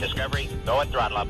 Discovery, go and throttle up.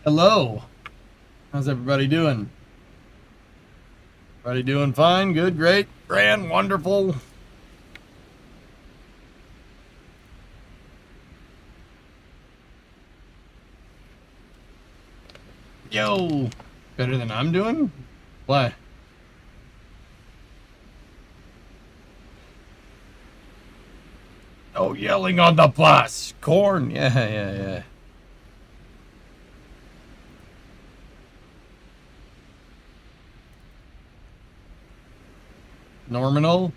Hello. How's everybody doing? Everybody doing fine? Good, great, grand, wonderful. Yo, better than I'm doing? Why? Oh, yelling on the bus. Corn. Yeah. Norminal.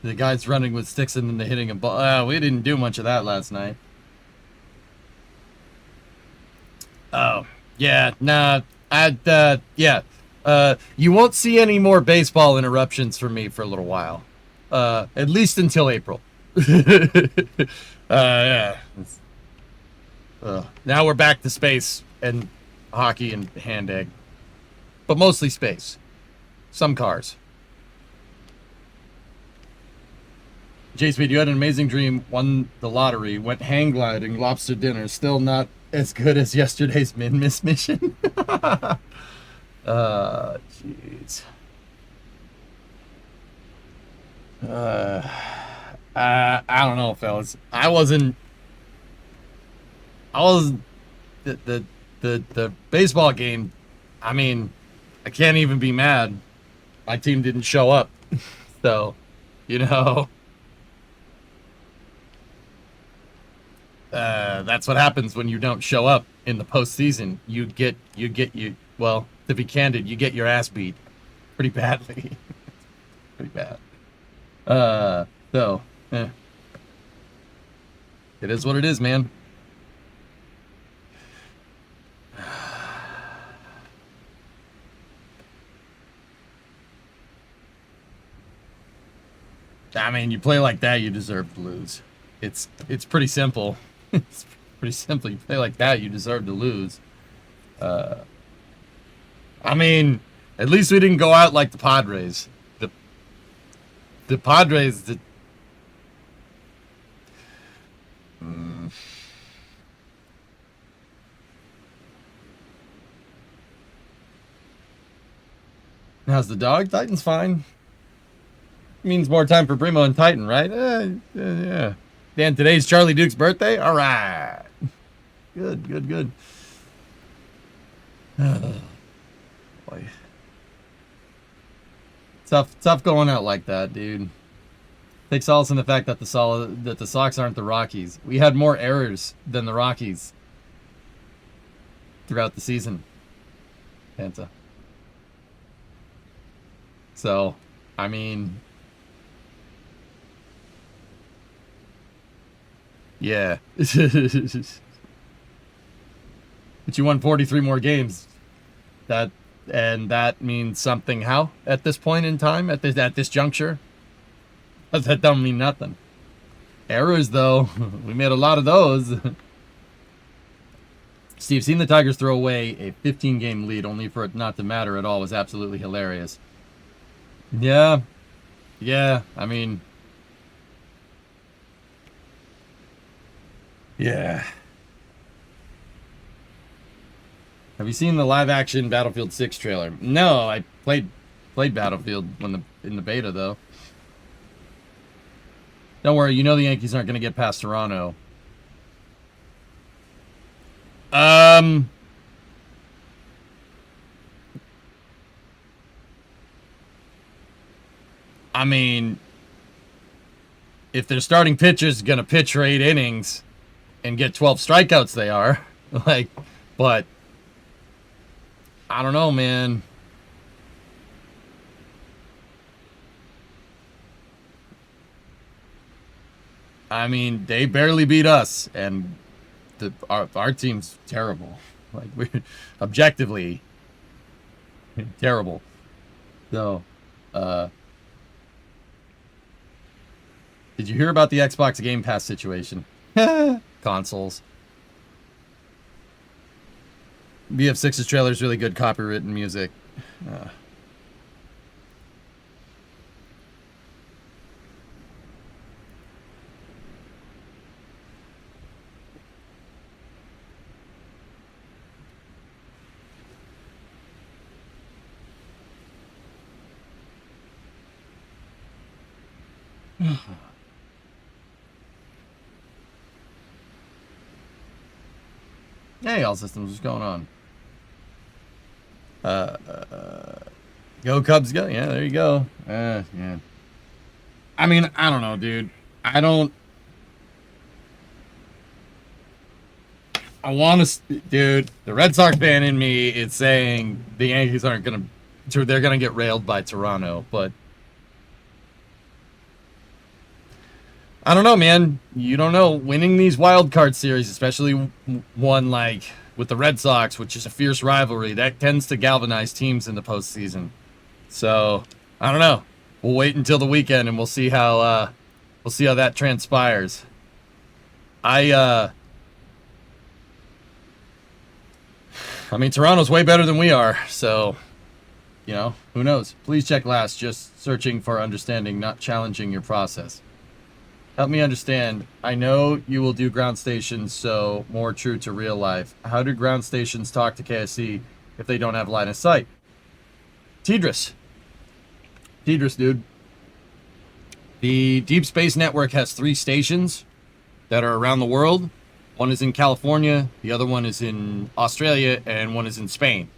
The guy's running with sticks and then hitting a ball. We didn't do much of that last night. Oh, yeah, nah. You won't see any more baseball interruptions from me for a little while. At least until April. Yeah. Now we're back to space and hockey and hand egg. But mostly space. Some cars. JSP, you had an amazing dream, won the lottery, went hang gliding, lobster dinner, still not as good as yesterday's min-miss mission. Jeez. I don't know, fellas. I was the baseball game. I mean, I can't even be mad. My team didn't show up, so you know. That's what happens when you don't show up in the postseason. You get well, to be candid, you get your ass beat pretty badly. Pretty bad. So, it is what it is, man. I mean, you play like that, you deserve to lose. It's pretty simple. It's pretty simple. You play like that, you deserve to lose. I mean, at least we didn't go out like the Padres. The Padres. How's the dog? Titan's fine. Means more time for Primo and Titan, right? Yeah. Dan, today's Charlie Duke's birthday? All right. Good. Boy. Tough going out like that, dude. Take solace in the fact that the Sox aren't the Rockies. We had more errors than the Rockies throughout the season. Panta. So, I mean, yeah. But you won 43 more games. That means something. How at this point in time, at this juncture, that don't mean nothing. Errors, though, we made a lot of those. Steve, seeing the Tigers throw away a 15-game lead only for it not to matter at all was absolutely hilarious. Yeah. I mean, yeah. Have you seen the live-action Battlefield 6 trailer? No, I played Battlefield in the beta though. Don't worry, you know the Yankees aren't going to get past Toronto. I mean, if their starting pitcher's going to pitch for 8 innings and get 12 strikeouts, they are. But I don't know, man. I mean, they barely beat us, and our team's terrible. We're objectively terrible. So, did you hear about the Xbox Game Pass situation? Consoles. BF6's trailer is really good copywritten music. Hey, all systems, what's going on? Go Cubs, go! Yeah, there you go. Yeah. I mean, I don't know, dude. I want to, dude. The Red Sox fan in me is saying the Yankees aren't gonna. They're gonna get railed by Toronto, but I don't know, man. You don't know. Winning these wild card series, especially one like with the Red Sox, which is a fierce rivalry, that tends to galvanize teams in the postseason. So I don't know. We'll wait until the weekend and we'll see how that transpires. I mean, Toronto's way better than we are, so who knows? Please check last. Just searching for understanding, not challenging your process. Help me understand. I know you will do ground stations, so more true to real life. How do ground stations talk to KSC if they don't have line of sight? Tidris. Tidris, dude. The Deep Space Network has 3 stations that are around the world. One is in California, the other one is in Australia, and one is in Spain.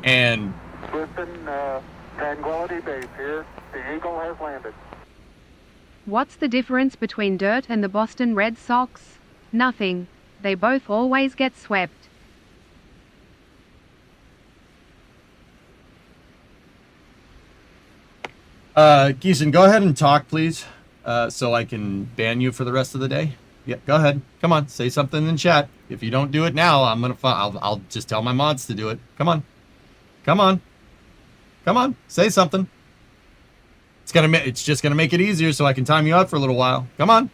And Listen, Tranquility Base here. The Eagle has landed. What's the difference between Dirt and the Boston Red Sox? Nothing. They both always get swept. Geeson, go ahead and talk, please, so I can ban you for the rest of the day. Yeah, go ahead. Come on, say something in chat. If you don't do it now, I'll just tell my mods to do it. Come on, come on, come on. Say something. It's just gonna make it easier, so I can time you out for a little while. Come on.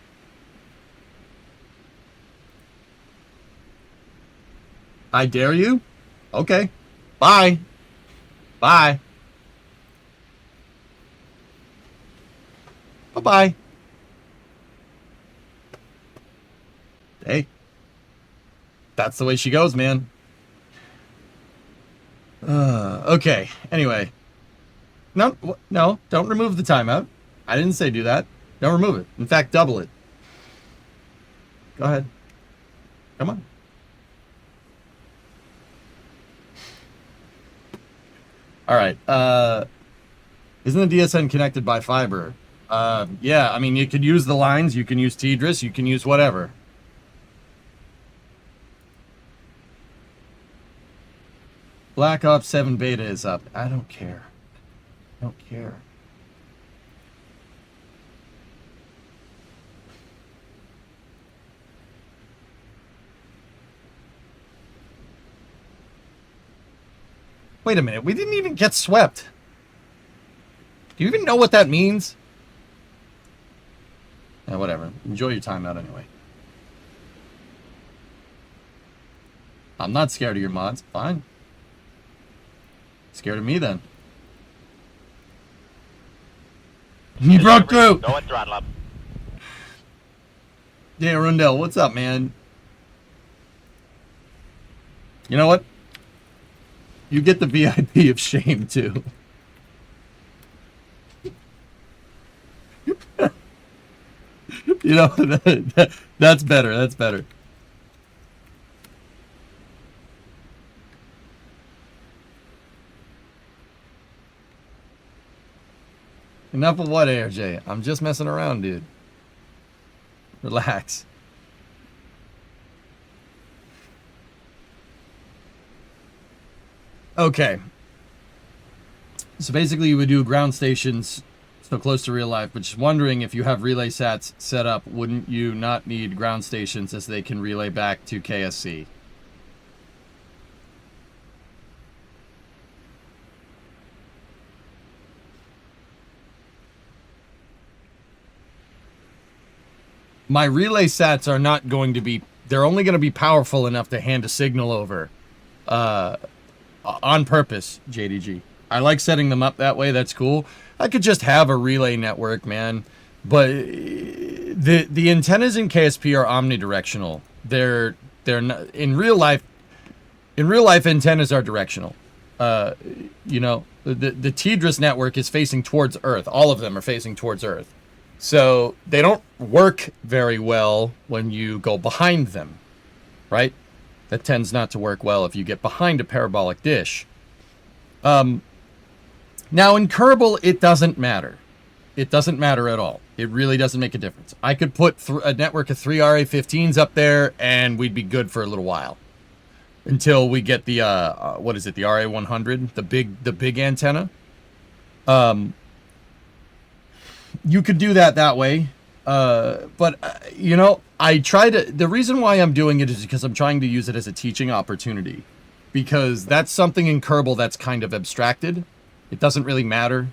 I dare you. Okay. Bye. Bye. Bye-bye. Hey. That's the way she goes, man. Okay. Anyway. No, don't remove the timeout. I didn't say do that. Don't remove it. In fact, double it. Go ahead. Come on. All right. Isn't the DSN connected by fiber? Yeah, I mean, you could use the lines, you can use Tidris, you can use whatever. Black Ops 7 beta is up. I don't care. I don't care. Wait a minute, we didn't even get swept. Do you even know what that means? Whatever. Enjoy your time out anyway. I'm not scared of your mods. Fine. Scared of me then. You broke through! Go and throttle up. Yeah, Rundell, what's up, man? You know what? You get the VIP of shame, too. You know, that's better. That's better. Enough of what, ARJ? I'm just messing around, dude. Relax. Okay. So basically you would do ground stations so close to real life, but just wondering if you have relay sats set up, wouldn't you not need ground stations as they can relay back to KSC? My relay sats are not going to be, they're only going to be powerful enough to hand a signal over on purpose, JDG. I like setting them up that way. That's cool. I could just have a relay network, man. But the antennas in KSP are omnidirectional. They're not, in real life antennas are directional. You know, the Tidris network is facing towards Earth. All of them are facing towards Earth. So they don't work very well when you go behind them, right? That tends not to work well if you get behind a parabolic dish. Now in Kerbal, it doesn't matter. It doesn't matter at all. It really doesn't make a difference. I could put a network of 3 RA-15s up there, and we'd be good for a little while. Until we get the, what is it, the RA-100? The big antenna? You could do that way. But, you know, the reason why I'm doing it is because I'm trying to use it as a teaching opportunity. Because that's something in Kerbal that's kind of abstracted. It doesn't really matter.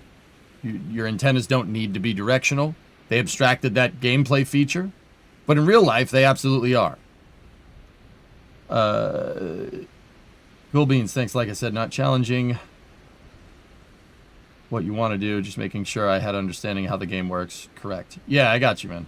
Your antennas don't need to be directional. They abstracted that gameplay feature. But in real life, they absolutely are. Cool beans, thanks. Like I said, not challenging what you want to do, just making sure I had understanding how the game works. Correct. Yeah, I got you, man.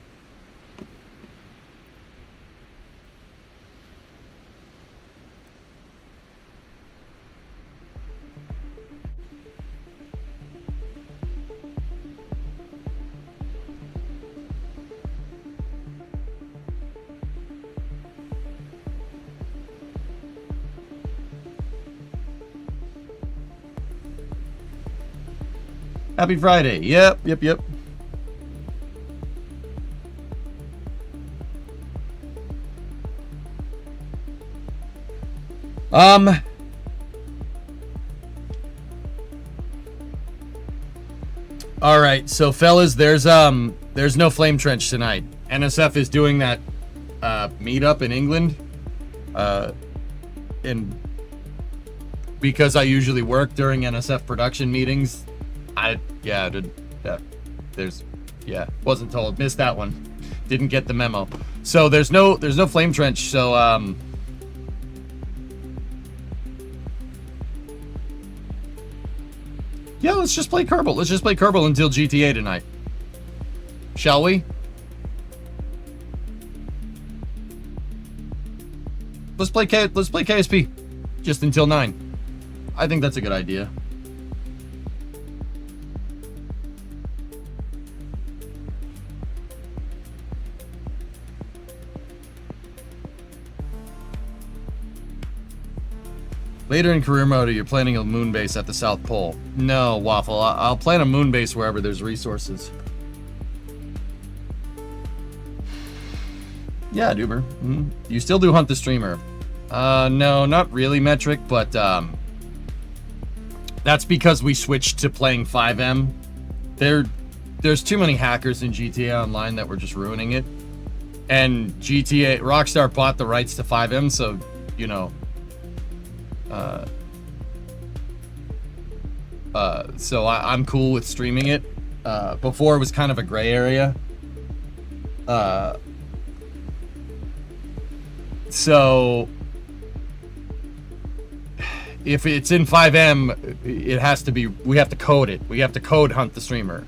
Happy Friday. Yep. All right, so fellas, there's no flame trench tonight. NSF is doing that meetup in England, and because I usually work during NSF production meetings, wasn't told, missed that one, didn't get the memo. So there's no flame trench. So yeah, let's just play Kerbal. Let's just play Kerbal until GTA tonight, shall we? Let's play KSP just until 9. I think that's a good idea. Later in career mode, you're planning a moon base at the South Pole. No, Waffle. I'll plan a moon base wherever there's resources. Yeah, Duber. You still do hunt the streamer? No, not really, Metric, but that's because we switched to playing 5M. There's too many hackers in GTA Online that were just ruining it. And Rockstar bought the rights to 5M, so, you know, so I'm cool with streaming it. Before it was kind of a gray area. So if it's in 5M, it has to be, we have to code it. We have to code hunt the streamer.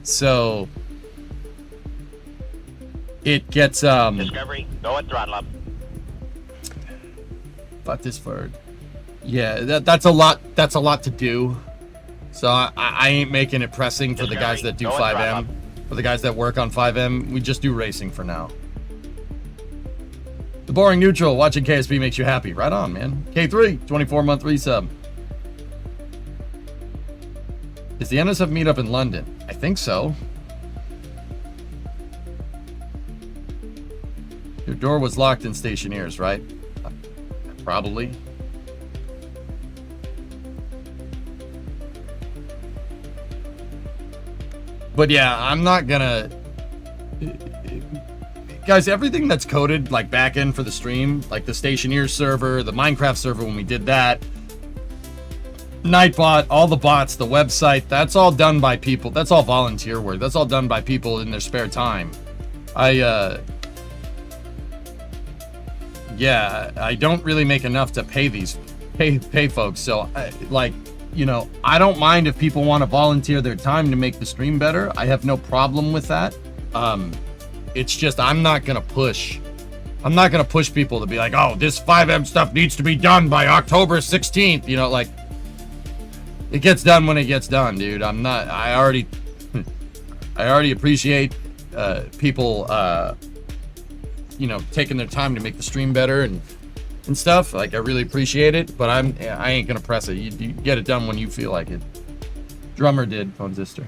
So it gets Discovery, go and throttle up. But this bird. Yeah, that's a lot to do. So I ain't making it pressing for the guys that do 5M. For the guys that work on 5M, we just do racing for now. The boring neutral, watching KSP makes you happy. Right on, man. K3, 24-month resub. Is the NSF meetup in London? I think so. Your door was locked in Stationeers, right? Probably. But yeah, I'm not gonna... Guys, everything that's coded, like back-end for the stream, like the Stationeers server, the Minecraft server when we did that, Nightbot, all the bots, the website, that's all done by people. That's all volunteer work. That's all done by people in their spare time. Yeah, I don't really make enough to pay folks. So, like, you know, I don't mind if people want to volunteer their time to make the stream better. I have no problem with that. It's just I'm not gonna push people to be like, oh, this 5M stuff needs to be done by October 16th. You know, like, it gets done when it gets done, dude. I already appreciate people you know, taking their time to make the stream better and stuff. Like, I really appreciate it, but I ain't gonna press it. You get it done when you feel like it. Drummer did, Phonesister.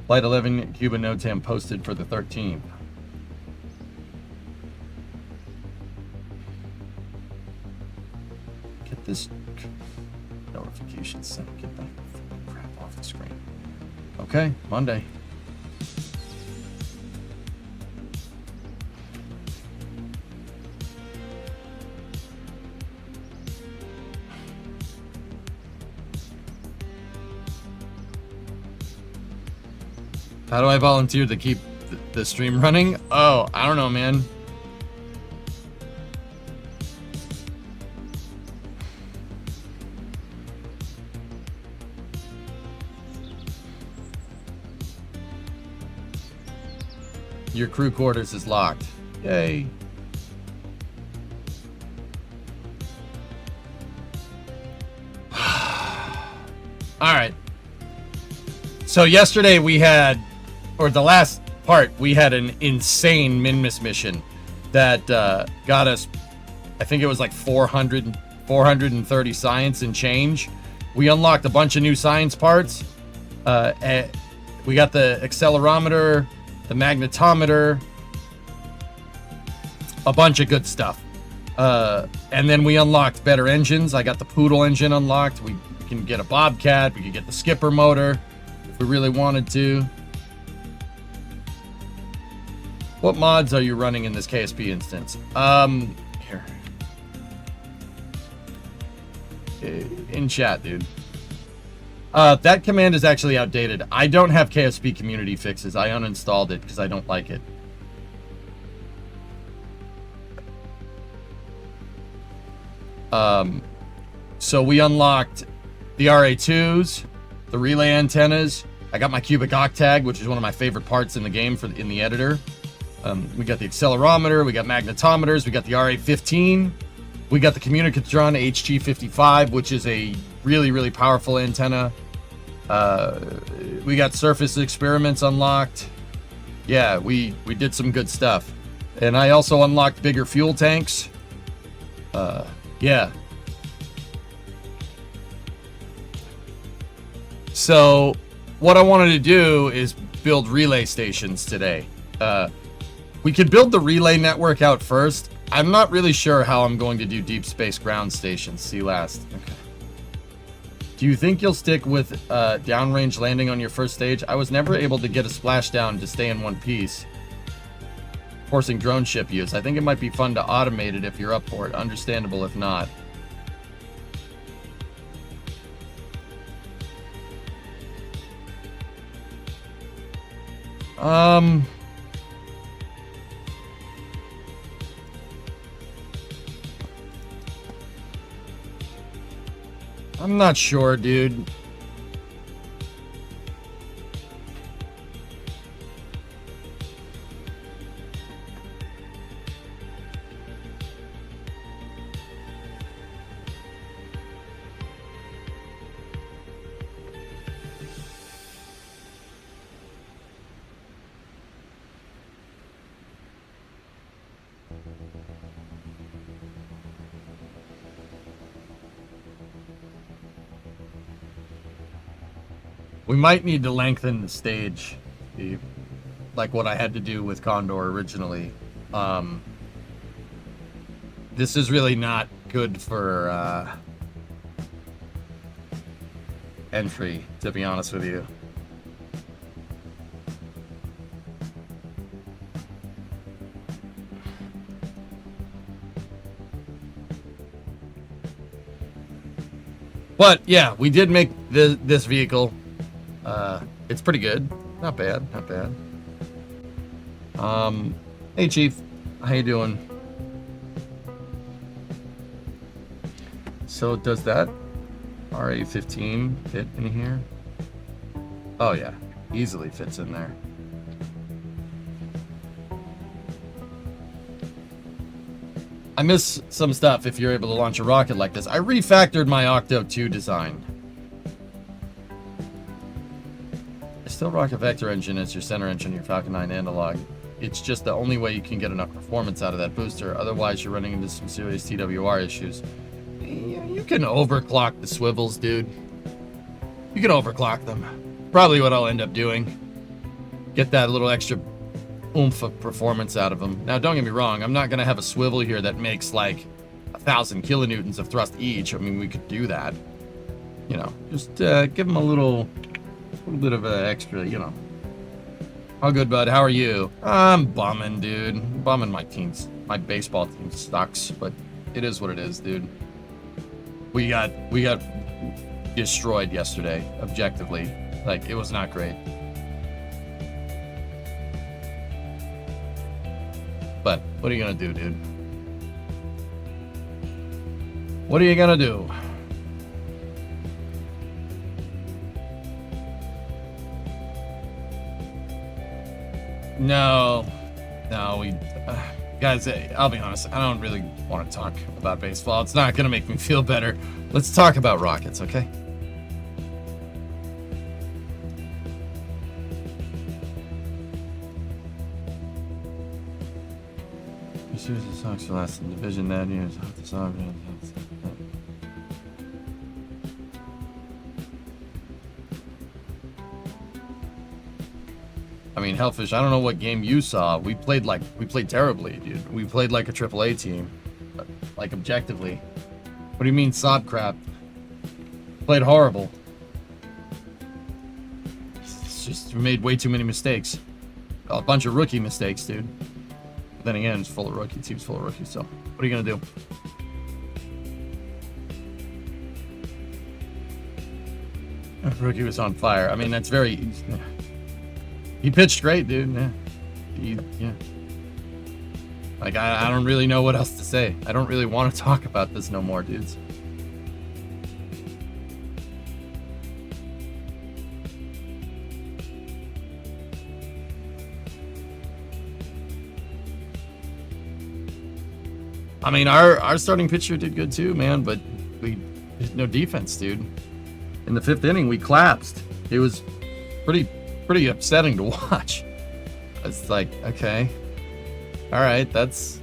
Flight 11 Cuban NOTAM posted for the 13th. Get this notification sent. Get that crap off the screen. Okay, Monday. How do I volunteer to keep the stream running? Oh, I don't know, man. Your crew quarters is locked. Yay. All right. So yesterday we had, or the last part, we had an insane Minmus mission that got us, I think it was like 430 science and change. We unlocked a bunch of new science parts. We got the accelerometer, the magnetometer, a bunch of good stuff. And then we unlocked better engines. I got the Poodle engine unlocked. We can get a Bobcat. We could get the Skipper motor if we really wanted to. What mods are you running in this KSP instance? Here. In chat, dude. That command is actually outdated. I don't have KSP community fixes. I uninstalled it because I don't like it. So we unlocked the RA2s, the relay antennas. I got my cubic octag, which is one of my favorite parts in the game in the editor. We got the accelerometer, we got magnetometers, we got the RA15, we got the Communicatron HG55, which is a really, really powerful antenna. We got surface experiments unlocked. Yeah, we did some good stuff. And I also unlocked bigger fuel tanks. Yeah. So what I wanted to do is build relay stations today. We could build the relay network out first. I'm not really sure how I'm going to do deep space ground stations. See last. Okay. Do you think you'll stick with downrange landing on your first stage? I was never able to get a splashdown to stay in one piece. Forcing drone ship use. I think it might be fun to automate it if you're up for it. Understandable if not. I'm not sure, dude. We might need to lengthen the stage, Steve, like what I had to do with Condor originally. This is really not good for entry, to be honest with you. But yeah, we did make this vehicle. It's pretty good. Not bad, not bad. Hey Chief, how you doing? So does that RA15 fit in here? Oh yeah, easily fits in there. I miss some stuff if you're able to launch a rocket like this. I refactored my Octo 2 design. Still rocket vector engine as your center engine, your Falcon 9 analog. It's just the only way you can get enough performance out of that booster. Otherwise, you're running into some serious TWR issues. You can overclock the swivels, dude. You can overclock them. Probably what I'll end up doing. Get that little extra oomph of performance out of them. Now, don't get me wrong. I'm not going to have a swivel here that makes like 1,000 kilonewtons of thrust each. I mean, we could do that. You know, just give them a little bit of an extra, you know. How good, bud? How are you? I'm bumming, dude. Bumming my baseball team sucks, but it is what it is, dude. We got destroyed yesterday, objectively. Like, it was not great. But what are you gonna do, dude? What are you gonna do? No, we guys, I'll be honest, I don't really want to talk about baseball. It's not gonna make me feel better. Let's talk about rockets, okay? The Sox for last in division that year. I mean, Hellfish, I don't know what game you saw. We played terribly, dude. We played like a AAA team. Like, objectively. What do you mean, sob crap? Played horrible. It's just, we made way too many mistakes. A bunch of rookie mistakes, dude. But then again, it's full of rookie teams, full of rookies, so what are you gonna do? Rookie was on fire. I mean, that's very... He pitched great, dude. Yeah. Yeah. Like, I don't really know what else to say. I don't really want to talk about this no more, dudes. I mean, our starting pitcher did good too, man, but we had no defense, dude. In the 5th inning, we collapsed. It was pretty upsetting to watch. It's like, okay, all right, that's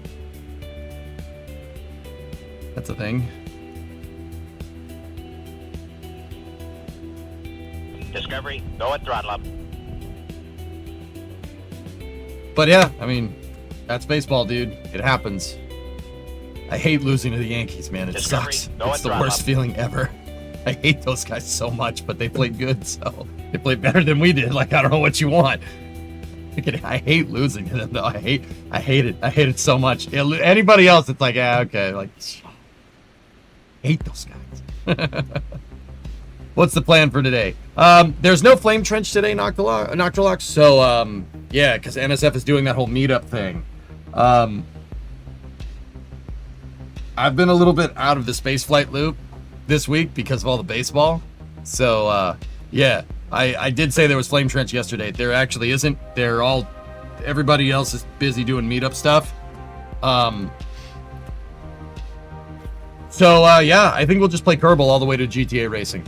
a thing. Discovery, go at throttle up. But yeah, I mean, that's baseball, dude. It happens. I hate losing to the Yankees, man. It Discovery, sucks. go It's at the throttle worst up. feeling ever. I hate those guys so much, but they played good, so they played better than we did. Like, I don't know what you want. I hate losing to them, though. I hate it. I hate it so much. Anybody else, it's like, yeah, okay. Like, I hate those guys. What's the plan for today? There's no flame trench today, Nocturlox. So, yeah, because NSF is doing that whole meetup thing. I've been a little bit out of the spaceflight loop this week because of all the baseball. So, yeah, I did say there was flame trench yesterday. There actually isn't. Everybody else is busy doing meetup stuff. So, yeah, I think we'll just play Kerbal all the way to GTA Racing.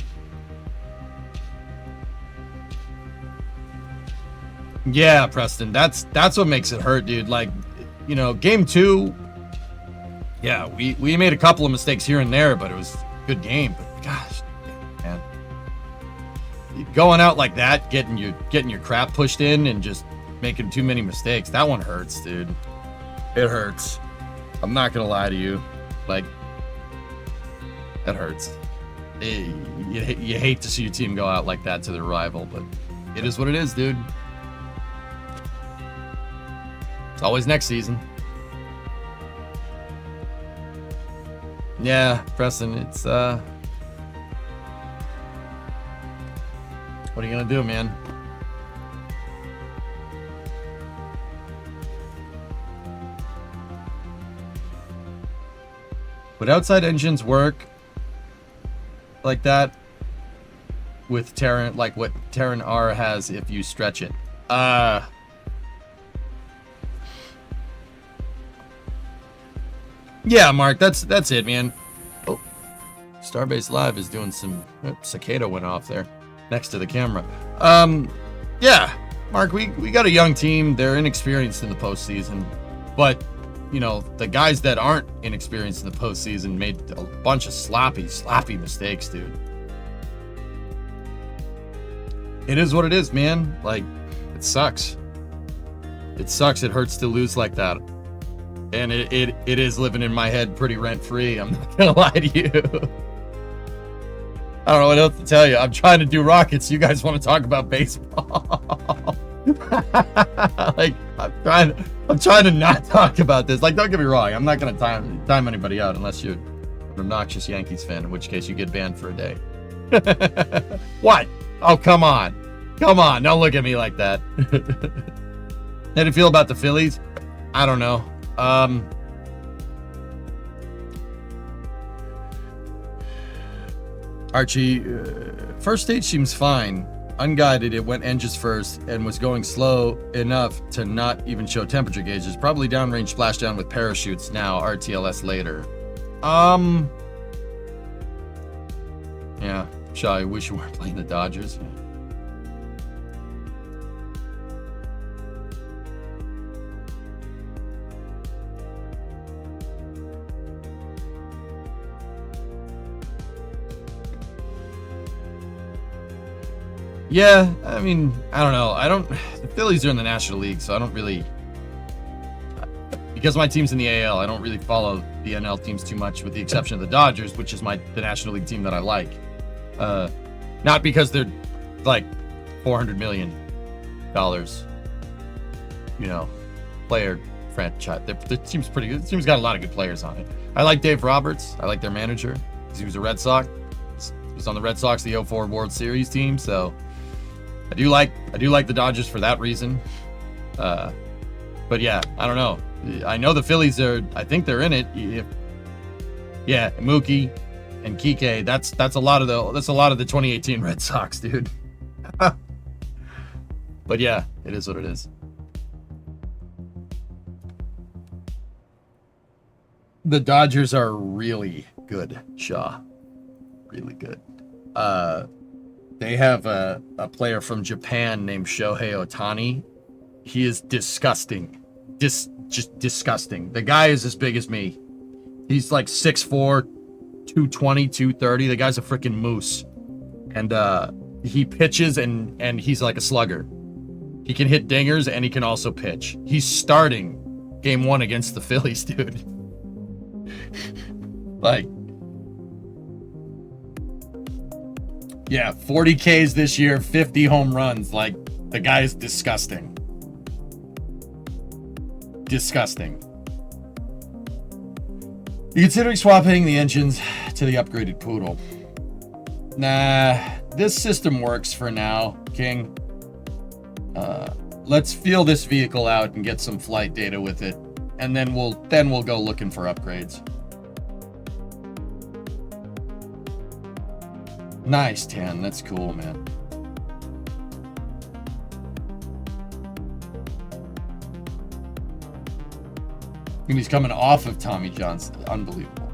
Yeah, Preston, that's what makes it hurt, dude. Like, you know, game 2, yeah, we made a couple of mistakes here and there, but it was a good game. But gosh, man, going out like that, getting your crap pushed in and just making too many mistakes, that one hurts, dude. It hurts. I'm not gonna lie to you. Like, that hurts. You hate to see your team go out like that to their rival, but it is what it is, dude. It's always next season. Yeah, Preston, it's what are you gonna do, man? Would outside engines work like that with Terran, like what Terran R has if you stretch it? Yeah, Mark, that's it, man. Oh, Starbase Live is doing some... cicada went off there next to the camera. Yeah, Mark, we got a young team. They're inexperienced in the postseason. But, you know, the guys that aren't inexperienced in the postseason made a bunch of sloppy mistakes, dude. It is what it is, man. Like, it sucks. It sucks. It hurts to lose like that. And it is living in my head pretty rent-free. I'm not gonna lie to you. I don't know what else to tell you. I'm trying to do Rockets. You guys want to talk about baseball? Like, I'm trying to not talk about this. Like, don't get me wrong. I'm not gonna time anybody out unless you're an obnoxious Yankees fan, in which case you get banned for a day. What? Oh, come on. Come on. Don't look at me like that. How do you feel about the Phillies? I don't know. Archie, first stage seems fine. Unguided, it went engines first and was going slow enough to not even show temperature gauges. Probably downrange splashdown with parachutes now, RTLS later. Yeah, Shy, I wish you weren't playing the Dodgers. Yeah, I mean, I don't know. The Phillies are in the National League, so I don't really, because my team's in the AL, I don't really follow the NL teams too much, with the exception of the Dodgers, which is the National League team that I like. Not because they're like $400 million, player franchise. Their team's pretty good. The team's got a lot of good players on it. I like Dave Roberts. I like their manager because he was a Red Sox. He was on the Red Sox, the 04 World Series team. So I do like the Dodgers for that reason. But yeah, I don't know. I know the Phillies I think they're in it. Yeah, Mookie and Kike. That's a lot of the 2018 Red Sox, dude. But yeah, it is what it is. The Dodgers are really good, Shaw. Really good. They have a player from Japan named Shohei Ohtani. He is disgusting. Just disgusting. The guy is as big as me. He's like 6'4", 220, 230. The guy's a freaking moose. And he pitches and he's like a slugger. He can hit dingers and he can also pitch. He's starting game 1 against the Phillies, dude. Like, yeah, 40 Ks this year, 50 home runs. Like, the guy is disgusting. Disgusting. You considering swapping the engines to the upgraded Poodle? Nah, this system works for now, King. Let's feel this vehicle out and get some flight data with it, and then we'll go looking for upgrades. Nice, Tan. That's cool, man. And he's coming off of Tommy John's. Unbelievable.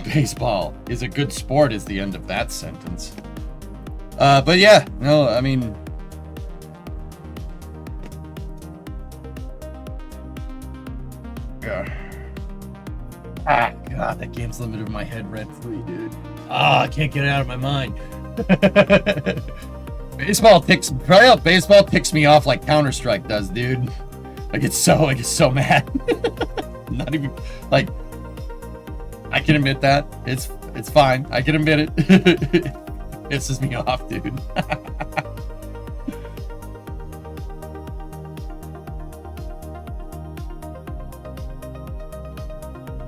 Baseball is a good sport is the end of that sentence. But yeah, no, I mean, yeah. Ah, God, that game's limited my head rent-free, dude. I can't get it out of my mind. Baseball ticks me off like Counter-Strike does, dude. I get so mad. Not even like, I can admit that. It's fine. I can admit it. It pisses me off, dude.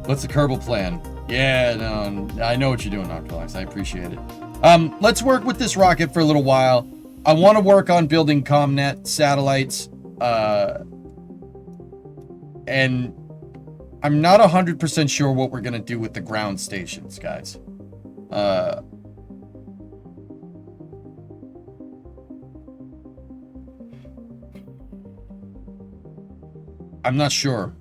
What's the Kerbal plan? Yeah, no, I know what you're doing, Octolax. I appreciate it. Let's work with this rocket for a little while. I want to work on building ComNet satellites. And I'm not 100% sure what we're going to do with the ground stations, guys. I'm not sure.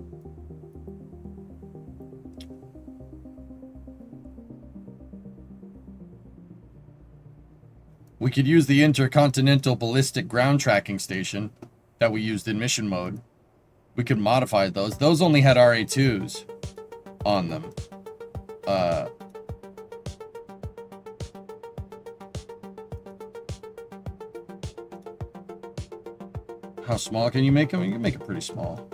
We could use the Intercontinental Ballistic Ground Tracking Station that we used in mission mode. We could modify those. Those only had RA2s on them. How small can you make them? You can make it pretty small.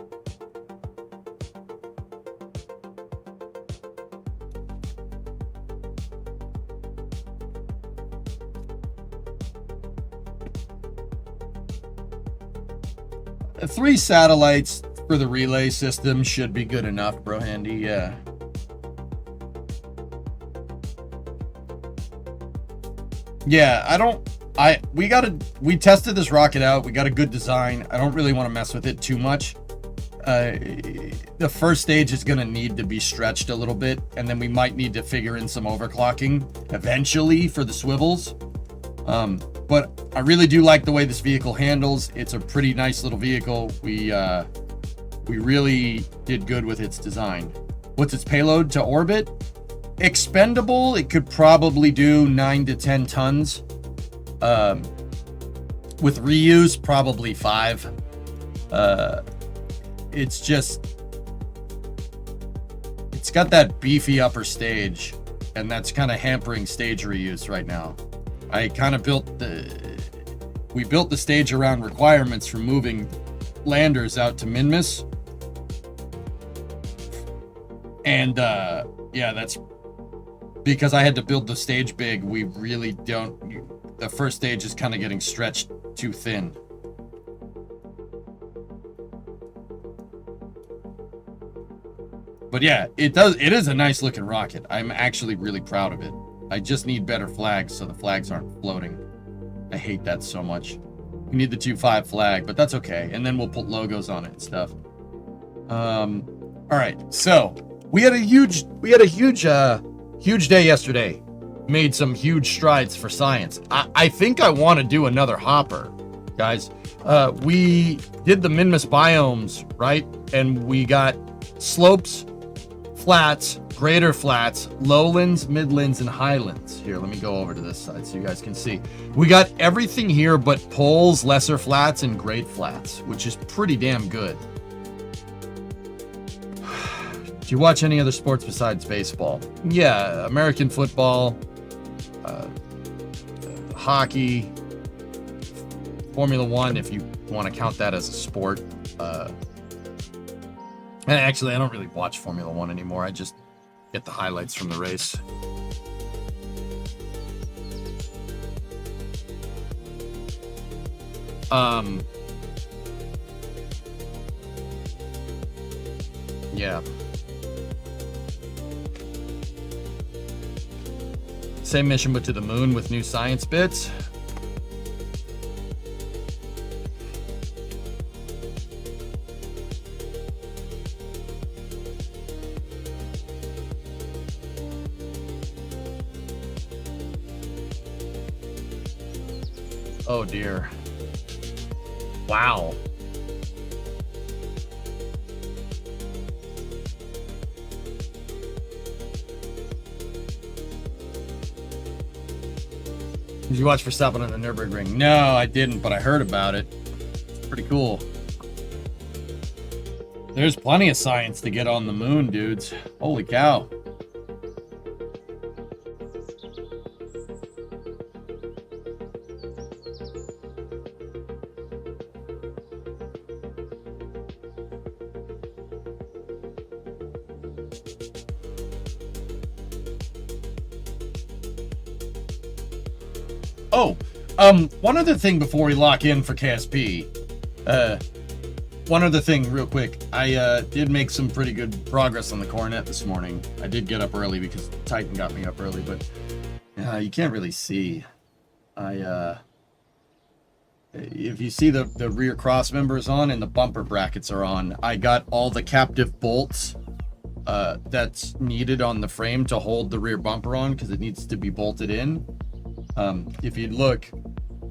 Three satellites for the relay system should be good enough, bro handy, yeah. Yeah, we tested this rocket out. We got a good design. I don't really want to mess with it too much. The first stage is going to need to be stretched a little bit, and then we might need to figure in some overclocking eventually for the swivels. But I really do like the way this vehicle handles. It's a pretty nice little vehicle. We really did good with its design. What's its payload to orbit? Expendable, it could probably do 9 to 10 tons. With reuse, probably 5. It's got that beefy upper stage and that's kind of hampering stage reuse right now. I kind of we built the stage around requirements for moving landers out to Minmus. And yeah, that's because I had to build the stage big. We really don't, the first stage is kind of getting stretched too thin. But yeah, it is a nice looking rocket. I'm actually really proud of it. I just need better flags so the flags aren't floating. I hate that so much. We need the 2.5 flag, but that's okay. And then we'll put logos on it and stuff. All right, so we had a huge day yesterday. Made some huge strides for science. I think I want to do another hopper, guys. We did the Minmus biomes, right? And we got slopes, flats, greater flats, lowlands, midlands, and highlands. Here, let me go over to this side so you guys can see. We got everything here but poles, lesser flats, and great flats, which is pretty damn good. Do you watch any other sports besides baseball? Yeah, American football, hockey, Formula One, if you want to count that as a sport. And actually, I don't really watch Formula One anymore. I just get the highlights from the race. Yeah. Same mission, but to the moon with new science bits. Oh dear. Wow. Did you watch Verstappen on the Nürburgring? No, I didn't, but I heard about it. It's pretty cool. There's plenty of science to get on the moon, dudes. Holy cow. Oh, one other thing before we lock in for KSP. One other thing real quick. I did make some pretty good progress on the Coronet this morning. I did get up early because Titan got me up early, but you can't really see. If you see the rear cross members on and the bumper brackets are on, I got all the captive bolts that's needed on the frame to hold the rear bumper on because it needs to be bolted in. If you look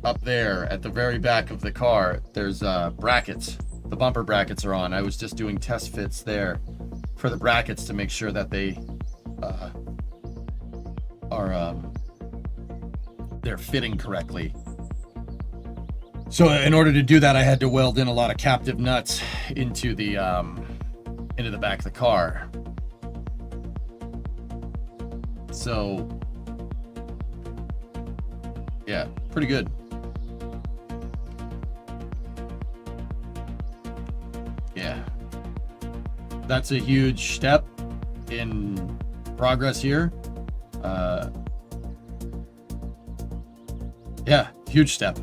up there at the very back of the car, there's brackets. The bumper brackets are on. I was just doing test fits there for the brackets to make sure that they they're fitting correctly. So in order to do that, I had to weld in a lot of captive nuts into the back of the car. So yeah, pretty good. Yeah. That's a huge step in progress here. Yeah, huge step.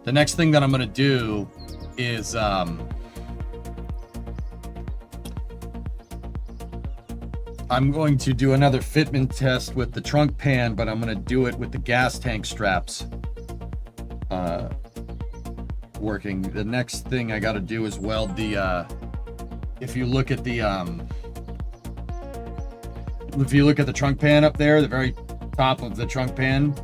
The next thing that I'm going to do is I'm going to do another fitment test with the trunk pan, but I'm going to do it with the gas tank straps working. The next thing I got to do is weld the if you look at the trunk pan up there, the very top of the trunk pan,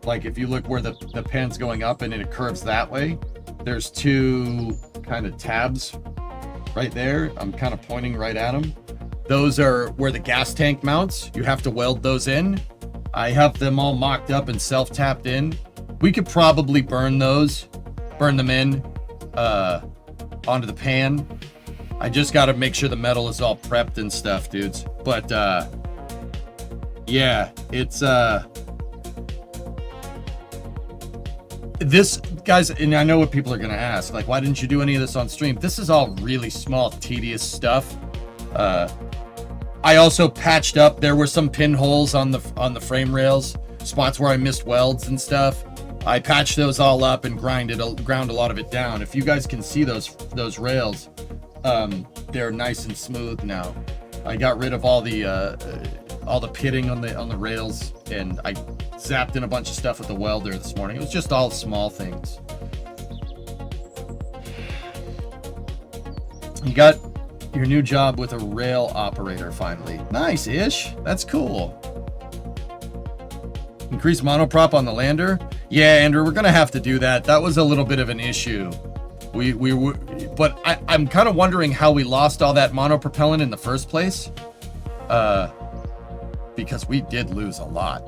like if you look where the pan's going up and it curves that way, there's two kind of tabs right there. I'm kind of pointing right at them. Those are where the gas tank mounts. You have to weld those in. I have them all mocked up and self-tapped in. We could probably burn them in onto the pan I just got to make sure the metal is all prepped and stuff, dudes. But, yeah, it's, this, guys, and I know what people are going to ask, like, why didn't you do any of this on stream? This is all really small, tedious stuff. I also patched up, there were some pinholes on the frame rails, spots where I missed welds and stuff. I patched those all up and ground a lot of it down. If you guys can see those rails, they're nice and smooth now. I got rid of all the pitting on the rails, and I zapped in a bunch of stuff with the welder this morning. It was just all small things. You got your new job with a rail operator finally. Nice, Ish. That's cool. Increase monoprop on the lander. Yeah, Andrew, we're gonna have to do that. That was a little bit of an issue. But I'm kind of wondering how we lost all that monopropellant in the first place. Because we did lose a lot.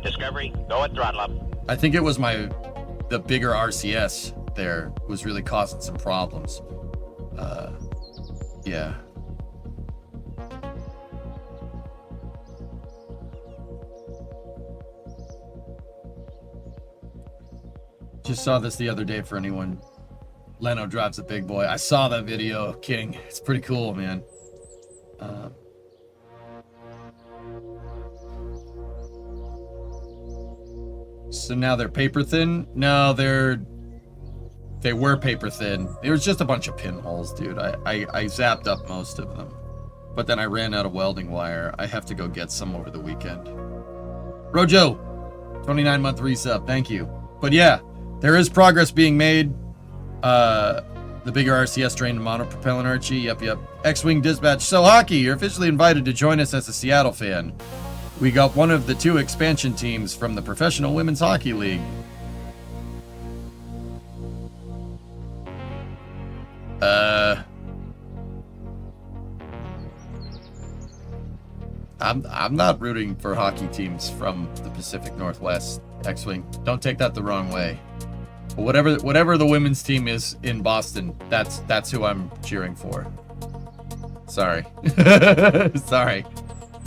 Discovery, go at throttle up. I think it was the bigger RCS there was really causing some problems. Yeah. Just saw this the other day for anyone. Leno drives a big boy. I saw that video, King. It's pretty cool, man. So now they're paper thin? No, they were paper thin. It was just a bunch of pinholes, dude. I zapped up most of them. But then I ran out of welding wire. I have to go get some over the weekend. Rojo, 29-month resub. Thank you. But yeah, there is progress being made. The bigger RCS drained monopropellant Archie. Yep. X-Wing Dispatch. So Hockey, you're officially invited to join us as a Seattle fan. We got one of the 2 expansion teams from the Professional Women's Hockey League. I'm not rooting for hockey teams from the Pacific Northwest, X-Wing. Don't take that the wrong way. But whatever the women's team is in Boston, that's who I'm cheering for. Sorry. Sorry.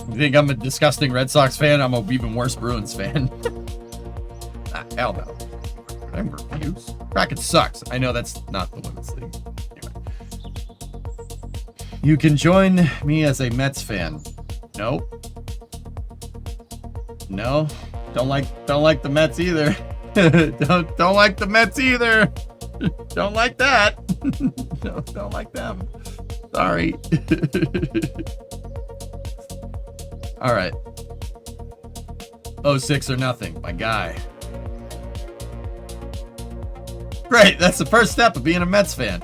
You think I'm a disgusting Red Sox fan? I'm a even worse Bruins fan. Hell no. Remember, Kraken sucks. I know that's not the women's league. Anyway. You can join me as a Mets fan. No. No. Don't like the Mets either. don't like the Mets either. Don't like that. don't like them. Sorry. All right. 06 or nothing, my guy. Great, that's the first step of being a Mets fan.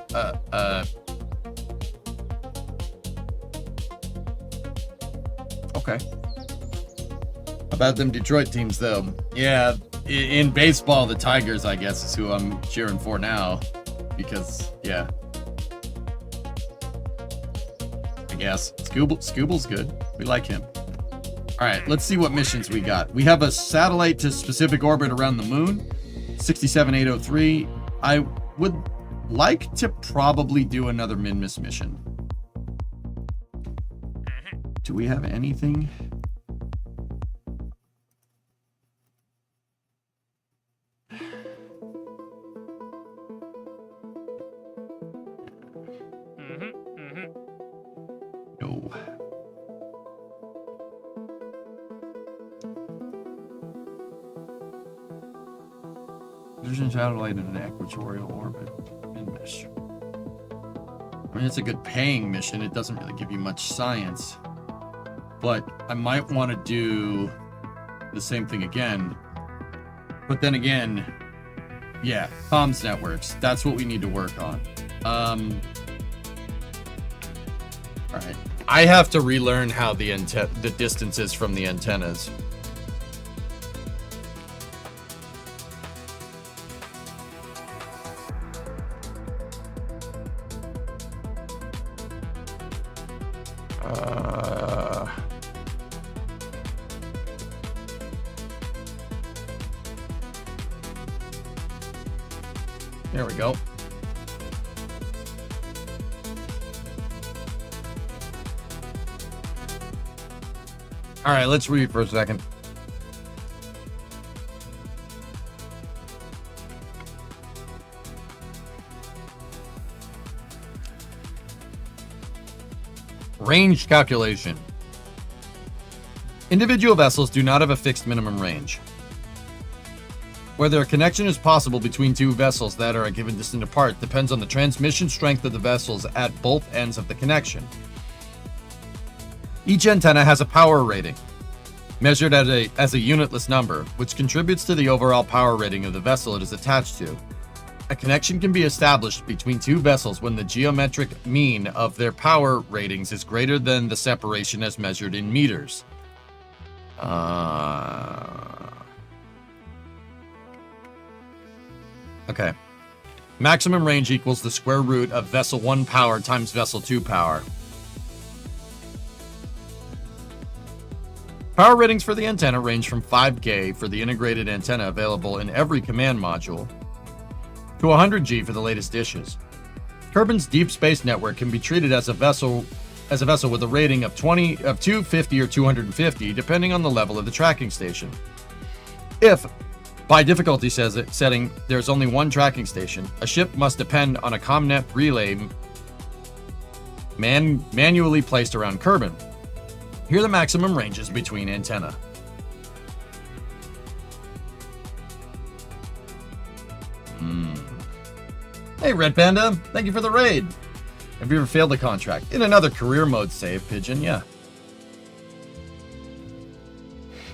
Okay. How about them Detroit teams, though? Yeah, in baseball, the Tigers, I guess, is who I'm cheering for now. Because, yeah. I guess. Scooble's good. We like him. Alright, let's see what missions we got. We have a satellite to specific orbit around the moon. 67803. I would like to probably do another Minmus mission. Do we have anything? No. Vision satellite in an equatorial orbit. Minmus. I mean, it's a good paying mission. It doesn't really give you much science. But I might want to do the same thing again. But then again, yeah, comms networks. That's what we need to work on. All right. I have to relearn how the distance is from the antennas. There we go. All right, let's read for a second. Range calculation. Individual vessels do not have a fixed minimum range. Whether a connection is possible between two vessels that are a given distance apart depends on the transmission strength of the vessels at both ends of the connection. Each antenna has a power rating, measured as a unitless number, which contributes to the overall power rating of the vessel it is attached to. A connection can be established between two vessels when the geometric mean of their power ratings is greater than the separation as measured in meters. Okay. Maximum range equals the square root of vessel 1 power times vessel 2 power. Power ratings for the antenna range from 5K for the integrated antenna available in every command module to 100G for the latest dishes. Kerbin's deep space network can be treated as a vessel with a rating of 250 or 250, depending on the level of the tracking station. If, by difficulty setting, there's only one tracking station, a ship must depend on a ComNet relay manually placed around Kerbin. Here are the maximum ranges between antenna. Hey, Red Panda, thank you for the raid. Have you ever failed a contract? In another career mode save, Pigeon, yeah.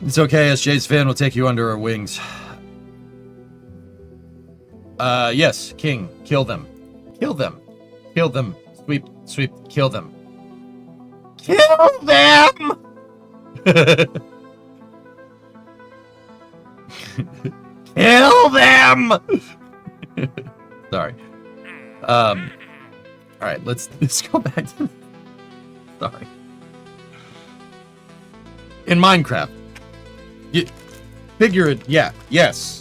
It's okay, SJ's fan will take you under her wings. Yes, King, kill them. Kill them. Kill them. Sweep, kill them. Kill them! Kill them! Sorry. All right, let's go back to. Sorry. In Minecraft, you figure it. Yeah. Yes.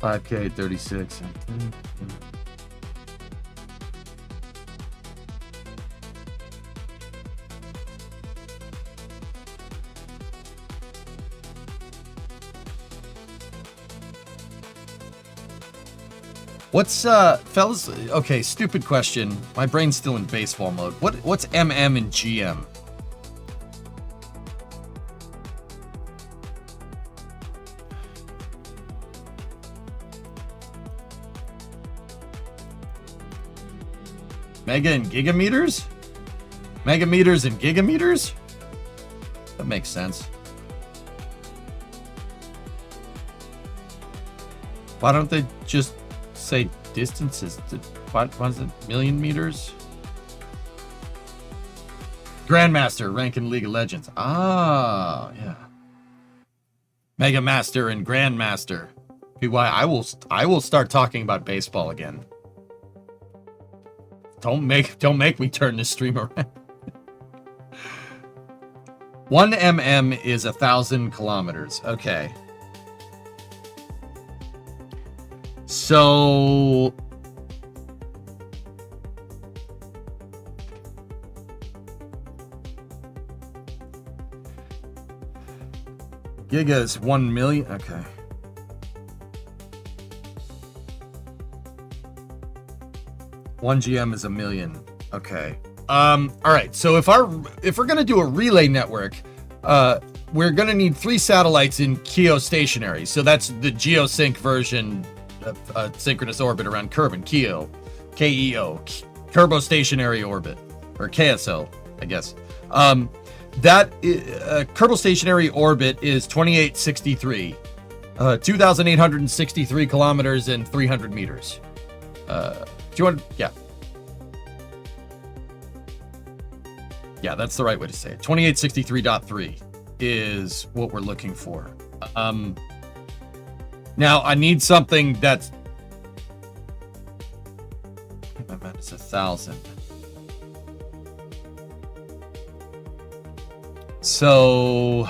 Okay. 5K 36. What's fellas? Okay, stupid question. My brain's still in baseball mode. What's MM and GM? Mega and gigameters? Megameters and gigameters? That makes sense. Why don't they just say distances? What is it? Million meters? Grandmaster, rank in League of Legends. Ah, yeah. Mega Master and Grandmaster. Why I will start talking about baseball again. Don't make me turn this stream around. 1 mm is 1,000 kilometers. Okay. So giga is 1 million. Okay. One GM is a million. Okay. All right. So if we're gonna do a relay network, we're gonna need 3 satellites in geostationary. So that's the geosync version of synchronous orbit around Kerbin. KEO, Kerbostationary orbit, or KSO, I guess. That Kerbostationary orbit is 2863, 2,863 kilometers and 300 meters. Do you want? Yeah, that's the right way to say it. 2863.3 is what we're looking for. Now I need something that's. It's 4,000. So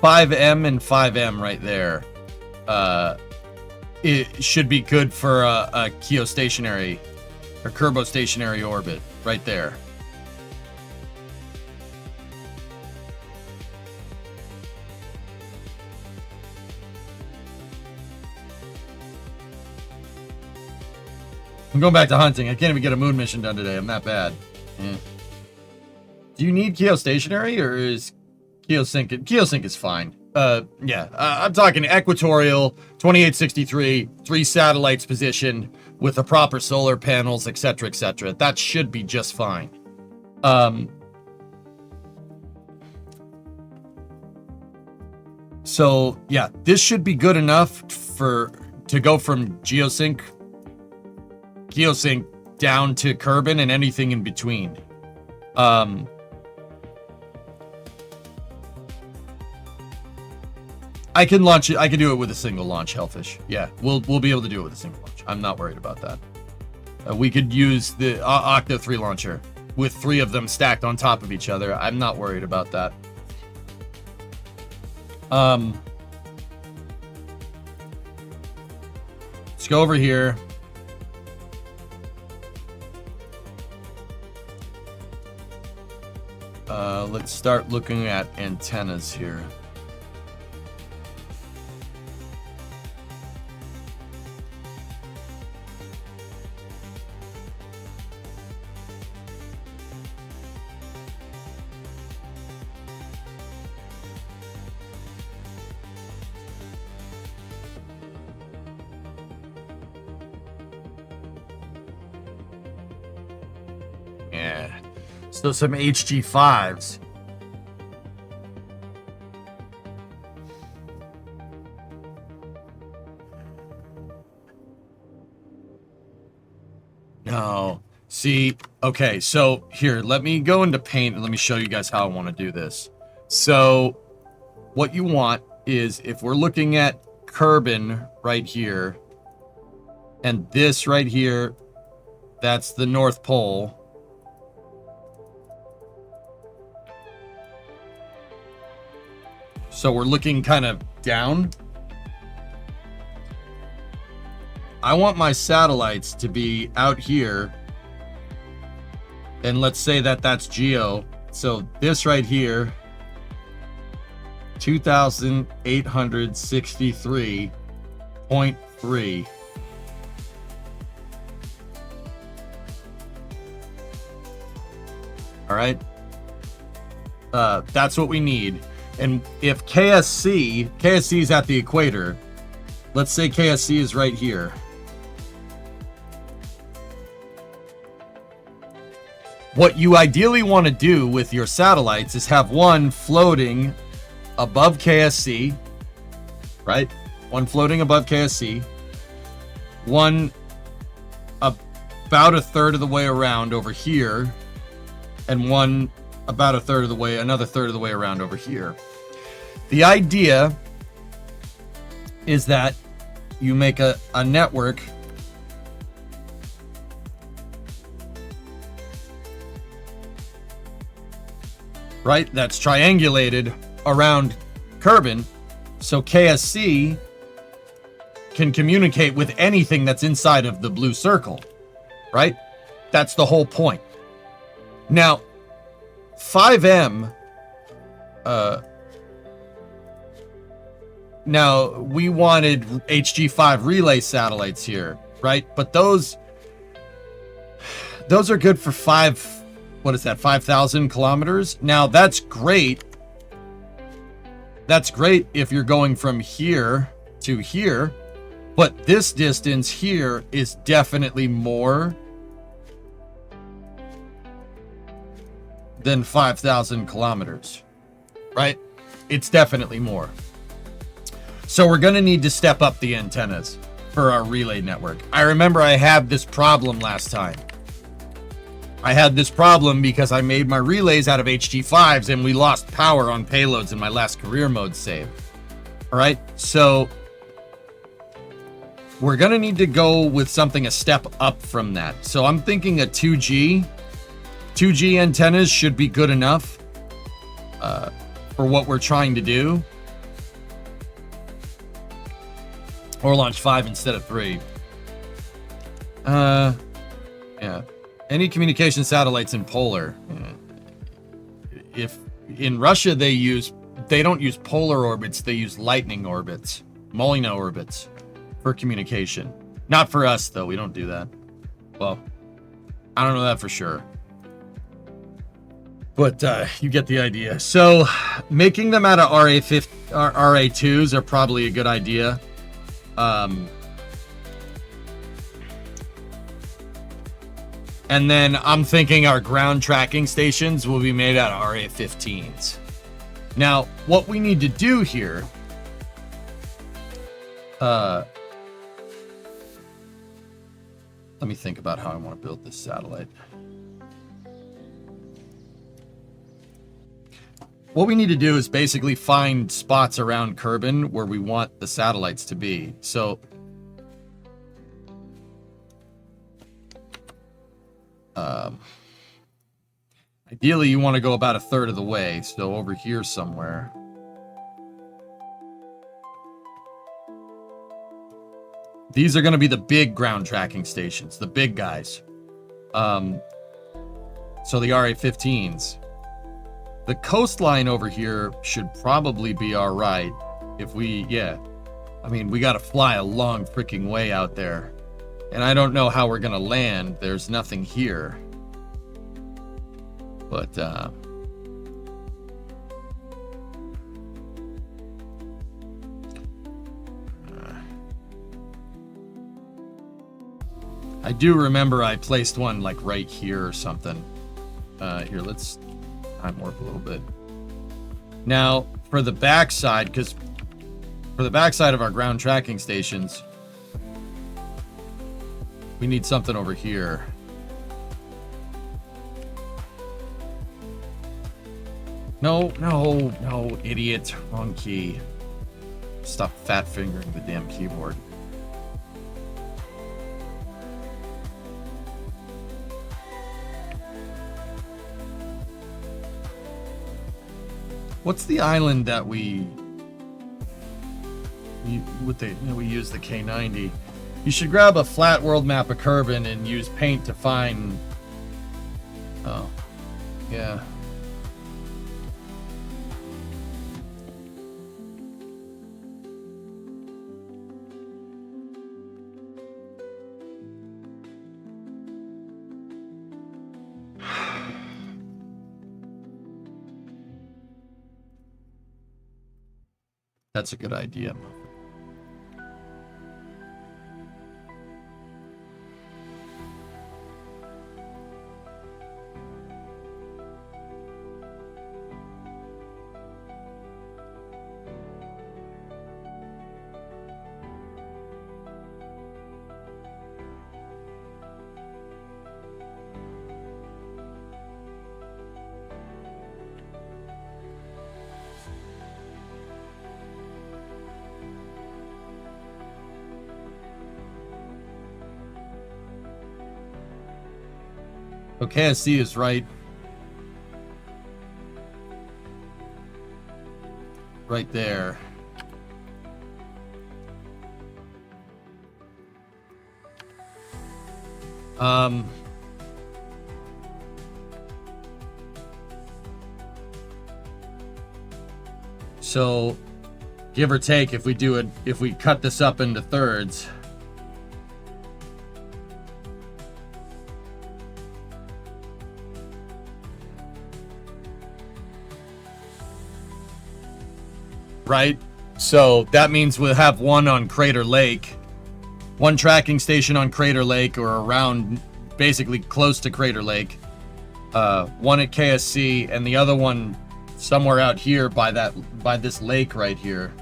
5M and 5M right there. It should be good for a geostationary or turbostationary orbit right there. I'm going back to hunting. I can't even get a moon mission done today. I'm that bad. Yeah. Do you need geostationary or is geosync? Geosync is fine. Yeah. I'm talking equatorial, 2863, 3 satellites positioned with the proper solar panels, etc., etc. That should be just fine. So yeah, this should be good enough to go from geosync down to Kerbin and anything in between. I can launch it. I can do it with a single launch, Hellfish. Yeah, we'll be able to do it with a single launch. I'm not worried about that. We could use the Octo 3 launcher with 3 of them stacked on top of each other. I'm not worried about that. Let's go over here. Let's start looking at antennas here. Yeah. So some HG5s. No. See, okay, so here, let me go into Paint and let me show you guys how I want to do this. So, what you want is, if we're looking at Kerbin right here, and this right here, that's the North Pole. So we're looking kind of down. I want my satellites to be out here. And let's say that that's geo. So this right here, 2,863.3. All right. That's what we need. And if KSC is at the equator, let's say KSC is right here. What you ideally want to do with your satellites is have one floating above KSC, right? One floating above KSC, one about a third of the way around over here, and one about a third of the way, another third of the way around over here. The idea is that you make a network right that's triangulated around Kerbin, so KSC can communicate with anything that's inside of the blue circle, right? That's the whole point. Now 5M, now we wanted HG5 relay satellites here, right? But those are good for 5,000 kilometers. Now that's great. That's great if you're going from here to here, but this distance here is definitely more than 5,000 kilometers, right? It's definitely more. So we're gonna need to step up the antennas for our relay network. I remember I had this problem last time. I had this problem because I made my relays out of HG5s and we lost power on payloads in my last career mode save. All right, so we're going to need to go with something a step up from that. So I'm thinking a 2G. 2G antennas should be good enough for what we're trying to do. Or launch 5 instead of 3. Yeah. Any communication satellites in polar. If in Russia they don't use polar orbits, they use lightning orbits, Molina orbits for communication. Not for us though, we don't do that. Well, I don't know that for sure. But you get the idea. So making them out of RA2s are probably a good idea. And then I'm thinking our ground tracking stations will be made out of RA15s. Now, what we need to do here, let me think about how I want to build this satellite. What we need to do is basically find spots around Kerbin where we want the satellites to be. So, ideally you want to go about a third of the way. So over here somewhere. These are going to be the big ground tracking stations, the big guys. So the RA-15s. The coastline over here should probably be all right. If we, yeah. I mean, we got to fly a long freaking way out there. And I don't know how we're going to land. There's nothing here. But, I do remember I placed one like right here or something. Here, let's time warp a little bit. Now, for the backside, because for the backside of our ground tracking stations, we need something over here. No, idiot. Wrong key. Stop fat fingering the damn keyboard. What's the island that we use the K90? You should grab a flat world map of Kerbin and use paint to find. Oh, yeah. That's a good idea. So KSC is right there. So give or take, if we cut this up into thirds, right? So that means we'll have one on Crater Lake, one tracking station on Crater Lake or around, basically close to Crater Lake, one at KSC, and the other one somewhere out here by this lake right here.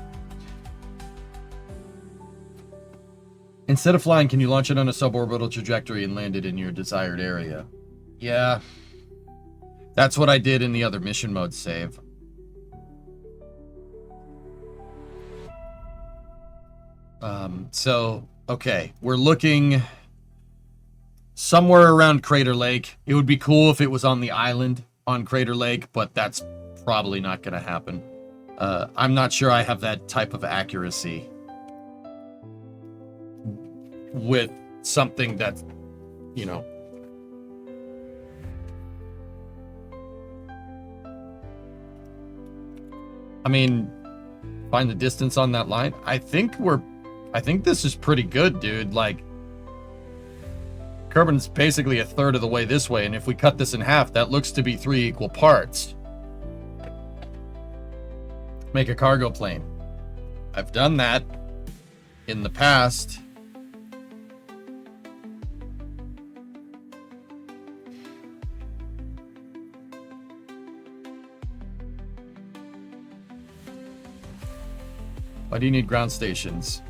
Instead of flying, can you launch it on a suborbital trajectory and land it in your desired area? Yeah, that's what I did in the other mission mode save. So, okay, we're looking somewhere around Crater Lake. It would be cool if it was on the island on Crater Lake, but that's probably not going to happen. I'm not sure I have that type of accuracy with something that's, you know. I mean, find the distance on that line. I think this is pretty good, dude. Like, Kerbin's basically a third of the way this way, and if we cut this in half, that looks to be 3 equal parts. Make a cargo plane. I've done that in the past. Why do you need ground stations?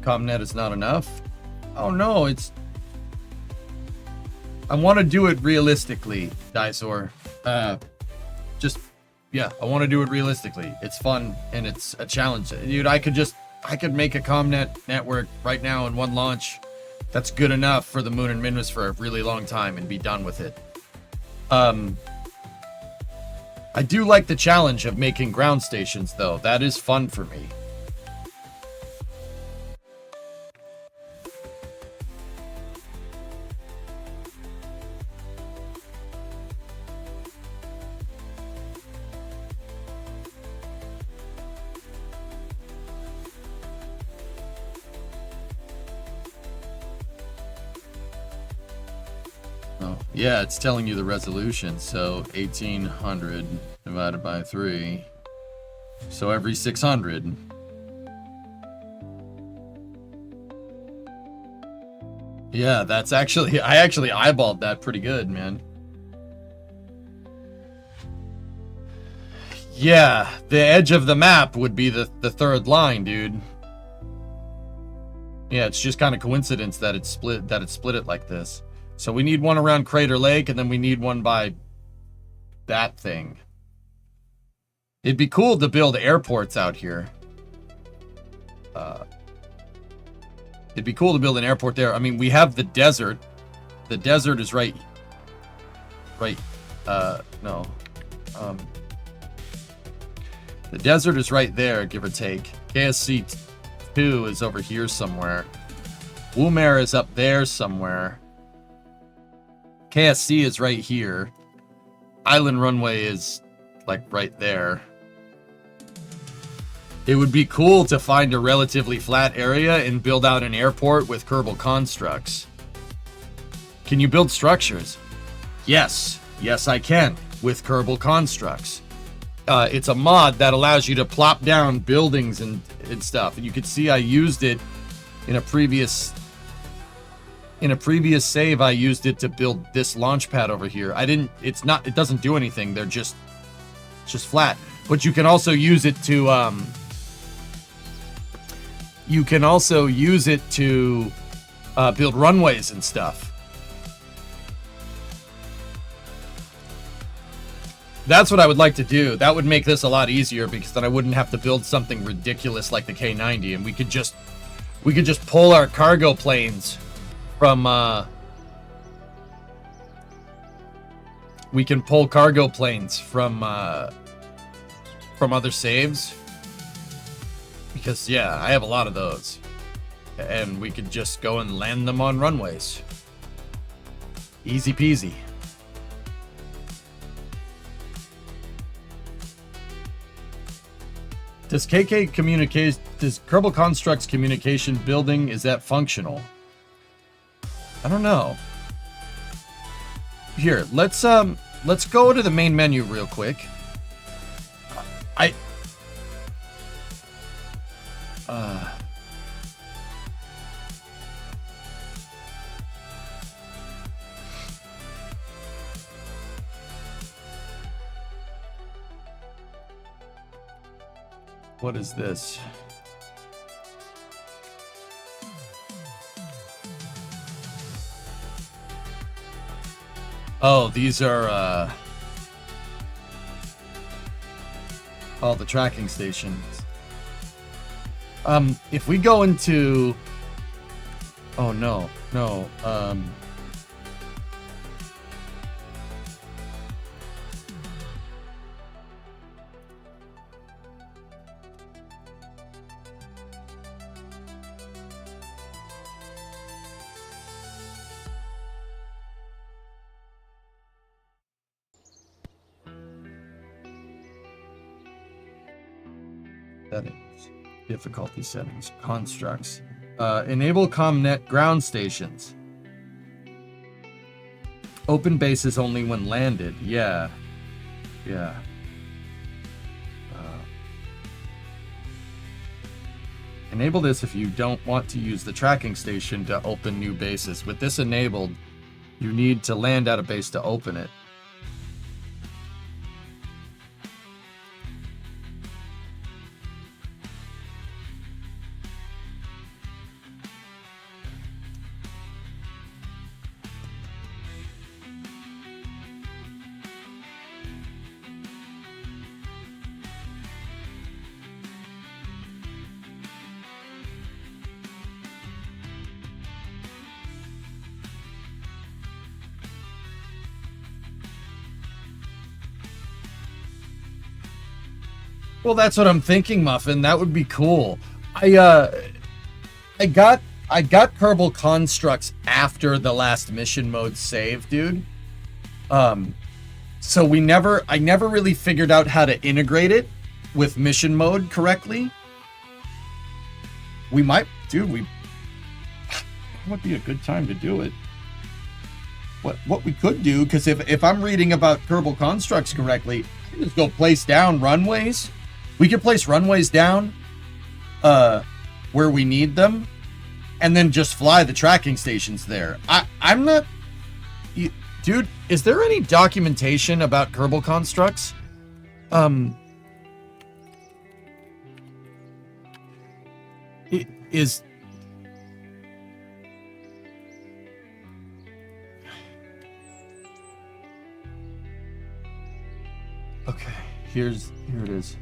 ComNet is not enough? Oh no, it's... I want to do it realistically, Dysor. Yeah, I want to do it realistically. It's fun, and it's a challenge. Dude, I could make a ComNet network right now in one launch. That's good enough for the Moon and Minmus for a really long time and be done with it. I do like the challenge of making ground stations, though. That is fun for me. Oh, yeah, it's telling you the resolution. So 1800 divided by 3. So every 600. Yeah, that's actually... I actually eyeballed that pretty good, man. Yeah, the edge of the map would be the third line, dude. Yeah, it's just kind of coincidence that it split it like this. So we need one around Crater Lake, and then we need one by that thing. It'd be cool to build airports out here. It'd be cool to build an airport there. I mean, we have the desert. The desert is right... no. The desert is right there, give or take. KSC 2 is over here somewhere. Woomer is up there somewhere. KSC is right here. Island Runway is, like, right there. It would be cool to find a relatively flat area and build out an airport with Kerbal constructs. Can you build structures? Yes. Yes, I can, with Kerbal constructs. It's a mod that allows you to plop down buildings and stuff. And you can see I used it in a previous save. I used it to build this launch pad over here. It doesn't do anything. They're just flat. But you can also use it to build runways and stuff. That's what I would like to do. That would make this a lot easier, because then I wouldn't have to build something ridiculous like the K90, and we could just pull our cargo planes from we can pull cargo planes from other saves, because yeah, I have a lot of those, and we could just go and land them on runways. Easy peasy. Does Kerbal Constructs communication building, is that functional? I don't know. Here, let's go to the main menu real quick. What is this? Oh, these are all the tracking stations. If we go into... Oh, no. Settings. Difficulty settings. Constructs. Enable ComNet ground stations. Open bases only when landed. Yeah. Enable this if you don't want to use the tracking station to open new bases. With this enabled, you need to land at a base to open it. Well, that's what I'm thinking, Muffin. That would be cool. I got Kerbal Constructs after the last mission mode save, dude. So I never really figured out how to integrate it with mission mode correctly. We might, dude, that would be a good time to do it. What we could do, because if I'm reading about Kerbal Constructs correctly, I can just go place down runways. We could place runways down where we need them, and then just fly the tracking stations there. I'm not... Dude, is there any documentation about Kerbal Constructs? It is... Okay, here it is.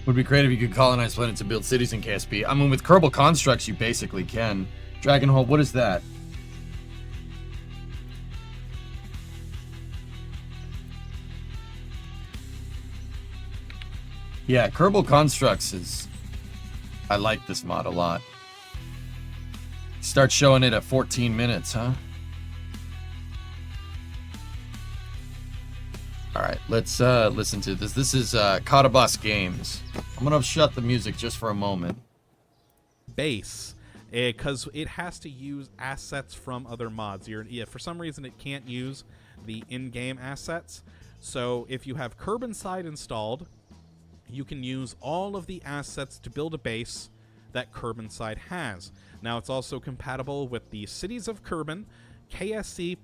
Would be great if you could colonize planets and build cities in KSP. I mean, with Kerbal Constructs, you basically can. Dragonhold, what is that? Yeah, Kerbal Constructs is... I like this mod a lot. Start showing it at 14 minutes, huh? Alright, let's listen to this. This is Kataboss Games. I'm gonna shut the music just for a moment. Base, because it has to use assets from other mods. For some reason, it can't use the in-game assets. So if you have Kerbonside installed, you can use all of the assets to build a base that Kerbonside has. Now, it's also compatible with the Cities of Kerbin, KSC++,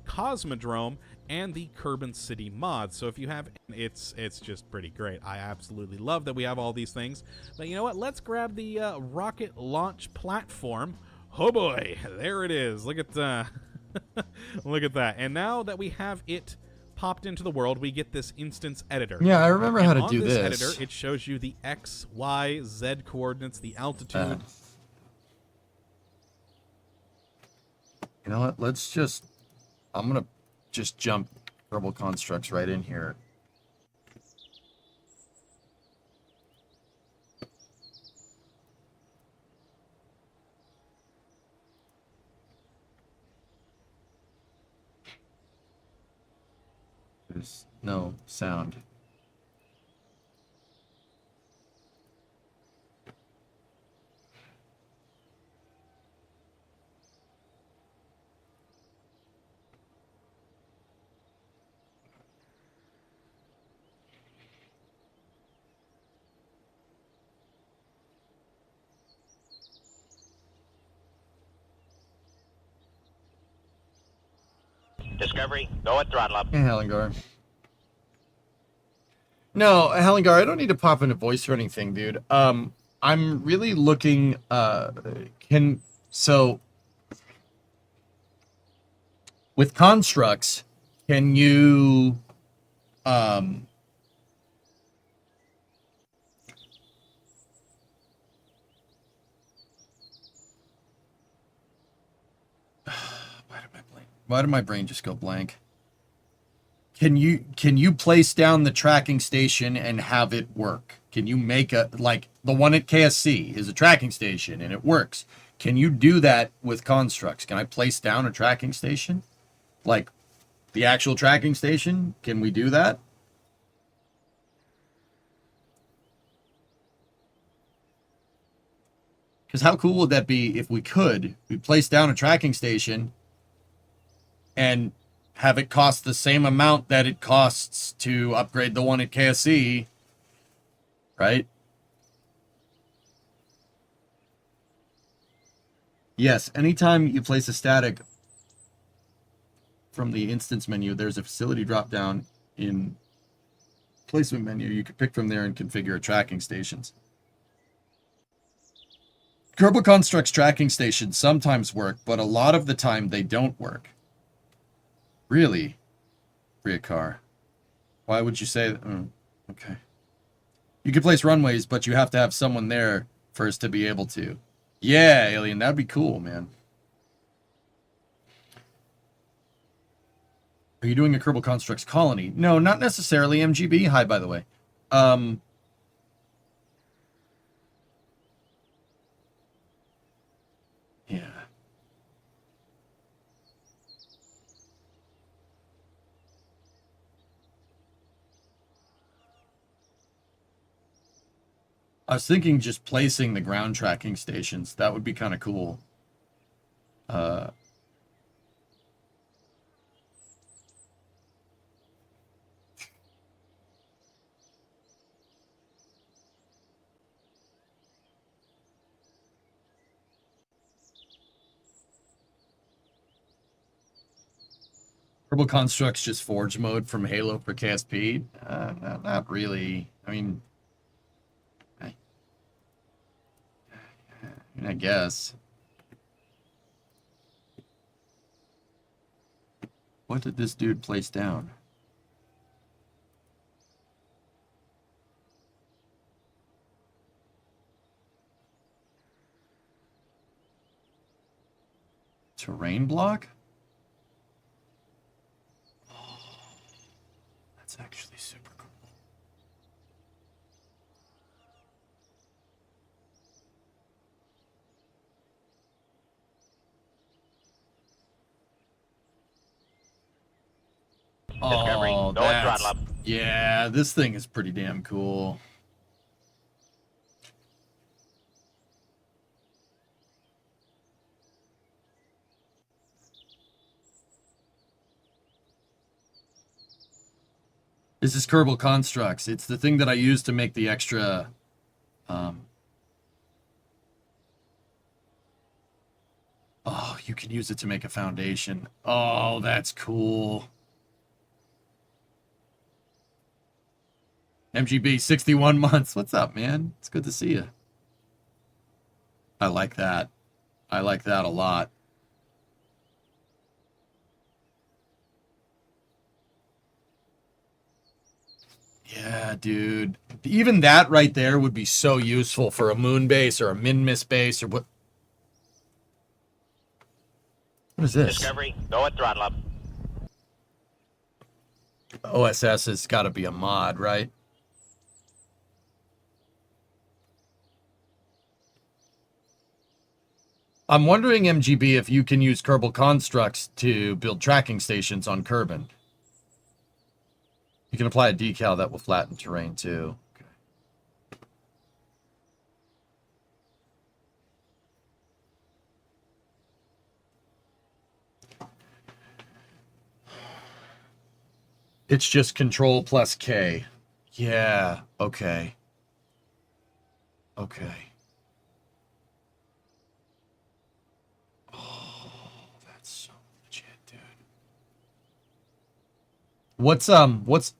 Cosmodrome, and the Kerbin City mod. So if you have, it's just pretty great. I absolutely love that we have all these things. But you know what? Let's grab the rocket launch platform. Oh boy, there it is. Look at look at that. And now that we have it popped into the world, we get this instance editor. Yeah, I remember how to do this. this. Editor, it shows you the X, Y, Z coordinates, the altitude. You know what? Let's just... I'm gonna just jump Kerbal Constructs right in here. There's no sound. Discovery, go at throttle up. Hey, Hellingar. No, Hellingar, I don't need to pop into voice or anything, dude. I'm really looking, so, with constructs, can you, why did my brain just go blank? Can you place down the tracking station and have it work? Can you make like the one at KSC is a tracking station and it works. Can you do that with constructs? Can I place down a tracking station? Like the actual tracking station? Can we do that? Because how cool would that be if we place down a tracking station and have it cost the same amount that it costs to upgrade the one at KSC, right? Yes, anytime you place a static from the instance menu, there's a facility drop-down in placement menu. You can pick from there and configure tracking stations. Kerbal Construct's tracking stations sometimes work, but a lot of the time they don't work. Really? Riakar. Why would you say that? Oh, okay. You can place runways, but you have to have someone there first to be able to. Yeah, Alien, that'd be cool, man. Are you doing a Kerbal Constructs colony? No, not necessarily MGB. Hi, by the way. Yeah. I was thinking just placing the ground tracking stations. That would be kind of cool. Kerbal Constructs just Forge mode from Halo for KSP? Not really. I mean, I guess. What did this dude place down? Terrain block? Oh, that's actually super cool. Discovery, Oh, go at throttle that's... up. Yeah, this thing is pretty damn cool. This is Kerbal Constructs. It's the thing that I use to make the extra... Oh, you can use it to make a foundation. Oh, that's cool. MGB, 61 months. What's up, man? It's good to see you. I like that. I like that a lot. Yeah, dude. Even that right there would be so useful for a moon base or a min-miss base or what. What is this? Discovery, go at throttle up. OSS has got to be a mod, right? I'm wondering, MGB, if you can use Kerbal Constructs to build tracking stations on Kerbin. You can apply a decal that will flatten terrain, too. Okay. It's just Control plus K. Yeah, okay. Okay. Oh, that's so legit, dude. What's OSS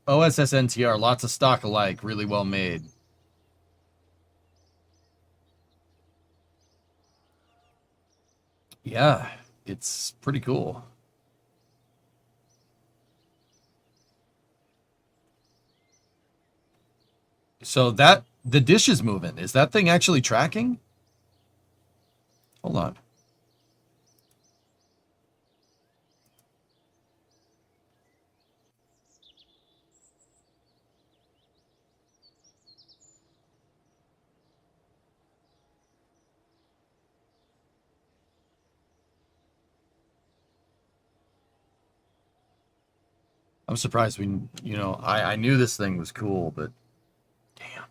NTR? Lots of stock alike, really well made. Yeah, it's pretty cool. So that the dish is moving. Is that thing actually tracking? Hold on. I'm surprised I knew this thing was cool, but damn.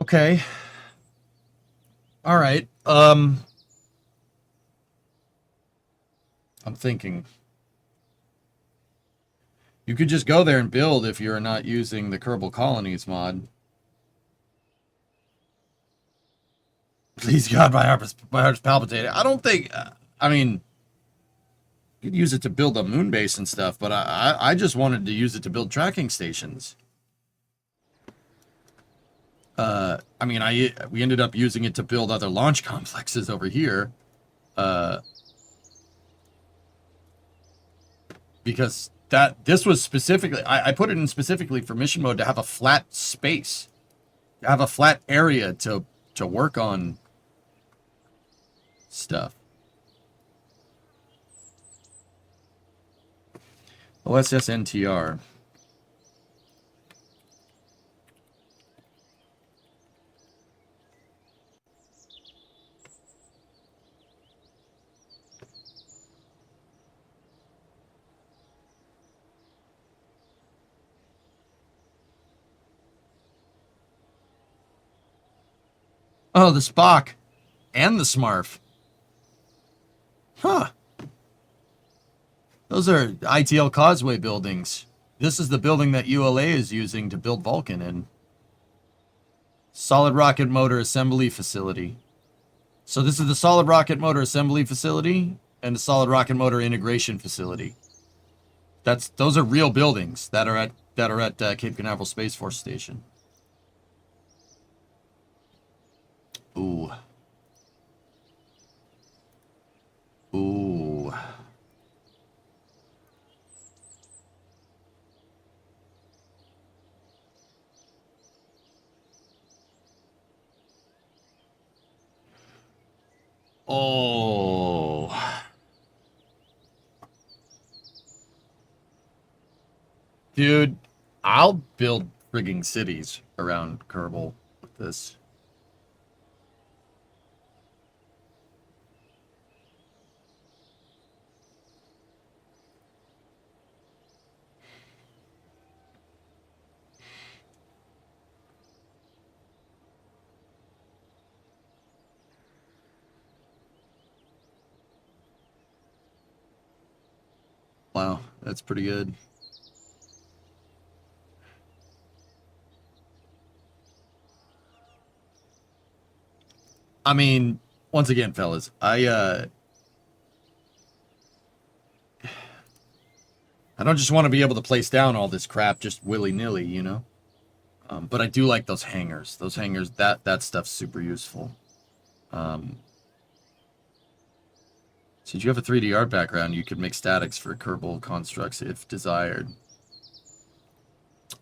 Okay. All right. I'm thinking you could just go there and build if you're not using the Kerbal Colonies mod. Please God, my heart's palpitating. I don't think. I mean, you could use it to build a moon base and stuff, but I just wanted to use it to build tracking stations. I mean, we ended up using it to build other launch complexes over here, because this was specifically I put it in specifically for mission mode to have a flat space, to have a flat area to work on stuff. OSS NTR. Oh, the Spock and the Smurf. Huh. Those are ITL Causeway buildings. This is the building that ULA is using to build Vulcan in. Solid rocket motor assembly facility. So this is the solid rocket motor assembly facility and the solid rocket motor integration facility. Those are real buildings that are at Cape Canaveral Space Force Station. Ooh. Ooh. Oh. Dude, I'll build frigging cities around Kerbal with this. Wow, that's pretty good. I mean, once again, fellas, I don't just want to be able to place down all this crap just willy-nilly, you know? But I do like those hangars. Those hangars, that stuff's super useful. Since you have a 3D art background, you could make statics for Kerbal constructs if desired.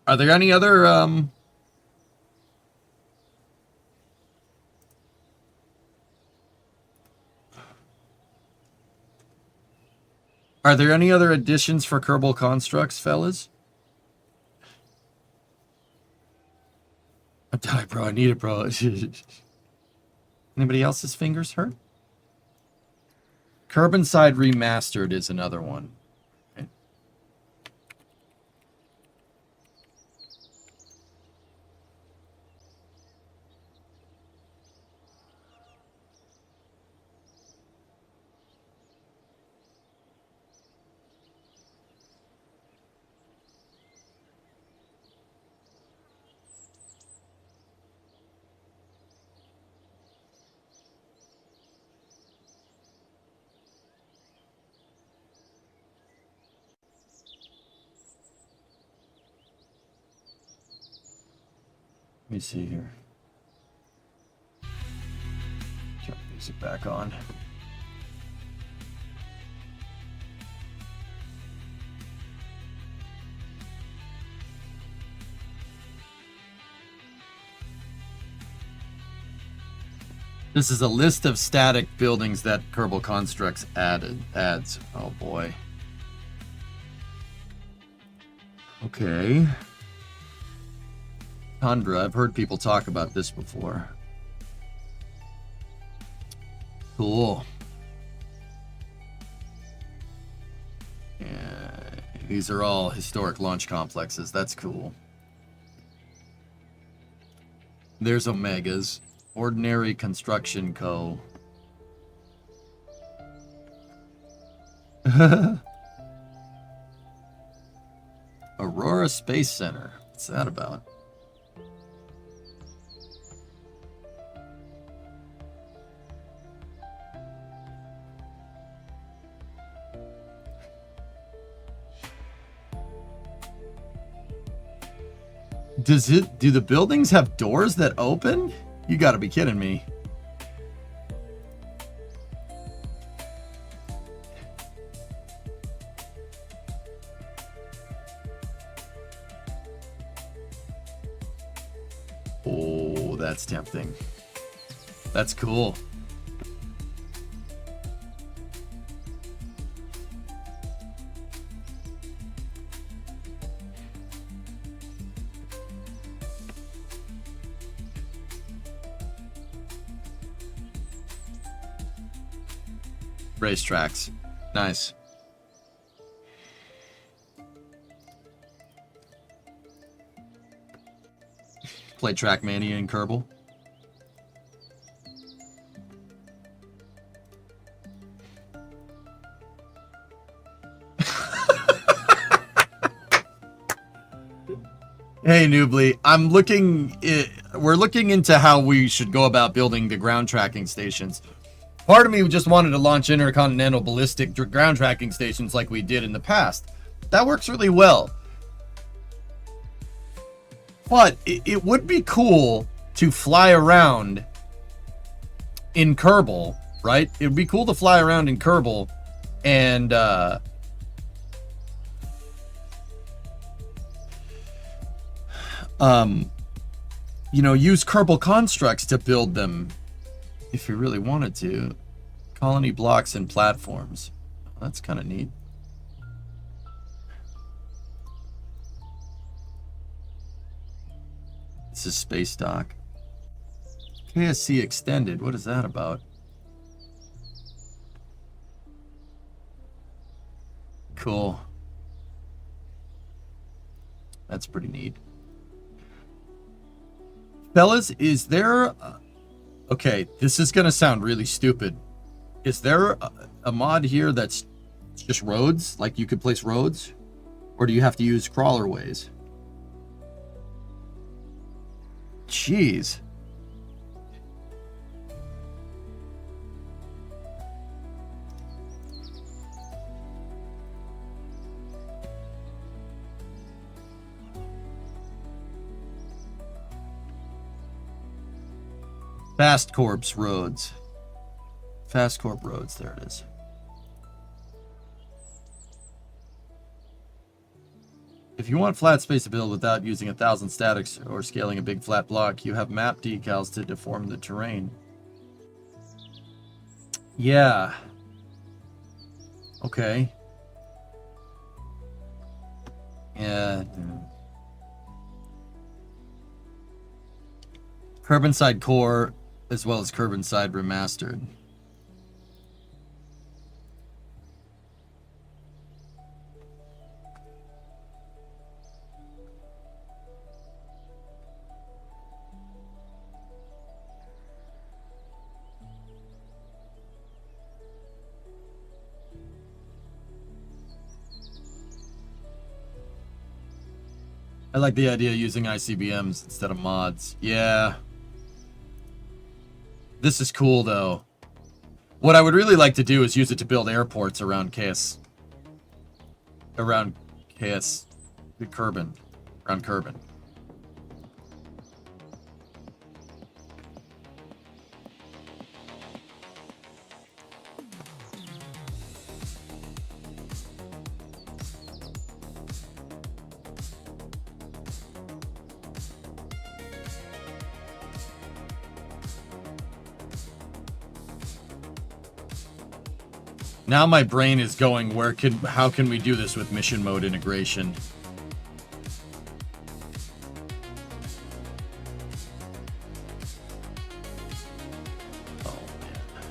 Are there any other additions for Kerbal constructs, fellas? I'm dying, bro. I need it, bro. Anybody else's fingers hurt? Curb Inside Remastered is another one. Okay. Let me see here. Turn the music back on. This is a list of static buildings that Kerbal Constructs adds. Oh boy. Okay. Tundra, I've heard people talk about this before. Cool. Yeah, these are all historic launch complexes. That's cool. There's Omegas. Ordinary Construction Co. Aurora Space Center. What's that about? Do the buildings have doors that open? You gotta be kidding me. Oh, that's tempting. That's cool. Racetracks. Nice. Play Trackmania in Kerbal. Hey, Noobly, we're looking into how we should go about building the ground tracking stations. Part of me just wanted to launch intercontinental ballistic ground tracking stations like we did in the past. That works really well. But it would be cool to fly around in Kerbal, right? It would be cool to fly around in Kerbal and you know, use Kerbal constructs to build them if you really wanted to. Colony blocks and platforms. That's kind of neat. This is Space Dock. KSC Extended. What is that about? Cool. That's pretty neat. Fellas, is there... okay, this is going to sound really stupid. Is there a mod here that's just roads? Like you could place roads? Or do you have to use crawlerways? Jeez. Fast Corps roads. Fast Corp roads, there it is. If you want flat space to build without using 1,000 statics or scaling a big flat block, you have map decals to deform the terrain. Yeah. Okay. Yeah. Curb-Inside Core, as well as Curb-Inside Remastered. I like the idea of using ICBMs instead of mods. Yeah. This is cool, though. What I would really like to do is use it to build airports around KS... Around KS... The Kerbin. Around Kerbin. Now my brain is going, how can we do this with mission mode integration? Oh, man.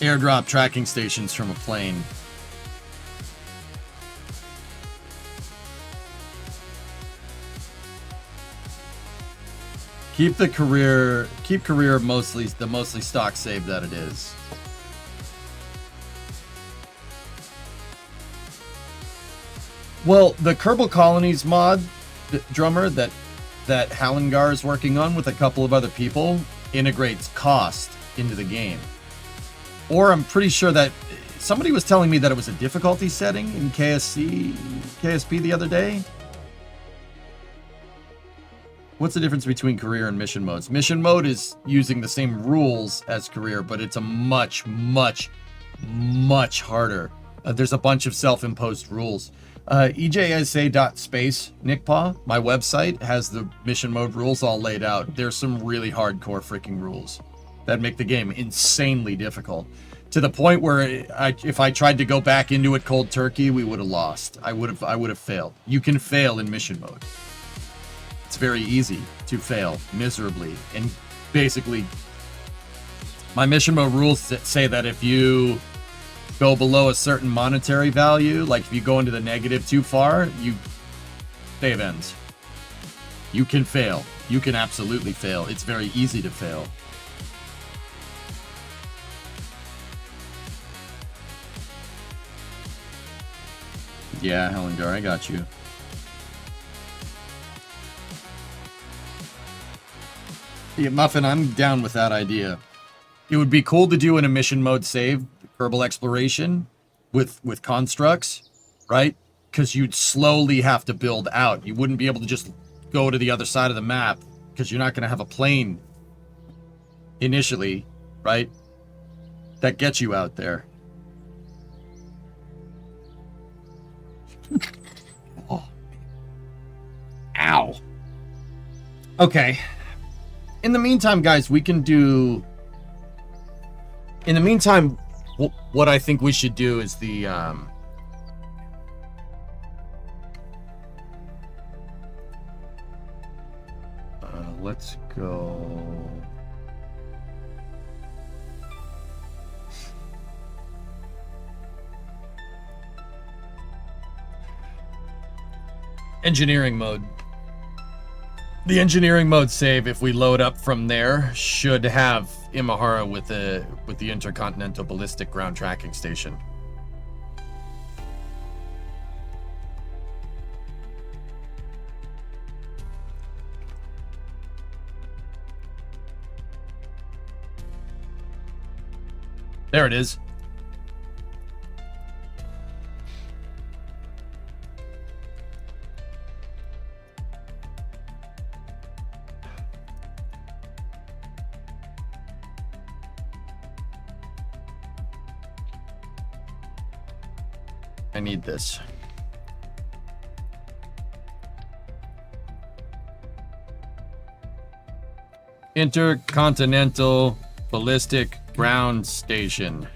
Airdrop tracking stations from a plane. Keep career mostly stock save that it is. Well, the Kerbal Colonies mod, the drummer that Hallengar is working on with a couple of other people, integrates cost into the game. Or I'm pretty sure that somebody was telling me that it was a difficulty setting in KSP the other day. What's the difference between career and mission modes? Mission mode is using the same rules as career, but it's a much, much, much harder. There's a bunch of self-imposed rules. EJSA.space, Nickpaw, my website, has the mission mode rules all laid out. There's some really hardcore freaking rules that make the game insanely difficult, to the point where if I tried to go back into it cold turkey, we would have lost. I would have failed. You can fail in mission mode. It's very easy to fail miserably, and basically my mission mode rules say that if you go below a certain monetary value, like if you go into the negative too far, save ends. You can fail. You can absolutely fail. It's very easy to fail. Yeah, Helendar, I got you. Yeah, Muffin, I'm down with that idea. It would be cool to do in a mission mode save, Kerbal Exploration, with constructs, right? Because you'd slowly have to build out. You wouldn't be able to just go to the other side of the map, because you're not going to have a plane initially, right? That gets you out there. Oh. Ow. Okay. In the meantime, guys, we can do... In the meantime, what I think we should do is the... let's go... Engineering mode. The engineering mode save, if we load up from there, should have Imahara with the Intercontinental Ballistic Ground Tracking Station. There it is. I need this. Intercontinental Ballistic Ground Station.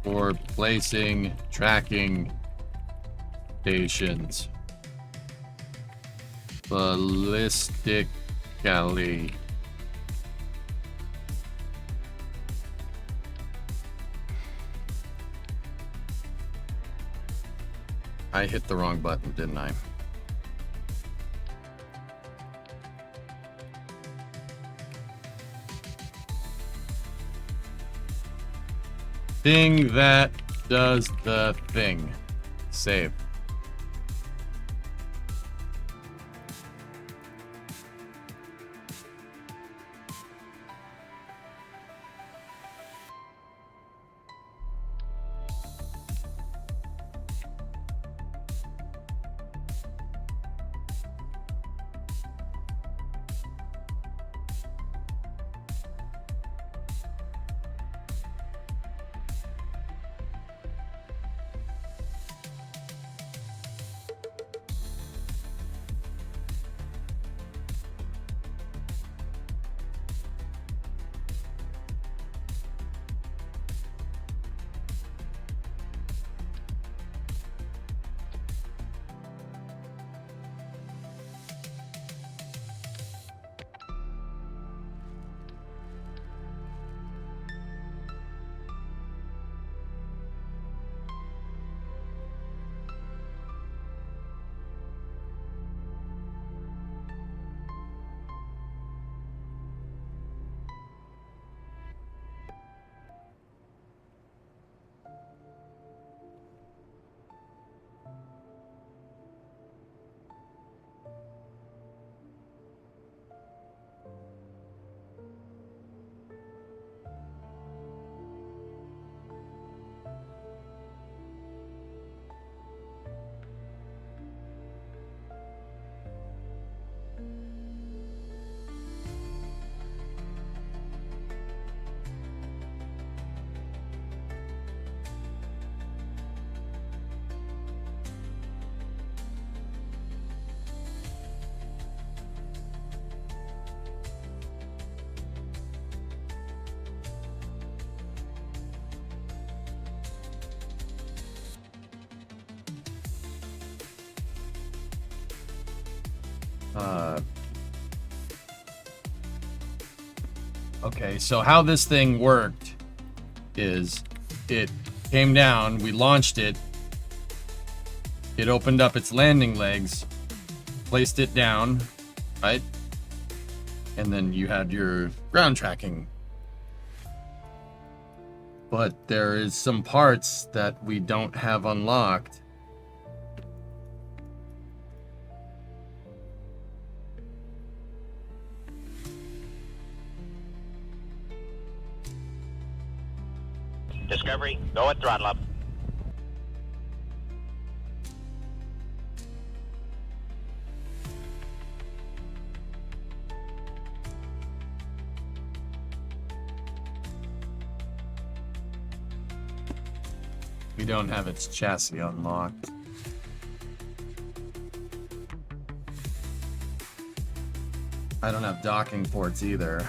For placing tracking stations. Ballistically. I hit the wrong button, didn't I? Thing that does the thing. Save. Okay, so how this thing worked is it came down, we launched it, it opened up its landing legs, placed it down, right? And then you had your ground tracking. But there is some parts that we don't have unlocked. Discovery, go at throttle up. We don't have its chassis unlocked. I don't have docking ports either.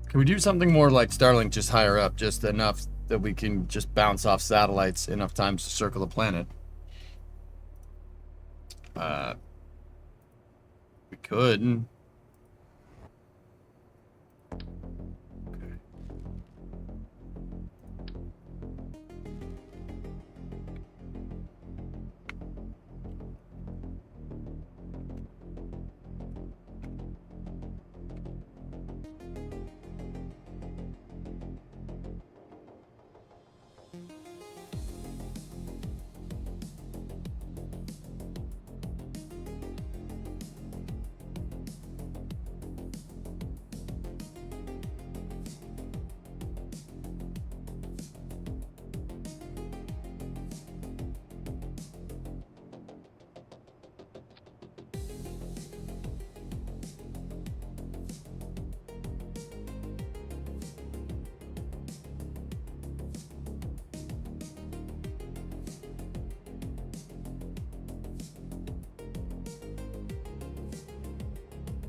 Can we do something more like Starlink, just higher up, just enough that we can just bounce off satellites enough times to circle the planet? We could. Okay.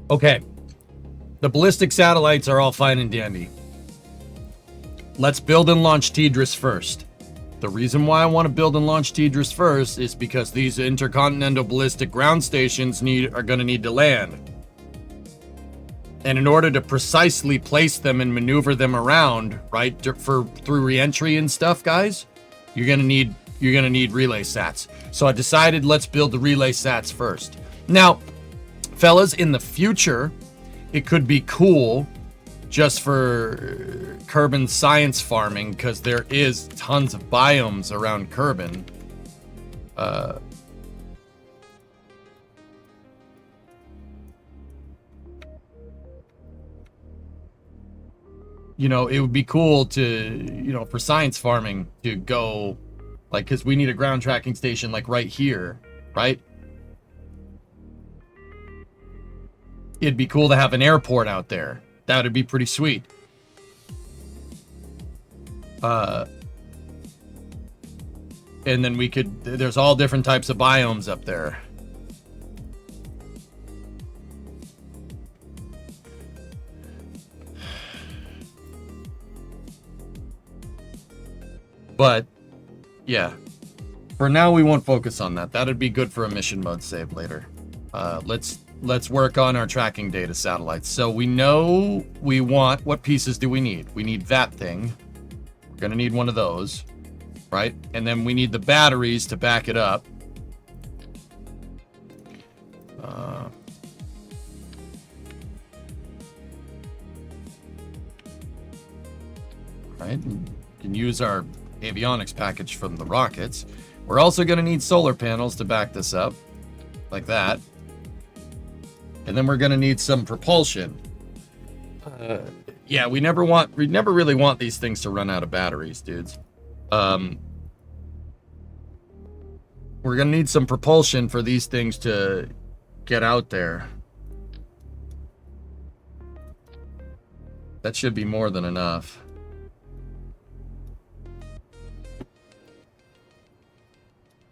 Okay. The ballistic satellites are all fine and dandy. Let's build and launch Tidris first. The reason why I want to build and launch Tidris first is because these intercontinental ballistic ground stations are going to need to land. And in order to precisely place them and maneuver them around, right, through re-entry and stuff, guys, you're gonna need relay sats. So I decided let's build the relay sats first. Now, fellas, in the future, it could be cool just for Kerbin science farming, because there is tons of biomes around Kerbin. You know, it would be cool to, you know, for science farming to go, like, because we need a ground tracking station, like, right here, right? It'd be cool to have an airport out there. That would be pretty sweet. And then we could, there's all different types of biomes up there. But, yeah. For now, we won't focus on that. That'd be good for a mission mode save later. Let's work on our tracking data satellites. So we know we want, what pieces do we need? We need that thing. We're gonna need one of those, right? And then we need the batteries to back it up. Right, we can use our avionics package from the rockets. We're also going to need solar panels to back this up, like that. And then we're going to need some propulsion. Yeah, we never really want these things to run out of batteries, dudes. We're going to need some propulsion for these things to get out there. That should be more than enough.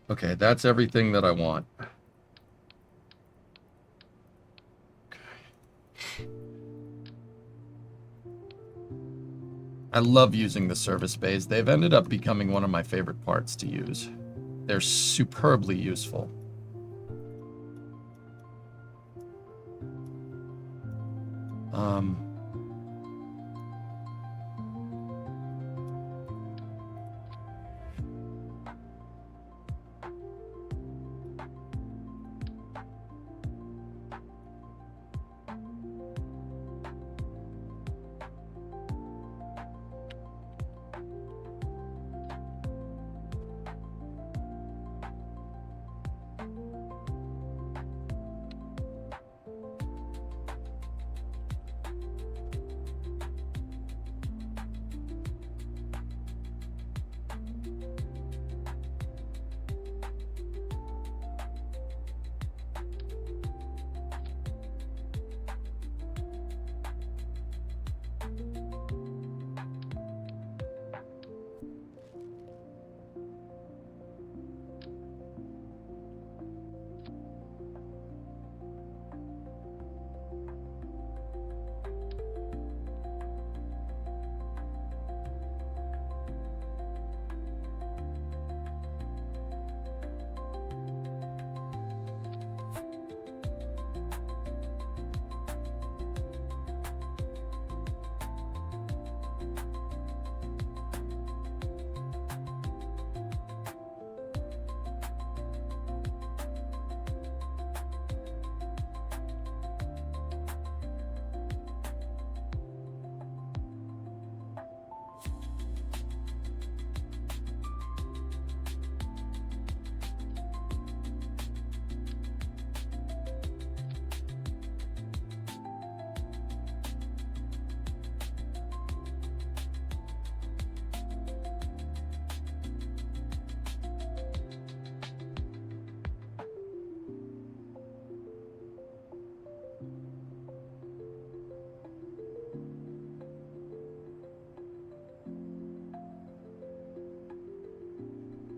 Okay, that's everything that I want. Okay. I love using the service bays. They've ended up becoming one of my favorite parts to use. They're superbly useful.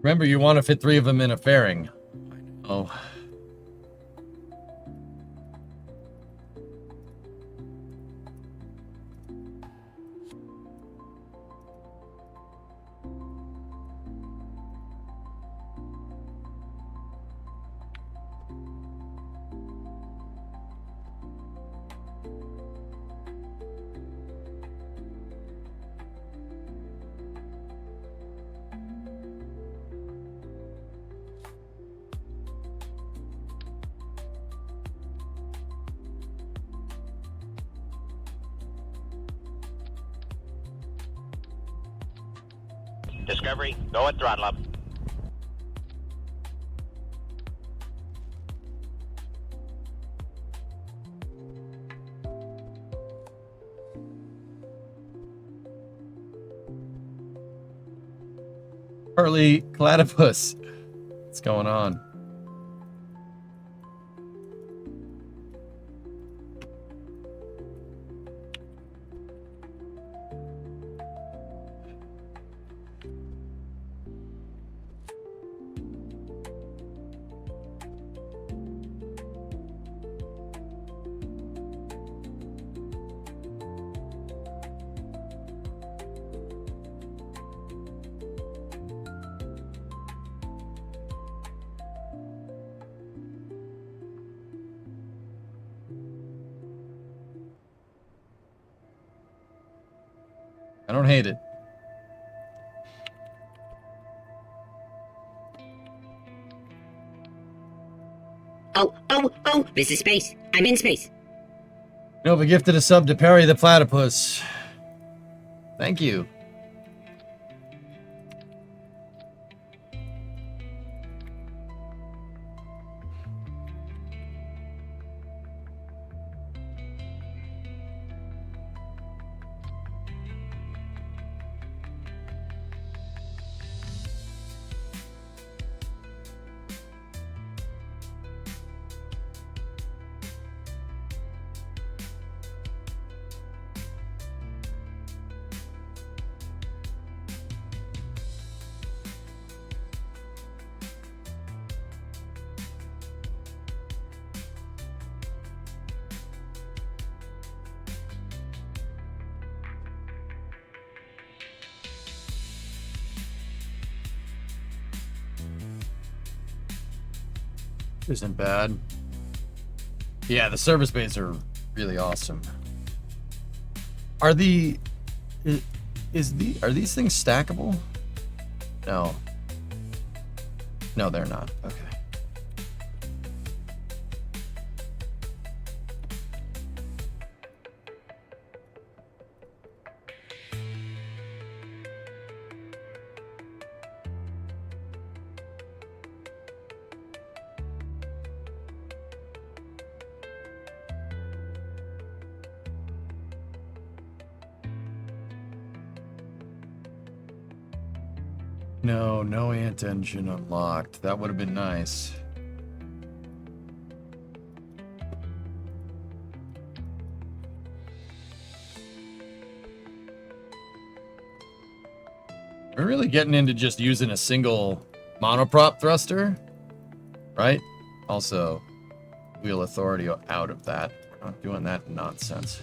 Remember, you want to fit 3 of them in a fairing. Oh. Discovery, go at throttle up. Harley Platypus. What's going on? I don't hate it. Oh, this is space. I'm in space. Nova gifted a sub to Perry the Platypus. Thank you. Isn't bad. Yeah, the service bays are really awesome. Are are these things stackable? No. No, they're not. Okay. No ant engine unlocked. That would have been nice. We're really getting into just using a single monoprop thruster, right? Also, wheel authority out of that. We're not doing that nonsense.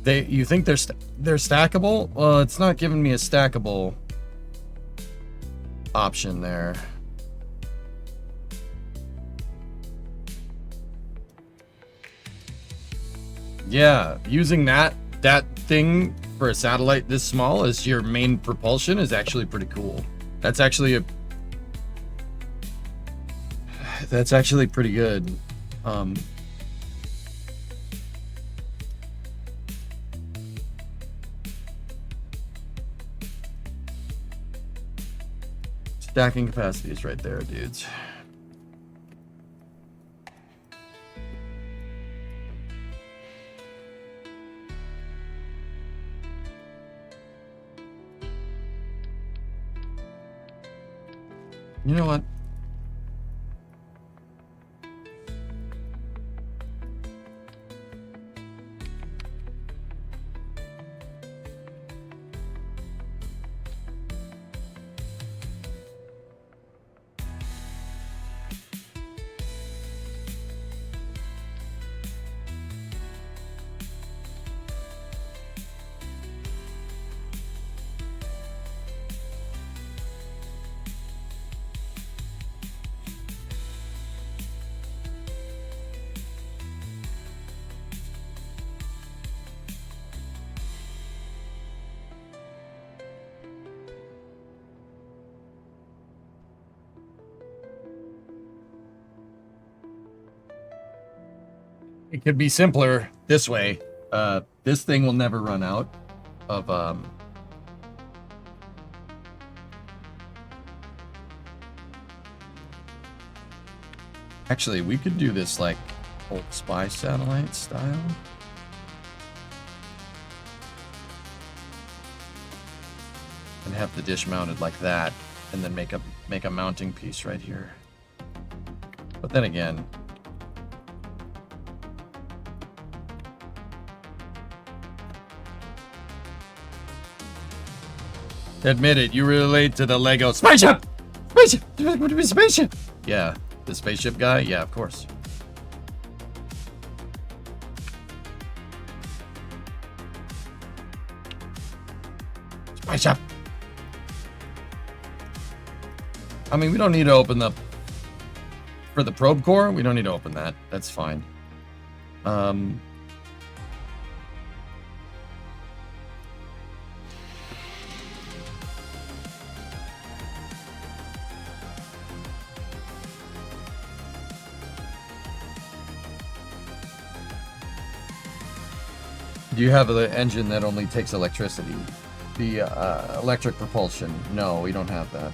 You think they're stackable? Well, it's not giving me a stackable option there. Yeah, using that thing for a satellite this small as your main propulsion is actually pretty cool. That's actually pretty good. Stacking capacity is right there, dudes. You know what? It could be simpler this way. This thing will never run out of Actually, we could do this like old spy satellite style. And have the dish mounted like that, and then make a mounting piece right here. But then again, admit it, you relate to the Lego spaceship! Spaceship! Spaceship! Yeah, the spaceship guy? Yeah, of course. Spaceship! I mean, we don't need to open the... For the probe core, we don't need to open that. That's fine. Do you have an engine that only takes electricity? The electric propulsion? No, we don't have that.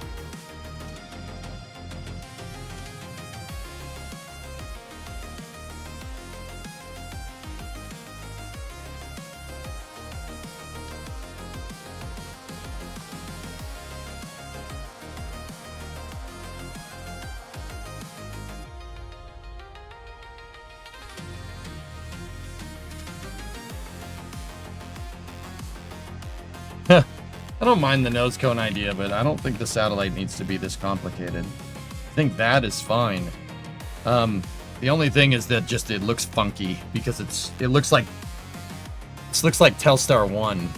I don't mind the nose cone idea, but I don't think the satellite needs to be this complicated. I think that is fine. The only thing is that just it looks funky because it looks like Telstar 1.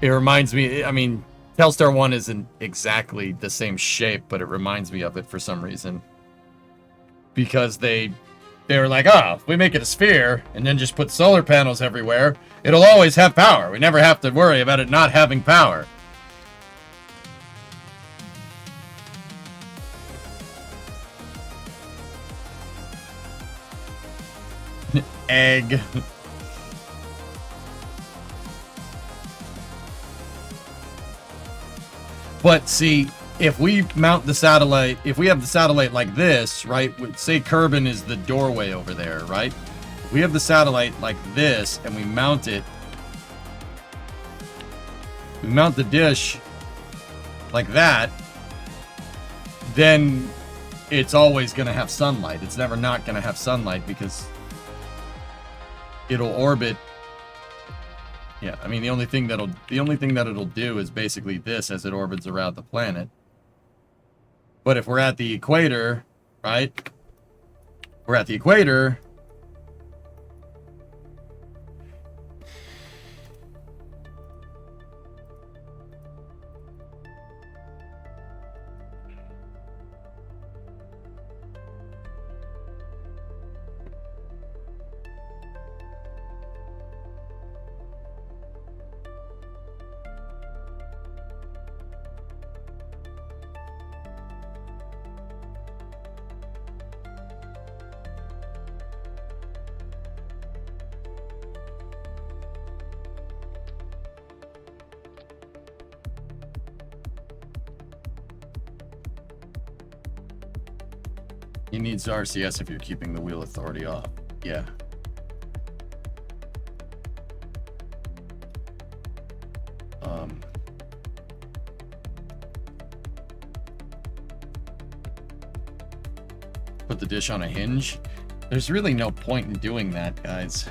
It reminds me, I mean, Telstar 1 isn't exactly the same shape, but it reminds me of it for some reason. Because they were like, oh, if we make it a sphere and then just put solar panels everywhere, it'll always have power. We never have to worry about it not having power. Egg. But see, if we mount the satellite, if we have the satellite like this, right? Say Kerbin is the doorway over there, right? If we have the satellite like this and we mount it, we mount the dish like that, then it's always going to have sunlight. It's never not going to have sunlight because it'll orbit. Yeah, I mean the only thing that it'll do is basically this as it orbits around the planet. But if we're at the equator, right? We're at the equator. He needs RCS if you're keeping the wheel authority off. Yeah. Put the dish on a hinge. There's really no point in doing that, guys.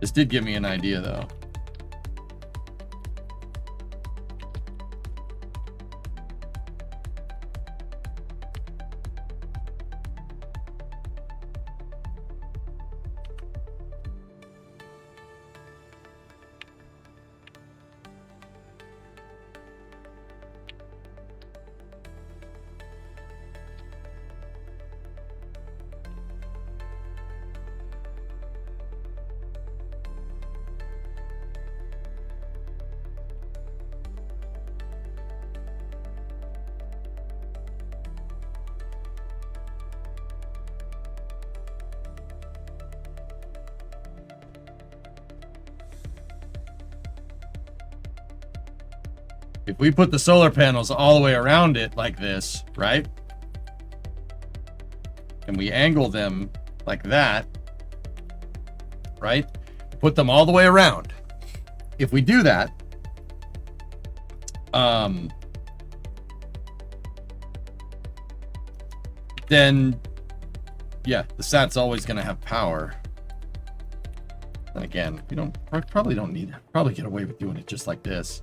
This did give me an idea, though. If we put the solar panels all the way around it like this, right? And we angle them like that, right? Put them all the way around. If we do that, then yeah, the sat's always going to have power. And again, probably don't need, probably get away with doing it just like this.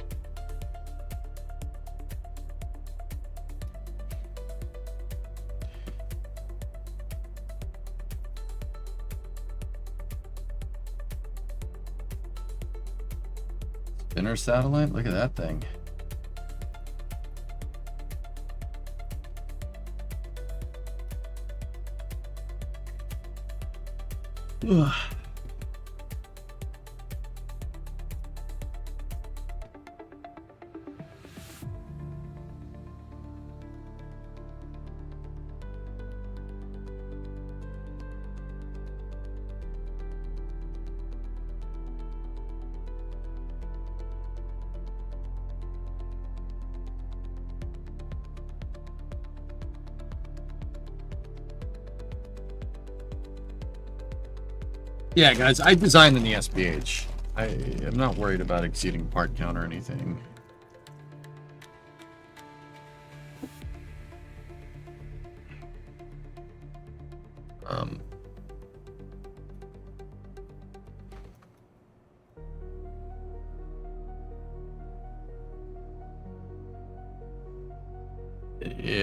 Spinner satellite, look at that thing. Ugh. Yeah, guys, I designed in the SPH. I am not worried about exceeding part count or anything.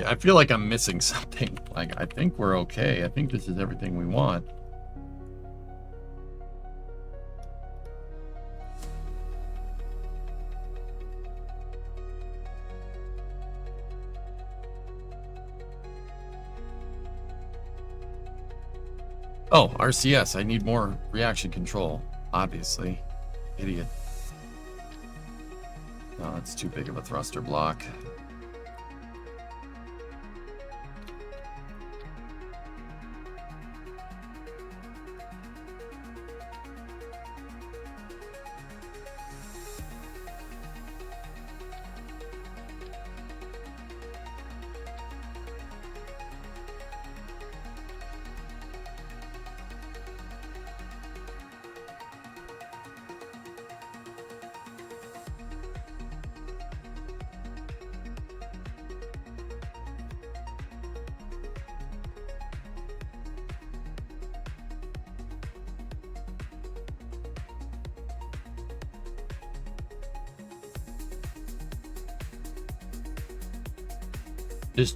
I feel like I'm missing something. Like, I think we're okay. I think this is everything we want. Oh, RCS. I need more reaction control, obviously. Idiot. No, it's too big of a thruster block.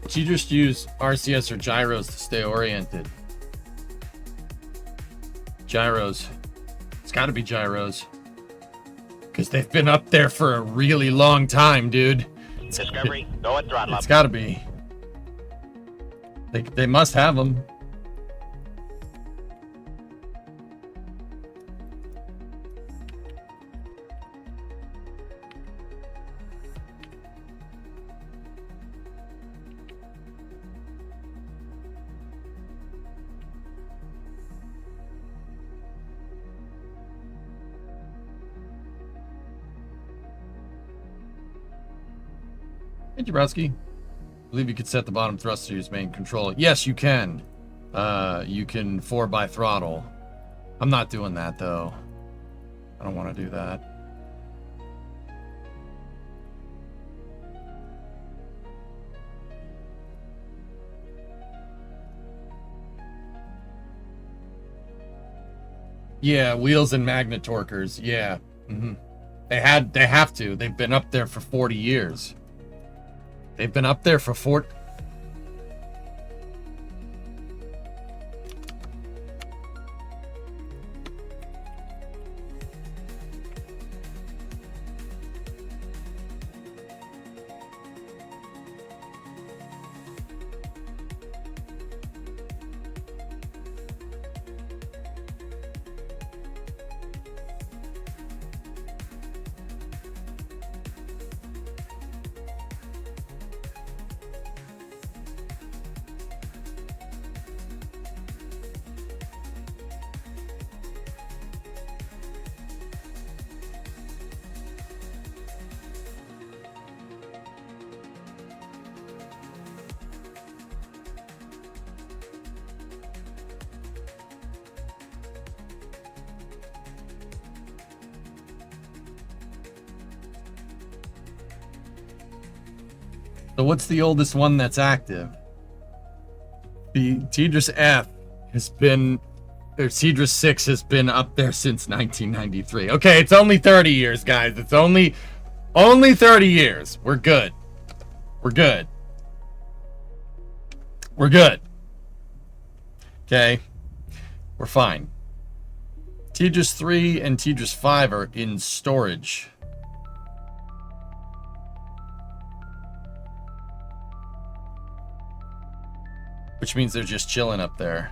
You just use RCS or gyros to stay oriented. Gyros. It's got to be gyros. Because they've been up there for a really long time, dude. Discovery, go at throttle up. It's got to be. They must have them. Hey, Jabrowski. I believe you could set the bottom thruster to use main control. Yes, you can. You can 4x throttle. I'm not doing that, though. I don't want to do that. Yeah, wheels and magnet torquers. Yeah. Mm-hmm. They have to. They've been up there for 40 years. They've been up there for 40. So what's the oldest one that's active? The Tidris F has been, or Tidris 6 has been up there since 1993. Okay, it's only 30 years, guys. It's only 30 years. We're good. We're good. We're good. Okay. We're fine. Tidris 3 and Tidris 5 are in storage. Which means they're just chilling up there.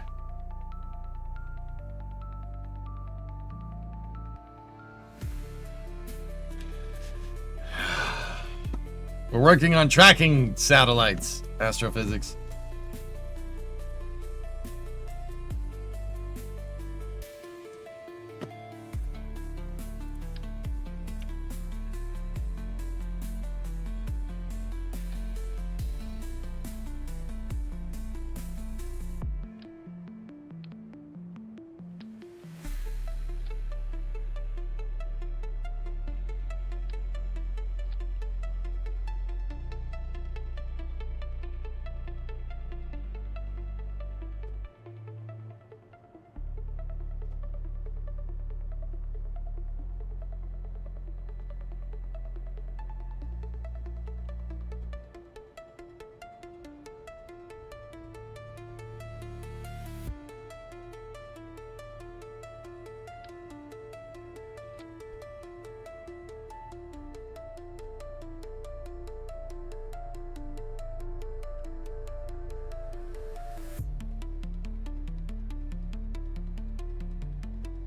We're working on tracking satellites, astrophysics.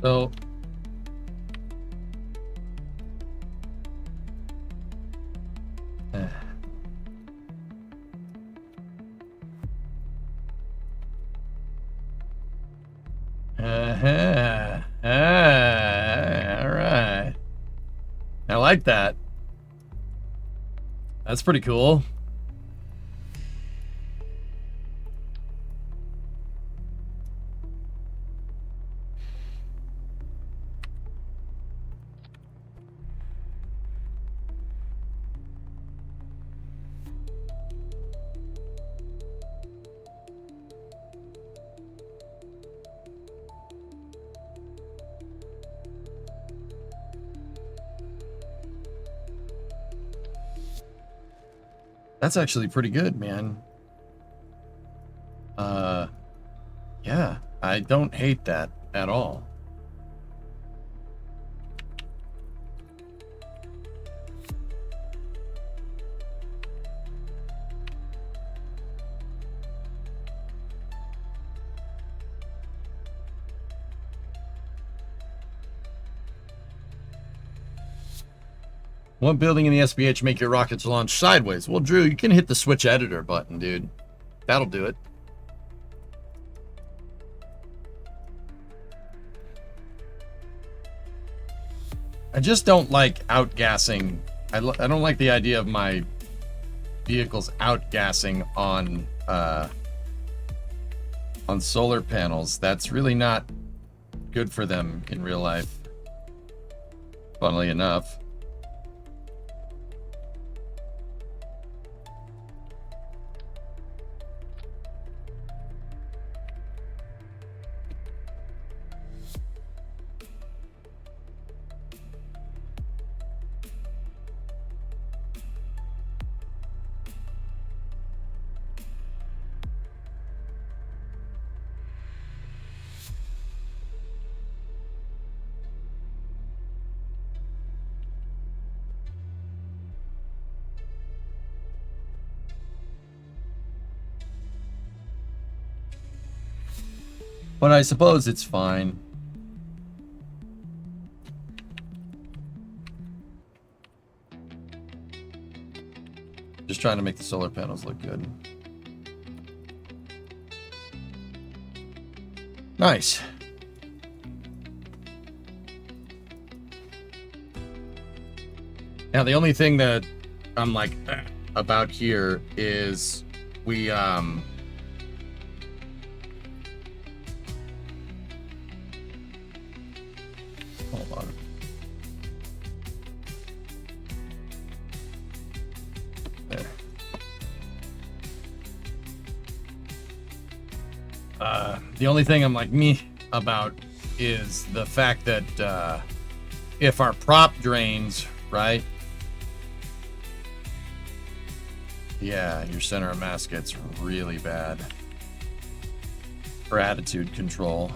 So all right. I like that. That's pretty cool. That's actually pretty good, man. Yeah, I don't hate that at all. One building in the SBH make your rockets launch sideways. Well, Drew, you can hit the switch editor button, dude. That'll do it. I just don't like outgassing. I don't like the idea of my vehicles outgassing on solar panels. That's really not good for them in real life, funnily enough. But I suppose it's fine. Just trying to make the solar panels look good. Nice. Now the only thing that I'm like about here is we hold on. There. The only thing I'm like me about is the fact that if our prop drains, right? Yeah, your center of mass gets really bad for attitude control.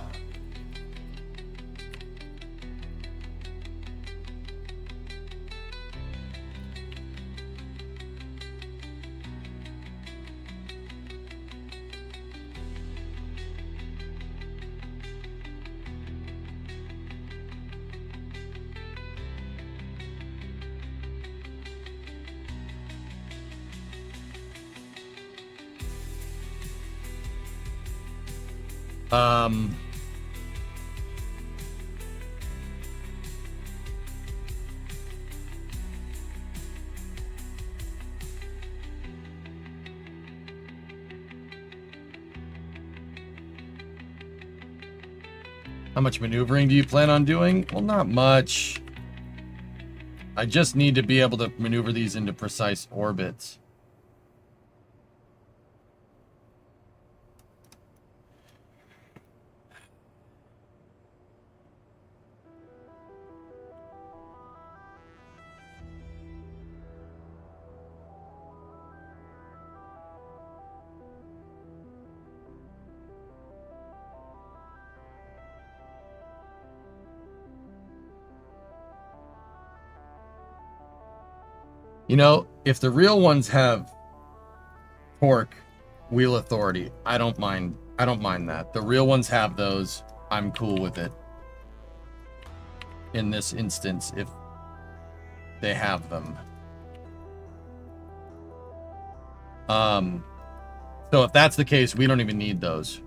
How much maneuvering do you plan on doing? Well, not much. I just need to be able to maneuver these into precise orbits. You know, if the real ones have torque, wheel authority, I don't mind that. The real ones have those. I'm cool with it. In this instance, if they have them. So if that's the case, we don't even need those.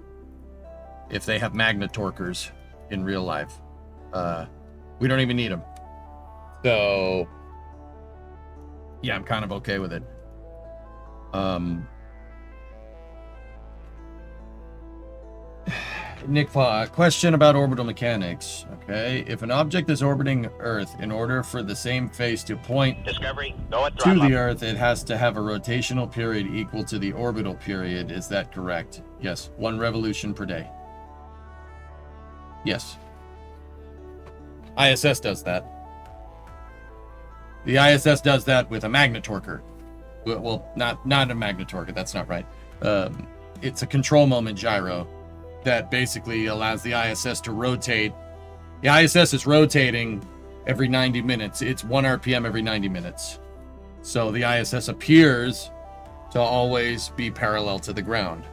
If they have magna torquers in real life, we don't even need them. So yeah, I'm kind of okay with it. Nick, question about orbital mechanics. Okay, if an object is orbiting Earth, in order for the same face to point Discovery, go at to throttle the up. Earth, it has to have a rotational period equal to the orbital period. Is that correct? Yes, 1 revolution per day. Yes. ISS does that. The ISS does that with a magnetorquer. Well, not a magnetorquer. That's not right. It's a control moment gyro that basically allows the ISS to rotate. The ISS is rotating every 90 minutes. It's 1 RPM every 90 minutes. So the ISS appears to always be parallel to the ground.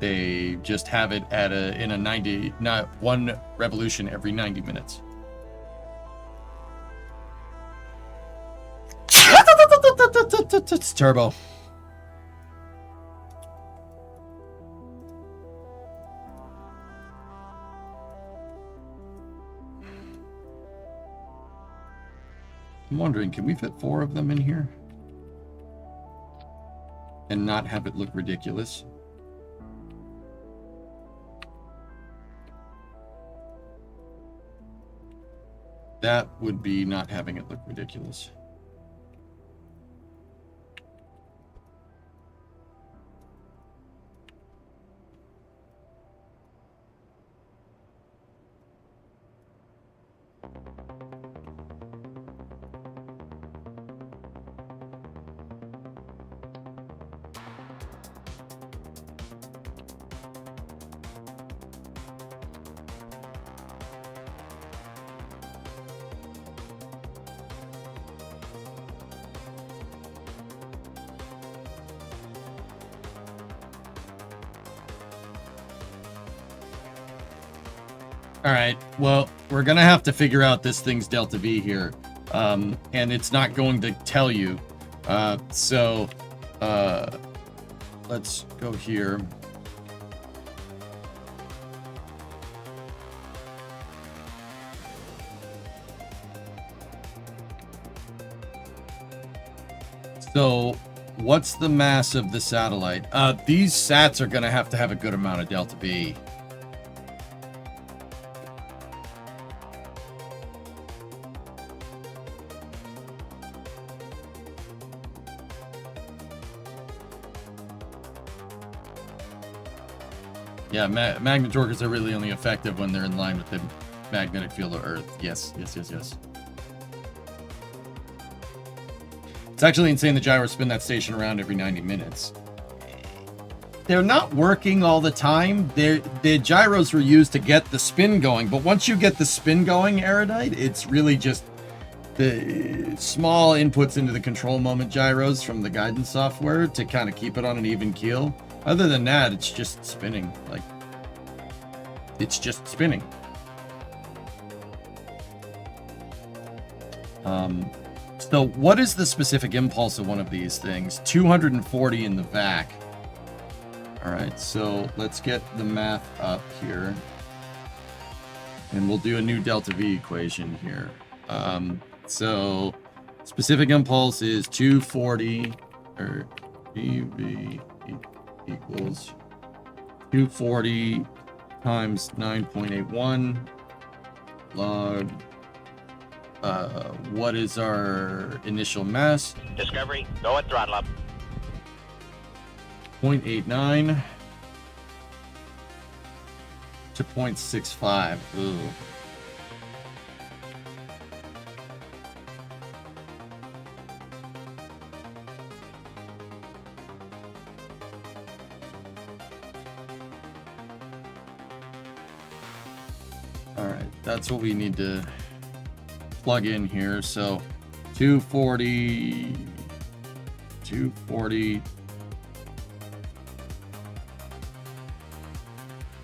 They just have it at in a 90, not 1 revolution every 90 minutes. It's turbo. I'm wondering, can we fit 4 of them in here? And not have it look ridiculous? That would be not having it look ridiculous. All right, well, we're going to have to figure out this thing's delta V here. And it's not going to tell you. So let's go here. So what's the mass of the satellite? These sats are going to have a good amount of delta V. Yeah, magnet torquers are really only effective when they're in line with the magnetic field of Earth. Yes. It's actually insane the gyros spin that station around every 90 minutes. They're not working all the time. The gyros were used to get the spin going, but once you get the spin going, Erudite, it's really just the small inputs into the control moment gyros from the guidance software to kind of keep it on an even keel. Other than that, it's just spinning. Like, it's just spinning. So what is the specific impulse of one of these things? 240 in the vac. All right, so let's get the math up here. And we'll do a new delta V equation here. So specific impulse is 240, or dV equals 240 times 9.81 log. What is our initial mass? Discovery, go at throttle up. 0.89 to 0.65. Ooh. All right, that's what we need to plug in here. So 240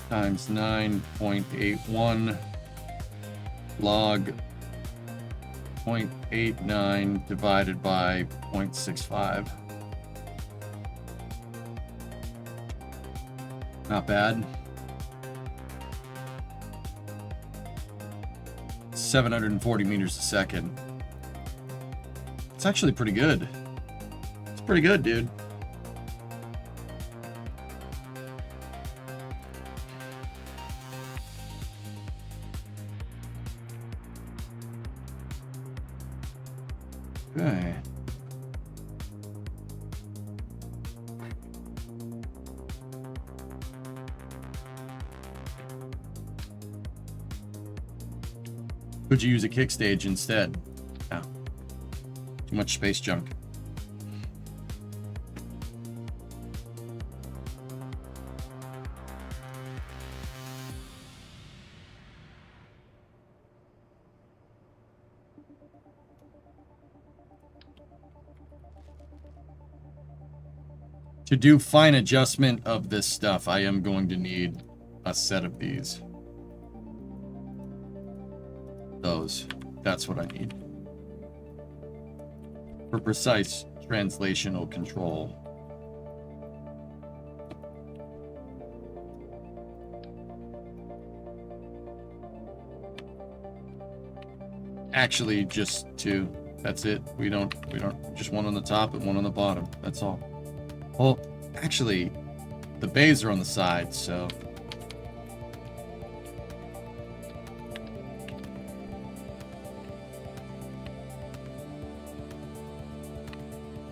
times 9.81 log 0.89 divided by 0.65. Not bad. 740 meters a second. It's actually pretty good. It's pretty good, dude. Okay. Could you use a kick stage instead? No. Too much space junk. To do fine adjustment of this stuff, I am going to need a set of these. Those. That's what I need. For precise translational control. Actually, just two. That's it. We don't, just one on the top and one on the bottom. That's all. Well, actually, the bays are on the side, so...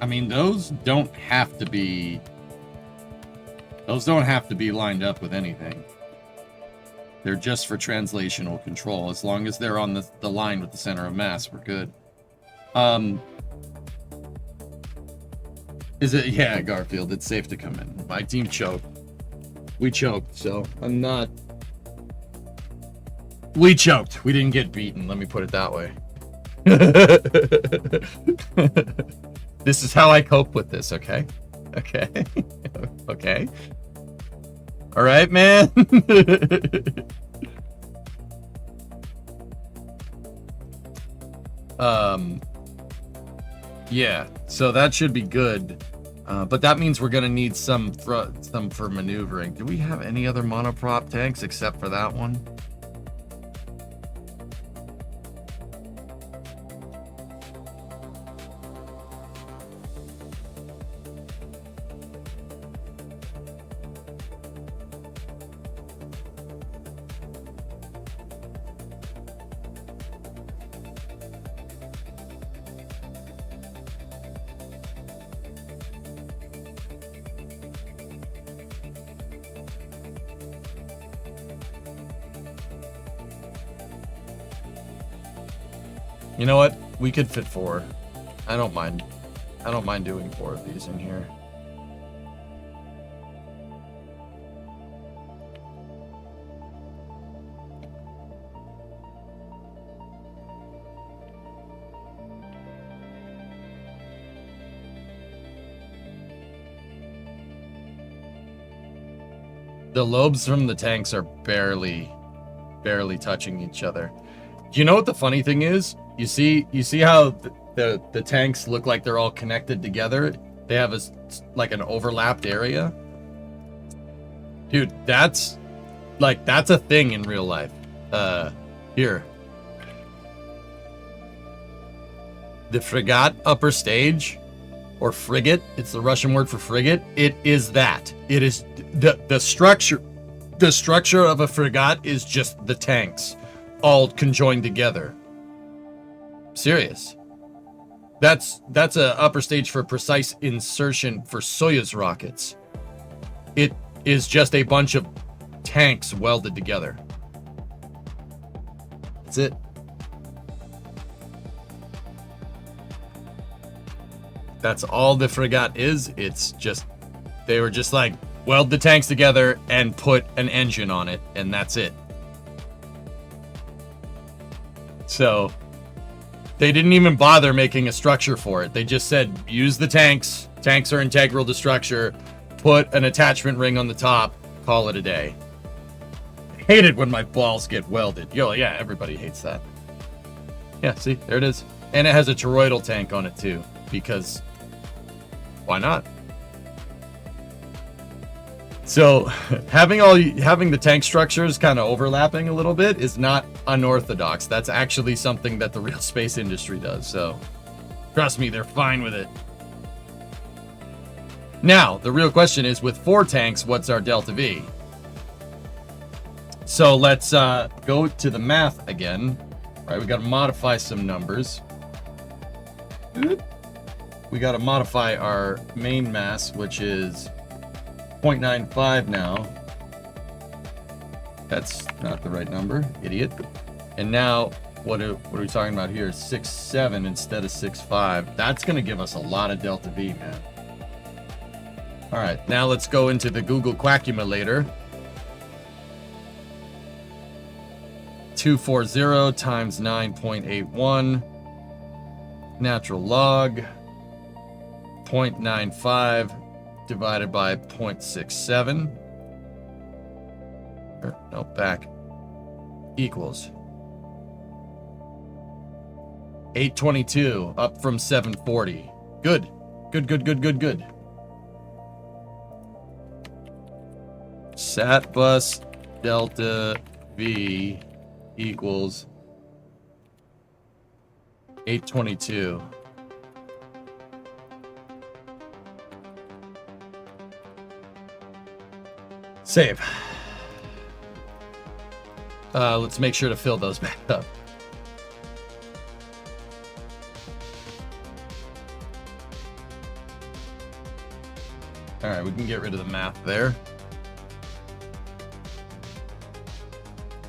I mean, those don't have to be lined up with anything. They're just for translational control. As long as they're on the line with the center of mass, we're good. Is it? Yeah, Garfield, it's safe to come in. My team choked. We choked, so I'm not... We choked. We didn't get beaten, let me put it that way. This is how I cope with this, okay? Okay. Okay. All right, man. Yeah, so that should be good. But that means we're gonna need some for maneuvering. Do we have any other monoprop tanks except for that one? You know what? We could fit 4. I don't mind. I don't mind doing 4 of these in here. The lobes from the tanks are barely touching each other. Do you know what the funny thing is? You see how the tanks look like they're all connected together? They have like an overlapped area. Dude, that's a thing in real life. Here. The frigate upper stage, or frigate, it's the Russian word for frigate. It is that. It is the structure. The structure of a frigate is just the tanks, all conjoined together. Serious. That's a upper stage for precise insertion for Soyuz rockets. It is just a bunch of tanks welded together. That's it. That's all the frigate is. It's just, they were just like, weld the tanks together and put an engine on it, and that's it. So they didn't even bother making a structure for it. They just said, use the tanks. Tanks are integral to structure. Put an attachment ring on the top. Call it a day. I hate it when my balls get welded. Yo, yeah, everybody hates that. Yeah, see, there it is. And it has a toroidal tank on it too, because why not? So having the tank structures kind of overlapping a little bit is not unorthodox. That's actually something that the real space industry does. So trust me, they're fine with it. Now, the real question is, with 4 tanks, what's our delta V? So let's go to the math again. All right, we got to modify some numbers. We got to modify our main mass, which is 0.95 now. That's not the right number, idiot. And now, what are we talking about here? 6.7 instead of 6.5. That's going to give us a lot of delta V, man. All right, now let's go into the Google Quackulator. 240 times 9.81. Natural log. 0.95 divided by 0.67. No, back. Equals 822, up from 740. Good. Good. Sat bus delta V equals 822. Save. Let's make sure to fill those back up. All right, we can get rid of the math there.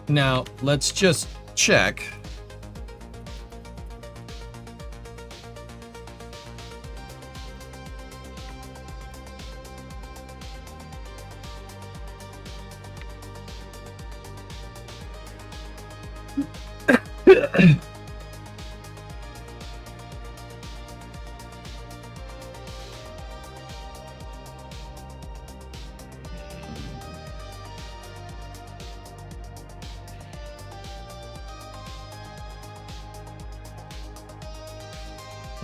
Now, let's just check.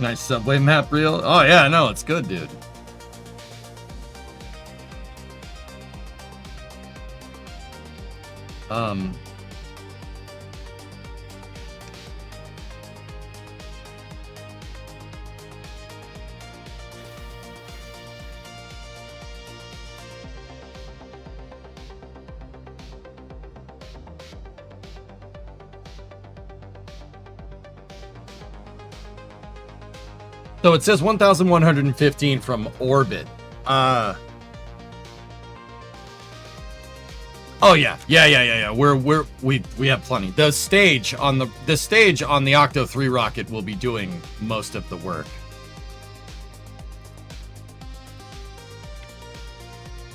Nice subway map reel. Oh yeah, no, it's good, dude. So it says 1,115 from orbit. Oh yeah. We have plenty. The stage on the Octo 3 rocket will be doing most of the work.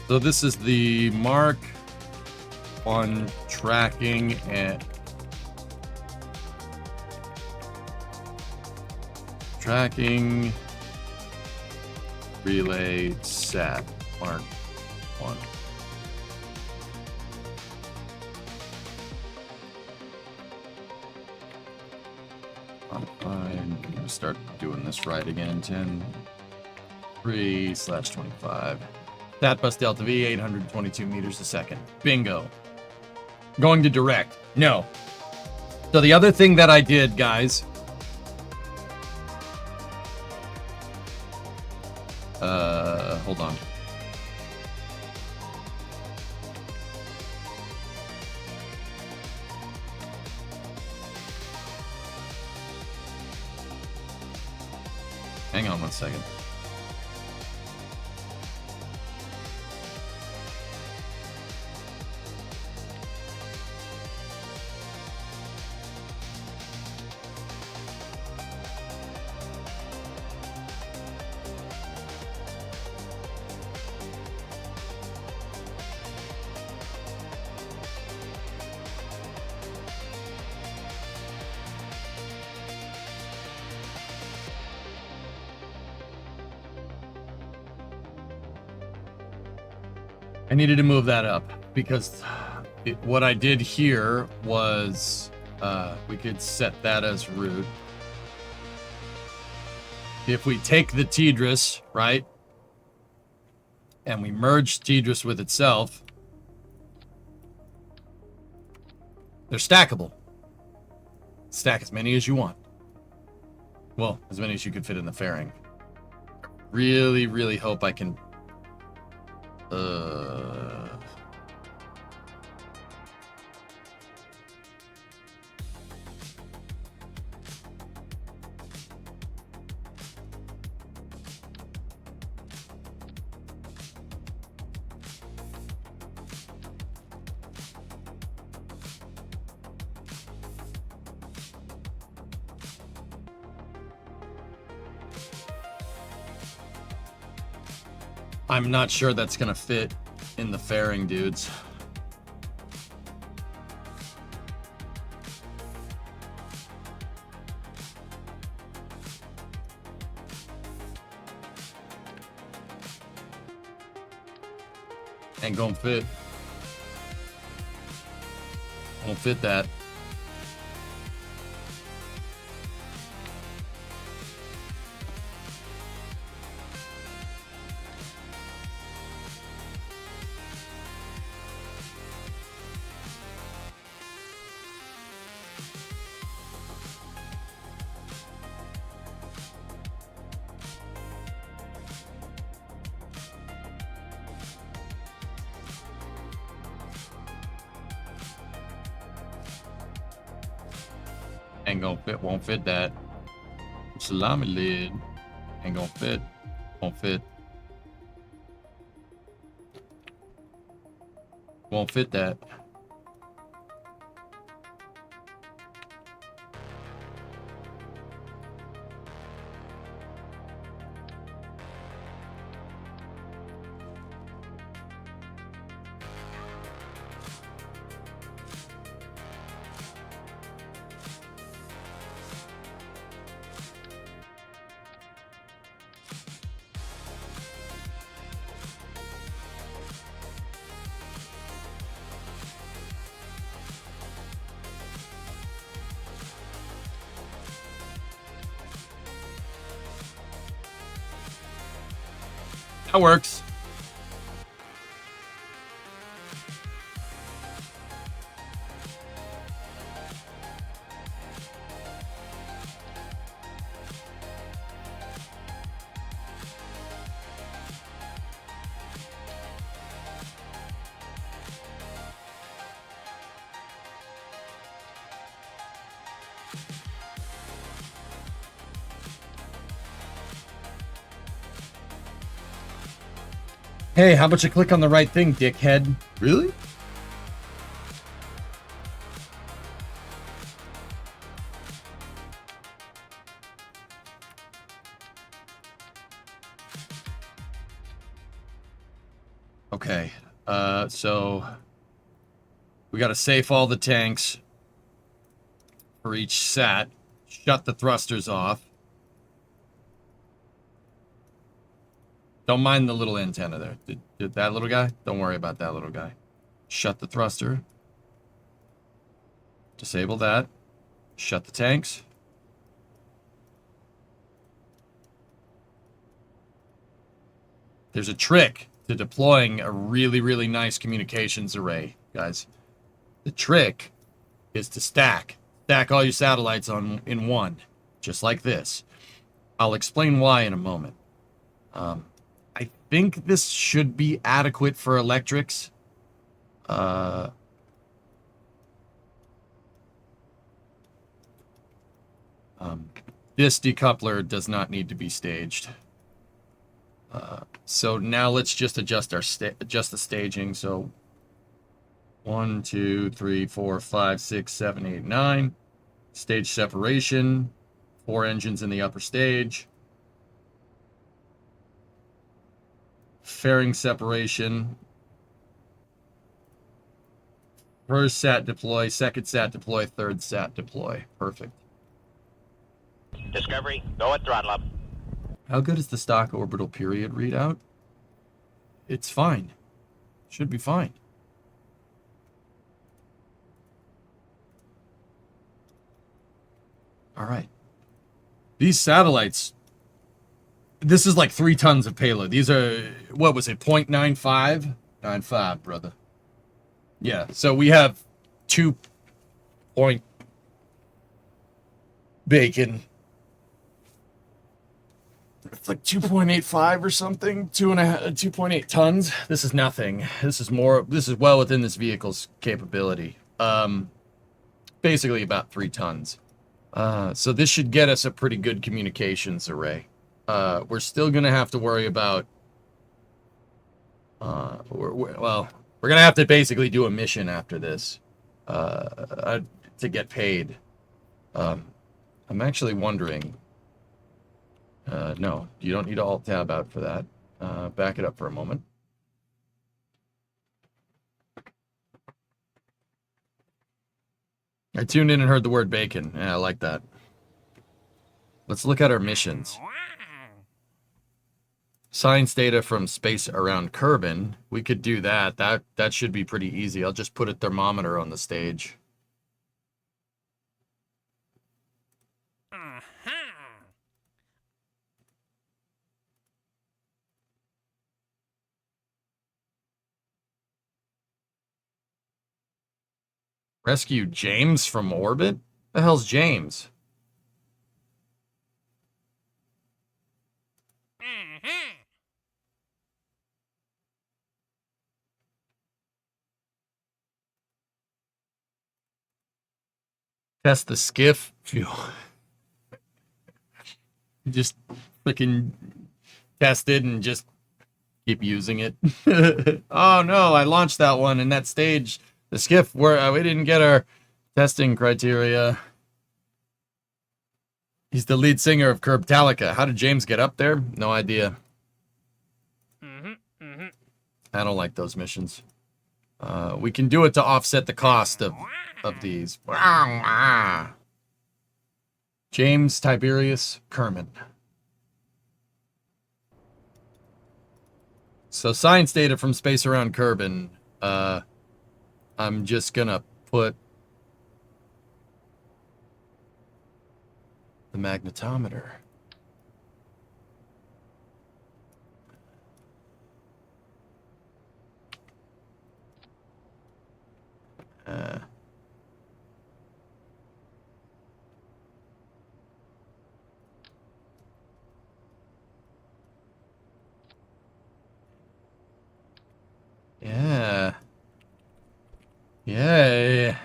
So this is the Mark 1 tracking and tracking relay sat Mark 1. I'm gonna start doing this right again. 10.3/25. That bus delta V 822 meters a second. Bingo. Going to direct. No. So the other thing that I did, guys. Hold on. Hang on 1 second. I needed to move that up because what I did here was we could set that as root. If we take the Tidris, right, and we merge Tidris with itself, they're stackable. Stack as many as you want. Well, as many as you could fit in the fairing. Really, really hope I can... I'm not sure that's gonna fit in the fairing, dudes. Ain't gonna fit. Won't fit that. Ain't gonna fit, won't fit that. Salami lid. Ain't gonna fit, won't fit. Won't fit that. That works. Hey, how about you click on the right thing, dickhead? Really? Okay. So we got to safe all the tanks for each sat. Shut the thrusters off. Don't mind the little antenna there. Did that little guy? Don't worry about that little guy. Shut the thruster. Disable that. Shut the tanks. There's a trick to deploying a really, really nice communications array, guys. The trick is to stack. Stack all your satellites in one, just like this. I'll explain why in a moment. I think this should be adequate for electrics. This decoupler does not need to be staged. So now let's just adjust the staging. So 1, 2, 3, 4, 5, 6, 7, 8, 9. Stage separation. 4 engines in the upper stage. Fairing separation. First sat deploy, second sat deploy, third sat deploy. Perfect. Discovery, go at throttle up. How good is the stock orbital period readout? It's fine. Should be fine. All right. These satellites, this is like 3 tons of payload. These are, what was it, 0.95? 95, brother. Yeah, so we have 2 point bacon. It's like 2.85 or something, 2.8 tons. This is nothing. This is well within this vehicle's capability. Basically about 3 tons. So this should get us a pretty good communications array. We're still going to have to worry about... we're going to have to basically do a mission after this to get paid. I'm actually wondering... no, you don't need to alt-tab out for that. Back it up for a moment. I tuned in and heard the word bacon. Yeah, I like that. Let's look at our missions. Science data from space around Kerbin. We could do that. That should be pretty easy. I'll just put a thermometer on the stage. Rescue James from orbit? The hell's James? Test the skiff. Phew. Just freaking test it and just keep using it. Oh no, I launched that one in that stage. The skiff where we didn't get our testing criteria. He's the lead singer of Curbtalica. How did James get up there? No idea. I don't like those missions. We can do it to offset the cost of these. James Tiberius Kerman. So science data from space around Kerbin. I'm just gonna put the magnetometer. Yeah. Yay.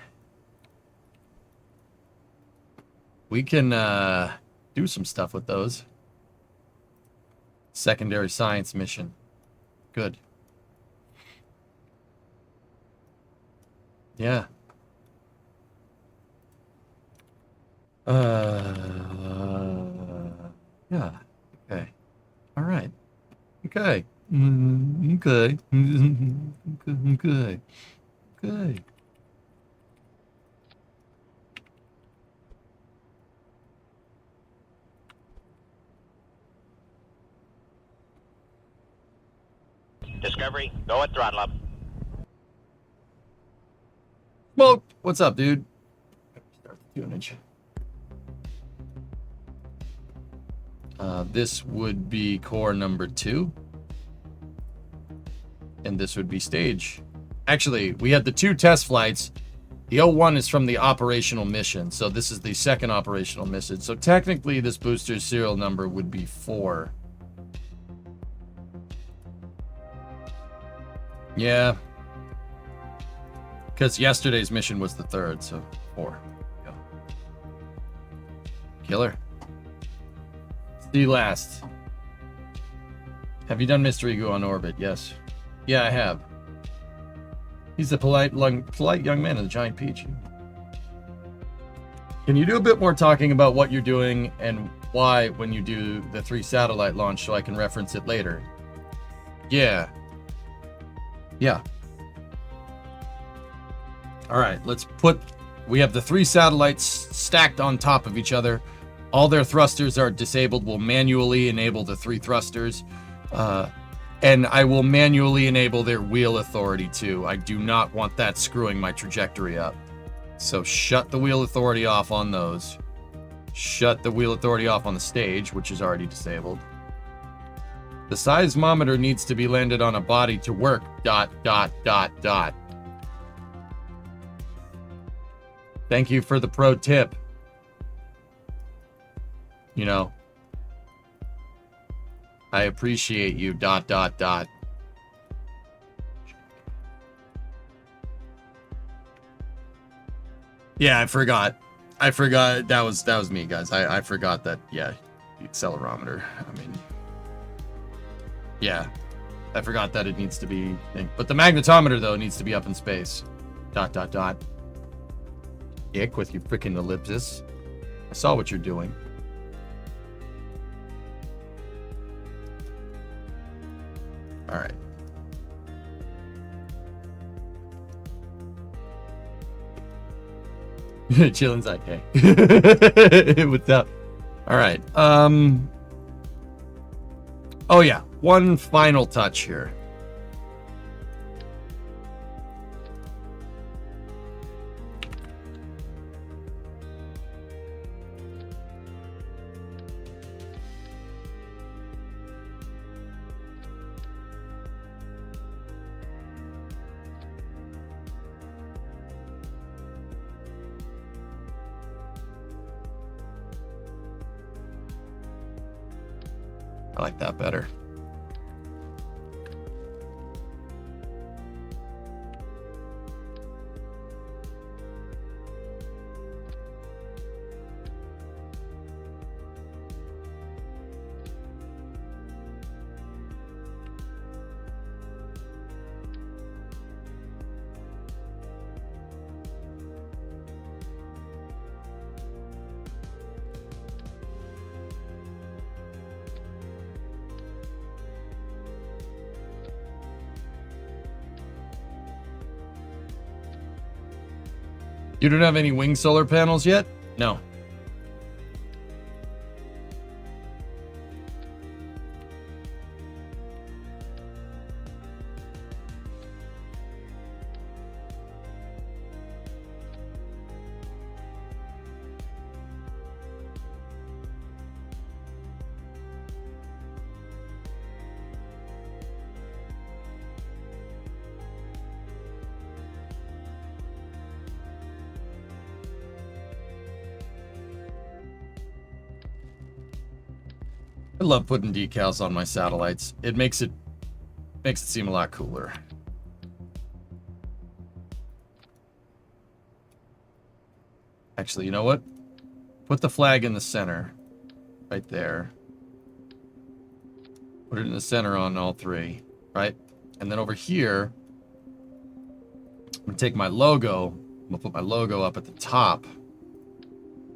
We can do some stuff with those. Secondary science mission. Good. Yeah. Yeah. Okay. All right. Okay. Okay. Okay. Okay. Discovery, go at throttle up. Smoke, what's up, dude? Start the tunage. This would be core number 2. And this would be stage. Actually, we had the 2 test flights. The 01 is from the operational mission. So this is the second operational mission. So technically, this booster's serial number would be 4. Yeah. Because yesterday's mission was the 3rd, so 4. Go. Killer. See you last. Have you done Mystery Goo on orbit? Yes. Yeah, I have. He's the polite young man in the giant peach. Can you do a bit more talking about what you're doing and why when you do the 3 satellite launch so I can reference it later? Yeah. Yeah. All right, we have the 3 satellites stacked on top of each other. All their thrusters are disabled. We'll manually enable the 3 thrusters. And I will manually enable their wheel authority too. I do not want that screwing my trajectory up. So shut the wheel authority off on those. Shut the wheel authority off on the stage, which is already disabled. The seismometer needs to be landed on a body to work. ... Thank you for the pro tip. You know, I appreciate you. ... Yeah, I forgot. That was me, guys. I forgot that. Yeah, the accelerometer. I mean, yeah, I forgot that it needs to be. But the magnetometer though needs to be up in space. ... Ick with your freaking ellipsis. I saw what you're doing. All right. Chillin's like, hey. What's up? All right. Oh yeah, one final touch here. I like that better. You don't have any wing solar panels yet? No. I love putting decals on my satellites. It makes it seem a lot cooler. Actually, you know what? Put the flag in the center. Right there. Put it in the center on all 3. Right? And then over here, I'm going to take my logo. I'm going to put my logo up at the top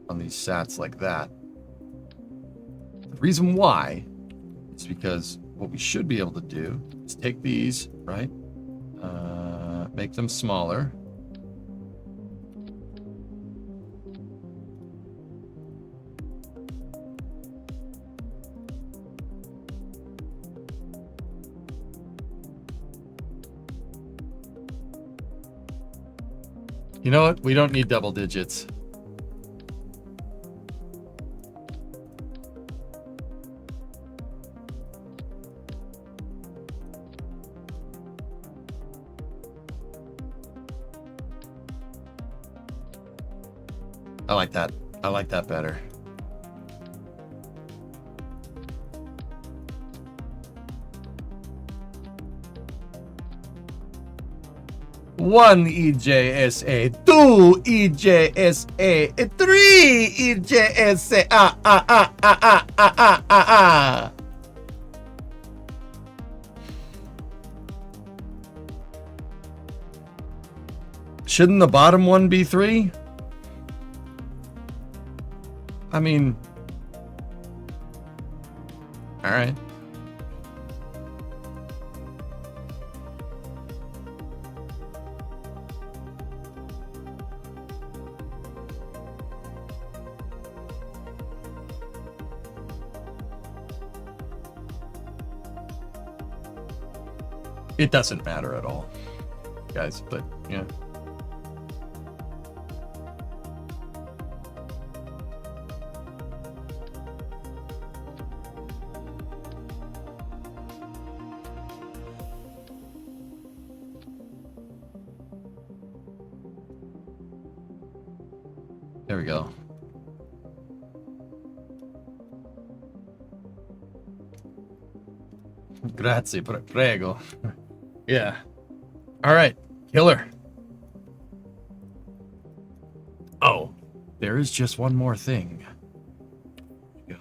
on these sats like that. The reason why is because what we should be able to do is take these, right? Make them smaller. You know what? We don't need double digits. I like that. I like that better. One EJSA, two EJSA, three EJSA. Shouldn't the bottom one be 3? I mean, all right. It doesn't matter at all, guys, but yeah. There we go. Grazie, prego. Yeah. All right, killer. Oh, there is just one more thing. Go.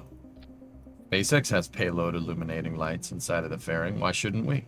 SpaceX has payload illuminating lights inside of the fairing. Why shouldn't we?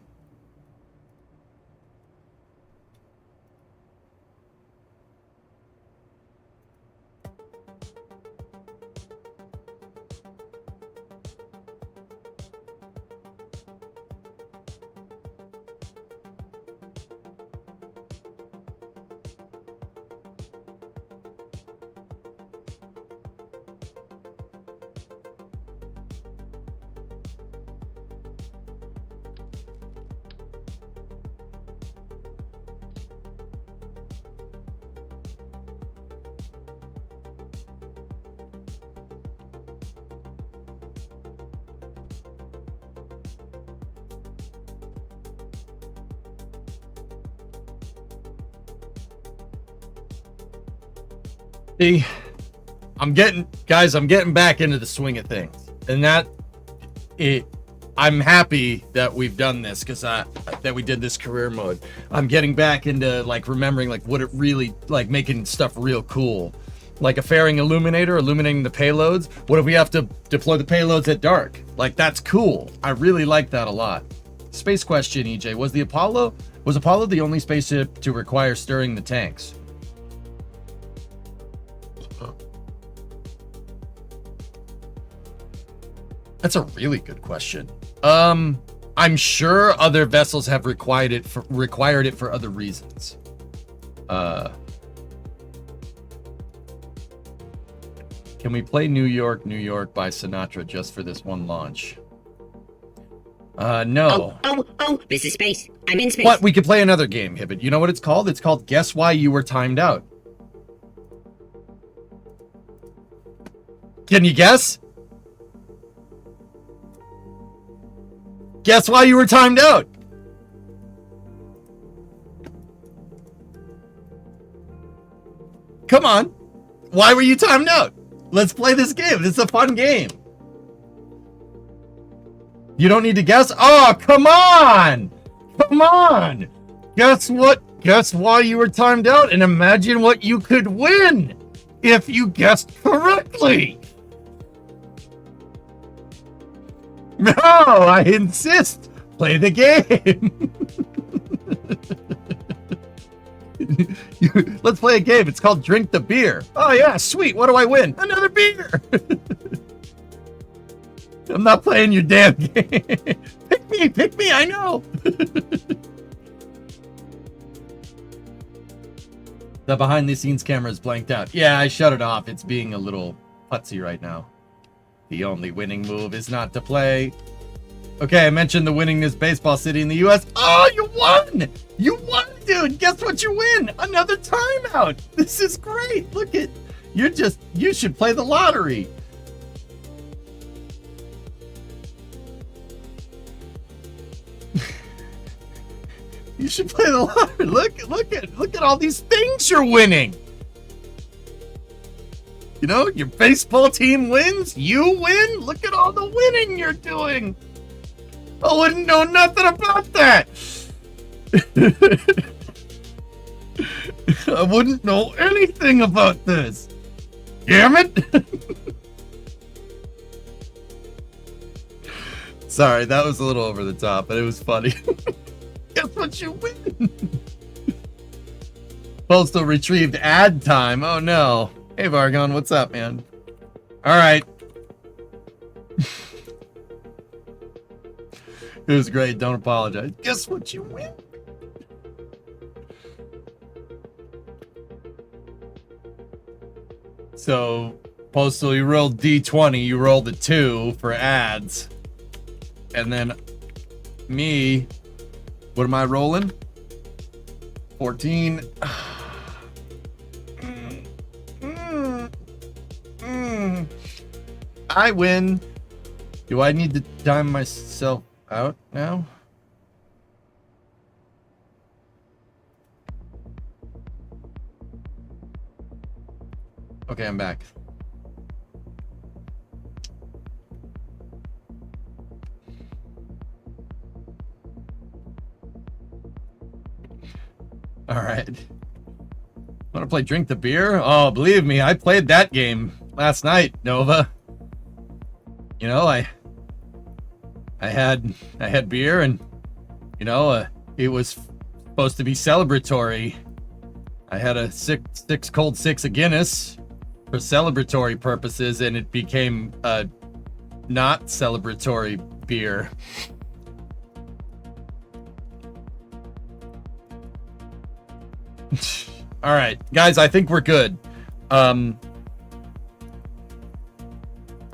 See, I'm getting back into the swing of things, and I'm happy that we've done this because that we did this career mode. I'm getting back into like remembering like what it really like, making stuff real cool, like a fairing illuminator illuminating the payloads. What if we have to deploy the payloads at dark? Like, that's cool. I really like that a lot. Space question, EJ, was Apollo the only spaceship to require stirring the tanks? That's a really good question. I'm sure other vessels have required it for other reasons. Can we play New York, New York by Sinatra just for this one launch? No. Oh, this is space. I'm in space. What? We could play another game, Hibbit. You know what it's called? It's called Guess Why You Were Timed Out. Can you guess? Guess why you were timed out? Come on. Why were you timed out? Let's play this game. This is a fun game. You don't need to guess? Oh, come on. Come on. Guess what? Guess why you were timed out and imagine what you could win if you guessed correctly. No, I insist. Play the game. Let's play a game. It's called Drink the Beer. Oh, yeah, sweet. What do I win? Another beer. I'm not playing your damn game. Pick me, I know. The behind the scenes camera is blanked out. Yeah, I shut it off. It's being a little putsy right now. The only winning move is not to play. Okay, I mentioned the winning this baseball city in the US. Oh, you won! You won, dude! Guess what you win? Another timeout! This is great! Look at... You should play the lottery. You should play the lottery. Look at all these things you're winning. You know, your baseball team wins, you win. Look at all the winning you're doing. I wouldn't know nothing about that. I wouldn't know anything about this. Damn it. Sorry, that was a little over the top, but it was funny. Guess what you win? Postal retrieved ad time. Oh no. Hey Vargon, what's up, man? Alright. It was great, don't apologize. Guess what you win? So, Postal, you rolled D20, you rolled a 2 for ads. And then me, what am I rolling? 14. I win. Do I need to time myself out now? Okay, I'm back. All right. Want to play Drink the Beer? Oh, believe me, I played that game last night, Nova. You know, I had beer, and you know, it was supposed to be celebratory. I had a six cold six of Guinness for celebratory purposes, and it became a not celebratory beer. All right, guys, I think we're good.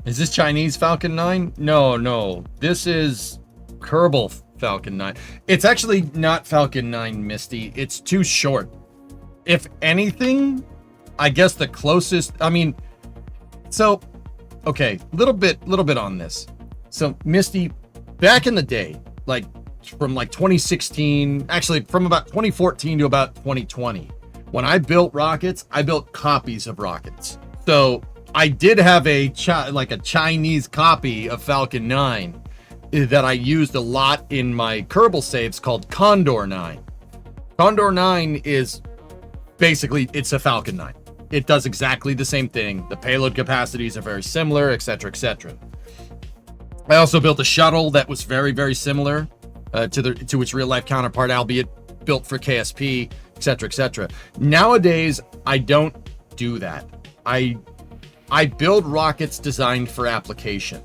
Is this Chinese Falcon 9? No. This is Kerbal Falcon 9. It's actually not Falcon 9, Misty. It's too short. If anything, I guess the closest, I mean, so, okay, little bit on this. So, Misty, back in the day, like from like 2016, actually from about 2014 to about 2020, when I built rockets, I built copies of rockets. So I did have a Chinese copy of Falcon 9 that I used a lot in my Kerbal saves called Condor 9. Condor 9 is basically, it's a Falcon 9. It does exactly the same thing. The payload capacities are very similar, etc., etc. I also built a shuttle that was very, very similar to its real-life counterpart, albeit built for KSP, etc., etc. Nowadays, I don't do that. I build rockets designed for application,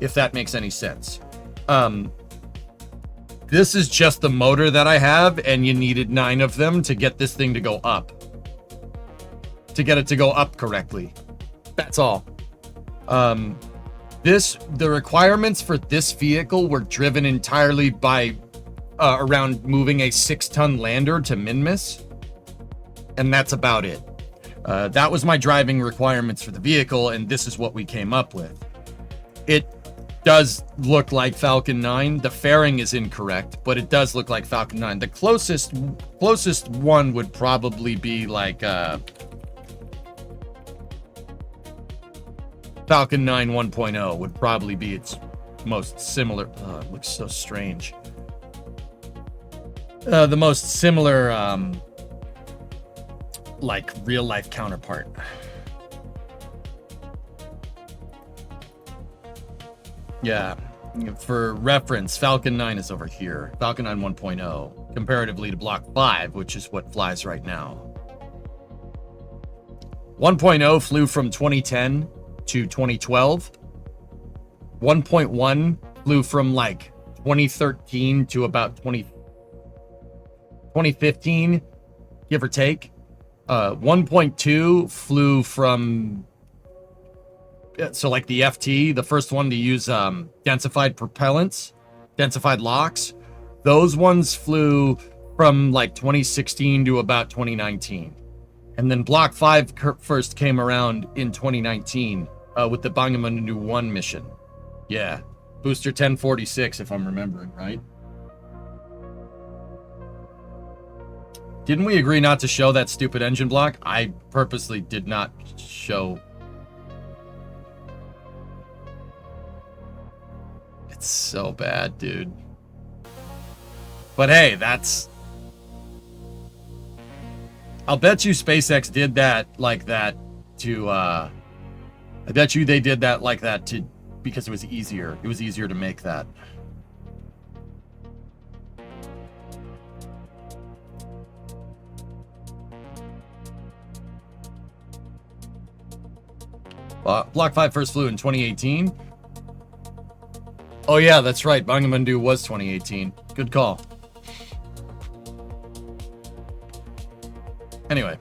if that makes any sense. This is just the motor that I have, and you needed 9 of them to get this thing to go up. To get it to go up correctly. That's all. The requirements for this vehicle were driven entirely by around moving a 6-ton lander to Minmus, and that's about it. That was my driving requirements for the vehicle, and this is what we came up with. It does look like Falcon 9. The fairing is incorrect, but it does look like Falcon 9. The closest one would probably be like Falcon 9 1.0 would probably be its most similar. Oh, it looks so strange. The most similar like real life counterpart. Yeah, for reference, Falcon 9 is over here. Falcon 9 1.0, comparatively to Block 5, which is what flies right now. 1.0 flew from 2010 to 2012. 1.1 flew from like 2013 to about 2015, give or take. 1.2 flew from, so like the FT, the first one to use densified propellants, densified locks. Those ones flew from like 2016 to about 2019. And then Block 5 first came around in 2019 with the Bangamandu 1 mission. Yeah, Booster 1046, if I'm remembering right. Didn't we agree not to show that stupid engine block? I purposely did not show. It's so bad, dude. But hey, that's... I'll bet you SpaceX did that like that to, I bet you they did that like that to, because it was easier. It was easier to make that. Block 5 first flew in 2018. Oh yeah, that's right. Bangamandu was 2018. Good call. Anyway.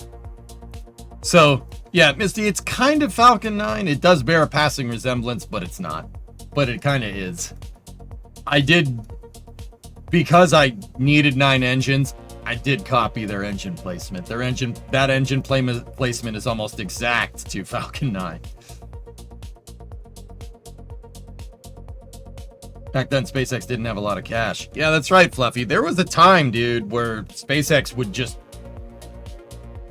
So, yeah, Misty, it's kind of Falcon 9. It does bear a passing resemblance, but it's not. But it kind of is. Because I needed 9 engines, I did copy their engine placement. That engine placement is almost exact to Falcon 9. Back then, SpaceX didn't have a lot of cash. Yeah, that's right, Fluffy. There was a time, dude, where SpaceX would just...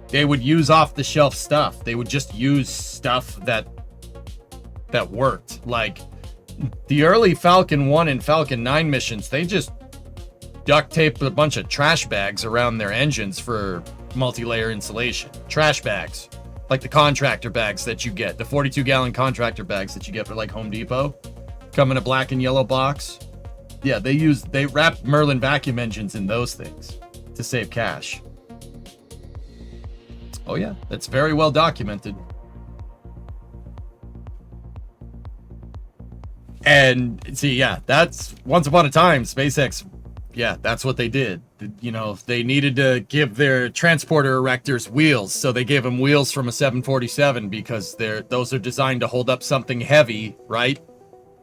They would use off-the-shelf stuff. They would just use stuff that worked. Like, the early Falcon 1 and Falcon 9 missions, they just duct taped a bunch of trash bags around their engines for multi-layer insulation. Trash bags. Like the contractor bags that you get. The 42-gallon contractor bags that you get for, like, Home Depot. Come in a black and yellow box. Yeah, they wrapped Merlin vacuum engines in those things to save cash. Oh yeah, that's very well documented. And see, yeah, that's once upon a time, SpaceX, yeah, that's what they did. You know, they needed to give their transporter erectors wheels, so they gave them wheels from a 747 because those are designed to hold up something heavy, right?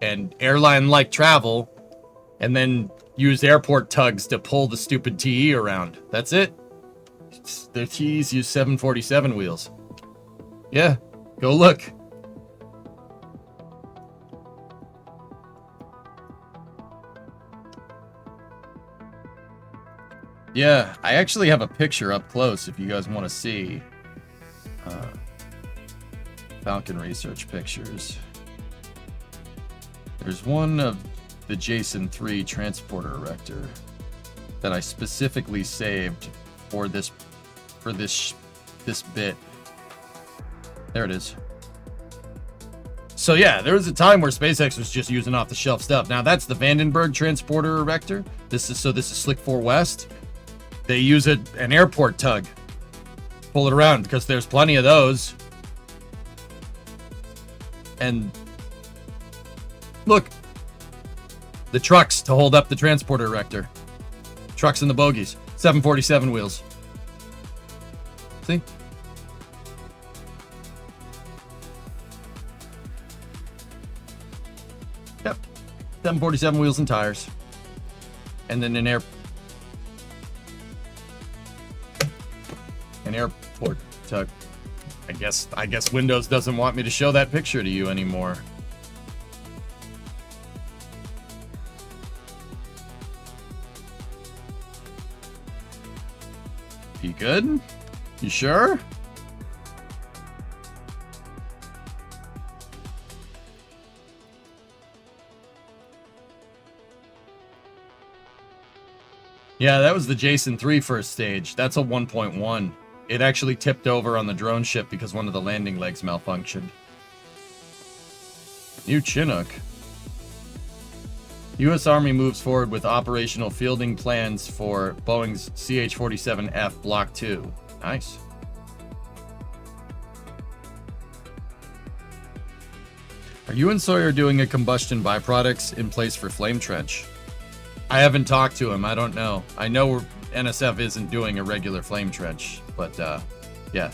And airline-like travel, and then use airport tugs to pull the stupid TE around. That's it. Their TEs use 747 wheels. Yeah, go look. Yeah, I actually have a picture up close if you guys want to see. Falcon research pictures. There's one of the Jason 3 transporter erector that I specifically saved for this bit. There it is. So yeah, there was a time where SpaceX was just using off-the-shelf stuff. Now that's the Vandenberg transporter erector. This is Slick 4 West. They use an airport tug. Pull it around because there's plenty of those. And look, the trucks to hold up the transporter erector. Trucks and the bogies. 747 wheels. See? Yep. 747 wheels and tires. And then an airport tug. I guess Windows doesn't want me to show that picture to you anymore. You good? You sure? Yeah, that was the Jason 3 first stage. That's a 1.1. It actually tipped over on the drone ship because one of the landing legs malfunctioned. New Chinook. U.S. Army moves forward with operational fielding plans for Boeing's CH-47F Block 2. Nice. Are you and Sawyer doing a combustion byproducts in place for flame trench? I haven't talked to him. I don't know. I know NSF isn't doing a regular flame trench, but yeah.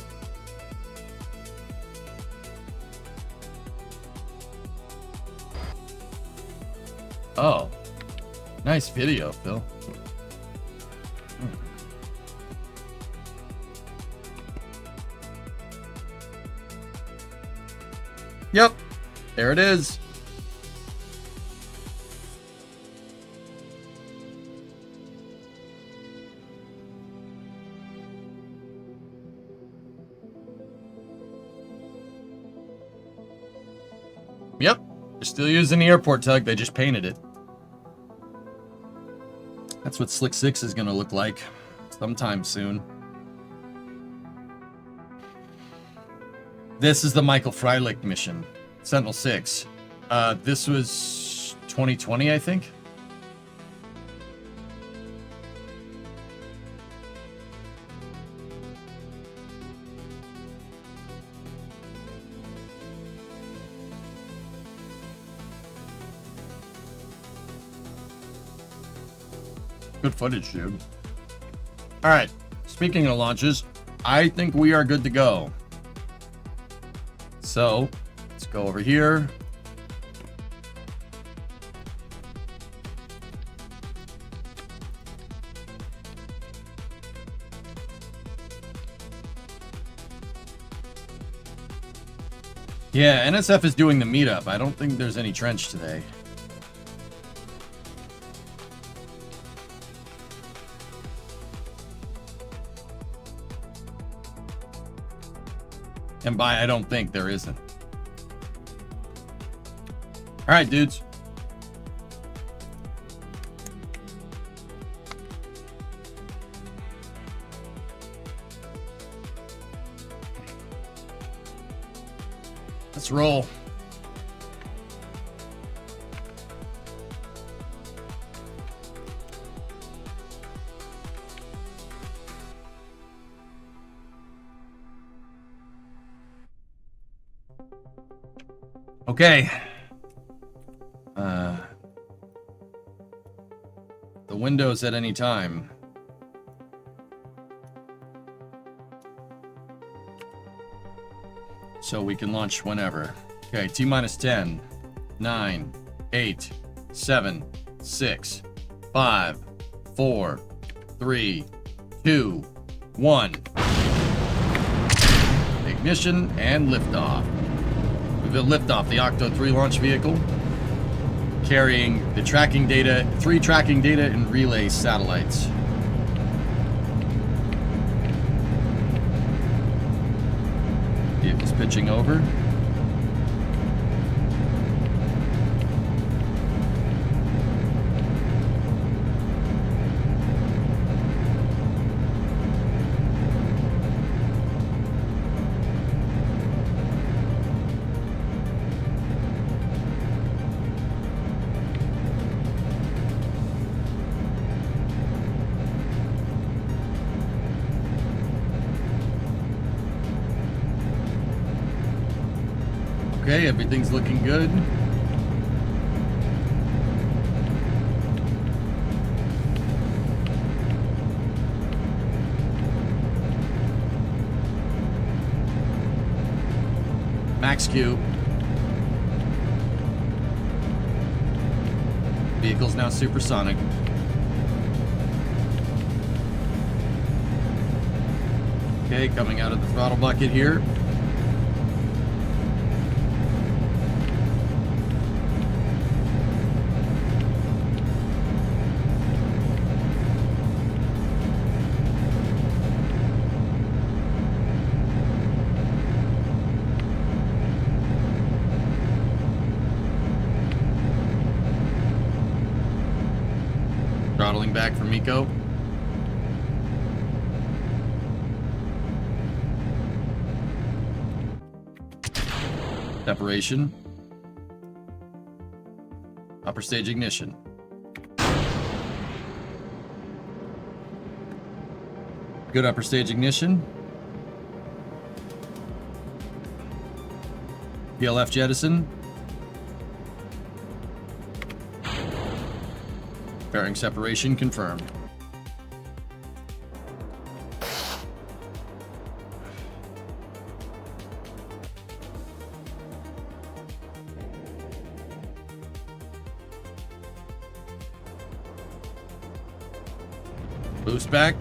Oh, nice video, Phil. Yep, there it is. Yep, they're still using the airport tug, they just painted it. That's what Slick 6 is going to look like sometime soon. This is the Michael Freilich mission, Sentinel 6. This was 2020, I think. Good footage, dude. All right, speaking of launches, I think we are good to go. So, let's go over here. Yeah, NSF is doing the meetup. I don't think there's any trench today. And by I don't think, there isn't. All right, dudes. Let's roll. Okay. The window's at any time. So we can launch whenever. Okay, T-minus 10, 9, 8, 7, 6, 5, 4, 3, 2, 1. Ignition and liftoff. We've liftoff the Octo 3 launch vehicle, carrying the tracking data, 3 tracking data and relay satellites. Vehicle's pitching over. Okay, everything's looking good. Max Q. Vehicle's now supersonic. Okay, coming out of the throttle bucket here. Throttling back for Miko. Separation. Upper stage ignition. Good upper stage ignition. PLF jettison. Bearing separation confirmed. Boost back.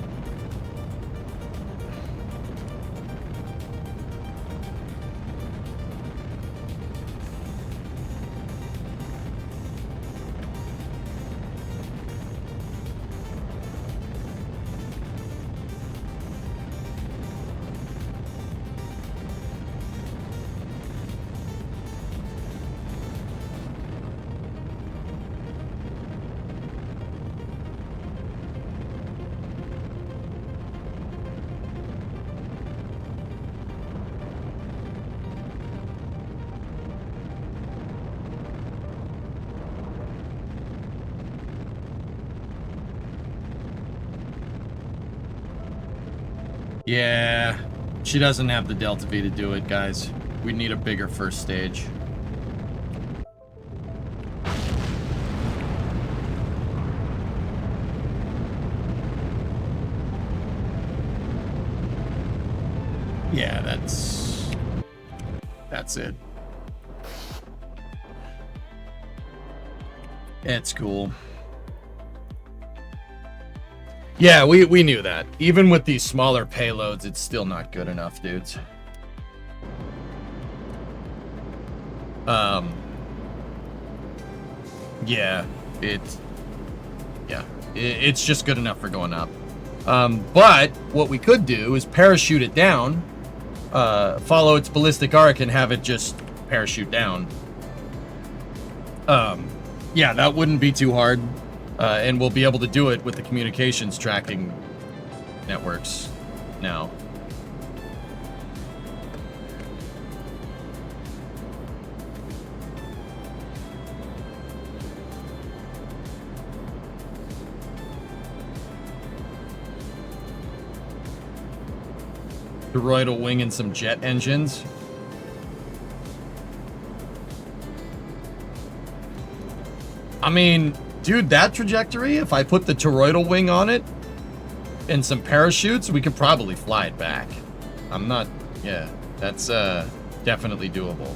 Yeah, she doesn't have the Delta V to do it, guys. We need a bigger first stage. Yeah, that's it. It's cool. Yeah, we knew that. Even with these smaller payloads, it's still not good enough, dudes. Yeah, it's just good enough for going up. But what we could do is parachute it down, follow its ballistic arc, and have it just parachute down. Yeah, that wouldn't be too hard. And we'll be able to do it with the communications tracking networks now. Toroidal wing and some jet engines. I mean, dude, that trajectory, if I put the toroidal wing on it and some parachutes, we could probably fly it back. Yeah, that's definitely doable.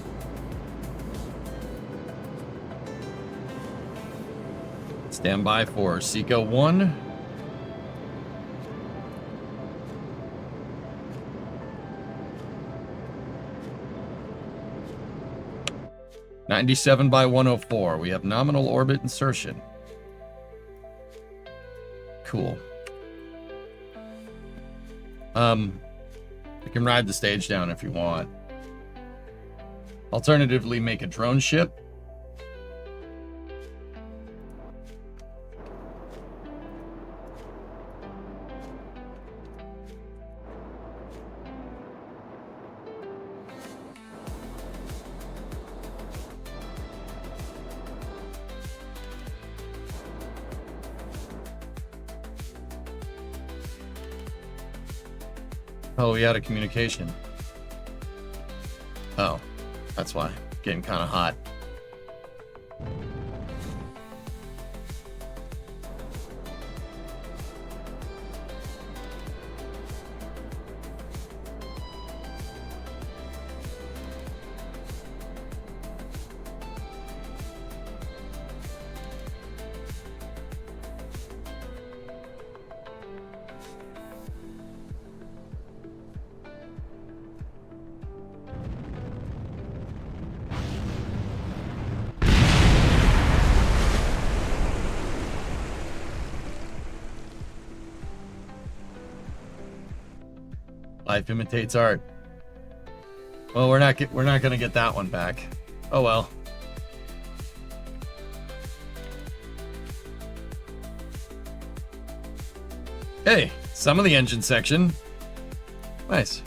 Stand by for Seco 1. (97 by 104). We have nominal orbit insertion. Cool. I can ride the stage down if you want. Alternatively, make a drone ship. Oh, we had a communication. Oh, that's why. Getting kind of hot. Life imitates art. Well, we're not gonna get that one back. Oh well. Hey, some of the engine section. Nice.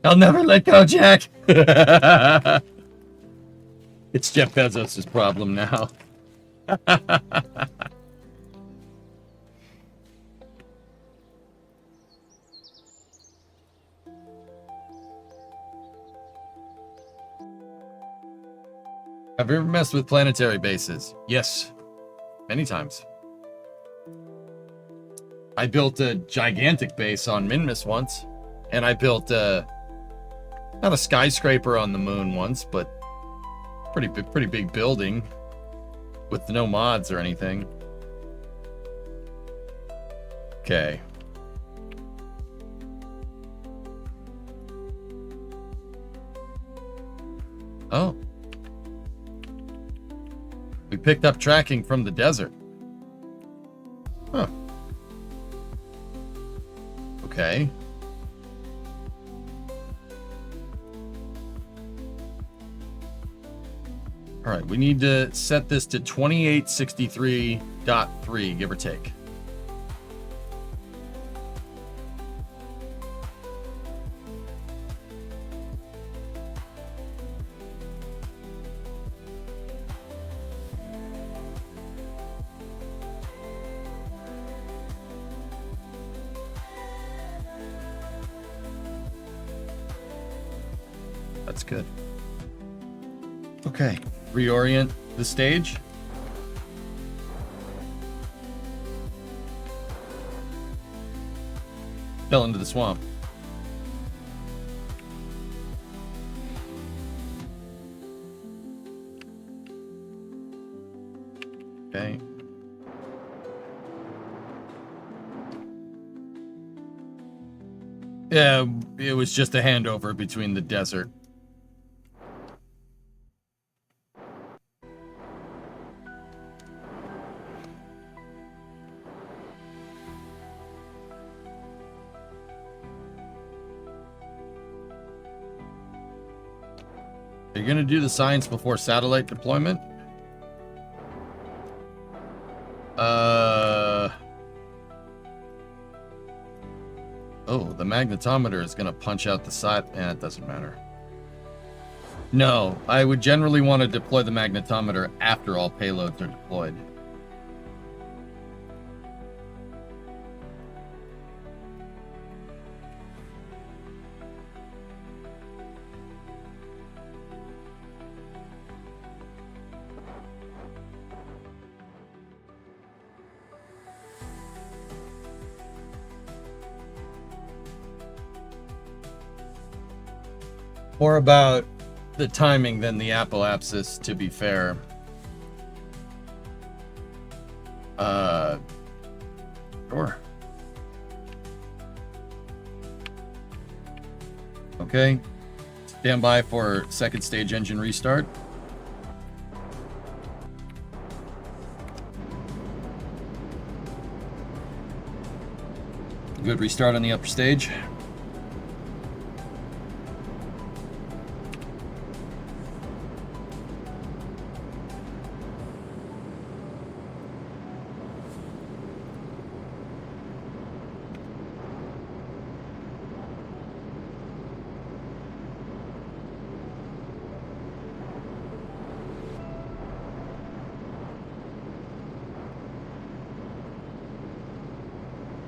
I'll never let go, Jack. It's Jeff Bezos' problem now. Have you ever messed with planetary bases? Yes, many times. I built a gigantic base on Minmus once, and I built not a skyscraper on the moon once, but pretty big building with no mods or anything. Okay. Oh. We picked up tracking from the desert. Huh. Okay. All right, we need to set this to 2863.3, give or take. That's good. Okay, reorient the stage. Fell into the swamp. Okay. Yeah, it was just a handover between the desert. Are you going to do the science before satellite deployment? Oh, the magnetometer is going to punch out the side. It doesn't matter. No, I would generally want to deploy the magnetometer after all payloads are deployed. More about the timing than the apoapsis, to be fair. Sure. Okay. Stand by for second stage engine restart. Good restart on the upper stage.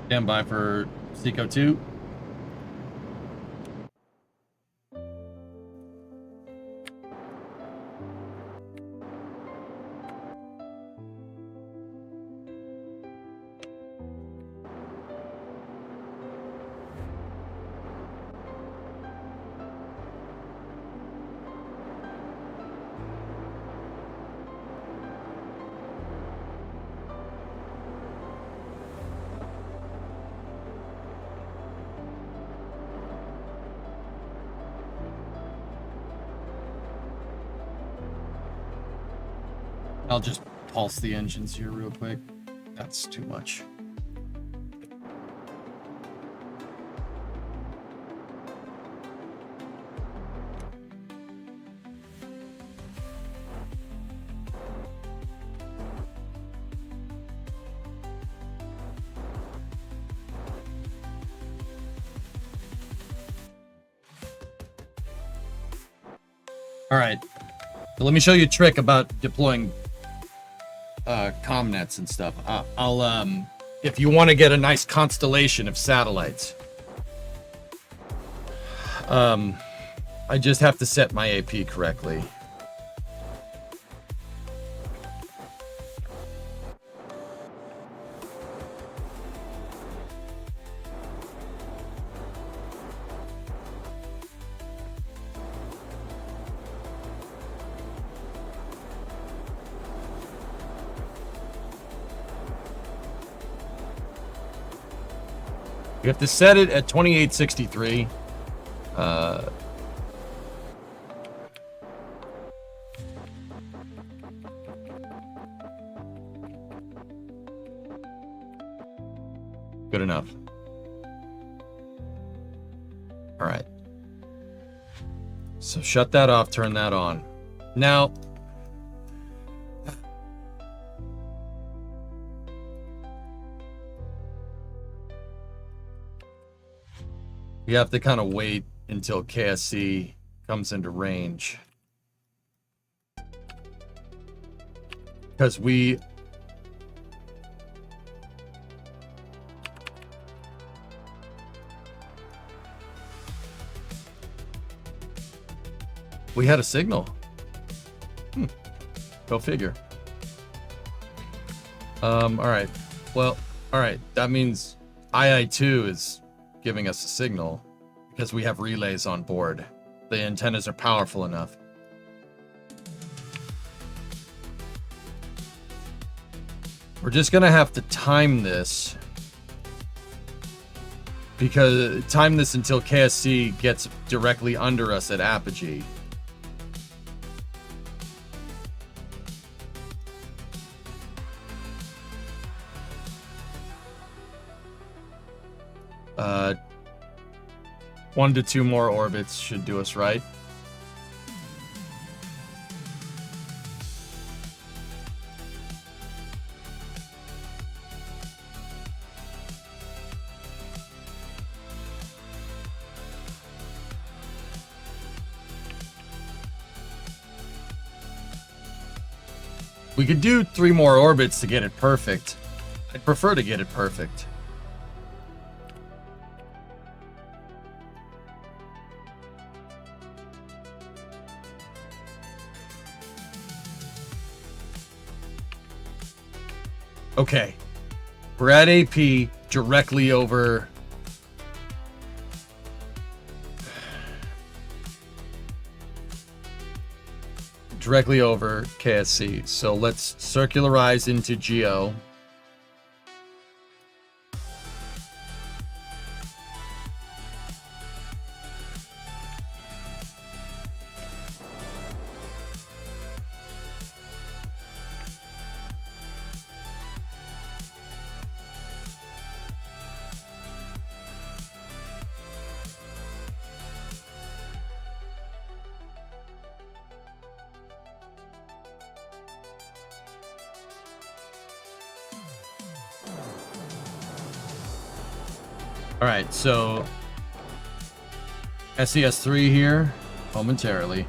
Stand by for Seco 2. I'll just pulse the engines here real quick. That's too much. All right. So let me show you a trick about deploying comnets and stuff. I'll if you want to get a nice constellation of satellites, I just have to set my AP correctly. We have to set it at 2863. Good enough. All right. So shut that off, turn that on. Now, we have to kind of wait until KSC comes into range. Because we had a signal. Go figure. All right. Well, all right. That means II2 is giving us a signal because we have relays on board. The antennas are powerful enough. We're just gonna have to time this until KSC gets directly under us at apogee. One to two more orbits should do us right. We could do 3 more orbits to get it perfect. I'd prefer to get it perfect. Okay, we're at AP directly over KSC. So let's circularize into Geo. All right, so SES3 here momentarily.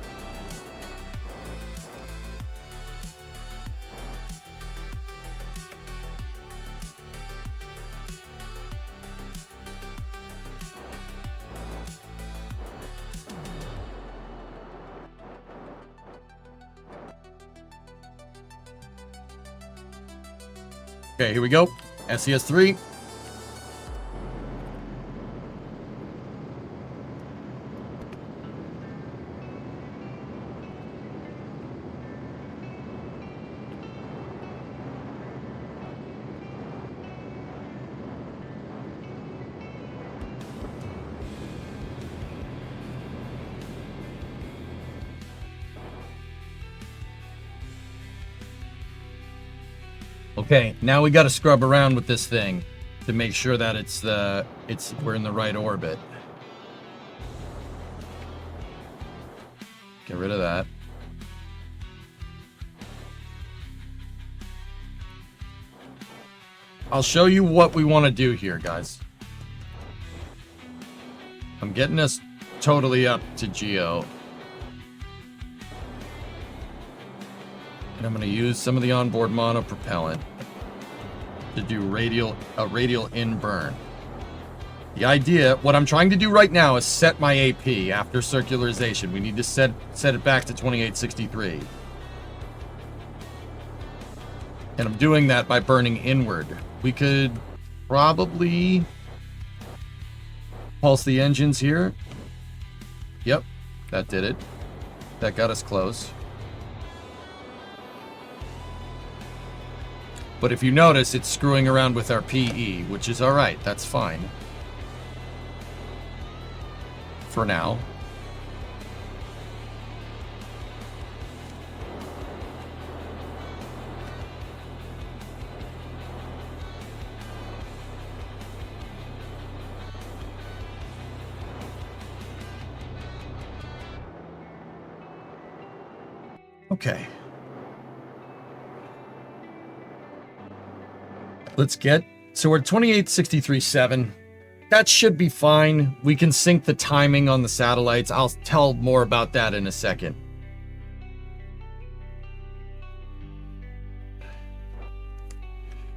Okay, here we go. SES3. Okay, now we got to scrub around with this thing to make sure that we're in the right orbit. Get rid of that. I'll show you what we want to do here, guys. I'm getting us totally up to Geo. And I'm going to use some of the onboard monopropellant to do a radial in burn. The idea, what I'm trying to do right now is set my AP after circularization. We need to set it back to 2863. And I'm doing that by burning inward. We could probably pulse the engines here. Yep, that did it. That got us close. But if you notice, it's screwing around with our PE, which is all right. That's fine. for now. Okay. Let's get, so we're 2863.7. That should be fine. We can sync the timing on the satellites. I'll tell more about that in a second.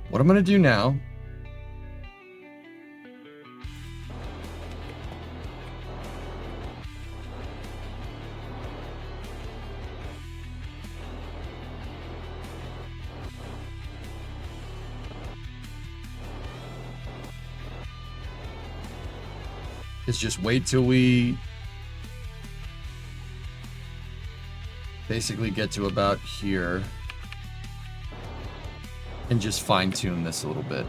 What I'm going to do now is just wait till we basically get to about here and just fine tune this a little bit.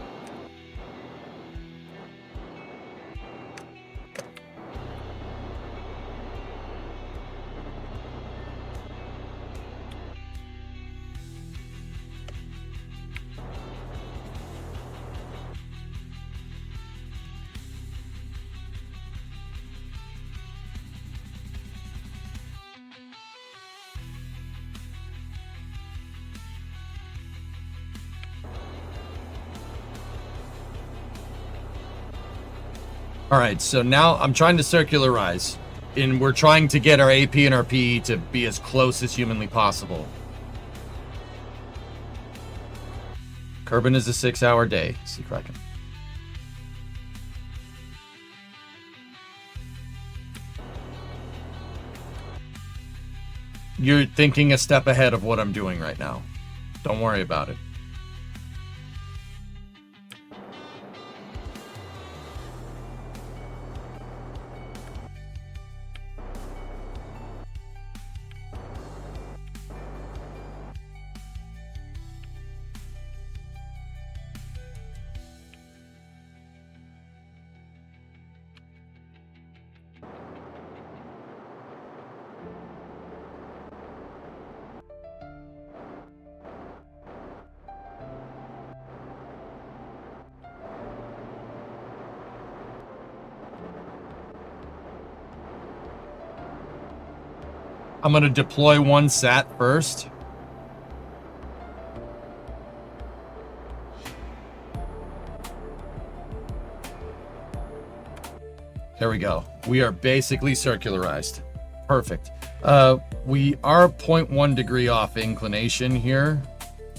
All right, so now I'm trying to circularize, and we're trying to get our AP and our PE to be as close as humanly possible. Kerbin is a 6-hour day. See Kraken. You're thinking a step ahead of what I'm doing right now. Don't worry about it. I'm going to deploy one sat first. There we go. We are basically circularized. Perfect. We are 0.1 degree off inclination here.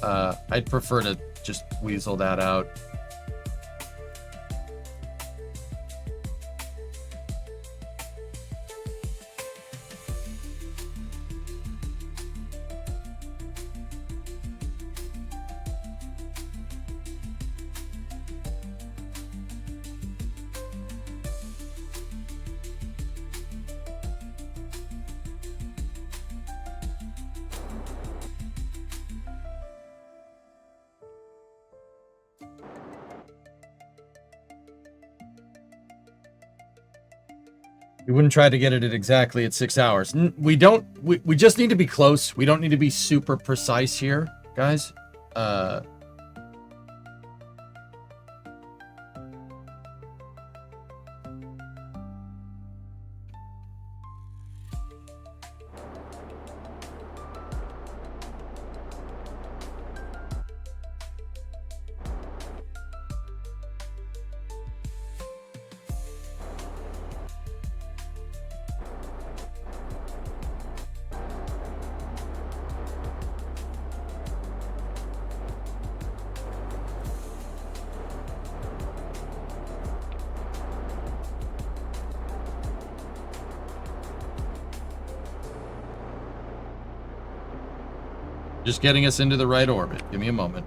I'd prefer to just weasel that out. We wouldn't try to get it at exactly at 6 hours. We just need to be close. We don't need to be super precise here, guys. Just getting us into the right orbit. Give me a moment.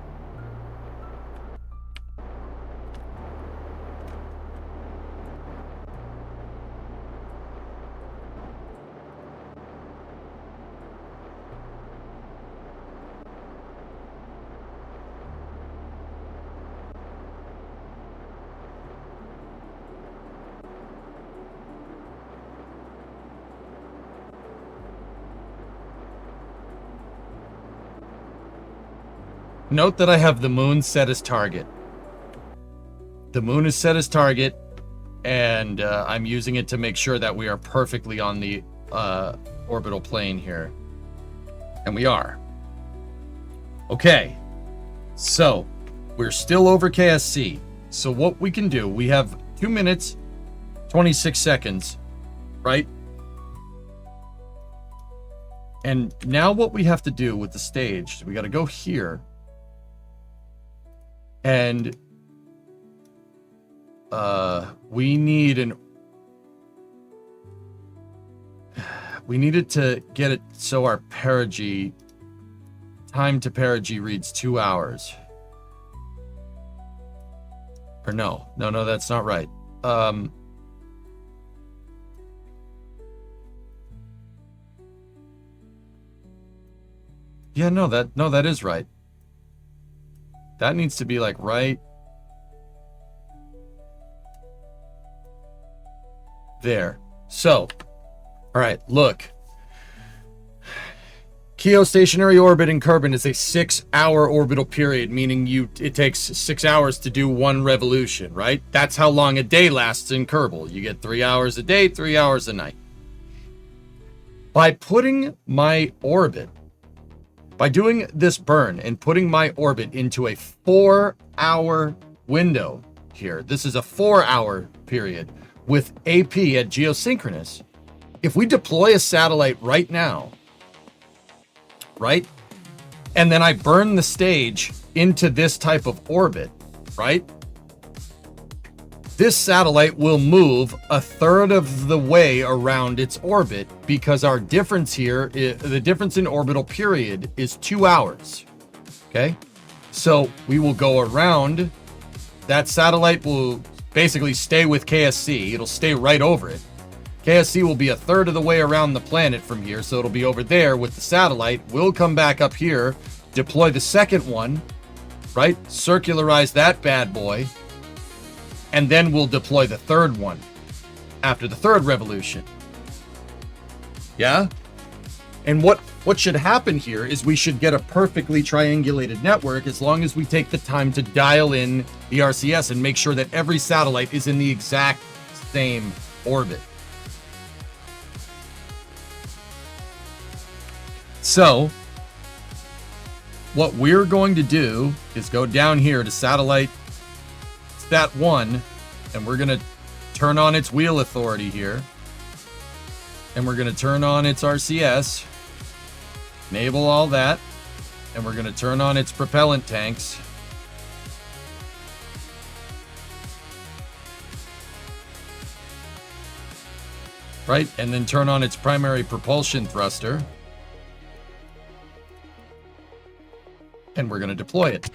note that I have the moon set as target. The moon is set as target, and I'm using it to make sure that we are perfectly on the orbital plane here. And we are. Okay. So, we're still over KSC. So what we can do, we have 2 minutes, 26 seconds, right? And now what we have to do with the stage, we got to go here. And we need it to get it so our perigee, time to perigee reads 2 hours. Or no, that's not right. Yeah, that is right. That needs to be like right there. So, all right, look. Geostationary orbit in Kerbin is a 6-hour orbital period, meaning it takes 6 hours to do 1 revolution, right? That's how long a day lasts in Kerbal. You get 3 hours a day, 3 hours a night. By putting my orbit, by doing this burn and putting my orbit into a 4-hour window here, this is a 4-hour period with AP at geosynchronous. If we deploy a satellite right now, right? And then I burn the stage into this type of orbit, right? This satellite will move a third of the way around its orbit because our difference here, the difference in orbital period is 2 hours, okay? So we will go around, that satellite will basically stay with KSC, it'll stay right over it. KSC will be a third of the way around the planet from here, so it'll be over there with the satellite. We'll come back up here, deploy the second one, right? Circularize that bad boy, and then we'll deploy the third one after the third revolution. Yeah? And what should happen here is we should get a perfectly triangulated network as long as we take the time to dial in the RCS and make sure that every satellite is in the exact same orbit. So, what we're going to do is go down here to satellite stat 1, and we're going to turn on its wheel authority here. And we're going to turn on its RCS, enable all that, and we're going to turn on its propellant tanks. Right, and then turn on its primary propulsion thruster. And we're going to deploy it.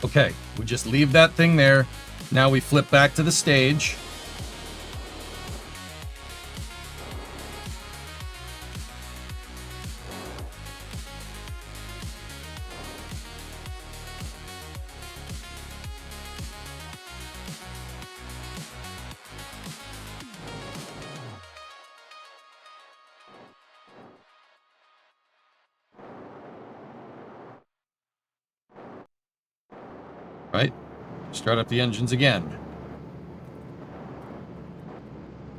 Okay, we just leave that thing there. Now we flip back to the stage. Right? Start up the engines again.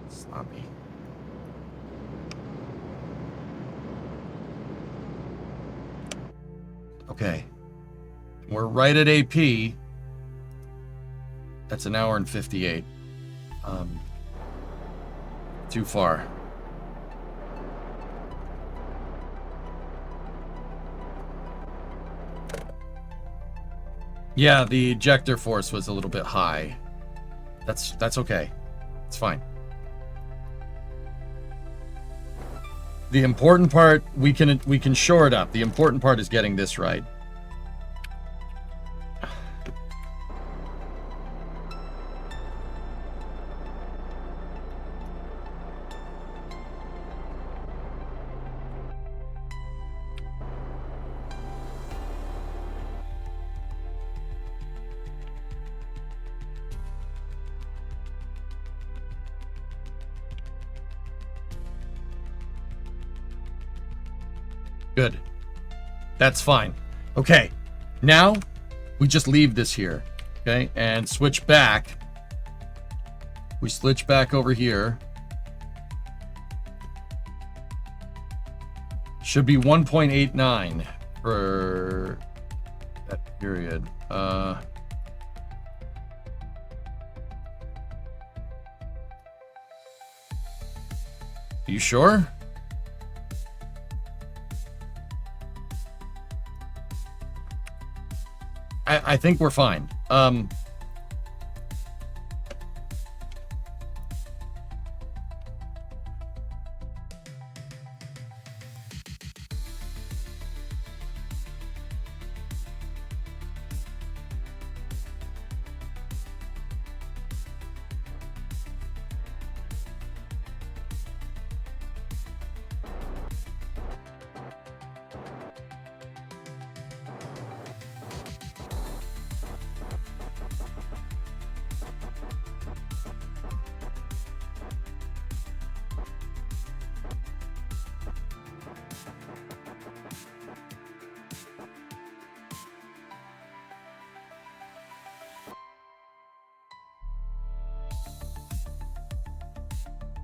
Sloppy. Okay. We're right at AP. That's 1 hour and 58. Too far. Yeah, the ejector force was a little bit high. That's okay. It's fine. The important part, we can shore it up. The important part is getting this right. Good. That's fine. Okay. Now, we just leave this here. Okay? And switch back. We switch back over here. Should be 1.89 for that period. You sure? I think we're fine.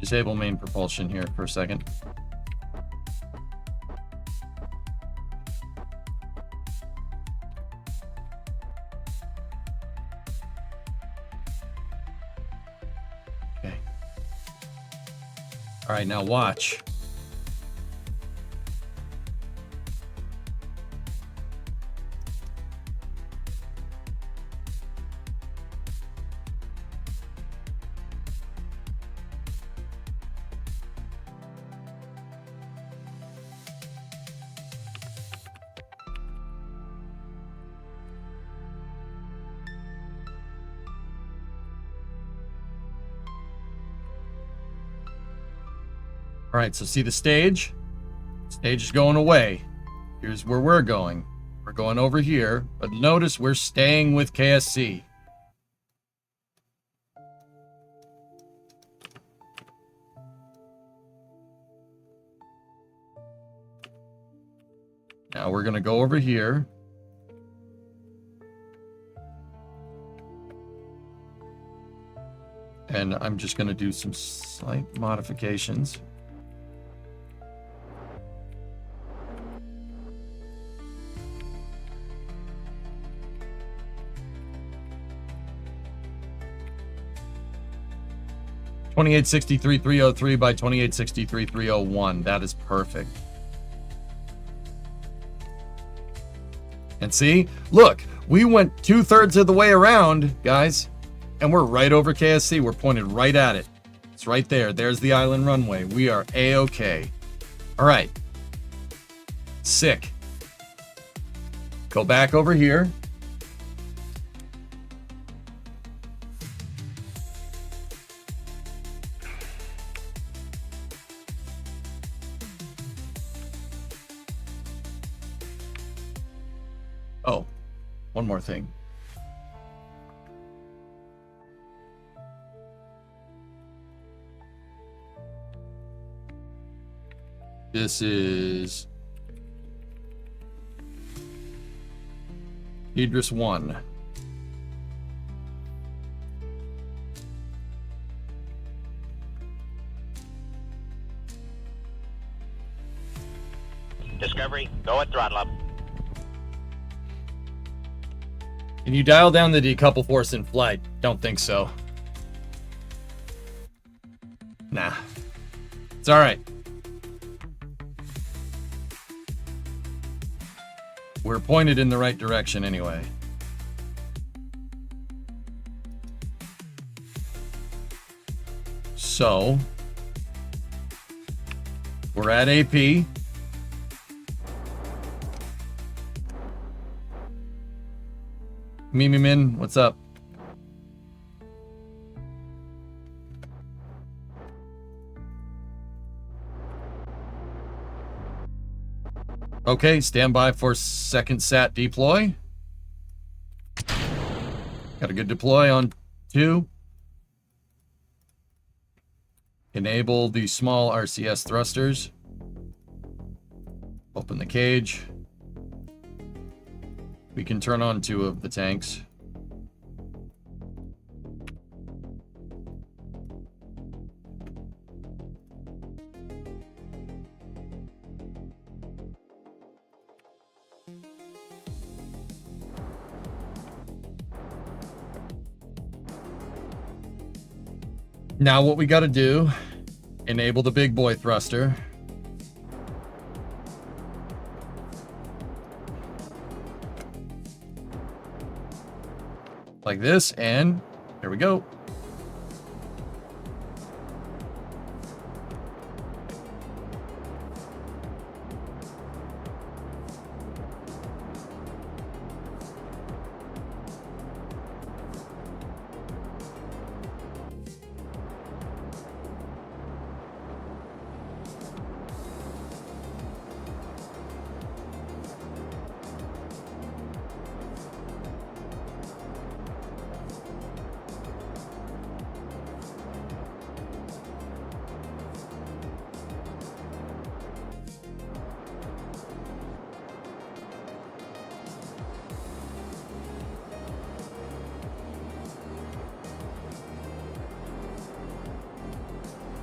Disable main propulsion here for a second. Okay. All right, now watch. All right, so see the stage? Stage is going away. Here's where we're going. We're going over here, but notice we're staying with KSC. Now we're going to go over here. And I'm just going to do some slight modifications. (2863.303 by 2863.301). That is perfect. And see, look, we went 2/3 of the way around, guys, and we're right over KSC. We're pointed right at it. It's right there. There's the island runway. We are A-okay. All right. Sick. Go back over here. Oh, one more thing. This is Idris 1. Discovery, go at throttle up. Can you dial down the decouple force in flight? Don't think so. Nah. It's alright. We're pointed in the right direction anyway. So We're at AP. Mimi Min, what's up? Okay, stand by for second sat deploy. Got a good deploy on 2. Enable the small RCS thrusters. Open the cage. We can turn on 2 of the tanks. Now what we got to do, enable the big boy thruster. Like this, and here we go.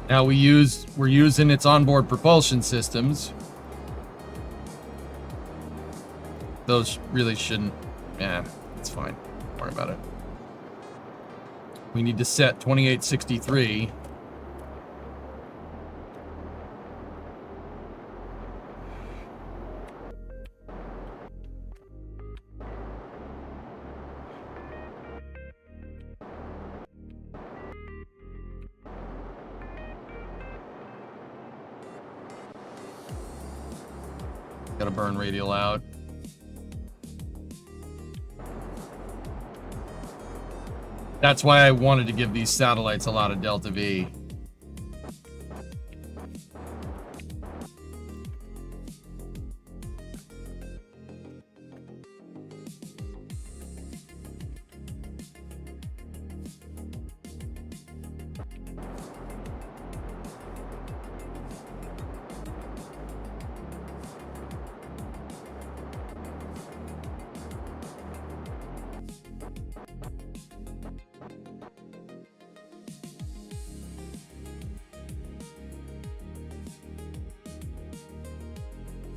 Now we're using its onboard propulsion systems. Those really shouldn't, it's fine. Don't worry about it. We need to set 2863. Gotta burn radial out. That's why I wanted to give these satellites a lot of delta V.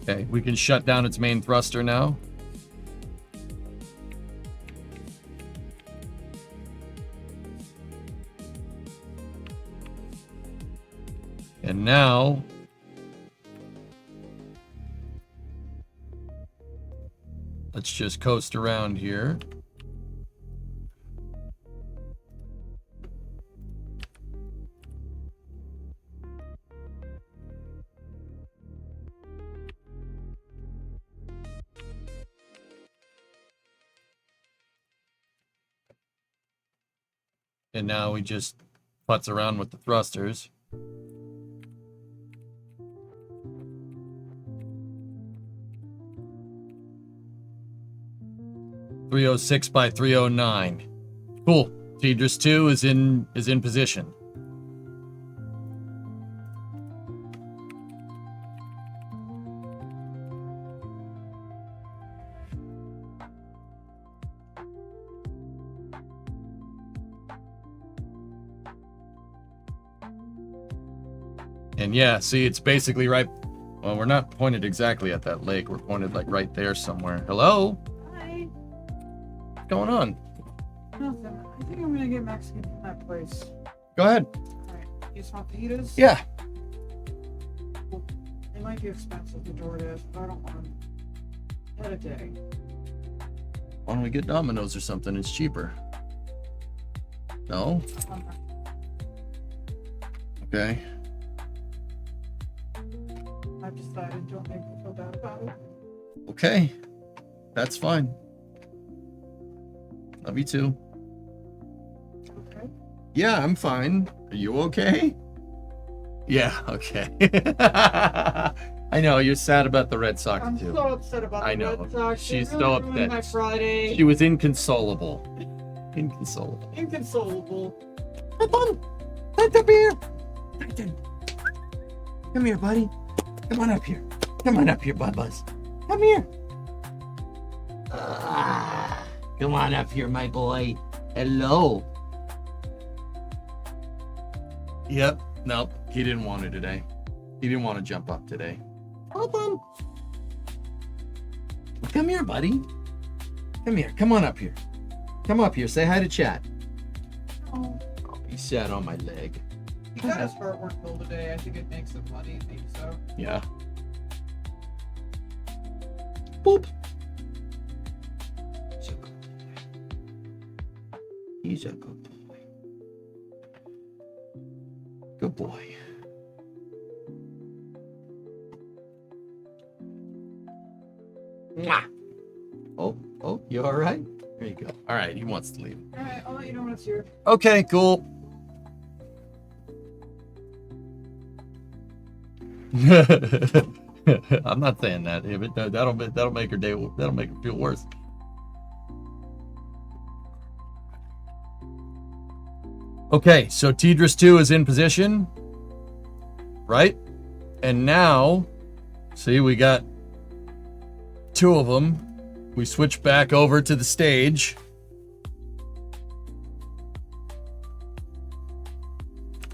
Okay, we can shut down its main thruster now. And now let's just coast around here. And now we just putz around with the thrusters. .306 by 309. Cool. Tidris 2 is in position. And yeah, see, it's basically right. Well, we're not pointed exactly at that lake. We're pointed like right there somewhere. Hello? Hi. What's going on? Nothing. I think I'm gonna get Mexican from that place. Go ahead. Alright. You just want fajitas? Yeah. Cool. They might be expensive, the DoorDash, but I don't want them. Had a day. Why don't we get Domino's or something? It's cheaper. No? Um, Okay. I've decided. Don't make me feel bad about it. Okay. That's fine. Love you too. Okay. Yeah, I'm fine. Are you okay? Yeah, okay. I know, you're sad about the Red Sox I'm too. so upset about the I know. Red Sox. They She's really so ruined upset. my Friday. She was inconsolable. Inconsolable. Inconsolable. Titan! Titan, here! Titan! Come here, buddy. Come on up here. Come on up here, Bubba's. Come here. Come on up here, my boy. Hello. Yep. Nope. He didn't want to today. He didn't want to jump up today. Titan! Come here, buddy. Come here. Come on up here. Come up here. Say hi to chat. Oh, Oh, he sat on my leg. he got his artwork bill today. I think it makes him money. I think so. Yeah. Boop. He's a good boy. He's a good boy. Good boy. Mwah. Oh, you all right? There you go. All right, he wants to leave. All right, I'll let you know when it's here. Okay, cool. I'm not saying that. That'll make her day. That'll make her feel worse. Okay, so Tidris 2 is in position, right? And now, see, we got two of them. We switch back over to the stage.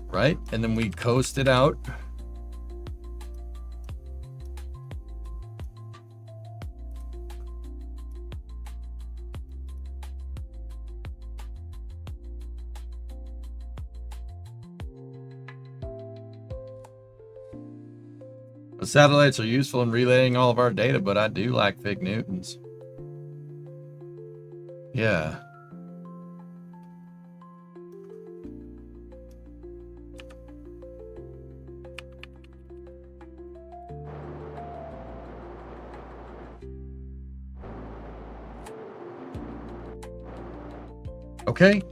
Right? And then we coast it out. The satellites are useful in relaying all of our data, but I do like fig Newtons. Yeah. Okay.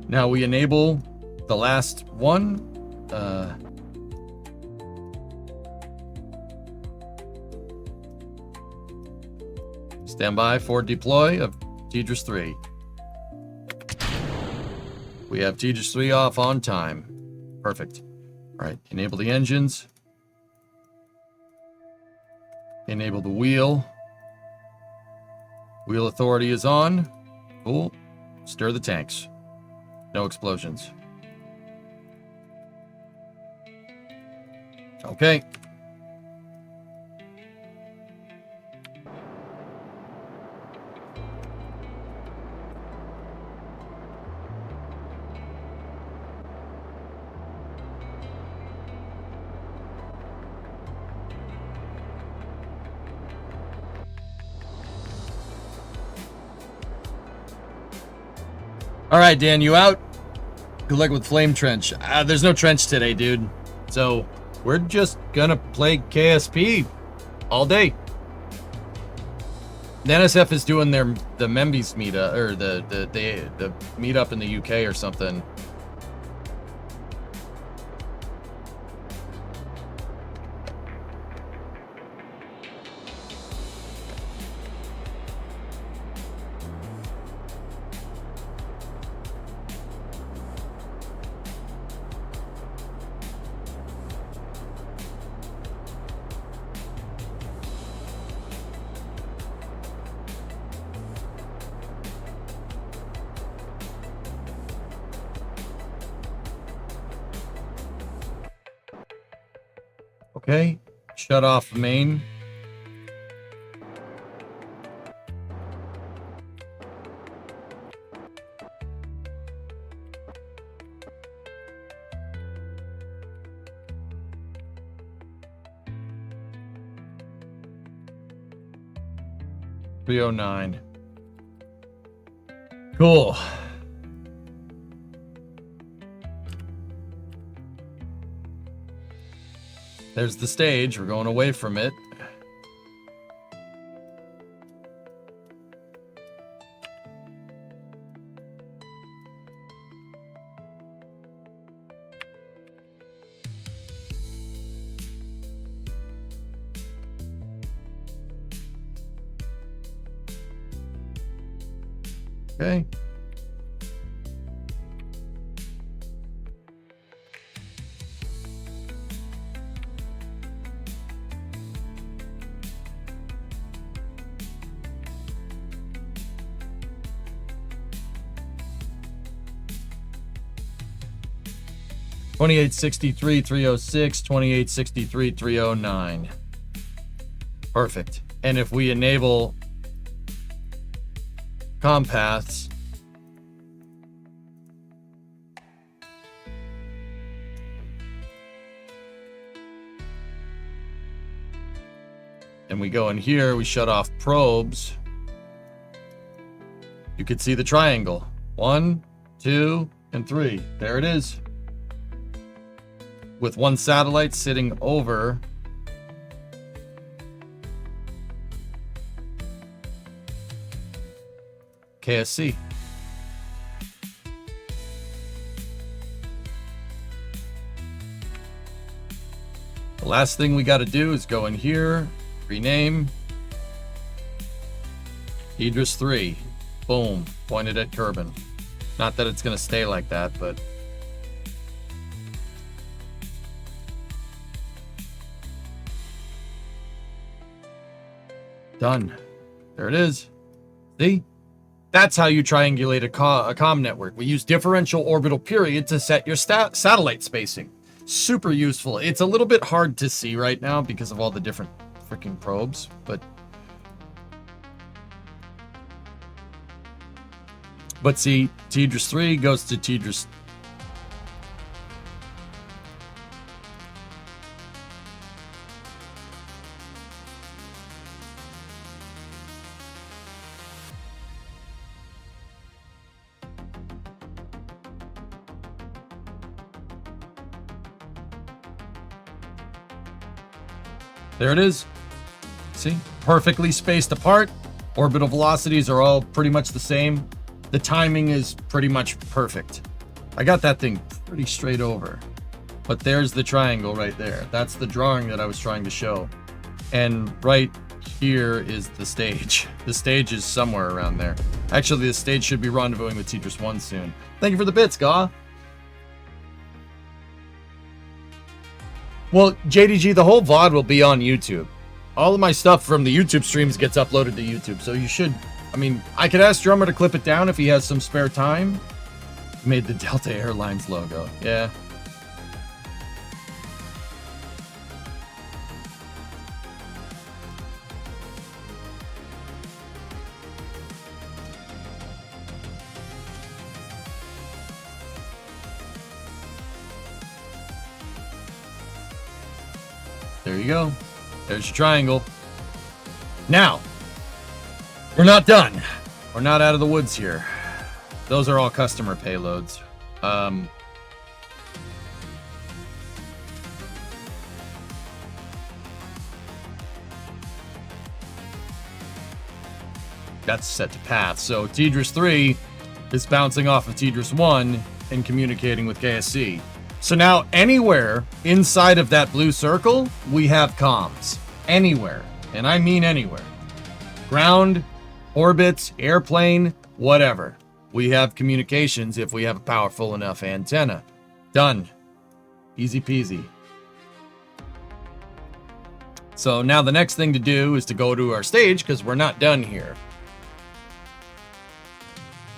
Now we enable the last one. Stand by for deploy of Tidris 3. We have Tidris 3 off on time. Perfect. All right, enable the engines. Enable the wheel. Wheel authority is on. Cool. Stir the tanks. No explosions. Okay. All right, Dan, you out? Good luck with Flame Trench. There's no trench today, dude. So we're just gonna play KSP all day. The NSF is doing the Membies meetup or the meetup in the UK or something. Okay, shut off main. .309. Cool. There's the stage. We're going away from it. Okay. Twenty-eight 63 306, 28 63 309. Perfect. And if we enable compaths, and we go in here, we shut off probes, you could see the triangle. 1, 2, and 3. There it is. With one satellite sitting over KSC. The last thing we got to do is go in here, rename Idris 3. Boom, pointed at Kerbin. Not that it's going to stay like that, but done. There it is. See? That's how you triangulate a comm network. We use differential orbital period to set your satellite spacing. Super useful. It's a little bit hard to see right now because of all the different freaking probes, but see, Tidris 3 goes to Tidris. There it is. See? Perfectly spaced apart. Orbital velocities are all pretty much the same. The timing is pretty much perfect. I got that thing pretty straight over. But there's the triangle right there. That's the drawing that I was trying to show. And right here is the stage. The stage is somewhere around there. Actually, the stage should be rendezvousing with Tetris 1 soon. Thank you for the bits, Gaw. Well, JDG, the whole VOD will be on YouTube. All of my stuff from the YouTube streams gets uploaded to YouTube, so you should... I mean, I could ask Drummer to clip it down if he has some spare time. Made the Delta Airlines logo. Yeah. There you go. There's your triangle. Now, we're not done. We're not out of the woods here. Those are all customer payloads. That's set to path. So Tidris 3 is bouncing off of Tidris 1 and communicating with KSC. So now anywhere inside of that blue circle, we have comms. Anywhere. And I mean anywhere. Ground, orbits, airplane, whatever. We have communications if we have a powerful enough antenna. Done. Easy peasy. So now the next thing to do is to go to our stage because we're not done here.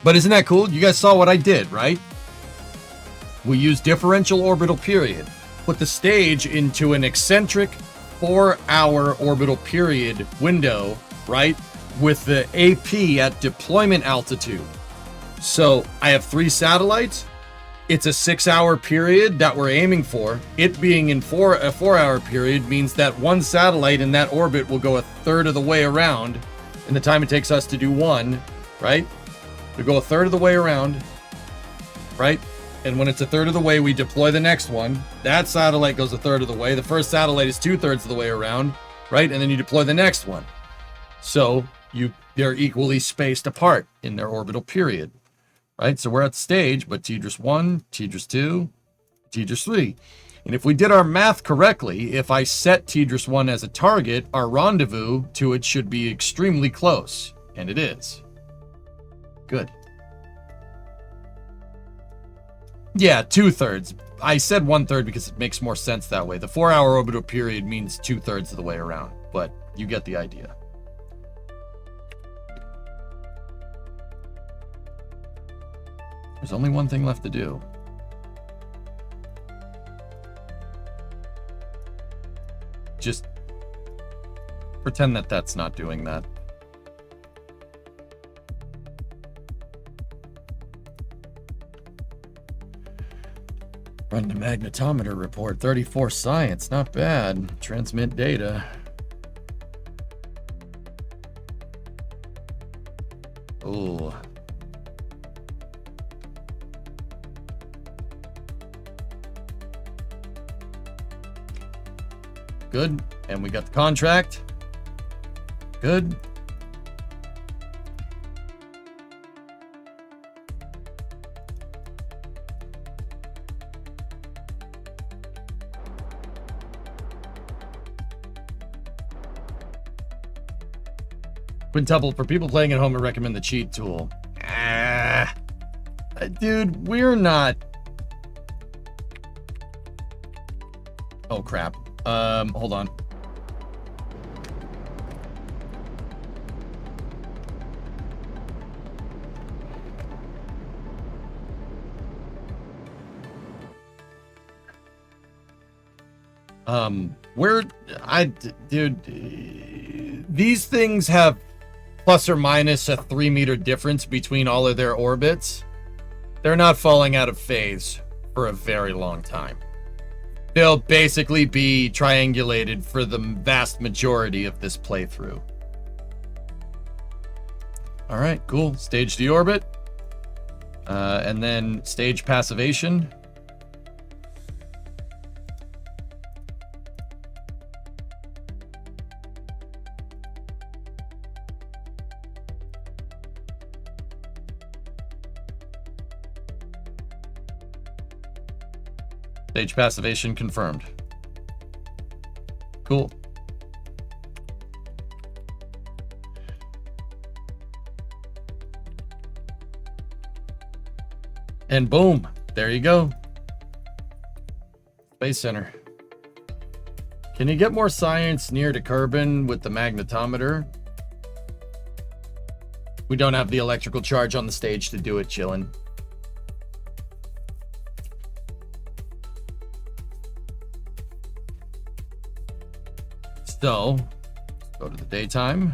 But isn't that cool? You guys saw what I did, right? We use differential orbital period. Put the stage into an eccentric 4-hour orbital period window, right? With the AP at deployment altitude. So I have 3 satellites. It's a 6-hour period that we're aiming for. It being in a 4-hour period means that one satellite in that orbit will go a third of the way around in the time it takes us to do one, right? We go a third of the way around, right? And when it's a third of the way, we deploy the next one. That satellite goes a third of the way. The first satellite is 2/3 of the way around, right? And then you deploy the next one. So they're equally spaced apart in their orbital period, right? So we're at the stage, but TDRS 1, TDRS 2, TDRS 3. And if we did our math correctly, if I set TDRS 1 as a target, our rendezvous to it should be extremely close. And it is. Good. Yeah, 2/3. I said 1/3 because it makes more sense that way. The 4-hour orbital period means 2/3 of the way around, but you get the idea. There's only one thing left to do. Just pretend that that's not doing that. Run the magnetometer report. 34 science. Not bad. Transmit data. Ooh. Good. And we got the contract. Good. Quintuple, for people playing at home, I recommend the cheat tool. Dude, we're not. Oh crap. Hold on. Dude, these things have plus or minus a 3-meter difference between all of their orbits. They're not falling out of phase for a very long time. They'll basically be triangulated for the vast majority of this playthrough. All right, cool. Stage deorbit. And then stage passivation. Stage passivation confirmed. Cool. And boom, there you go. Space Center. Can you get more science near to Kerbin with the magnetometer? We don't have the electrical charge on the stage to do it, chillin'. So, go to the daytime.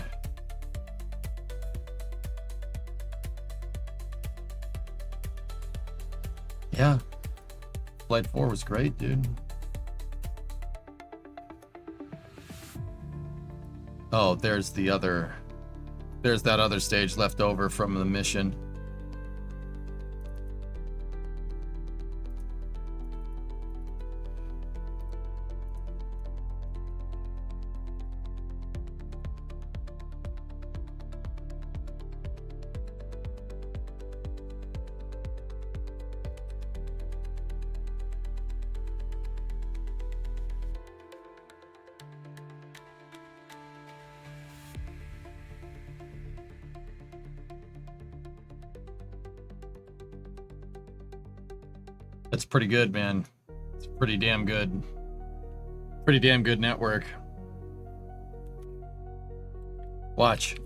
Yeah. Flight 4 was great, dude. Oh, there's that other stage left over from the mission. That's pretty good, man. It's pretty damn good. Pretty damn good network. Watch.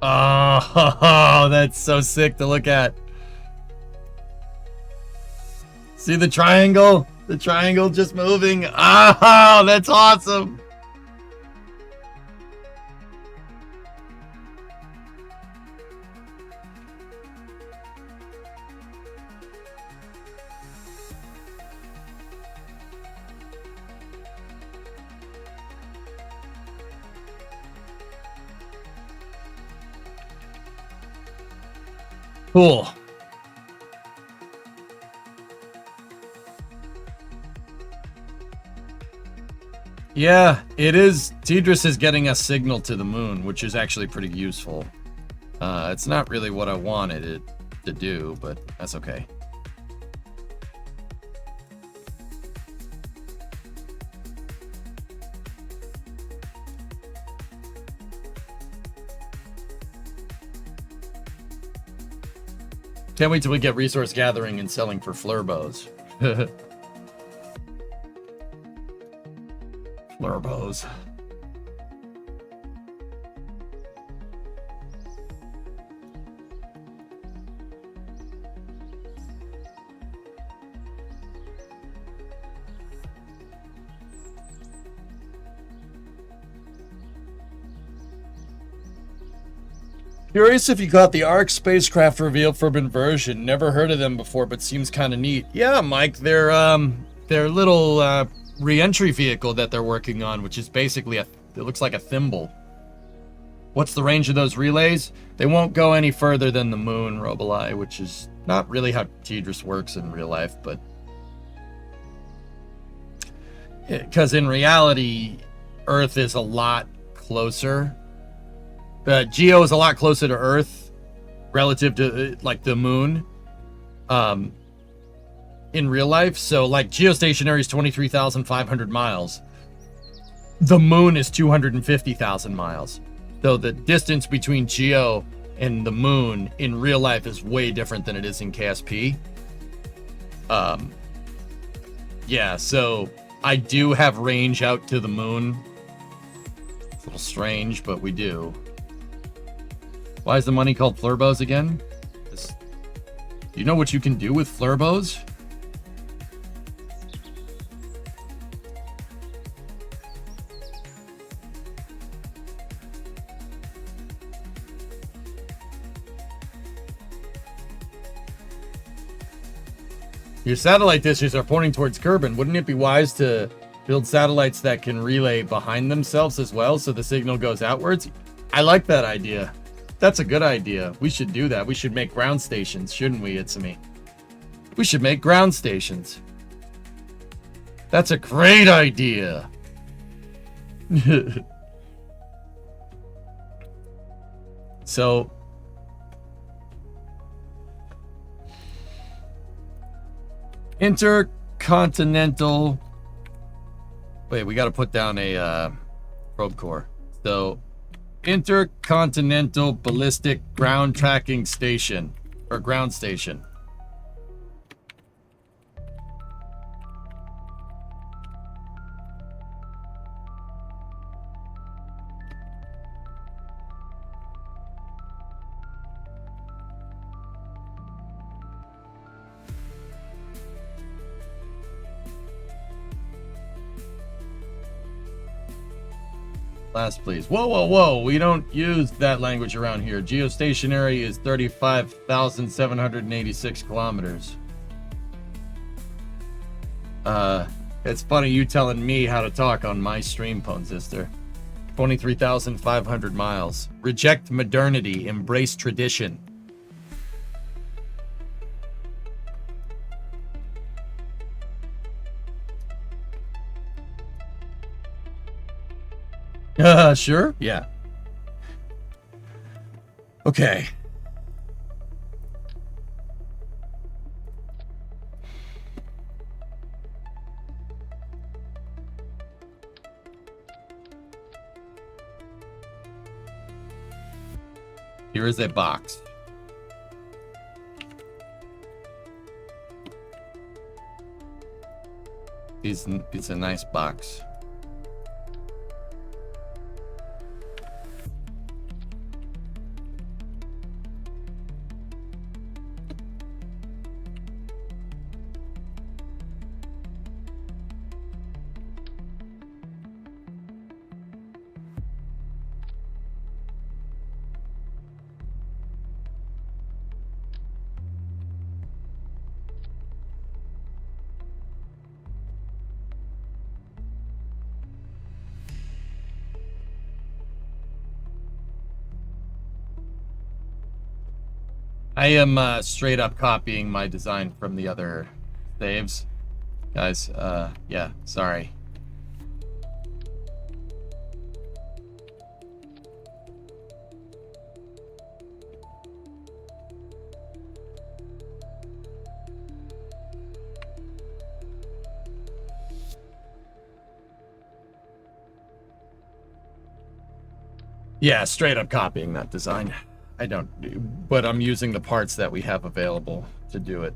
Oh, that's so sick to look at. See the triangle? The triangle just moving. Oh, that's awesome. Cool. Yeah, it is. Tidris is getting a signal to the moon, which is actually pretty useful. It's not really what I wanted it to do, but that's okay. Can't wait till we get resource gathering and selling for flurbows. Flurbows. Curious if you got the ARC spacecraft reveal for Inversion. Never heard of them before, but seems kind of neat. Yeah, Mike, their little re-entry vehicle that they're working on, which is basically it looks like a thimble. What's the range of those relays? They won't go any further than the moon, Robolai, which is not really how Tidris works in real life, but because in reality, Earth is a lot closer. Geo is a lot closer to Earth relative to like the moon in real life. So like geostationary is 23,500 miles. The moon is 250,000 miles. So the distance between Geo and the moon in real life is way different than it is in KSP. Yeah, so I do have range out to the moon. It's a little strange, but we do. Why is the money called flurbows again? Do you know what you can do with flurbows? Your satellite dishes are pointing towards Kerbin. Wouldn't it be wise to build satellites that can relay behind themselves as well so the signal goes outwards? I like that idea. That's a good idea. We should do that. We should make ground stations, shouldn't we, Itsumi? We should make ground stations. That's a great idea. So, intercontinental. Wait, we got to put down a probe core. So, intercontinental ballistic ground tracking station or ground station. Last, please. Whoa, whoa, whoa. We don't use that language around here. Geostationary is 35,786 kilometers. It's funny you telling me how to talk on my stream, Ponzister. 23,500 miles. Reject modernity. Embrace tradition. Sure? Yeah. Okay. Here is a box. It's a nice box. I am straight up copying my design from the other saves. Guys, yeah, sorry. Yeah, straight up copying that design. I don't, but I'm using the parts that we have available to do it.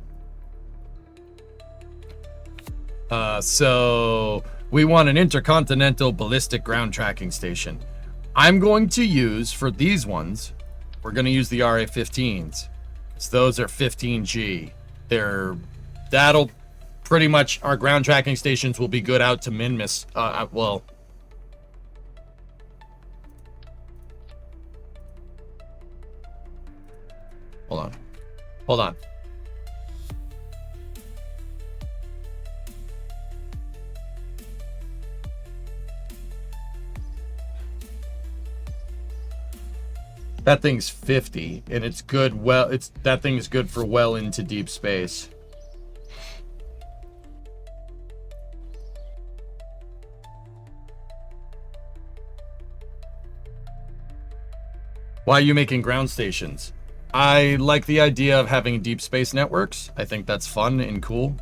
So we want an intercontinental ballistic ground tracking station. I'm going to use, for these ones, we're going to use the RA-15s. So those are 15G. That'll pretty much, our ground tracking stations will be good out to Minmus. Well, hold on. That thing's 50, and it's good. Well, that thing is good for well into deep space. Why are you making ground stations? I like the idea of having deep space networks. I think that's fun and cool.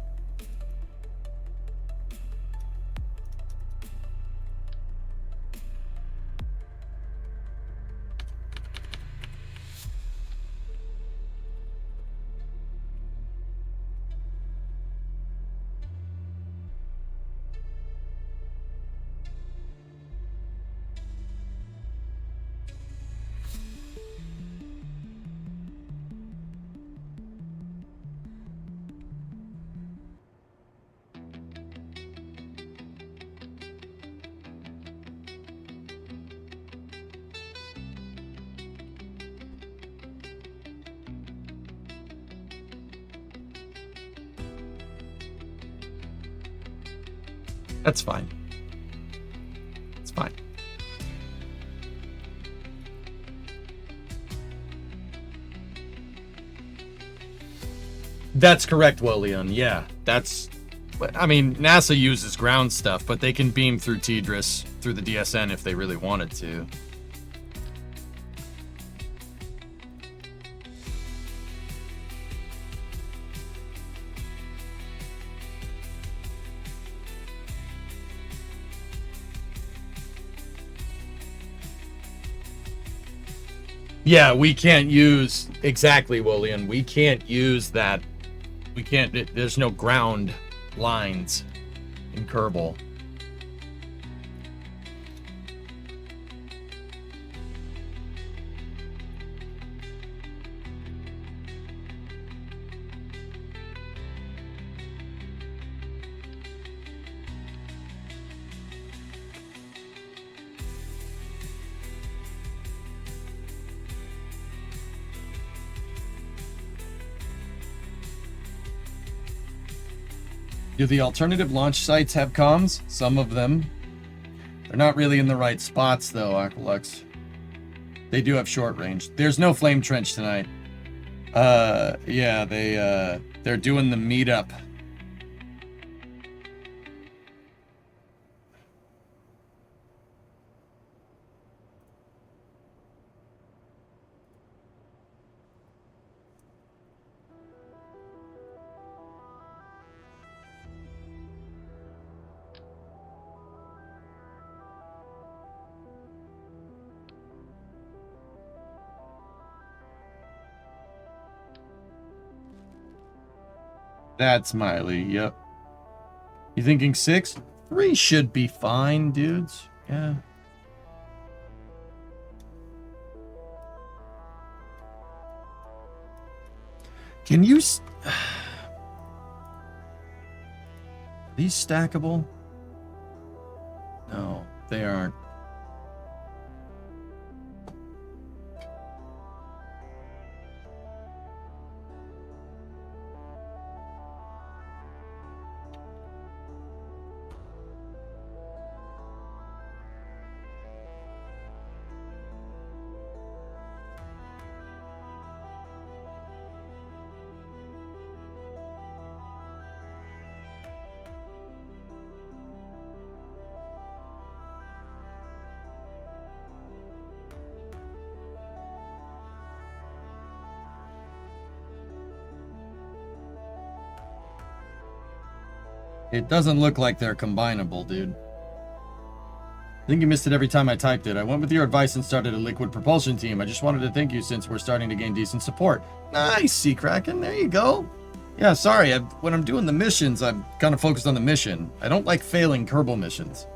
That's fine. It's fine. That's correct, William. Yeah, that's... I mean, NASA uses ground stuff, but they can beam through TDRS, through the DSN if they really wanted to. Yeah, we can't use... Exactly, William. We can't use that. We can't... There's no ground lines in Kerbal. Do the alternative launch sites have comms? Some of them. They're not really in the right spots, though, Aqualux. They do have short range. There's no flame trench tonight. Yeah, they're doing the meetup. That's Miley, yep. You thinking 6? 3 should be fine, dudes. Yeah. Can you... These stackable? No, they aren't. It doesn't look like they're combinable, dude. I think you missed it every time I typed it. I went with your advice and started a liquid propulsion team. I just wanted to thank you since we're starting to gain decent support. Nice, Sea Kraken. There you go. Yeah, sorry. When I'm doing the missions, I'm kind of focused on the mission. I don't like failing Kerbal missions.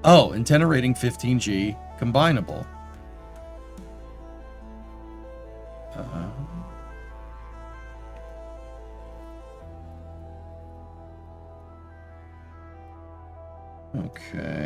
Oh, antenna rating 15G. Combinable. Okay.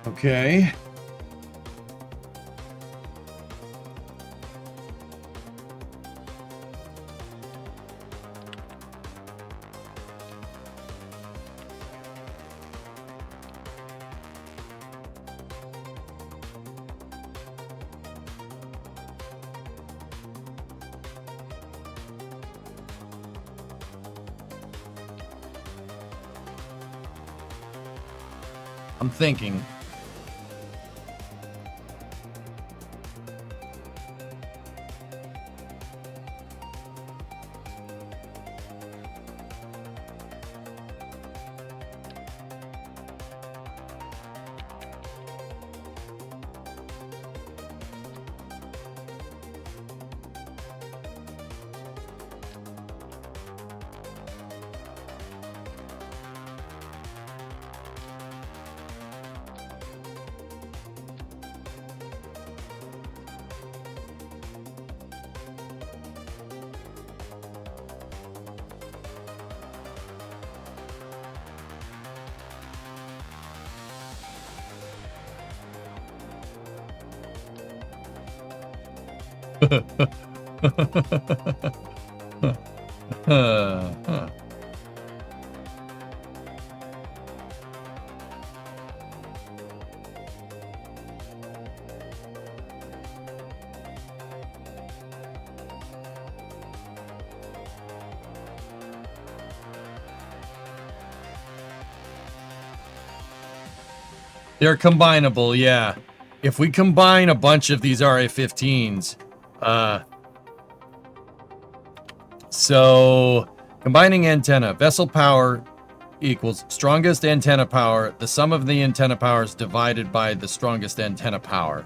Okay. I'm thinking. They're combinable, yeah. If we combine a bunch of these RA-15s, so combining antenna, vessel power equals strongest antenna power, the sum of the antenna powers divided by the strongest antenna power.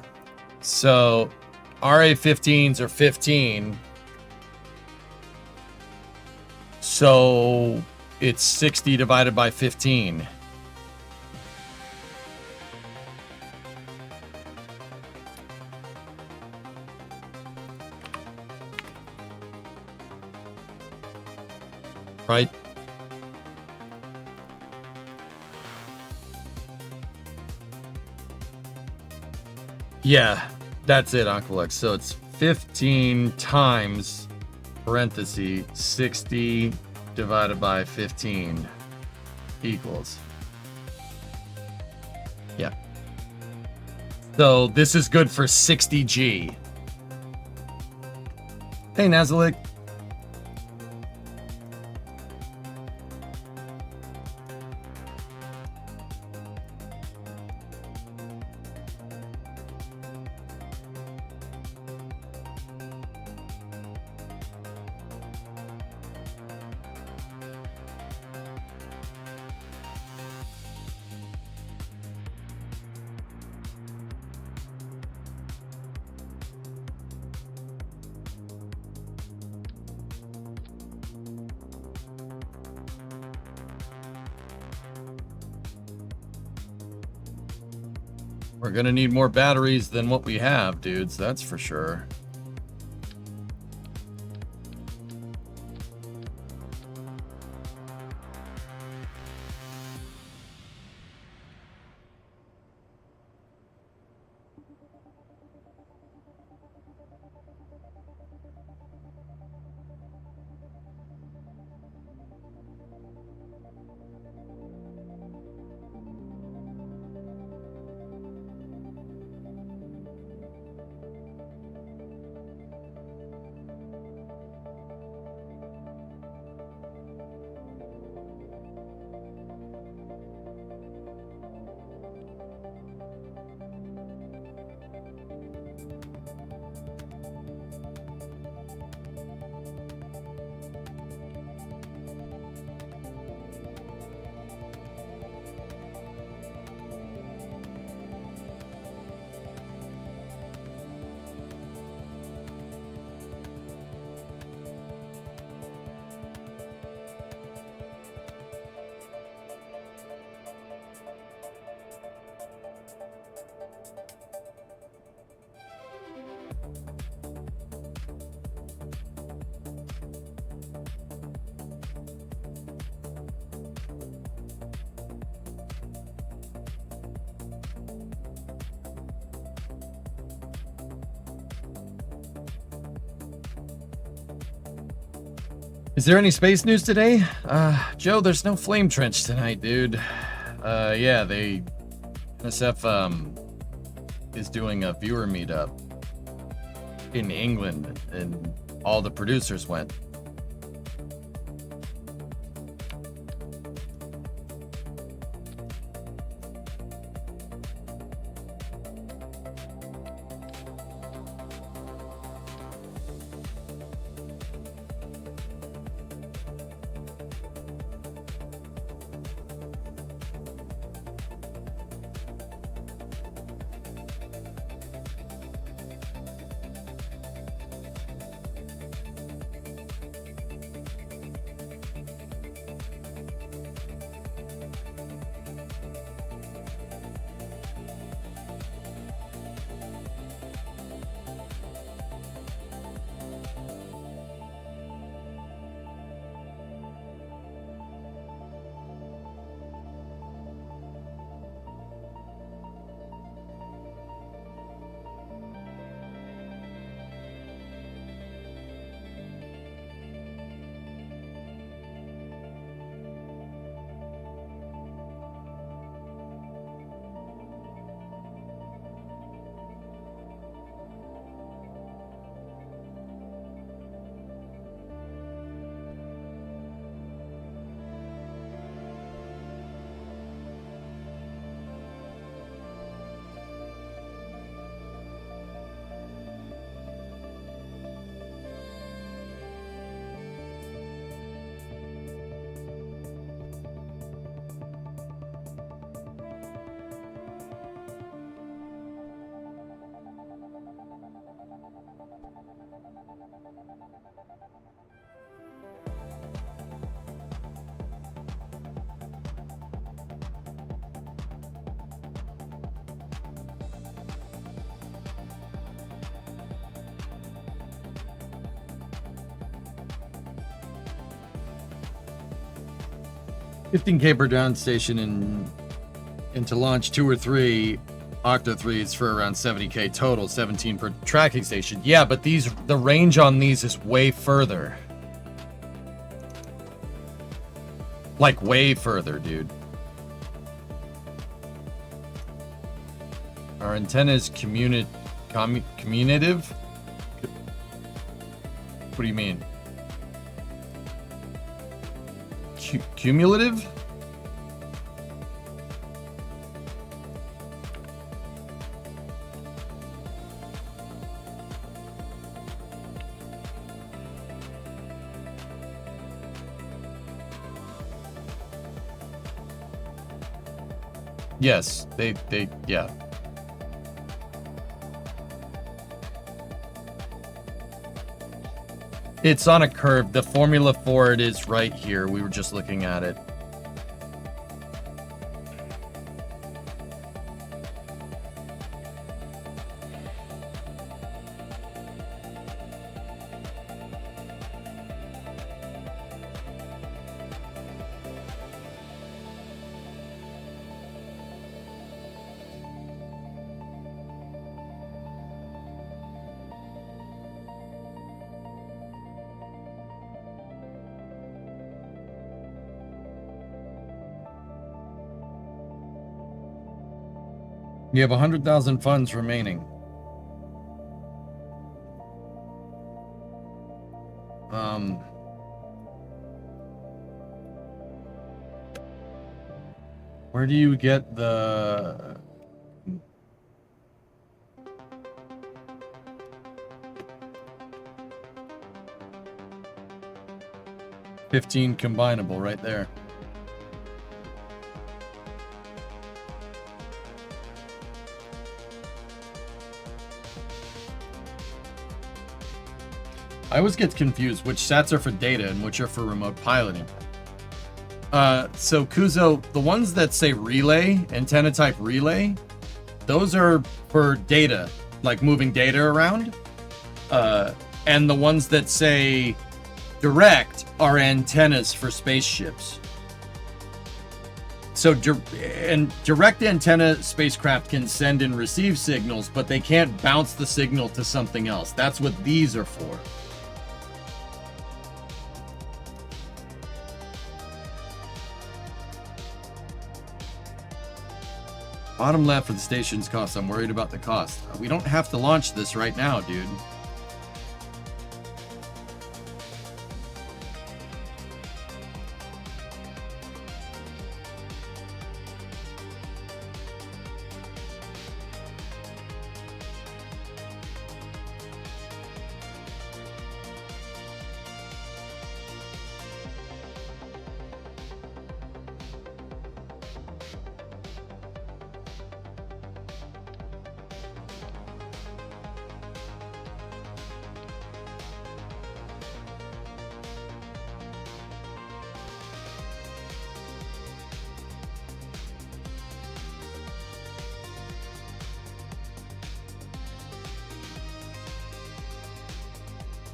So RA-15s are 15. So it's 60 divided by 15. Right? Yeah, that's it, Uncle X. So it's 15 times, parenthesis, 60 divided by 15 equals. Yeah. So this is good for 60G. Hey, Nazalik. We're gonna need more batteries than what we have, dudes. That's for sure. Is there any space news today? Joe, there's no flame trench tonight, dude. Yeah, NSF is doing a viewer meetup in England, and all the producers went. $15K per ground station and to launch 2 or 3 Octo 3s for around $70K total, 17 per tracking station. Yeah, but the range on these is way further. Like way further, dude. Our antenna is commutative? What do you mean? Cumulative? Yes, yeah. It's on a curve. The formula for it is right here. We were just looking at it. You have 100,000 funds remaining. Where do you get the... $15 combinable right there. I always get confused which sats are for data and which are for remote piloting. So Kuzo, the ones that say relay, antenna type relay, those are for data, like moving data around. And the ones that say direct are antennas for spaceships. So direct antenna spacecraft can send and receive signals, but they can't bounce the signal to something else. That's what these are for. Bottom left for the station's cost. I'm worried about the cost. We don't have to launch this right now, dude.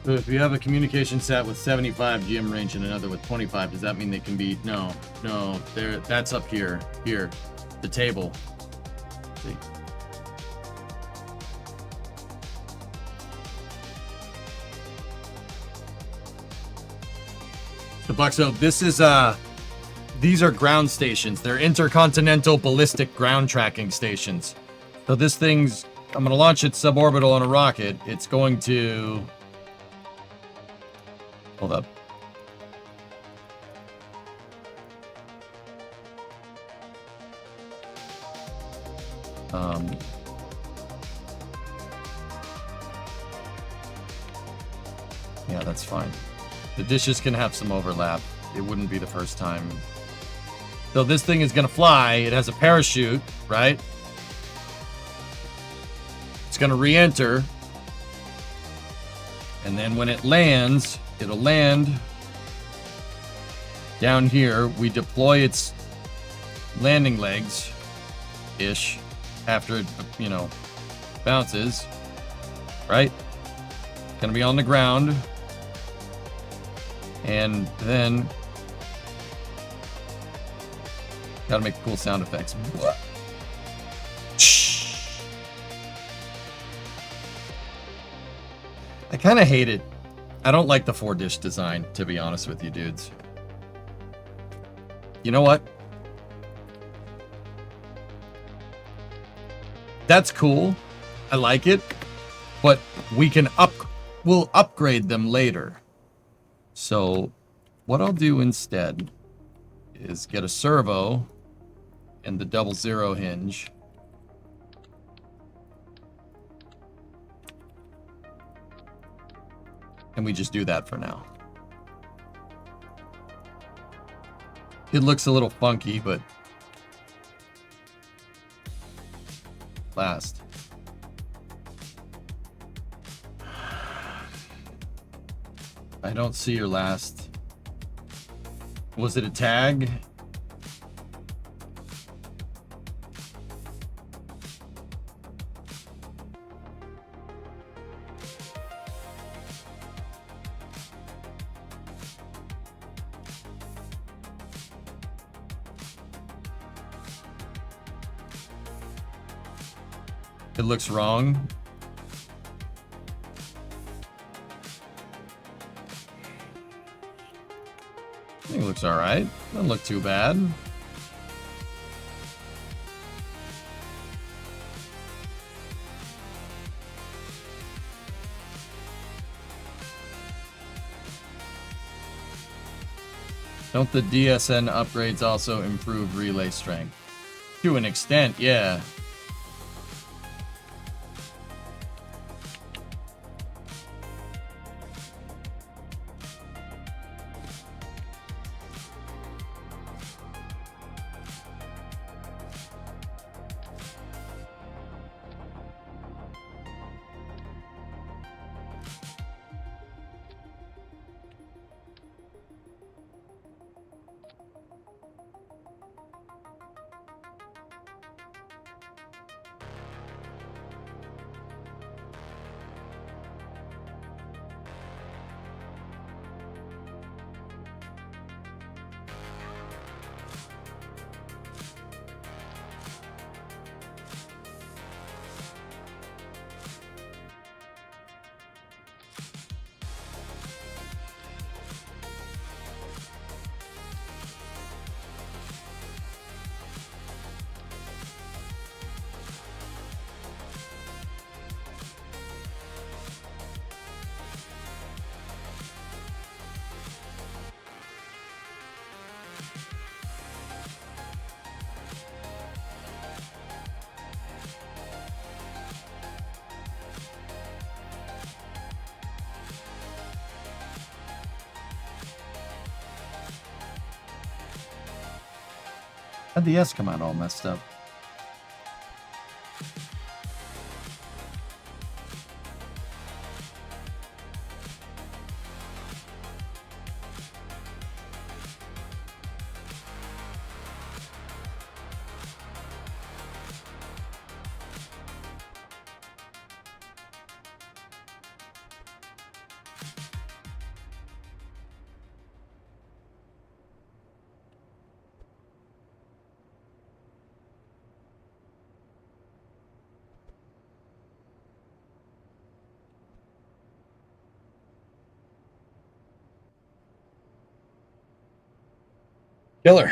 So if you have a communication sat with 75 GM range and another with 25, does that mean they can be... No, that's up here. Here. The table. See. The Buxo, this is, these are ground stations. They're intercontinental ballistic ground tracking stations. So this thing's... I'm going to launch it suborbital on a rocket. It's going to... Hold up. Yeah, that's fine. The dishes can have some overlap. It wouldn't be the first time. So this thing is going to fly. It has a parachute, right? It's going to re-enter. And then when it lands... It'll land down here. We deploy its landing legs-ish after it, you know, bounces, right? Gonna be on the ground. And then gotta make cool sound effects. I kind of hate it. I don't like the 4-dish design, to be honest with you, dudes. You know what? That's cool. I like it. But we'll upgrade them later. So, what I'll do instead is get a servo and the 00 hinge. And we just do that for now. It looks a little funky, but last. I don't see your last. Was it a tag? It looks wrong. I think it looks alright. Doesn't look too bad. Don't the DSN upgrades also improve relay strength? To an extent, yeah. How'd the S come out all messed up? Killer.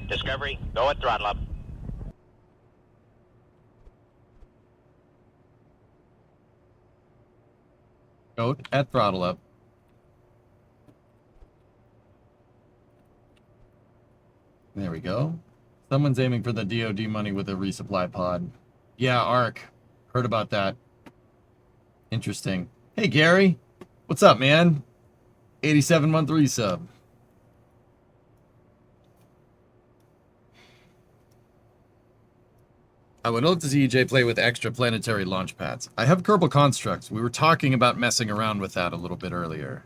Discovery, go at throttle up. Goat at throttle up. There we go. Someone's aiming for the DoD money with a resupply pod. Yeah, Ark. Heard about that. Interesting. Hey, Gary. What's up, man? 87-month resub. I would love to see EJ play with extra planetary launch pads. I have Kerbal Constructs. We were talking about messing around with that a little bit earlier.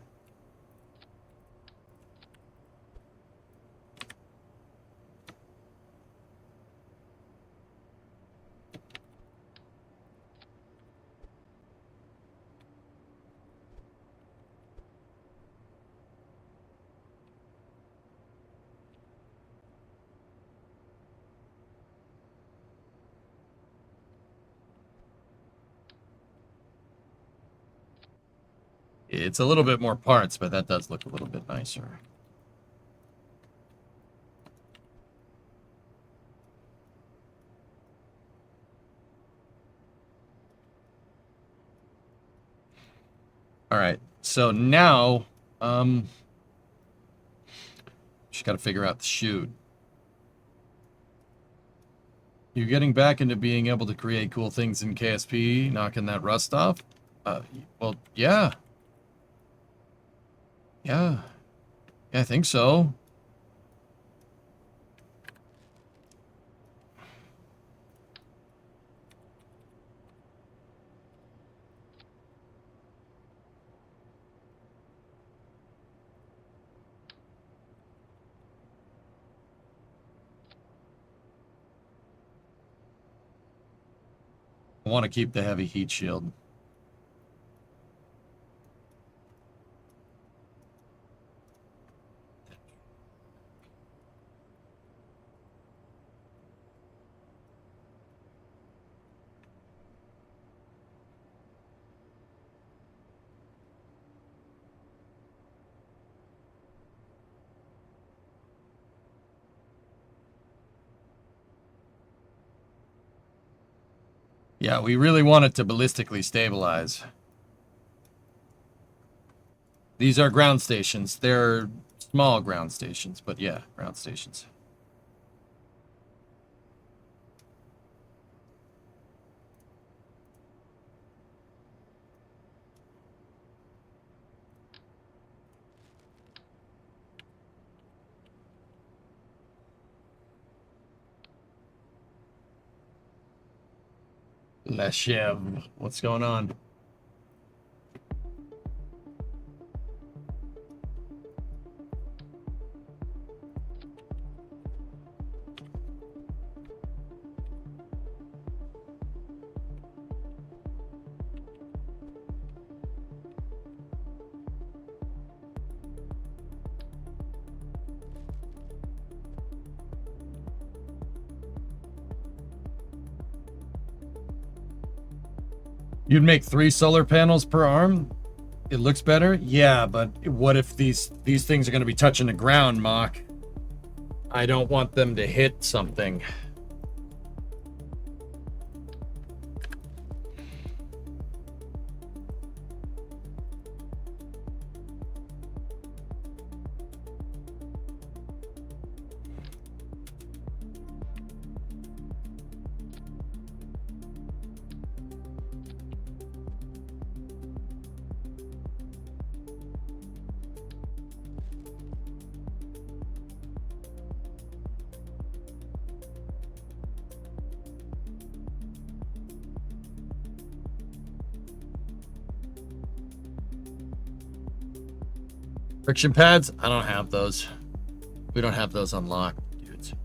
It's a little bit more parts, but that does look a little bit nicer. All right, so now, just got to figure out the shoot. You're getting back into being able to create cool things in KSP, knocking that rust off? Well, yeah. Yeah, I think so. I want to keep the heavy heat shield. Yeah, we really want it to ballistically stabilize. These are ground stations. They're small ground stations, but yeah, ground stations. Leshev, what's going on? You'd make 3 solar panels per arm? It looks better? Yeah, but what if these things are going to be touching the ground, Mock? I don't want them to hit something. Friction pads? I don't have those. We don't have those unlocked, dudes.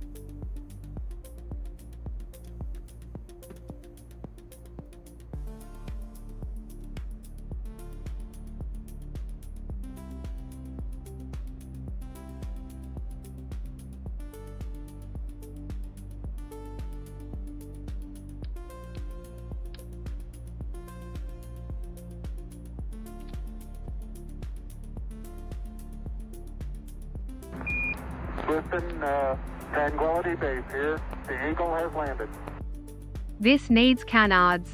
Listen, Tranquility Base here. The Eagle has landed. This needs canards.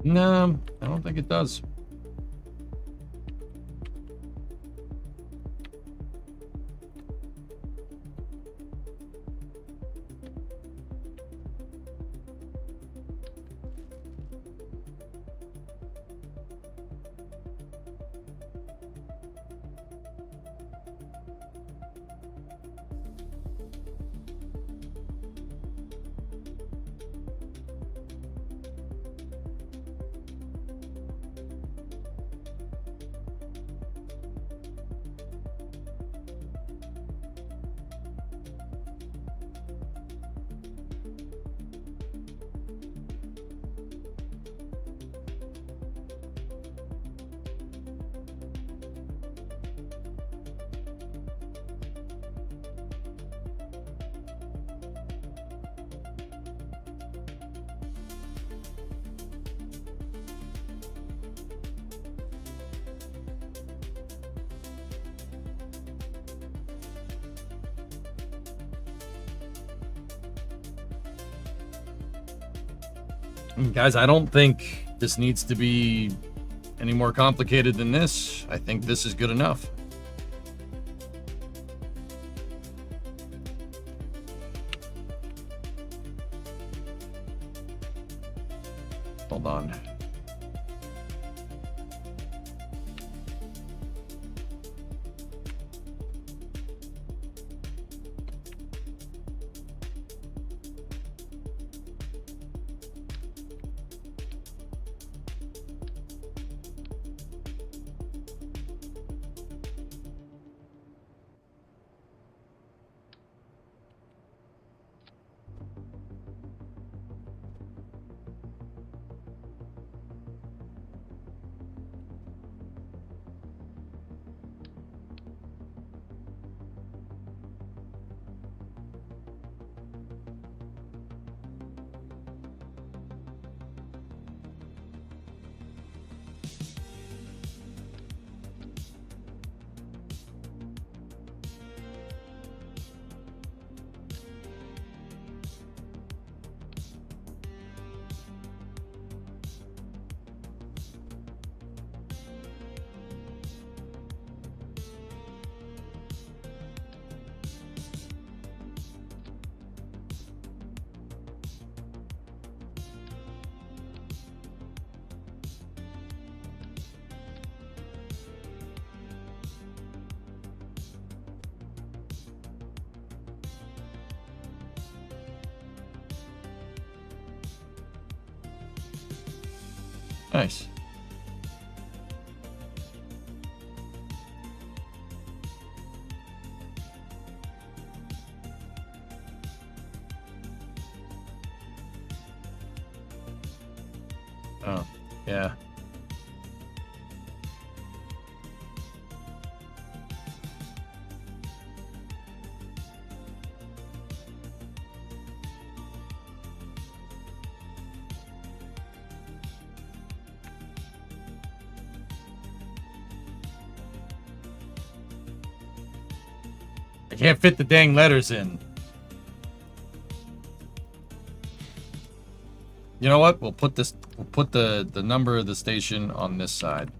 No, I don't think it does. Guys, I don't think this needs to be any more complicated than this. I think this is good enough. Hold on. Nice. Oh, yeah. I can't fit the dang letters in. You know what? We'll put the number of the station on this side.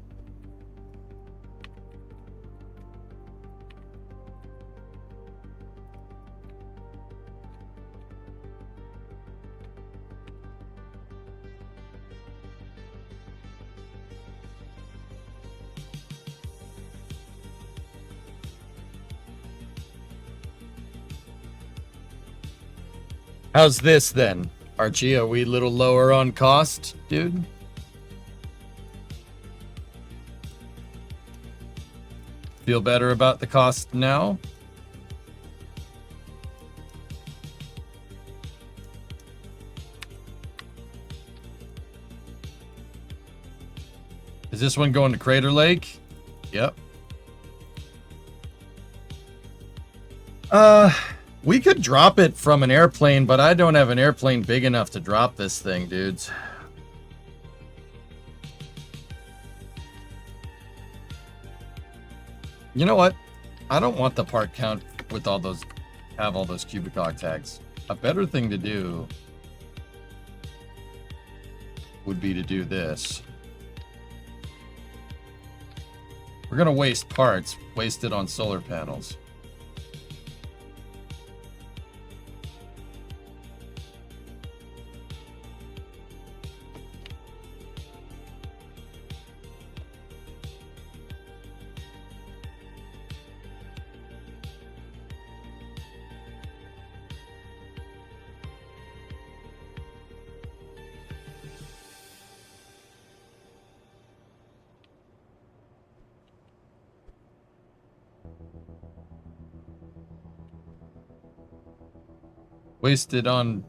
How's this then? Archie, are we a little lower on cost, dude? Feel better about the cost now? Is this one going to Crater Lake? Yep. We could drop it from an airplane, but I don't have an airplane big enough to drop this thing, dudes. You know what? I don't want the part count with all those, have all those cubic cog tags. A better thing to do would be to do this. We're gonna waste parts, waste it on solar panels. Wasted on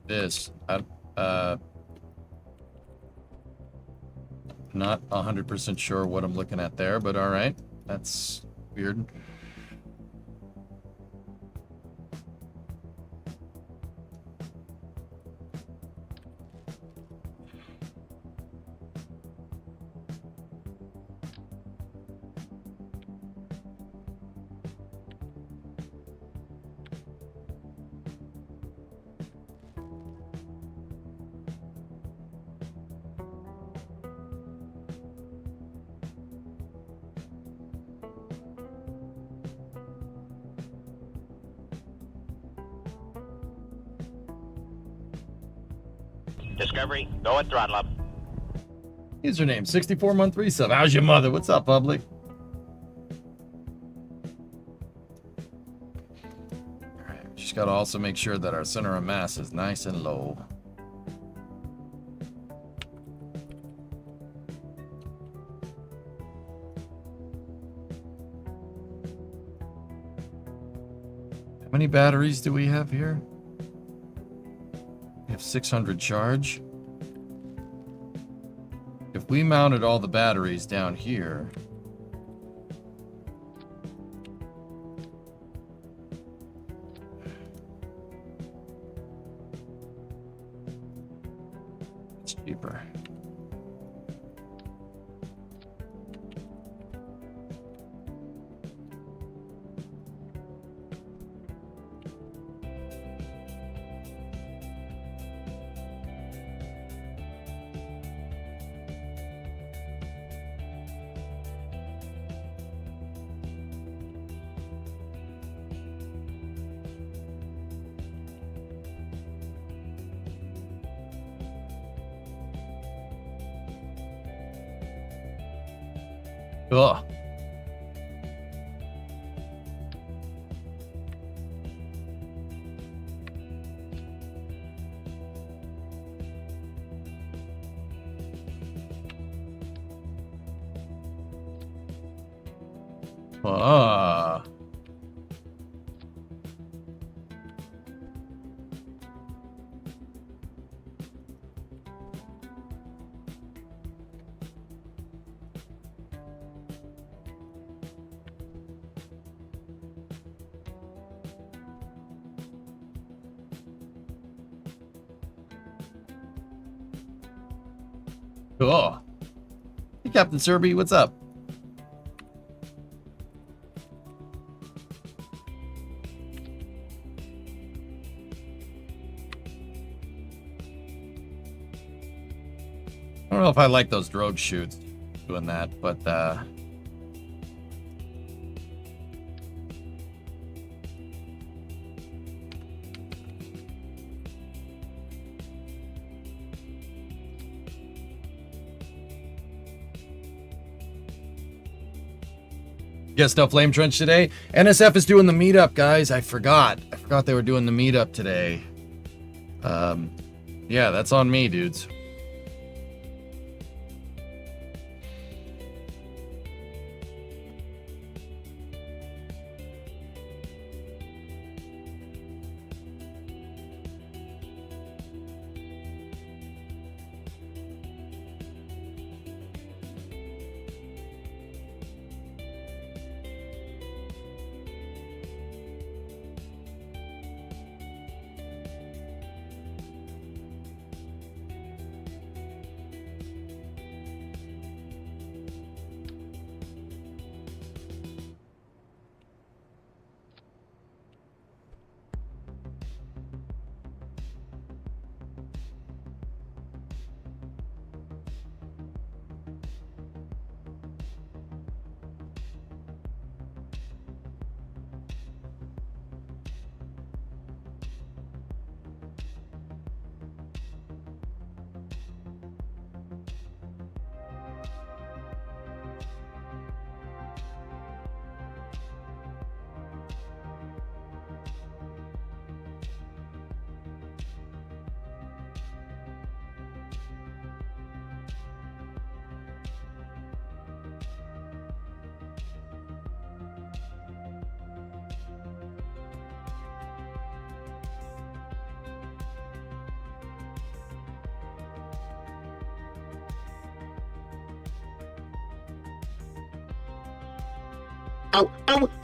this. Not 100% sure what I'm looking at there, but all right. That's weird. Discovery, go at throttle up. Username 64-month resub. How's your mother? What's up, public? Alright, just gotta also make sure that our center of mass is nice and low. How many batteries do we have here? We have 600 charge. If we mounted all the batteries down here, it's cheaper. Ugh. Ah. Cool. Hey, Captain Serby, what's up? I don't know if I like those drogue shoots doing that, but guess no flame trench today. NSF is doing the meetup, guys. I forgot they were doing the meetup today. Yeah, that's on me, dudes.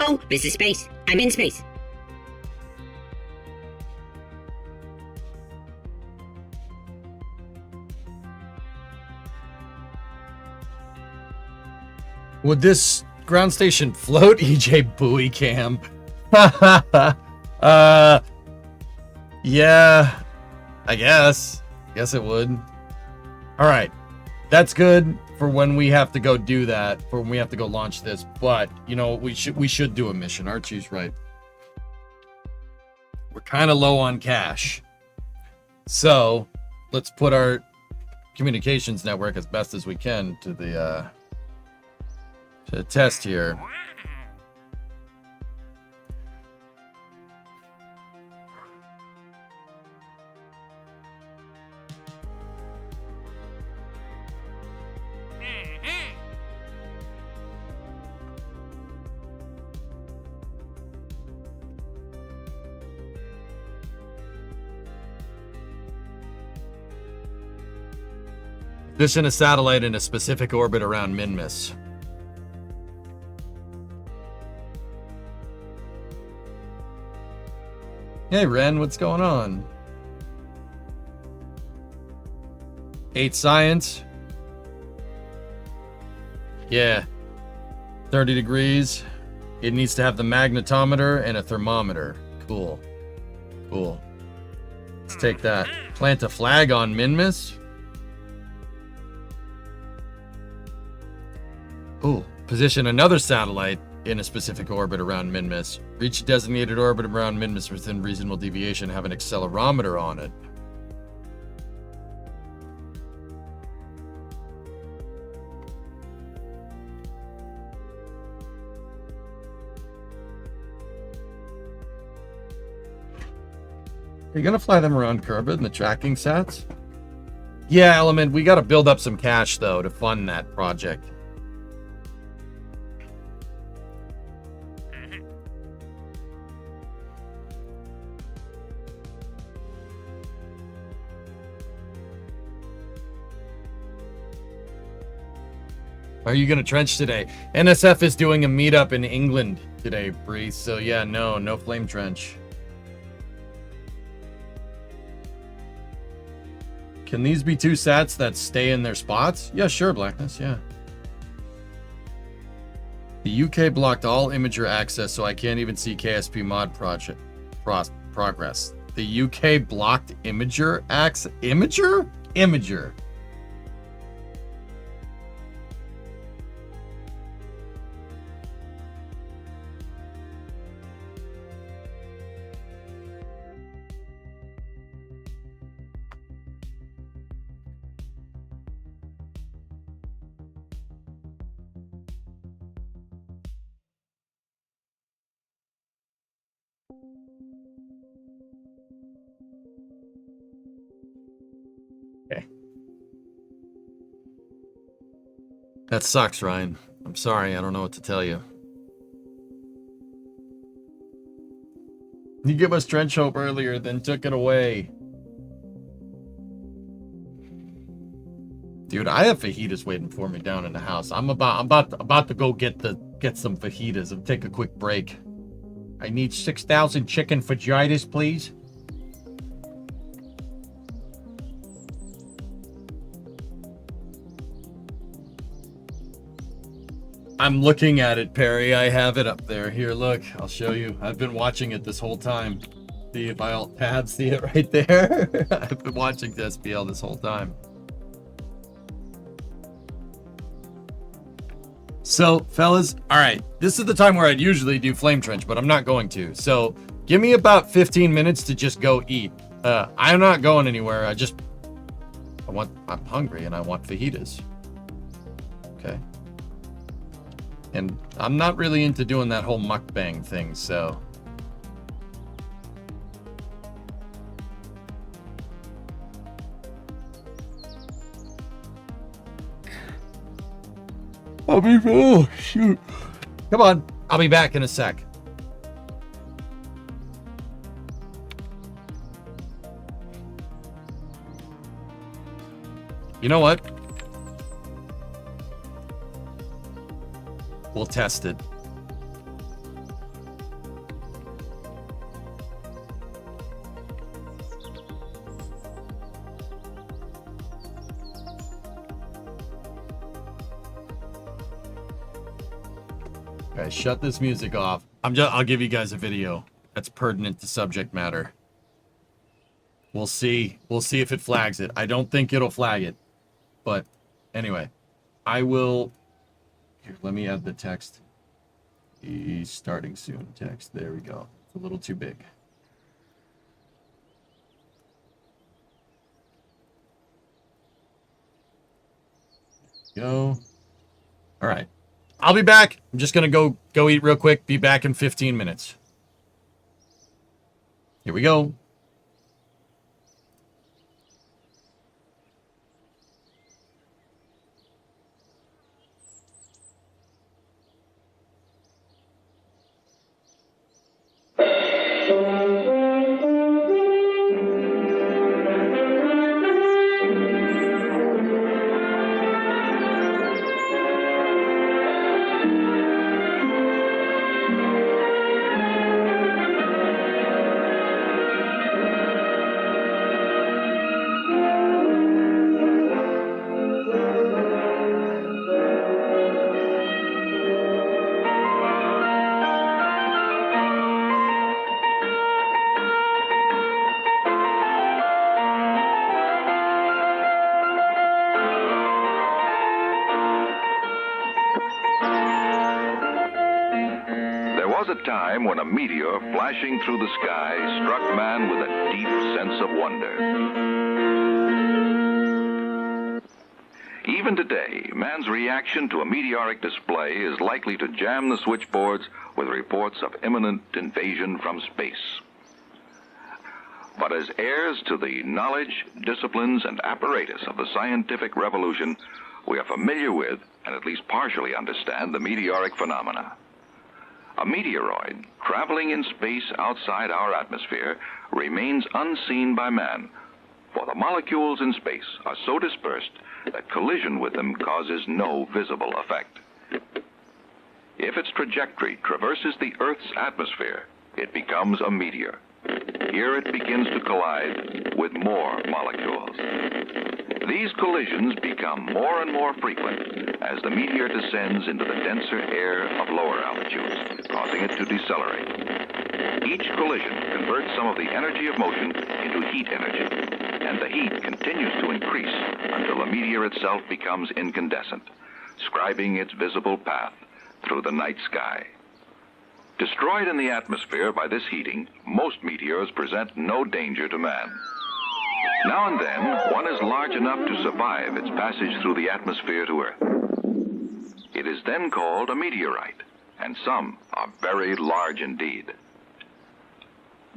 Oh, this is space. I'm in space. Would this ground station float? EJ Buoy Cam. Yeah, I guess it would. All right, that's good for when we have to go do that, for when we have to go launch this. But you know, we should do a mission. Archie's right. We're kind of low on cash, so let's put our communications network as best as we can to the test here. Position a satellite in a specific orbit around Minmus. Hey Ren, what's going on? 8 science. Yeah. 30 degrees. It needs to have the magnetometer and a thermometer. Cool. Let's take that. Plant a flag on Minmus. Ooh. Position another satellite in a specific orbit around Minmus. Reach a designated orbit around Minmus within reasonable deviation. Have an accelerometer on it. Are you gonna fly them around Kerbin and the tracking sats? Yeah, Element. We gotta build up some cash though to fund that project. Are you gonna trench today? NSF is doing a meetup in England today, Bree. So yeah, no flame trench. Can these be two sats that stay in their spots? Yeah, sure, Blackness, yeah. The UK blocked all Imager access, so I can't even see KSP mod progress. The UK blocked Imager access? Imager? Imager. Okay. That sucks, Ryan. I'm sorry, I don't know what to tell you. You gave us trench hope earlier, then took it away. Dude, I have fajitas waiting for me down in the house. I'm about to go get some fajitas and take a quick break. I need 6,000 chicken fajitas, please. I'm looking at it, Perry. I have it up there. Here, look. I'll show you. I've been watching it this whole time. See if I alt tab, see it right there? I've been watching the SPL this whole time. So, fellas, all right. This is the time where I'd usually do flame trench, but I'm not going to. So, give me about 15 minutes to just go eat. I'm not going anywhere. I'm hungry and I want fajitas. Okay. And I'm not really into doing that whole mukbang thing, so. Oh, shoot. Come on, I'll be back in a sec. You know what? We'll test it. Okay, shut this music off. I'll give you guys a video that's pertinent to subject matter. We'll see. We'll see if it flags it. I don't think it'll flag it. But anyway, I will. Here, let me add the text. He's starting soon text. There we go. It's a little too big. Go. All right. I'll be back. I'm just going to go eat real quick. Be back in 15 minutes. Here we go. Time when a meteor flashing through the sky struck man with a deep sense of wonder. Even today, man's reaction to a meteoric display is likely to jam the switchboards with reports of imminent invasion from space. But as heirs to the knowledge, disciplines, and apparatus of the scientific revolution, we are familiar with and at least partially understand the meteoric phenomena. A meteoroid traveling in space outside our atmosphere remains unseen by man, for the molecules in space are so dispersed that collision with them causes no visible effect. If its trajectory traverses the Earth's atmosphere, it becomes a meteor. Here it begins to collide with more molecules. These collisions become more and more frequent as the meteor descends into the denser air of lower altitudes, causing it to decelerate. Each collision converts some of the energy of motion into heat energy, and the heat continues to increase until the meteor itself becomes incandescent, scribing its visible path through the night sky. Destroyed in the atmosphere by this heating, most meteors present no danger to man. Now and then, one is large enough to survive its passage through the atmosphere to Earth. It is then called a meteorite, and some are very large indeed.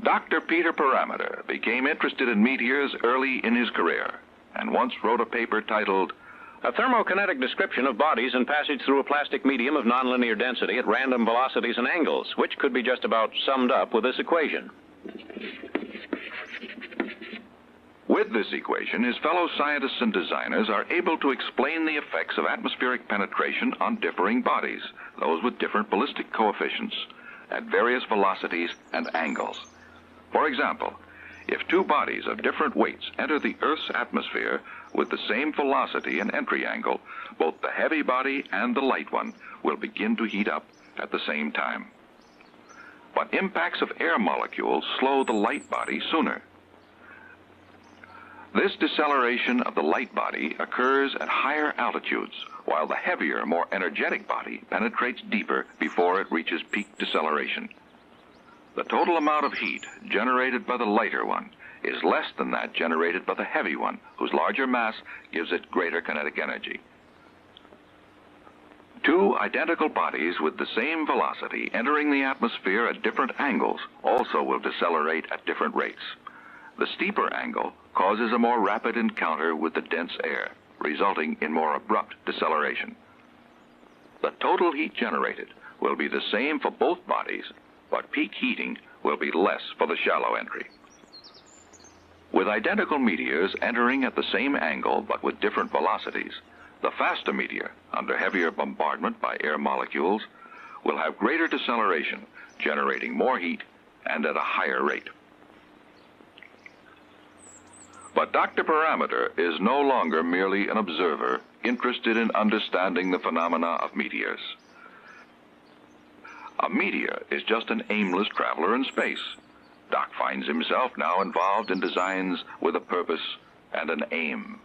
Dr. Peter Parameter became interested in meteors early in his career, and once wrote a paper titled, A thermokinetic description of bodies in passage through a plastic medium of nonlinear density at random velocities and angles, which could be just about summed up with this equation. With this equation, his fellow scientists and designers are able to explain the effects of atmospheric penetration on differing bodies, those with different ballistic coefficients, at various velocities and angles. For example, if two bodies of different weights enter the Earth's atmosphere with the same velocity and entry angle, both the heavy body and the light one will begin to heat up at the same time. But impacts of air molecules slow the light body sooner. This deceleration of the light body occurs at higher altitudes, while the heavier, more energetic body penetrates deeper before it reaches peak deceleration. The total amount of heat generated by the lighter one is less than that generated by the heavy one, whose larger mass gives it greater kinetic energy. Two identical bodies with the same velocity entering the atmosphere at different angles also will decelerate at different rates. The steeper angle causes a more rapid encounter with the dense air, resulting in more abrupt deceleration. The total heat generated will be the same for both bodies, but peak heating will be less for the shallow entry. With identical meteors entering at the same angle but with different velocities, the faster meteor, under heavier bombardment by air molecules, will have greater deceleration, generating more heat and at a higher rate. But Dr. Parameter is no longer merely an observer interested in understanding the phenomena of meteors. A meteor is just an aimless traveler in space. Doc finds himself now involved in designs with a purpose and an aim.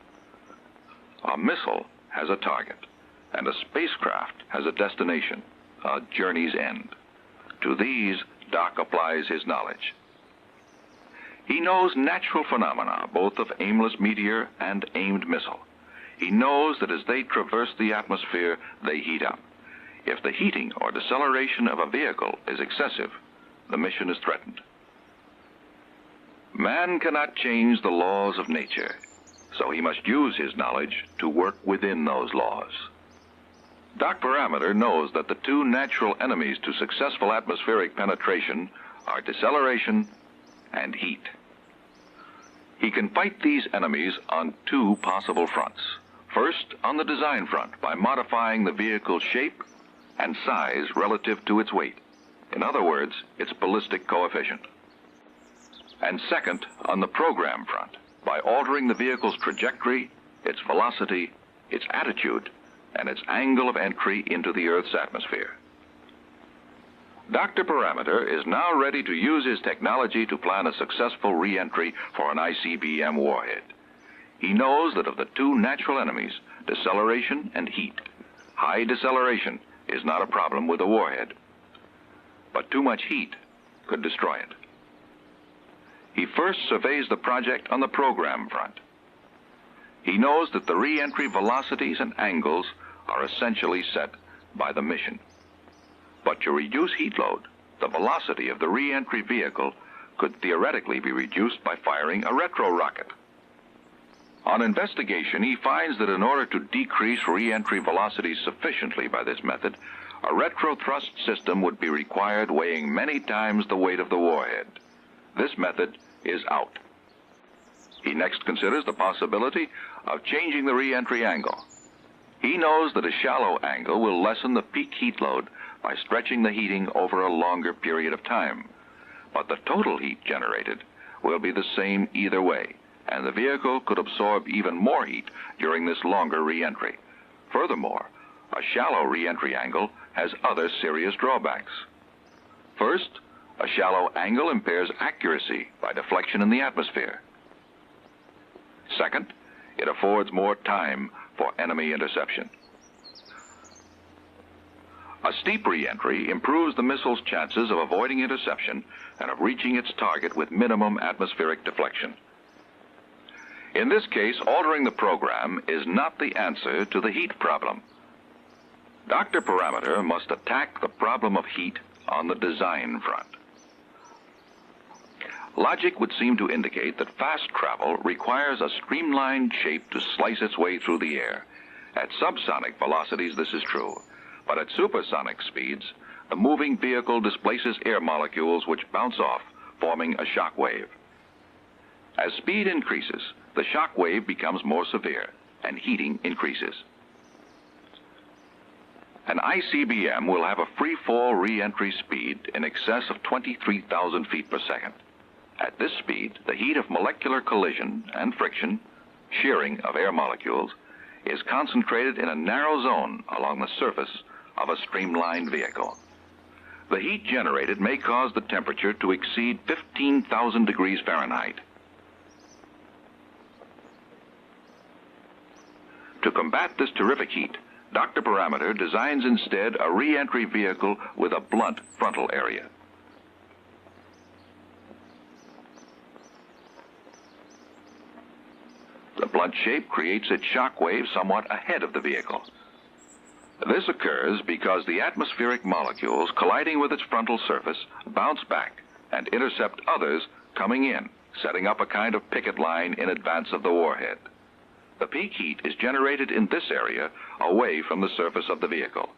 A missile has a target, and a spacecraft has a destination, a journey's end. To these, Doc applies his knowledge. He knows natural phenomena, both of aimless meteor and aimed missile. He knows that as they traverse the atmosphere, they heat up. If the heating or deceleration of a vehicle is excessive, the mission is threatened. Man cannot change the laws of nature, so he must use his knowledge to work within those laws. Doc Parameter knows that the two natural enemies to successful atmospheric penetration are deceleration and heat. He can fight these enemies on two possible fronts. First, on the design front, by modifying the vehicle's shape and size relative to its weight. In other words, its ballistic coefficient. And second, on the program front, by altering the vehicle's trajectory, its velocity, its attitude, and its angle of entry into the Earth's atmosphere. Dr. Parameter is now ready to use his technology to plan a successful re-entry for an ICBM warhead. He knows that of the two natural enemies, deceleration and heat, high deceleration is not a problem with a warhead, but too much heat could destroy it. He first surveys the project on the program front. He knows that the re-entry velocities and angles are essentially set by the mission. But to reduce heat load, the velocity of the re-entry vehicle could theoretically be reduced by firing a retro rocket. On investigation, he finds that in order to decrease re-entry velocities sufficiently by this method, a retro thrust system would be required weighing many times the weight of the warhead. This method is out. He next considers the possibility of changing the re-entry angle. He knows that a shallow angle will lessen the peak heat load by stretching the heating over a longer period of time. But the total heat generated will be the same either way, and the vehicle could absorb even more heat during this longer re-entry. Furthermore, a shallow re-entry angle has other serious drawbacks. First, a shallow angle impairs accuracy by deflection in the atmosphere. Second, it affords more time for enemy interception. A steep re-entry improves the missile's chances of avoiding interception and of reaching its target with minimum atmospheric deflection. In this case, altering the program is not the answer to the heat problem. Dr. Parameter must attack the problem of heat on the design front. Logic would seem to indicate that fast travel requires a streamlined shape to slice its way through the air. At subsonic velocities, this is true, but at supersonic speeds, the moving vehicle displaces air molecules which bounce off, forming a shock wave. As speed increases, the shock wave becomes more severe, and heating increases. An ICBM will have a free-fall re-entry speed in excess of 23,000 feet per second. At this speed, the heat of molecular collision and friction, shearing of air molecules, is concentrated in a narrow zone along the surface of a streamlined vehicle. The heat generated may cause the temperature to exceed 15,000 degrees Fahrenheit. To combat this terrific heat, Dr. Parameter designs instead a re-entry vehicle with a blunt frontal area. The blunt shape creates its shock wave somewhat ahead of the vehicle. This occurs because the atmospheric molecules colliding with its frontal surface bounce back and intercept others coming in, setting up a kind of picket line in advance of the warhead. The peak heat is generated in this area away from the surface of the vehicle.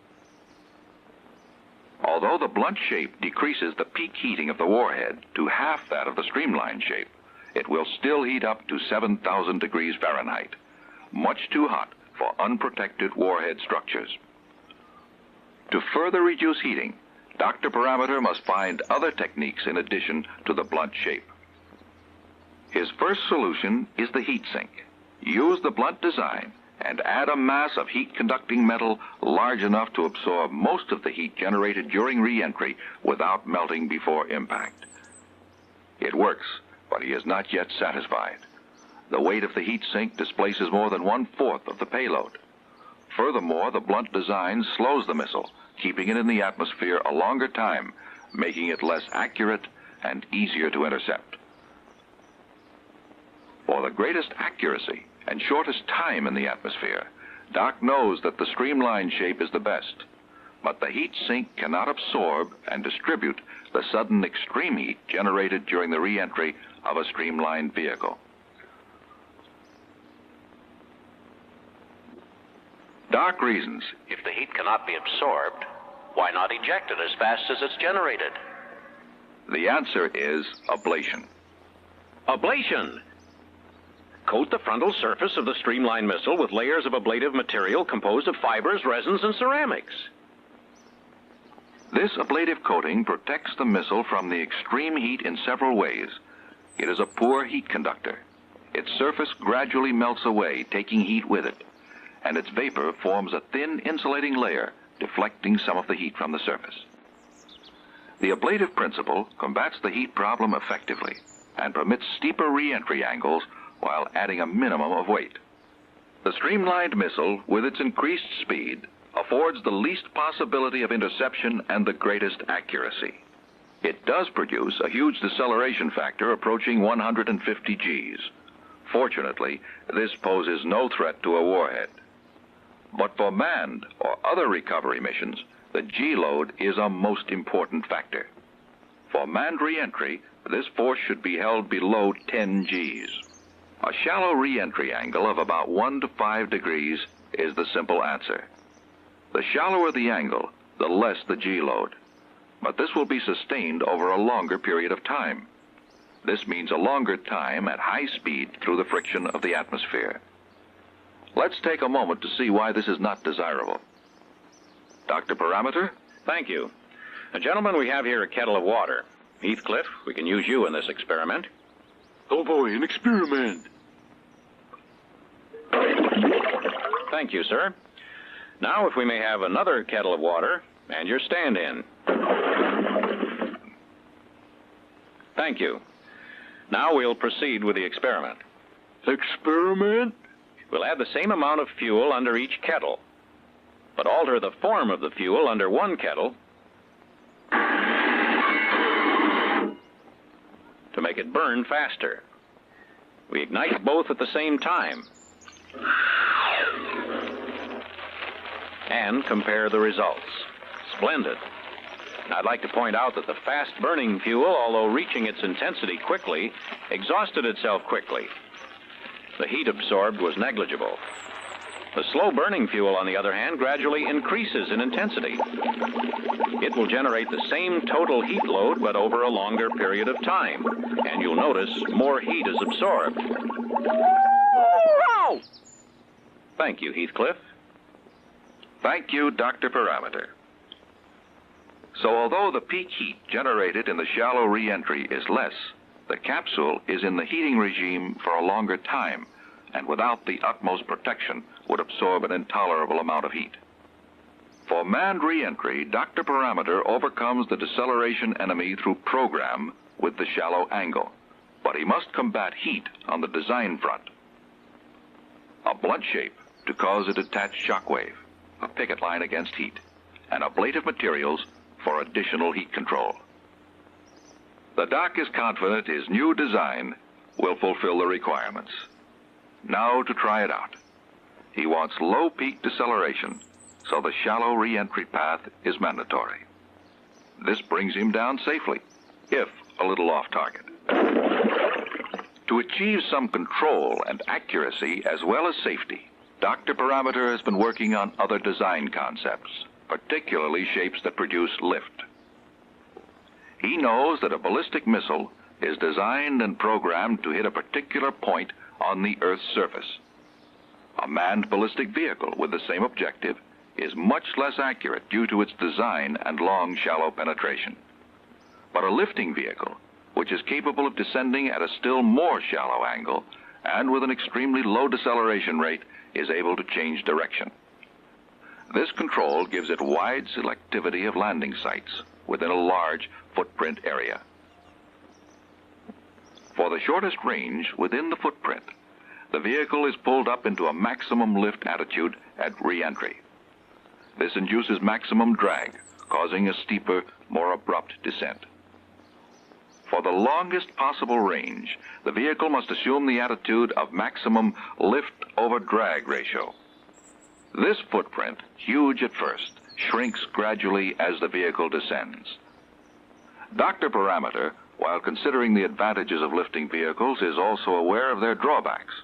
Although the blunt shape decreases the peak heating of the warhead to half that of the streamlined shape, it will still heat up to 7,000 degrees Fahrenheit, much too hot for unprotected warhead structures. To further reduce heating, Dr. Parameter must find other techniques in addition to the blunt shape. His first solution is the heat sink. Use the blunt design and add a mass of heat-conducting metal large enough to absorb most of the heat generated during re-entry without melting before impact. It works, but he is not yet satisfied. The weight of the heat sink displaces more than 1/4 of the payload. Furthermore, the blunt design slows the missile, keeping it in the atmosphere a longer time, making it less accurate and easier to intercept. For the greatest accuracy and shortest time in the atmosphere, Doc knows that the streamlined shape is the best, but the heat sink cannot absorb and distribute the sudden extreme heat generated during the re-entry of a streamlined vehicle. Doc reasons, If the heat cannot be absorbed, why not eject it as fast as it's generated? the answer is ablation. Ablation. Coat the frontal surface of the streamlined missile with layers of ablative material composed of fibers, resins, and ceramics. This ablative coating protects the missile from the extreme heat in several ways. It is a poor heat conductor. Its surface gradually melts away, taking heat with it, and its vapor forms a thin insulating layer, deflecting some of the heat from the surface. The ablative principle combats the heat problem effectively and permits steeper re-entry angles while adding a minimum of weight. The streamlined missile, with its increased speed, affords the least possibility of interception and the greatest accuracy. It does produce a huge deceleration factor approaching 150 Gs. Fortunately, this poses no threat to a warhead. But for manned or other recovery missions, the G load is a most important factor. For manned re-entry, this force should be held below 10 Gs. A shallow re-entry angle of about 1 to 5 degrees is the simple answer. The shallower the angle, the less the G load. But this will be sustained over a longer period of time. This means a longer time at high speed through the friction of the atmosphere. Let's take a moment to see why this is not desirable. Dr. Parameter? Thank you. Gentlemen, we have here a kettle of water. Heathcliff, we can use you in this experiment. Oh boy, an experiment. Thank you, sir. Now, if we may have another kettle of water and your stand-in. Thank you. Now we'll proceed with the experiment. Experiment? We'll add the same amount of fuel under each kettle, but alter the form of the fuel under one kettle to make it burn faster. We ignite both at the same time and compare the results. Splendid. I'd like to point out that the fast-burning fuel, although reaching its intensity quickly, exhausted itself quickly. The heat absorbed was negligible. The slow-burning fuel, on the other hand, gradually increases in intensity. It will generate the same total heat load, but over a longer period of time, and you'll notice more heat is absorbed. Thank you, Heathcliff. Thank you, Dr. Parameter. So although the peak heat generated in the shallow re-entry is less, the capsule is in the heating regime for a longer time, and without the utmost protection would absorb an intolerable amount of heat. For manned re-entry, Dr. Parameter overcomes the deceleration enemy through program with the shallow angle, but he must combat heat on the design front. A blunt shape to cause a detached shock wave, a picket line against heat, and ablative materials for additional heat control. The doc is confident his new design will fulfill the requirements. Now to try it out. He wants low peak deceleration, so the shallow re-entry path is mandatory. This brings him down safely, if a little off target. To achieve some control and accuracy as well as safety, Dr. Parameter has been working on other design concepts, particularly shapes that produce lift. He knows that a ballistic missile is designed and programmed to hit a particular point on the Earth's surface. A manned ballistic vehicle with the same objective is much less accurate due to its design and long, shallow penetration. But a lifting vehicle, which is capable of descending at a still more shallow angle and with an extremely low deceleration rate, is able to change direction. This control gives it wide selectivity of landing sites within a large footprint area. For the shortest range within the footprint, the vehicle is pulled up into a maximum lift attitude at re-entry. This induces maximum drag, causing a steeper, more abrupt descent. For the longest possible range, the vehicle must assume the attitude of maximum lift-over-drag ratio. This footprint, huge at first, shrinks gradually as the vehicle descends. Dr. Parameter, while considering the advantages of lifting vehicles, is also aware of their drawbacks.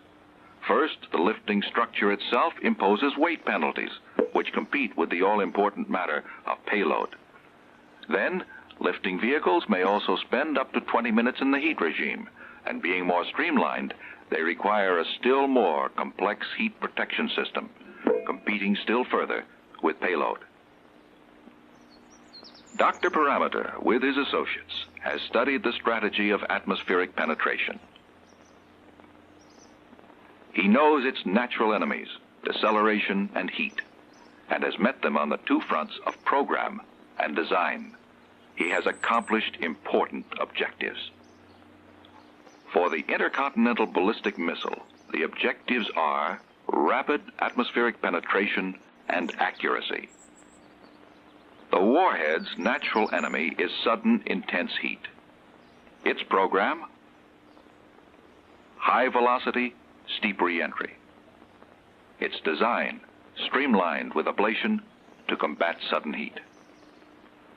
First, the lifting structure itself imposes weight penalties, which compete with the all-important matter of payload. Then, lifting vehicles may also spend up to 20 minutes in the heat regime, and being more streamlined, they require a still more complex heat protection system, competing still further with payload. Dr. Parameter, with his associates, has studied the strategy of atmospheric penetration. He knows its natural enemies, deceleration and heat, and has met them on the two fronts of program and design. He has accomplished important objectives. For the intercontinental ballistic missile, the objectives are rapid atmospheric penetration and accuracy. The warhead's natural enemy is sudden, intense heat. Its program? High velocity, steep re-entry. Its design, streamlined with ablation to combat sudden heat.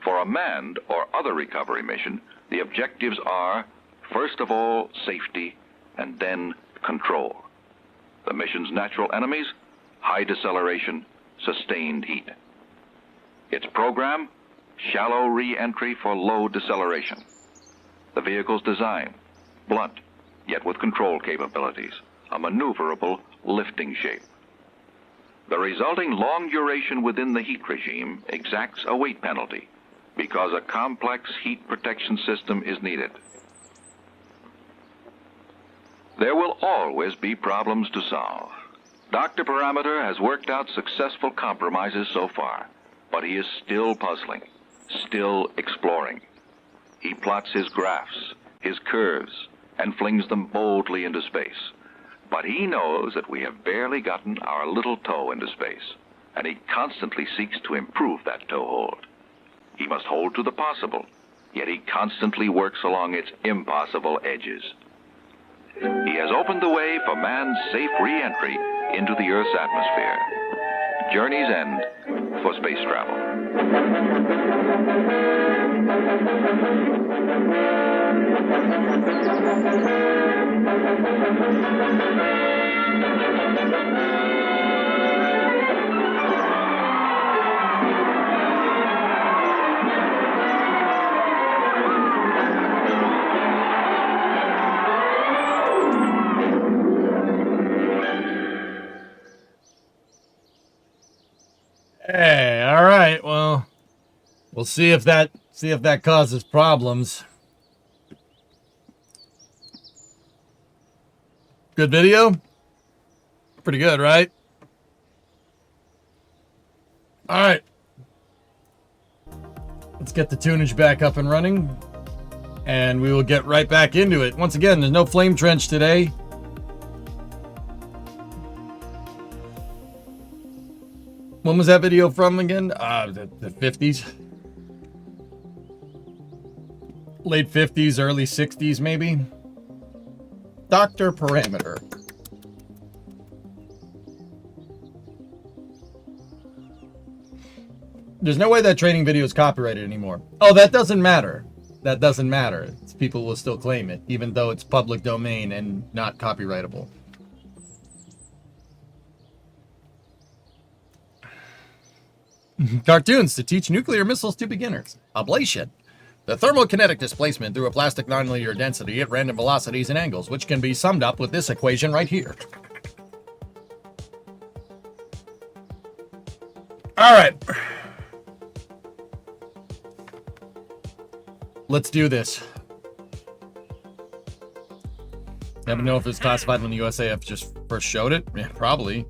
For a manned or other recovery mission, the objectives are, first of all, safety, and then control. The mission's natural enemies, high deceleration, sustained heat. Its program, shallow re-entry for low deceleration. The vehicle's design, blunt, yet with control capabilities, a maneuverable lifting shape. The resulting long duration within the heat regime exacts a weight penalty because a complex heat protection system is needed. There will always be problems to solve. Dr. Parameter has worked out successful compromises so far, but he is still puzzling, still exploring. He plots his graphs, his curves, and flings them boldly into space. But he knows that we have barely gotten our little toe into space, and he constantly seeks to improve that toehold. He must hold to the possible, yet he constantly works along its impossible edges. He has opened the way for man's safe re-entry into the Earth's atmosphere. Journey's end for space travel. Hey, all right. Well, we'll see if that causes problems. Good video? Pretty good, right? All right. Let's get the tunage back up and running, and we will get right back into it. Once again, there's no flame trench today. When was that video from again? The 50s? Late 50s, early 60s, maybe? Dr. Parameter. There's no way that training video is copyrighted anymore. Oh, that doesn't matter. That doesn't matter. People will still claim it, even though it's public domain and not copyrightable. Cartoons to teach nuclear missiles to beginners. Ablation. The thermokinetic displacement through a plastic nonlinear density at random velocities and angles, which can be summed up with this equation right here. All right. Let's do this. Never know if it's classified when the USAF just first showed it. Yeah, probably.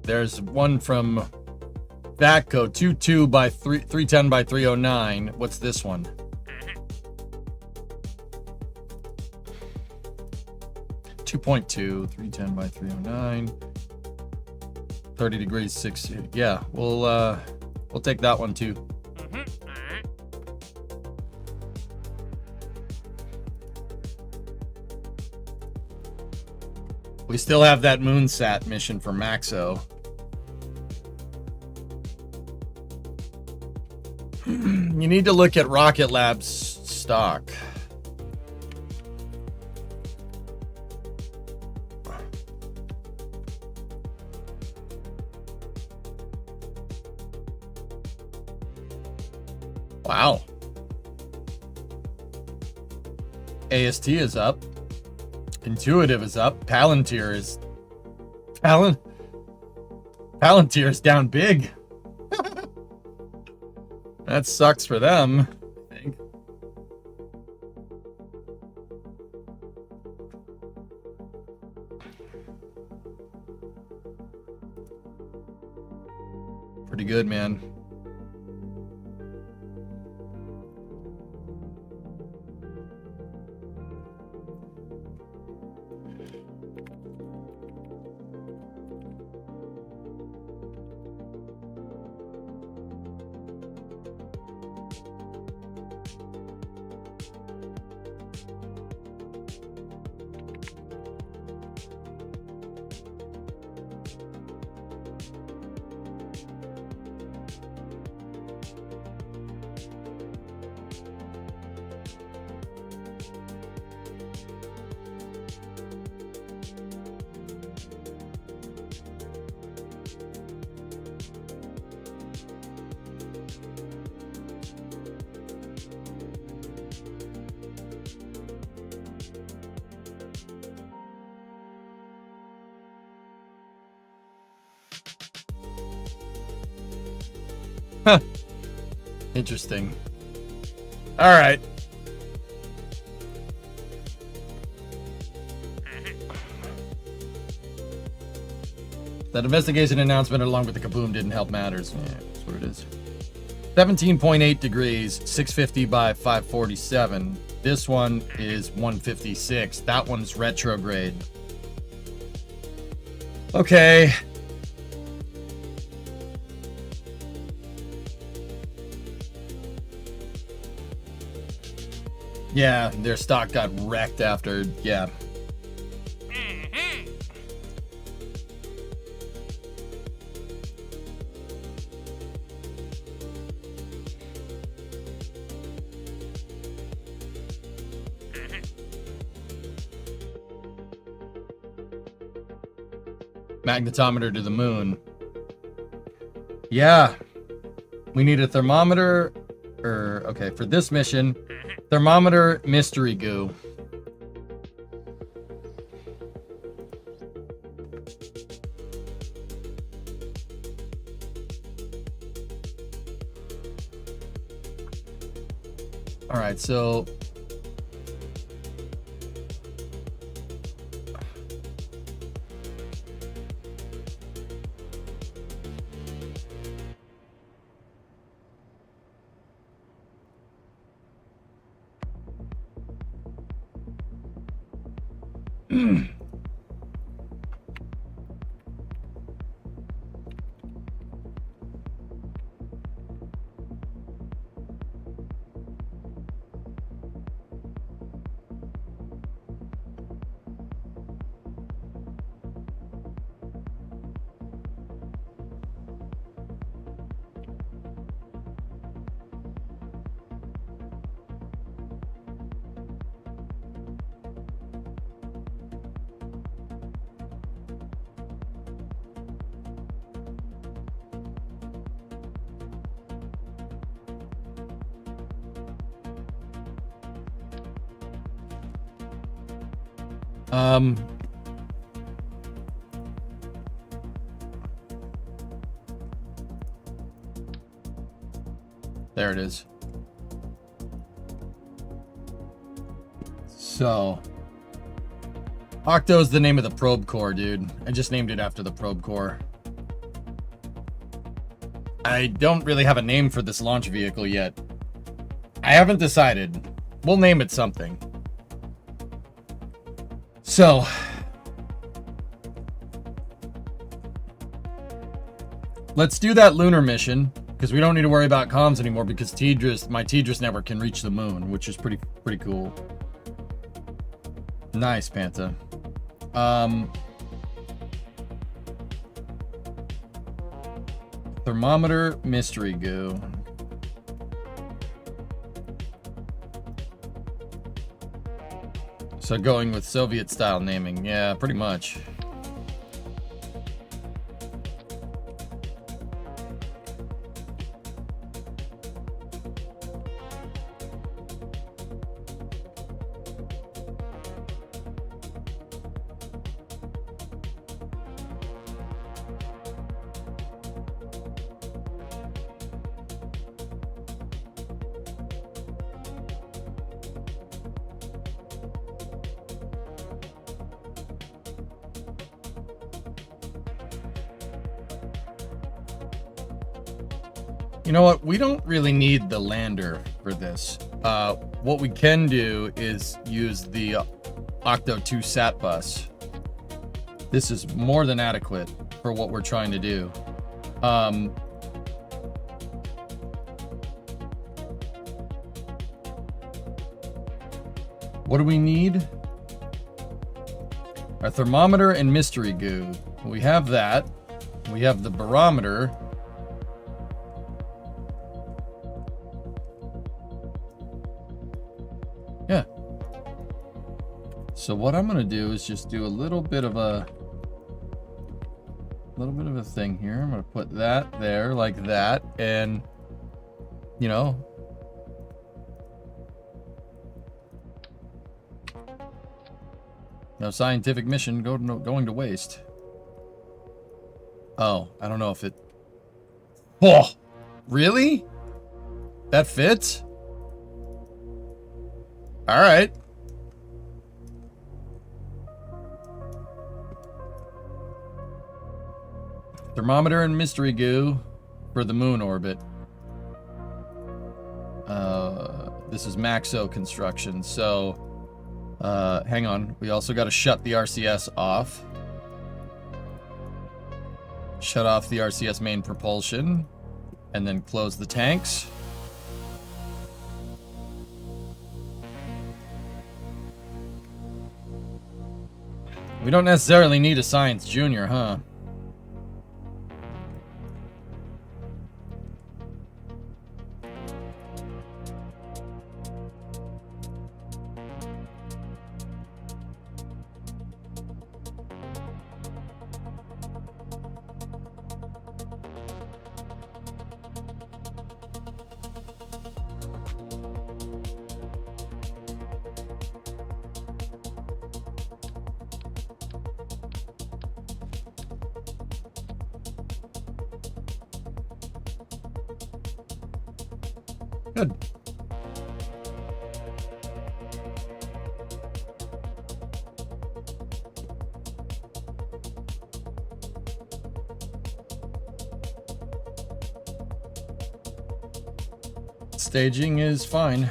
There's one from VATCO 22 by 310 by 309. What's this one? .2, 310 by 309. 30 degrees, 6. Yeah, we'll take that one too. We still have that Moonsat mission for Maxo. You need to look at Rocket Lab's stock. Wow. AST is up. Intuitive is up. Palantir is down big. That sucks for them, I think. Pretty good, man. Interesting. All right. That investigation announcement along with the kaboom didn't help matters. Yeah, that's what it is. 17.8 degrees, 650 by 547. This one is 156. That one's retrograde. Okay. Yeah, their stock got wrecked after, yeah. Magnetometer to the moon. Yeah. We need a thermometer, okay, for this mission, thermometer mystery goo. All right, so there it is. So, Octo's the name of the probe core, dude. I just named it after the probe core. I don't really have a name for this launch vehicle yet. I haven't decided. We'll name it something. So, let's do that lunar mission, because we don't need to worry about comms anymore, because my Tidris network can reach the moon, which is pretty cool. Nice, Panta. Thermometer mystery goo. So going with Soviet style naming, yeah, pretty much. You know what? We don't really need the lander for this. What we can do is use the Octo 2 sat bus. This is more than adequate for what we're trying to do. What do we need? A thermometer and mystery goo. We have that. We have the barometer. Yeah. So what I'm gonna do is just do a little bit of a thing here. I'm gonna put that there like that, and you know, no scientific mission going to waste. Oh, I don't know if it. Oh, Really? That fits? All right. Thermometer and mystery goo for the moon orbit. This is Maxo construction, so hang on. We also got to shut the RCS off. Shut off the RCS main propulsion, and then close the tanks. We don't necessarily need a science junior, huh? Good. Staging is fine.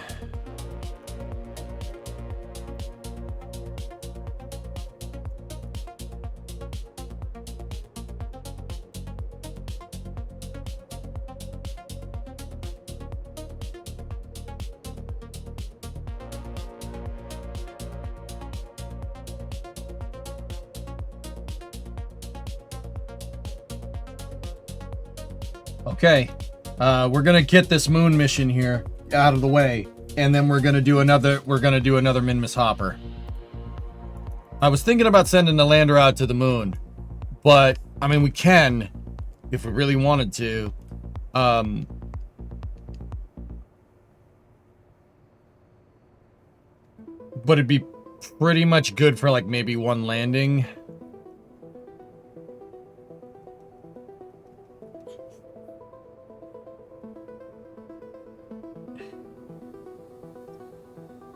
Okay, we're gonna get this moon mission here out of the way, and then we're gonna do another Minmus Hopper. I was thinking about sending the lander out to the moon, but I mean we can if we really wanted to. But it'd be pretty much good for like maybe one landing.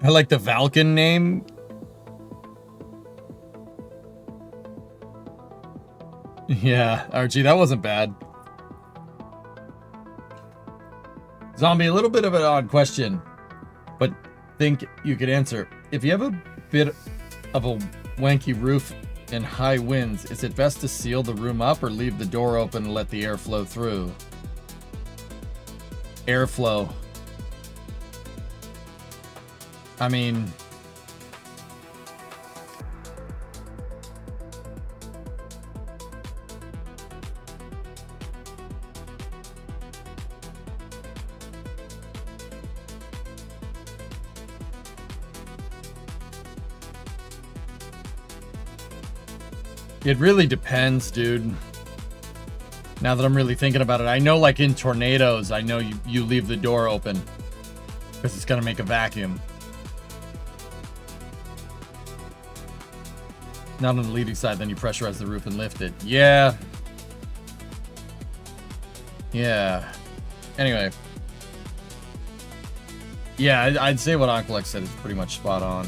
I like the Valken name. Yeah, Archie, that wasn't bad. Zombie, a little bit of an odd question, but think you could answer. If you have a bit of a wanky roof and high winds, is it best to seal the room up or leave the door open and let the air flow through? Airflow. I mean, it really depends, dude. Now that I'm really thinking about it, I know like in tornadoes, I know you leave the door open because it's going to make a vacuum. Not on the leading side, then you pressurize the roof and lift it. Yeah. Yeah. Anyway. Yeah, I'd say what Uncle X said is pretty much spot on.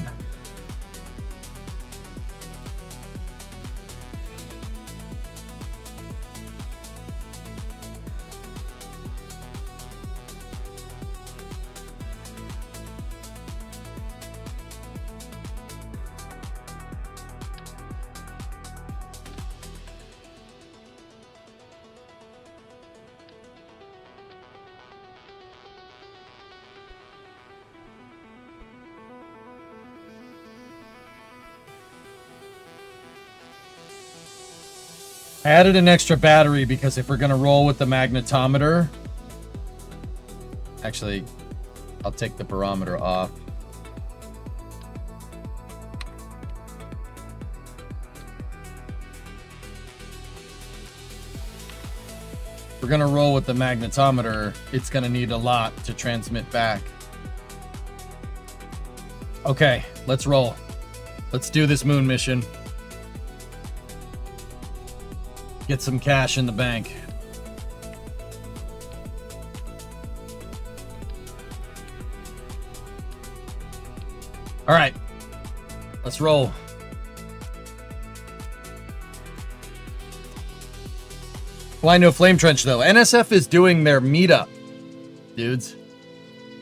I added an extra battery because if we're going to roll with the magnetometer... Actually, I'll take the barometer off. If we're going to roll with the magnetometer, it's going to need a lot to transmit back. Okay, let's roll. Let's do this moon mission. Get some cash in the bank. All right, let's roll. Well, I know Flame Trench, though. NSF is doing their meetup, dudes.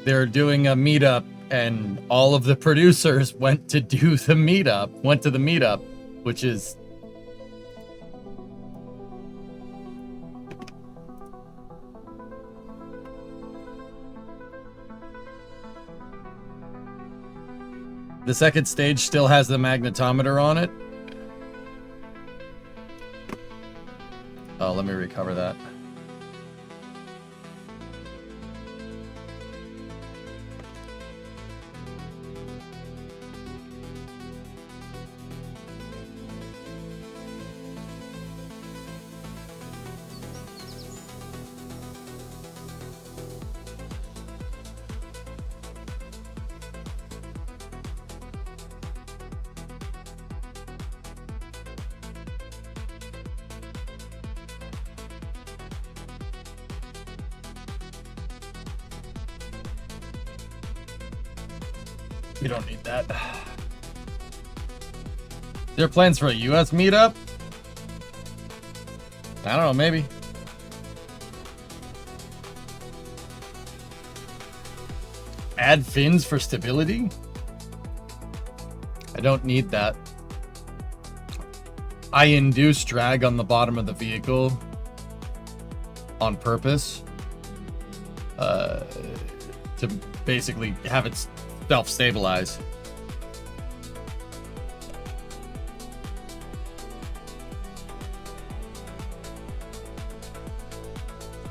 They're doing a meetup, and all of the producers went to the meetup, which is... The second stage still has the magnetometer on it. Oh, let me recover that. You don't need that. There are plans for a US meetup? I don't know, maybe. Add fins for stability? I don't need that. I induce drag on the bottom of the vehicle on purpose to basically have it self-stabilize.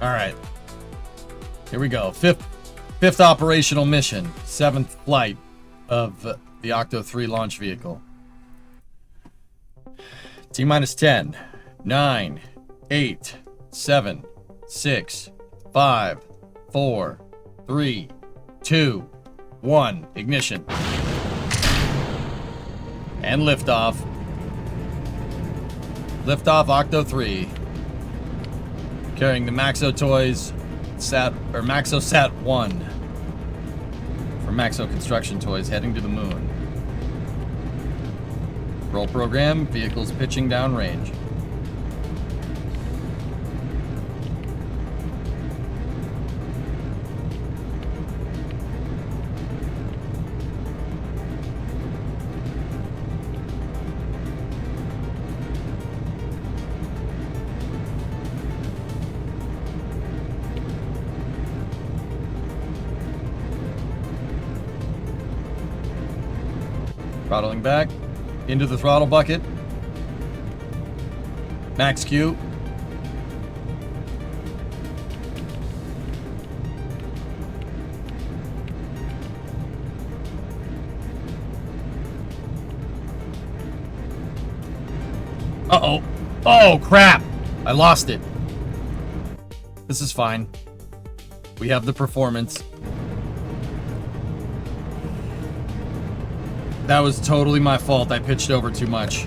All right, here we go. Fifth operational mission, 7th flight of the Octo 3 launch vehicle. T-minus 10, 9, 8, 7, 6, 5, 4, 3, 2, 1. Ignition. And liftoff. Liftoff Octo 3. Carrying the Maxo Toys Maxo-Sat 1 for Maxo Construction Toys heading to the moon. Roll program, vehicles pitching downrange. Throttling back into the throttle bucket. Max Q. Uh-oh. Oh, crap. I lost it. This is fine. We have the performance. That was totally my fault. I pitched over too much.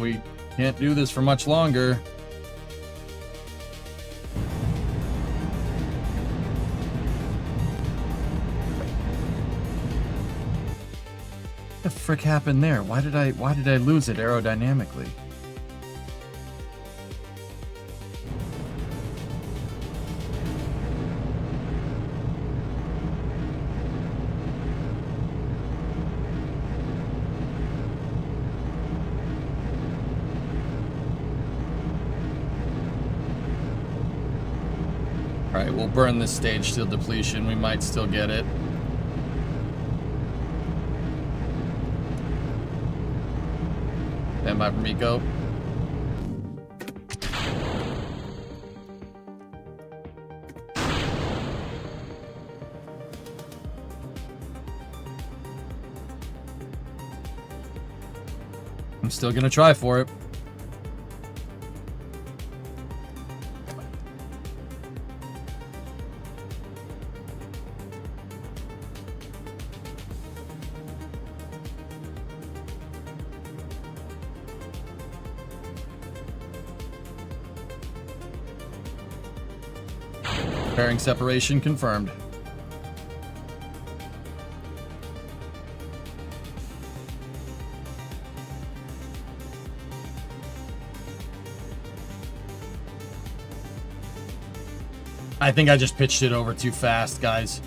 We can't do this for much longer. What the frick happened there? Why did I lose it aerodynamically? Alright, we'll burn this stage to depletion. We might still get it. Stand by for Miko. I'm still gonna try for it. Bearing separation confirmed. I think I just pitched it over too fast, guys.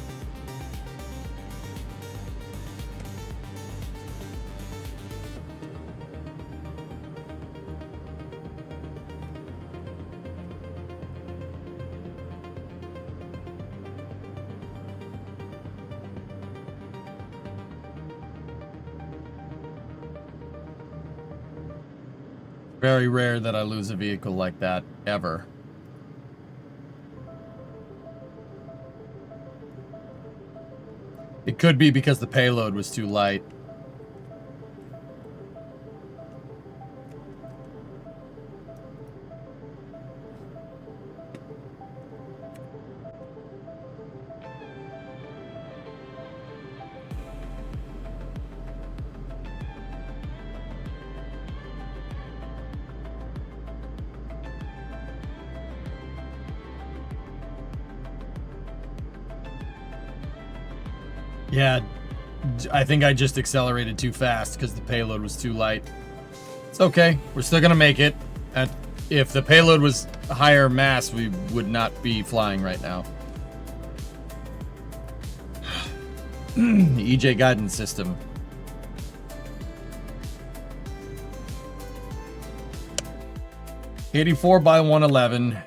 Very rare that I lose a vehicle like that, ever. It could be because the payload was too light. Yeah, I think I just accelerated too fast because the payload was too light. It's okay. We're still going to make it. And if the payload was higher mass, we would not be flying right now. The EJ guidance system. $84 by $111.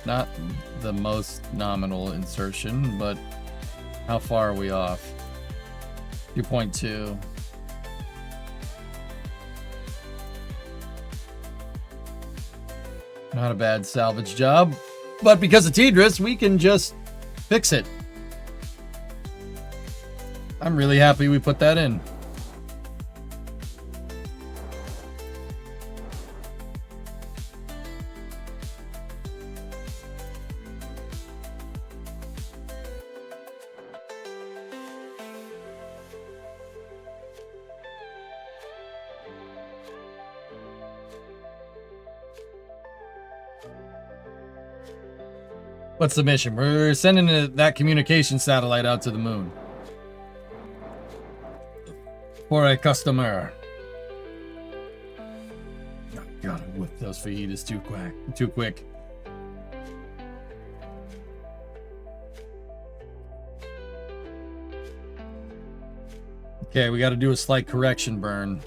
Not the most nominal insertion, but how far are we off? 2.2. Not a bad salvage job, but because of Tidris, we can just fix it. I'm really happy we put that in. What's the mission? We're sending that communication satellite out to the moon. For a customer. Oh, gotta whip those fajitas too quick. Okay, we gotta do a slight correction burn.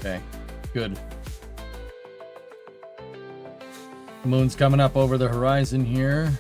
Okay, good. Moon's coming up over the horizon here.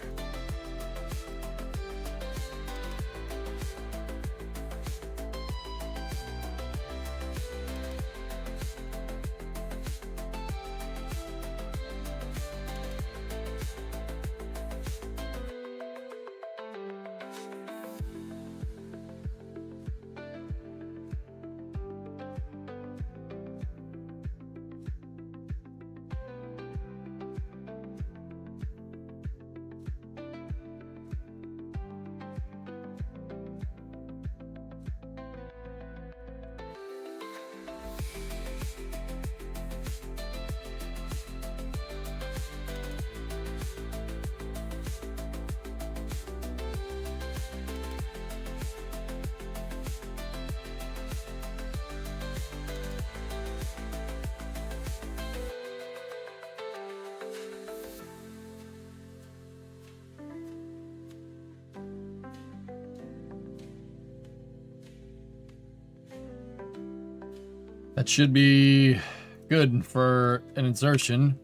That should be good for an insertion.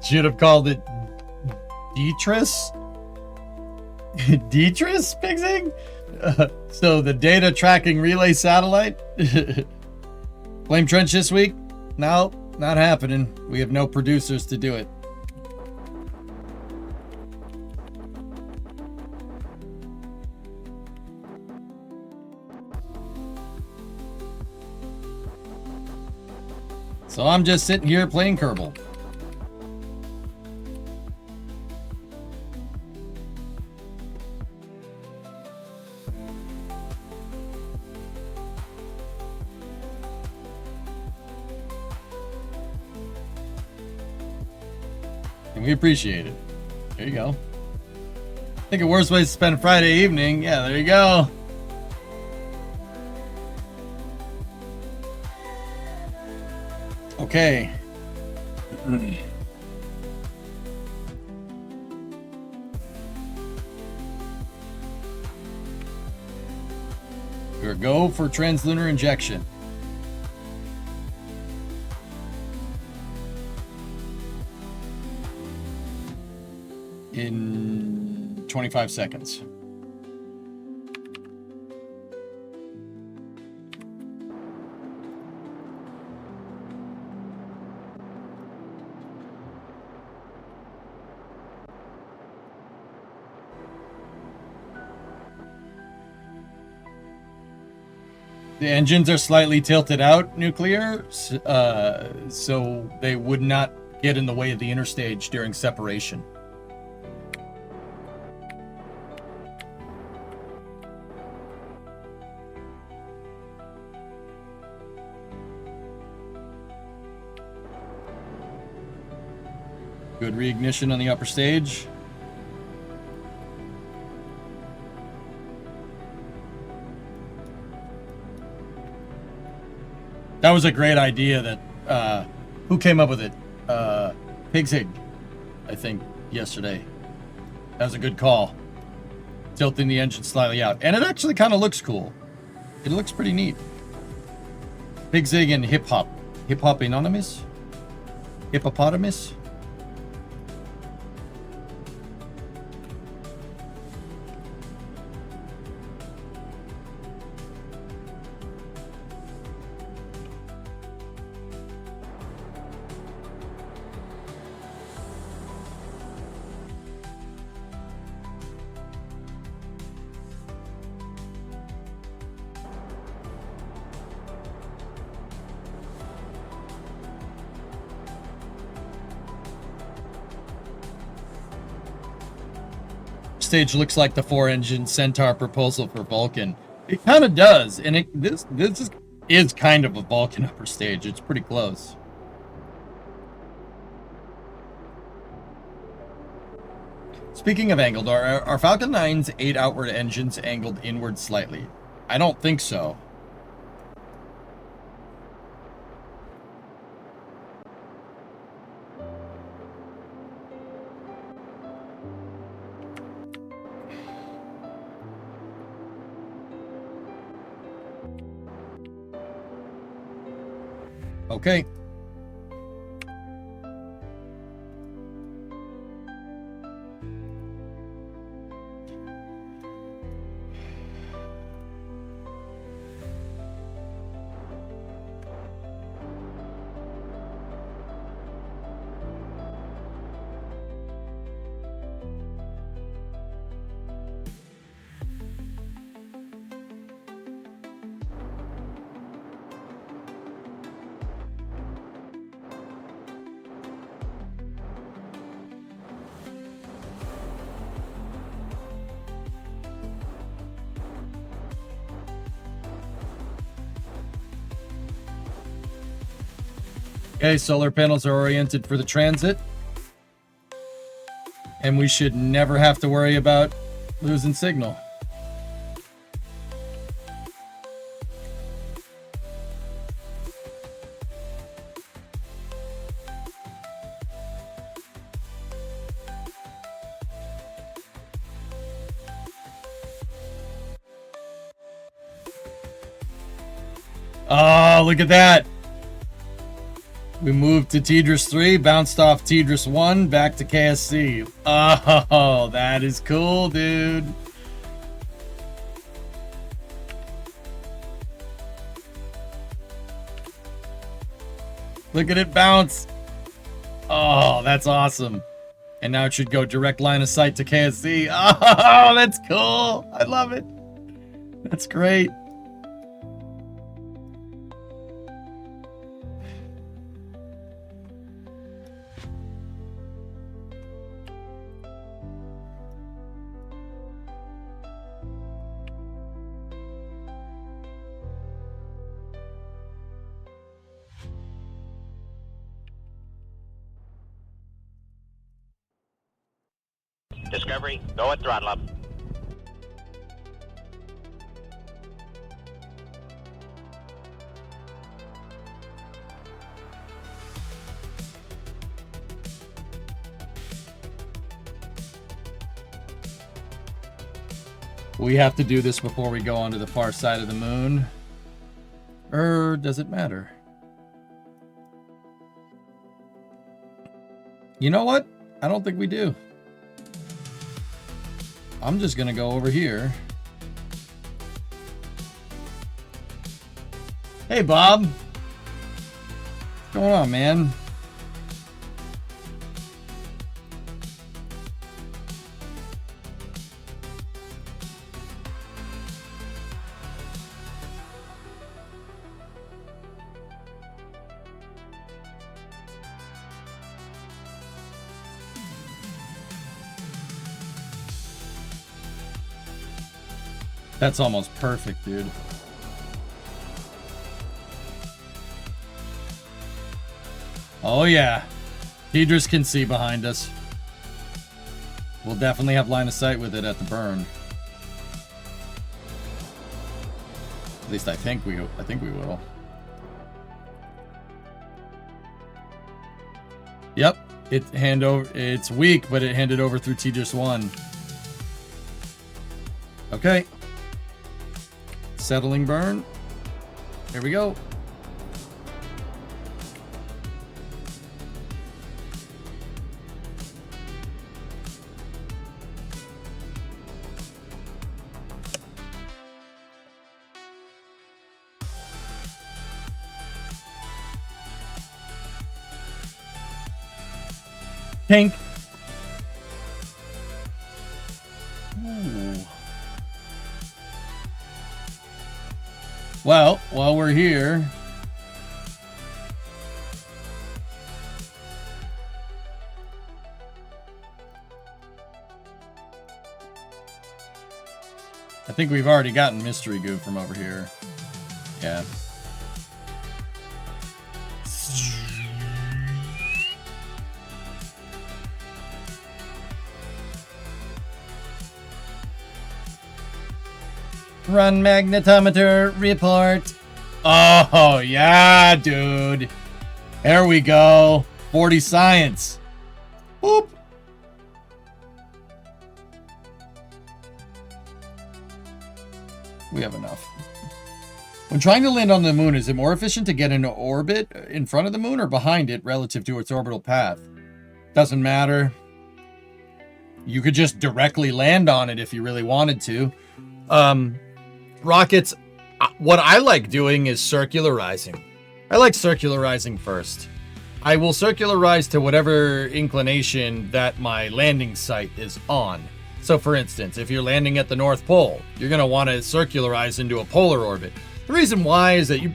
Should have called it Detris? Detris, Pixing? So the data tracking relay satellite? Flame Trench this week? No, not happening. We have no producers to do it. So I'm just sitting here playing Kerbal. And we appreciate it. There you go. Think a worse way to spend Friday evening. Yeah, there you go. Okay. We're go for translunar injection. In 25 seconds. The engines are slightly tilted out, nuclear, so they would not get in the way of the interstage during separation. Good reignition on the upper stage. That was a great idea that, who came up with it? Pigzig, I think, yesterday. That was a good call. Tilting the engine slightly out. And it actually kind of looks cool. It looks pretty neat. Pigzig and Hip Hop. Hip Hop Anonymous? Hippopotamus? Stage looks like the 4-engine Centaur proposal for Vulcan. It kind of does, and this is kind of a Vulcan upper stage. It's pretty close. Speaking of angled, are Falcon 9's 8 outward engines angled inward slightly? I don't think so. Okay. Okay, solar panels are oriented for the transit. And we should never have to worry about losing signal. Oh, look at that. We moved to Tidris 3, bounced off Tidris 1, back to KSC. Oh, that is cool, dude. Look at it bounce. Oh, that's awesome. And now it should go direct line of sight to KSC. Oh, that's cool. I love it. That's great. Discovery, go at throttle up. We have to do this before we go onto the far side of the moon. Or does it matter? You know what? I don't think we do. I'm just gonna go over here. Hey, Bob. What's going on, man? That's almost perfect, dude. Oh yeah. Tidris can see behind us. We'll definitely have line of sight with it at the burn. At least I think we will. Yep. It's weak, but it handed over through Tidris 1. Okay. Settling burn. Here we go. Pink. Ooh. Well, while we're here, I think we've already gotten mystery goo from over here. Yeah. Run magnetometer report. Oh, yeah, dude. There we go. 40 science. Boop. We have enough. When trying to land on the moon, is it more efficient to get into orbit in front of the moon or behind it relative to its orbital path? Doesn't matter. You could just directly land on it if you really wanted to. Rockets, what I like doing is circularizing. I like circularizing first. I will circularize to whatever inclination that my landing site is on. So for instance, if you're landing at the North Pole, you're going to want to circularize into a polar orbit. The reason why is that you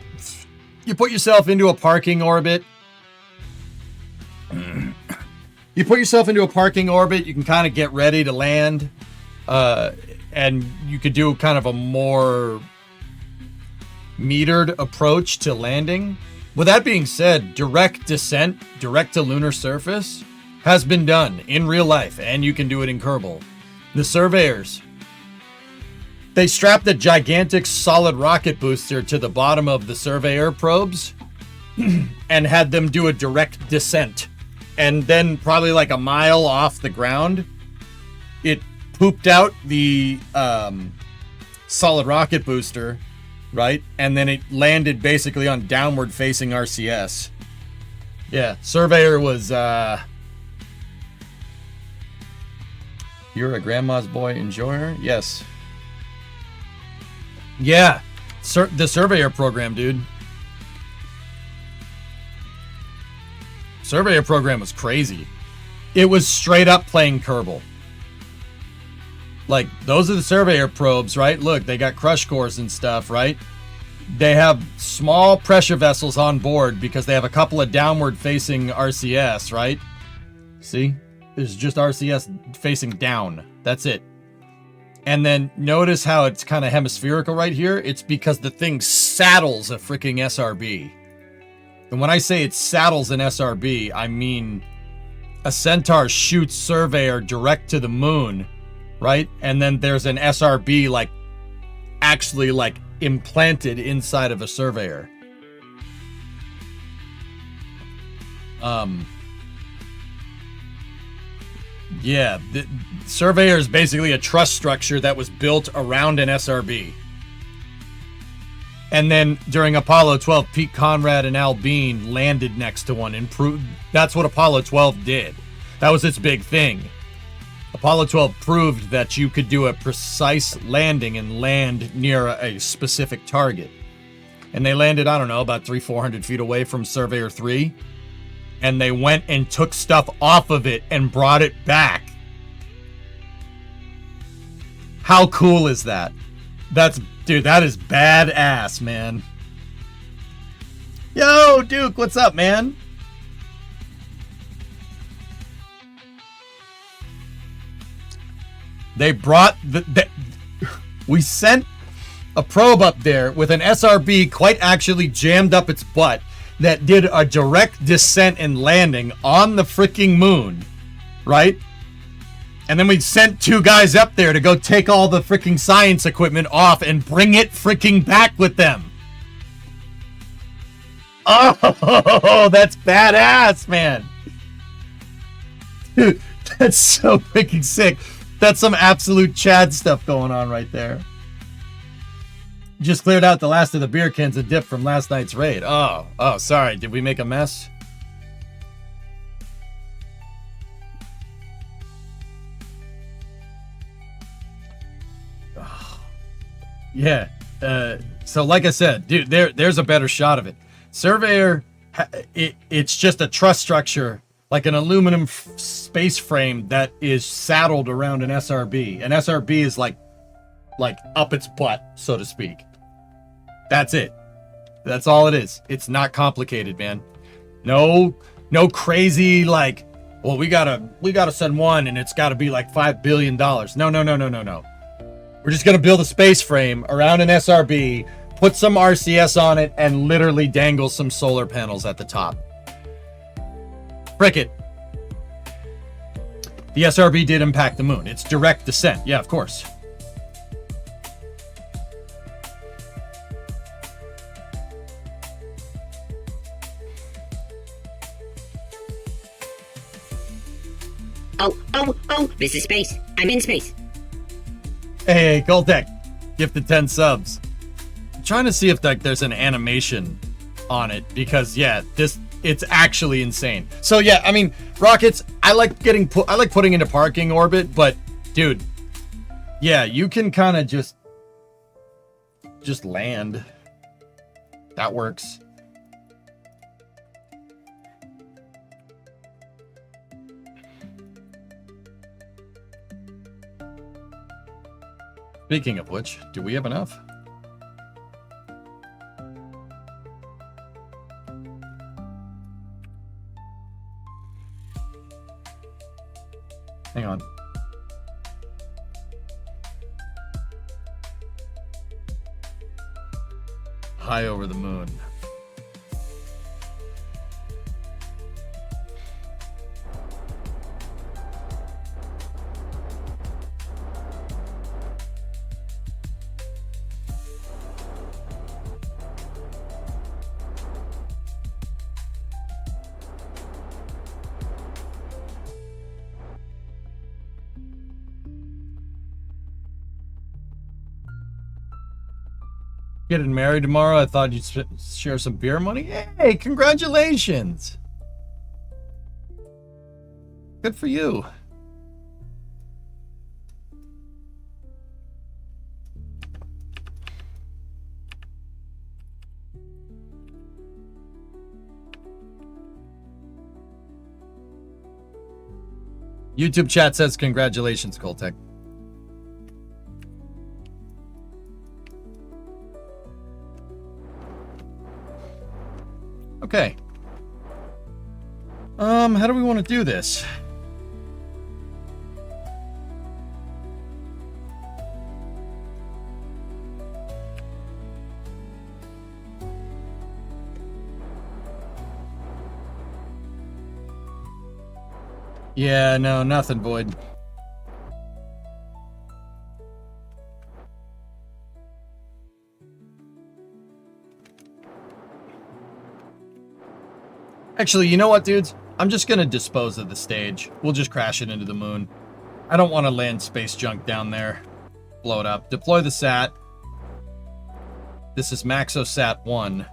put yourself into a parking orbit. You put yourself into a parking orbit, you can kind of get ready to land. And you could do kind of a more metered approach to landing. With that being said, direct descent, direct to lunar surface, has been done in real life, and you can do it in Kerbal. The surveyors, they strapped a gigantic solid rocket booster to the bottom of the surveyor probes and had them do a direct descent. And then probably like a mile off the ground, it pooped out the solid rocket booster, right? And then it landed basically on downward facing RCS. Yeah, surveyor was you're a grandma's boy enjoyer? Yes. Yeah. The surveyor program, dude. Surveyor program was crazy. It was straight up playing Kerbal. Like, those are the surveyor probes, right? Look, they got crush cores and stuff, right? They have small pressure vessels on board because they have a couple of downward facing RCS, right? See? There's just RCS facing down. That's it. And then notice how it's kind of hemispherical right here? It's because the thing saddles a freaking SRB. And when I say it saddles an SRB, I mean a Centaur shoots Surveyor direct to the moon, right? And then there's an SRB like actually like implanted inside of a Surveyor. Yeah, the Surveyor is basically a truss structure that was built around an SRB. And then during Apollo 12, Pete Conrad and Al Bean landed next to one and proved that's what Apollo 12 did. That was its big thing. Apollo 12 proved that you could do a precise landing and land near a specific target. And they landed, I don't know, about 300-400 feet away from Surveyor 3. And they went and took stuff off of it and brought it back. How cool is that? Dude, that is badass, man. Yo, Duke, what's up, man? They brought we sent a probe up there with an SRB quite actually jammed up its butt that did a direct descent and landing on the freaking moon, right? And then we sent two guys up there to go take all the freaking science equipment off and bring it freaking back with them. Oh, that's badass, man. Dude, that's so freaking sick. That's some absolute Chad stuff going on right there. Just cleared out the last of the beer cans of dip from last night's raid. Oh, sorry. Did we make a mess? Oh. Yeah. So like I said, dude, there's a better shot of it. Surveyor, it's just a truss structure, like an aluminum space frame that is saddled around an SRB. An SRB is like up its butt, so to speak. That's it. That's all it is. It's not complicated, man. No crazy like, well, we gotta send one and it's gotta be like $5 billion. No. We're just gonna build a space frame around an SRB, put some RCS on it, and literally dangle some solar panels at the top. Frick it. The SRB did impact the moon. It's direct descent. Yeah, of course. Oh, this is space. I'm in space. Hey, Goltec, gifted 10 subs. I'm trying to see if there's an animation on it because yeah, it's actually insane. So yeah, I mean, rockets, I like putting into parking orbit, but dude, yeah, you can kind of just land. That works. Speaking of which, do we have enough? Hang on. High over the moon. Getting married tomorrow. I thought you'd share some beer money. Hey, congratulations. Good for you. YouTube chat says congratulations, Coltec. Okay. How do we want to do this? Yeah, no, nothing, Void. Actually, you know what, dudes? I'm just gonna dispose of the stage. We'll just crash it into the moon. I don't want to land space junk down there. Blow it up. Deploy the SAT. This is MaxoSat 1.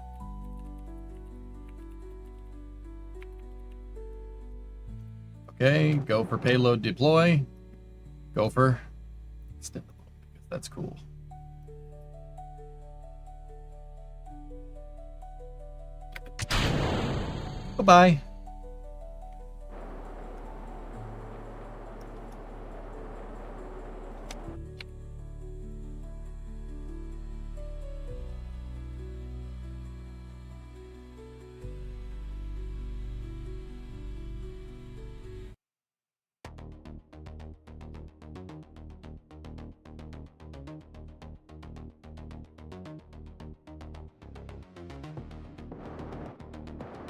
Okay, go for payload deploy. Go for extend the moon because that's cool. Goodbye.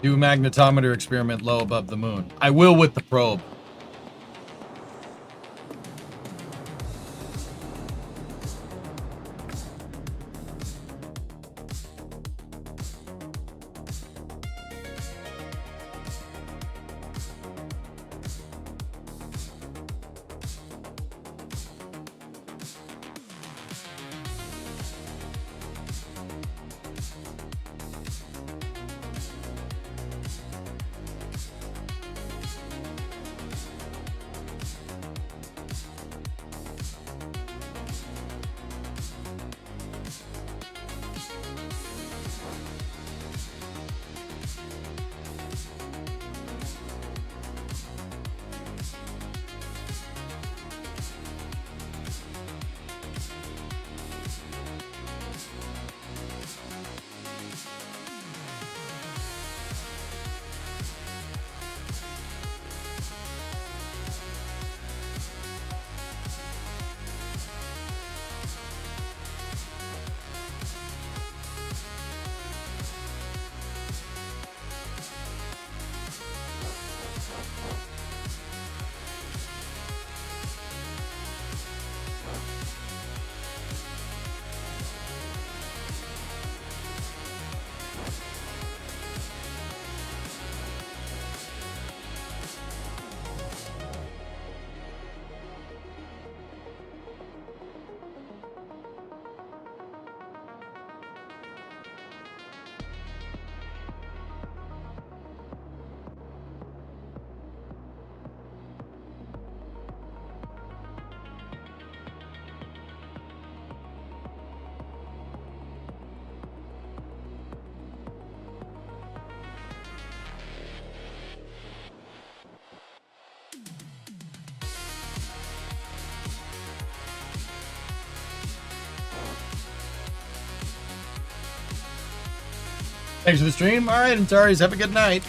Do magnetometer experiment low above the moon. I will with the probe. Thanks for the stream. All right, Antares, have a good night.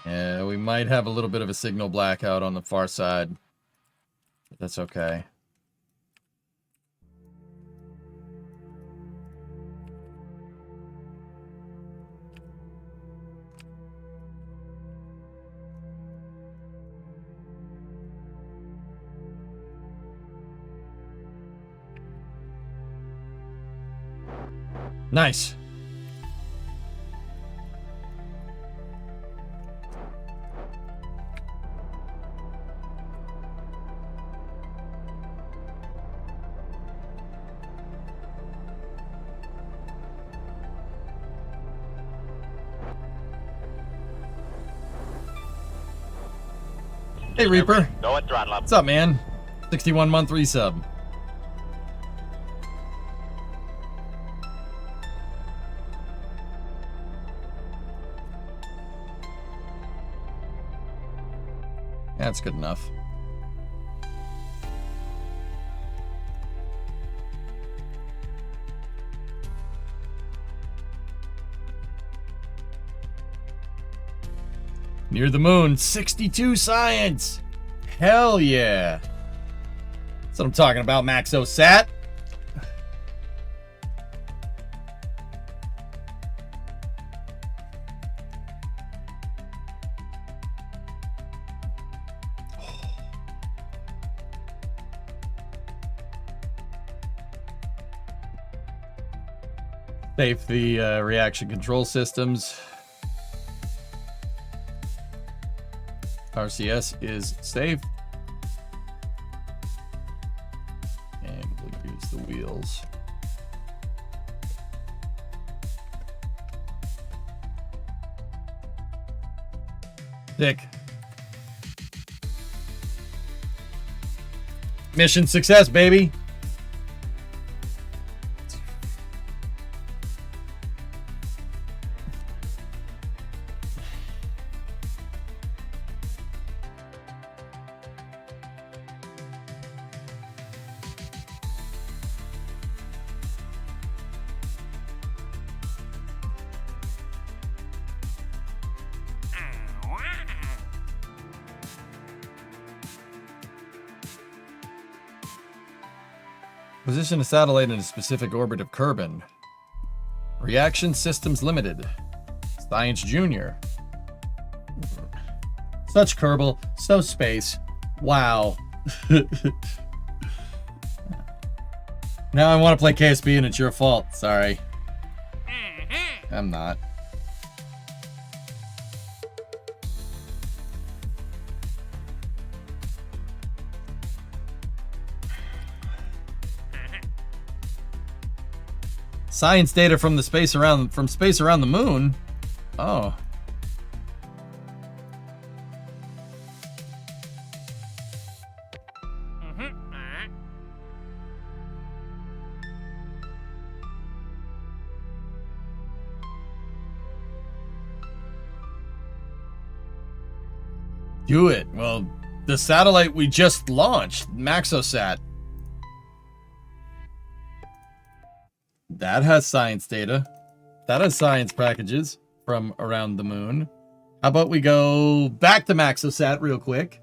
Yeah, we might have a little bit of a signal blackout on the far side. But that's okay. Nice. Hey Reaper. Go at throttle up. What's up, man? 61 month resub. That's good enough. Near the moon, 62 science! Hell yeah! That's what I'm talking about, MaxoSat. Safe the reaction control systems. RCS is safe. And we'll use the wheels. Sick. Mission success, baby. Position a satellite in a specific orbit of Kerbin. Reaction systems limited. Science Junior. Such Kerbal, so space. Wow. Now I want to play KSP and it's your fault. Sorry. I'm not. Science data from the space around the moon. Oh. Do it. Well, the satellite we just launched, MaxoSat. That has science data. That has science packages from around the moon. How about we go back to MaxoSat real quick?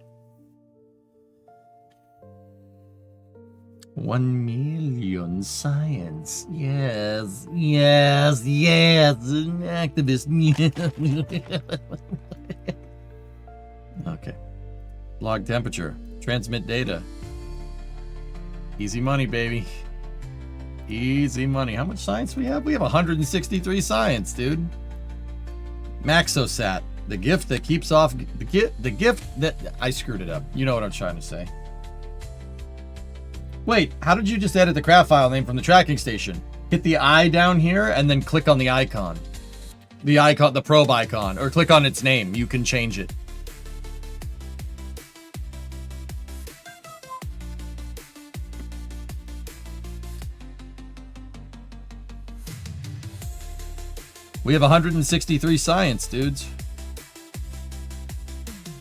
1 million science. Yes, yes, yes. Activist. Okay. Log temperature. Transmit data. Easy money, baby. Easy money. How much science we have? We have 163 science, dude. MaxoSat, the gift that keeps off the gift that I screwed it up. You know what I'm trying to say. Wait, how did you just edit the craft file name from the tracking station? Hit the I down here and then click on the icon. The icon, the probe icon, or click on its name. You can change it. We have 163 science, dudes.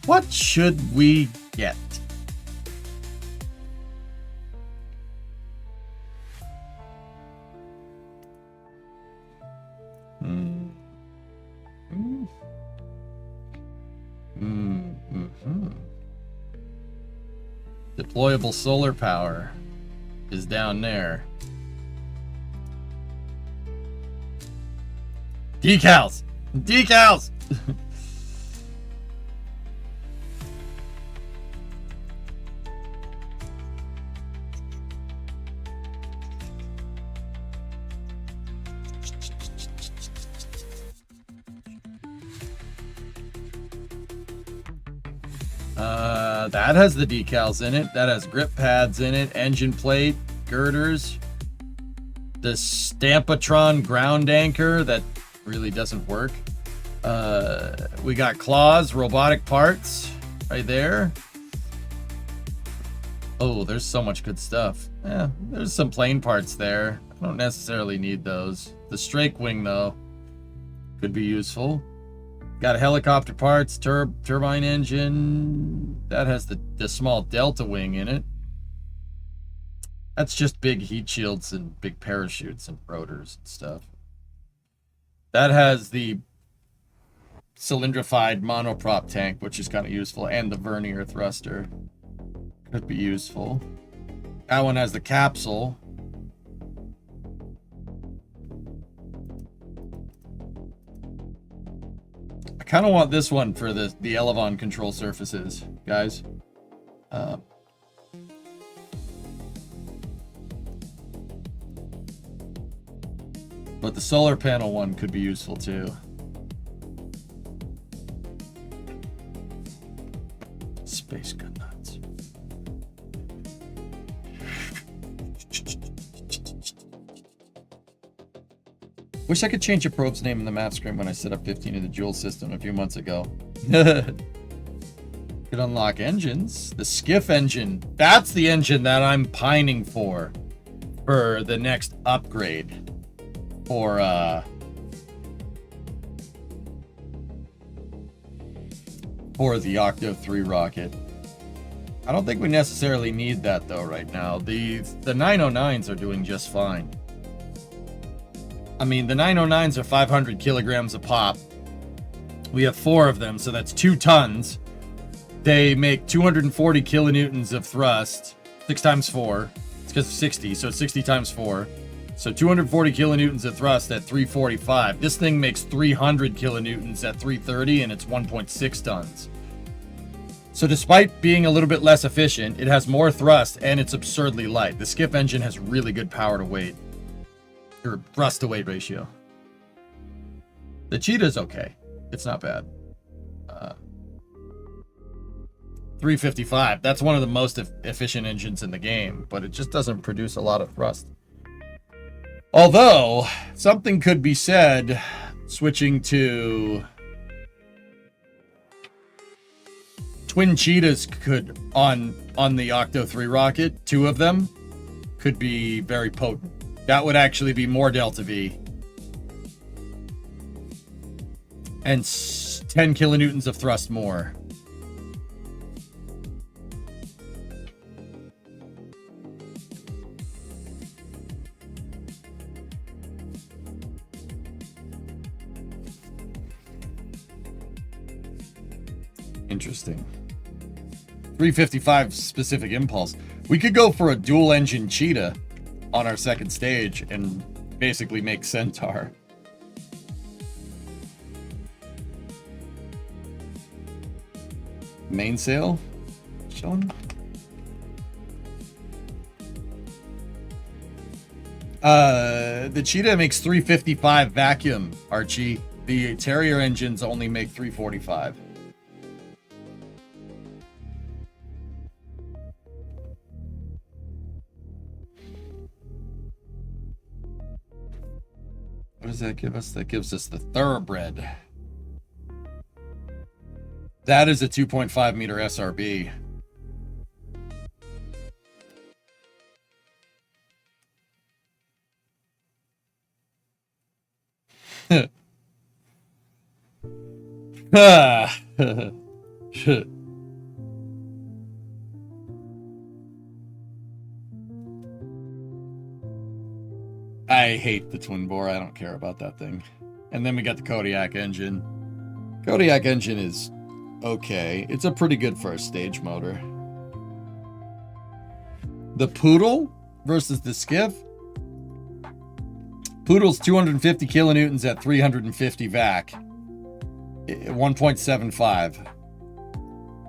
What should we get? Deployable solar power is down there. Decals! Decals! That has the decals in it. That has grip pads in it, engine plate, girders. The Stampatron ground anchor that really doesn't work. We got claws, robotic parts right there. Oh, there's so much good stuff. Yeah, there's some plane parts there. I don't necessarily need those. The strake wing, though, could be useful. Got helicopter parts, turbine engine. That has the small delta wing in it. That's just big heat shields and big parachutes and rotors and stuff. That has the cylindrified monoprop tank, which is kind of useful, and the vernier thruster. Could be useful. That one has the capsule. I kind of want this one for the Elevon control surfaces, guys. But the solar panel one could be useful too. Space gun nuts. Wish I could change a probe's name in the map screen when I set up 15 in the Joule system a few months ago. Could unlock engines. The Skiff engine. That's the engine that I'm pining for the next upgrade. For the Octo 3 rocket. I don't think we necessarily need that though right now. The 909s are doing just fine. I mean, the 909s are 500 kilograms a pop. We have 4 of them, so that's 2 tons. They make 240 kilonewtons of thrust. 6 times 4. It's because of 60, so 60 times 4. So 240 kilonewtons of thrust at 345. This thing makes 300 kilonewtons at 330, and it's 1.6 tons. So despite being a little bit less efficient, it has more thrust, and it's absurdly light. The Skiff engine has really good power to weight. Or thrust to weight ratio. The Cheetah's okay. It's not bad. 355. That's one of the most efficient engines in the game, but it just doesn't produce a lot of thrust. Although, something could be said, switching to twin Cheetahs could, on the Octo 3 rocket, 2 of them, could be very potent. That would actually be more Delta V. And 10 kilonewtons of thrust more. Interesting. 355 specific impulse. We could go for a dual engine Cheetah on our second stage and basically make Centaur. Mainsail? Sean? The Cheetah makes 355 vacuum, Archie. The Terrier engines only make 345. What does that give us? That gives us the Thoroughbred. That is a 2.5 meter SRB. I hate the twin bore. I don't care about that thing. And then we got the Kodiak engine. Kodiak engine is okay. It's a pretty good first stage motor. The Poodle versus the Skiff. Poodle's 250 kilonewtons at 350 vac. 1.75.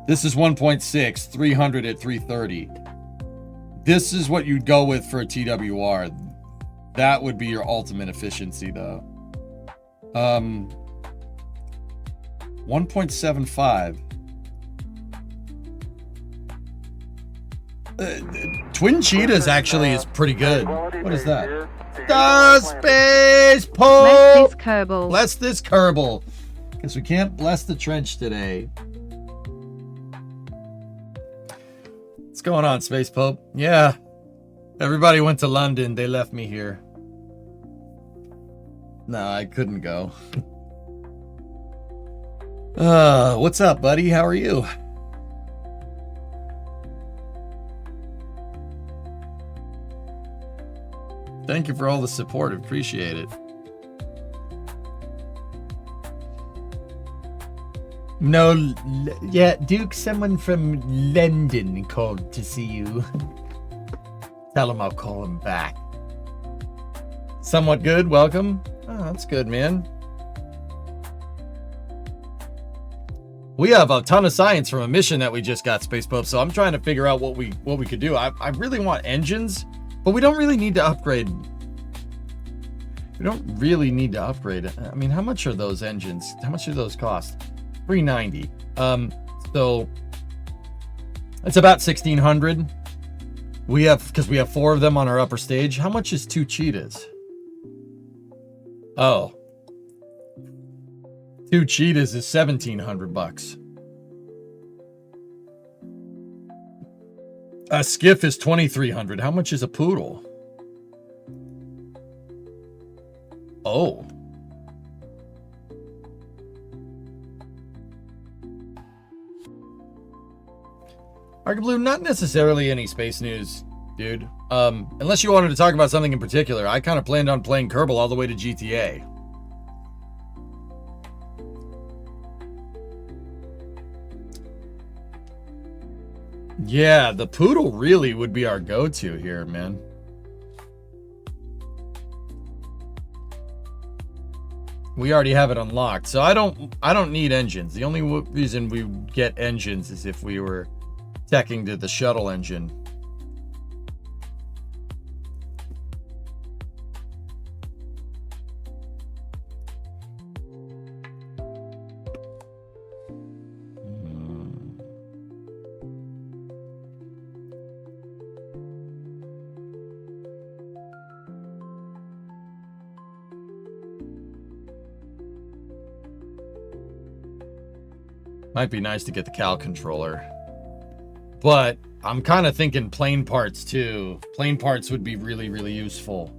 This is 1.6, 300 at 330. This is what you'd go with for a TWR. That would be your ultimate efficiency, though. 1.75. Twin Cheetahs actually is pretty good. What is that? The Space Bless Pope! this Kerbal. Bless this Kerbal. Because we can't bless the trench today. What's going on, Space Pope? Yeah. Everybody went to London. They left me here. No, I couldn't go. What's up, buddy? How are you? Thank you for all the support. Appreciate it. No, yeah, Duke, someone from London called to see you. Tell him I'll call him back. Somewhat good, welcome. Oh, that's good, man. We have a ton of science from a mission that we just got, Space Pope, so I'm trying to figure out what we could do. I really want engines, but we don't really need to upgrade. We don't really need to upgrade. I mean, how much are those engines? How much do those cost? $390. So it's about 1,600. Because we have 4 of them on our upper stage. How much is 2 cheetahs? Oh. 2 cheetahs is $1,700. A skiff is $2,300. How much is a poodle? Oh. Blue, not necessarily any space news, dude. Unless you wanted to talk about something in particular. I kind of planned on playing Kerbal all the way to GTA. Yeah, the poodle really would be our go-to here, man. We already have it unlocked, so I don't need engines. The only reason we get engines is if we were teching to the shuttle engine. Might be nice to get the Cal controller. But I'm kind of thinking plane parts too. Plane parts would be really, really useful.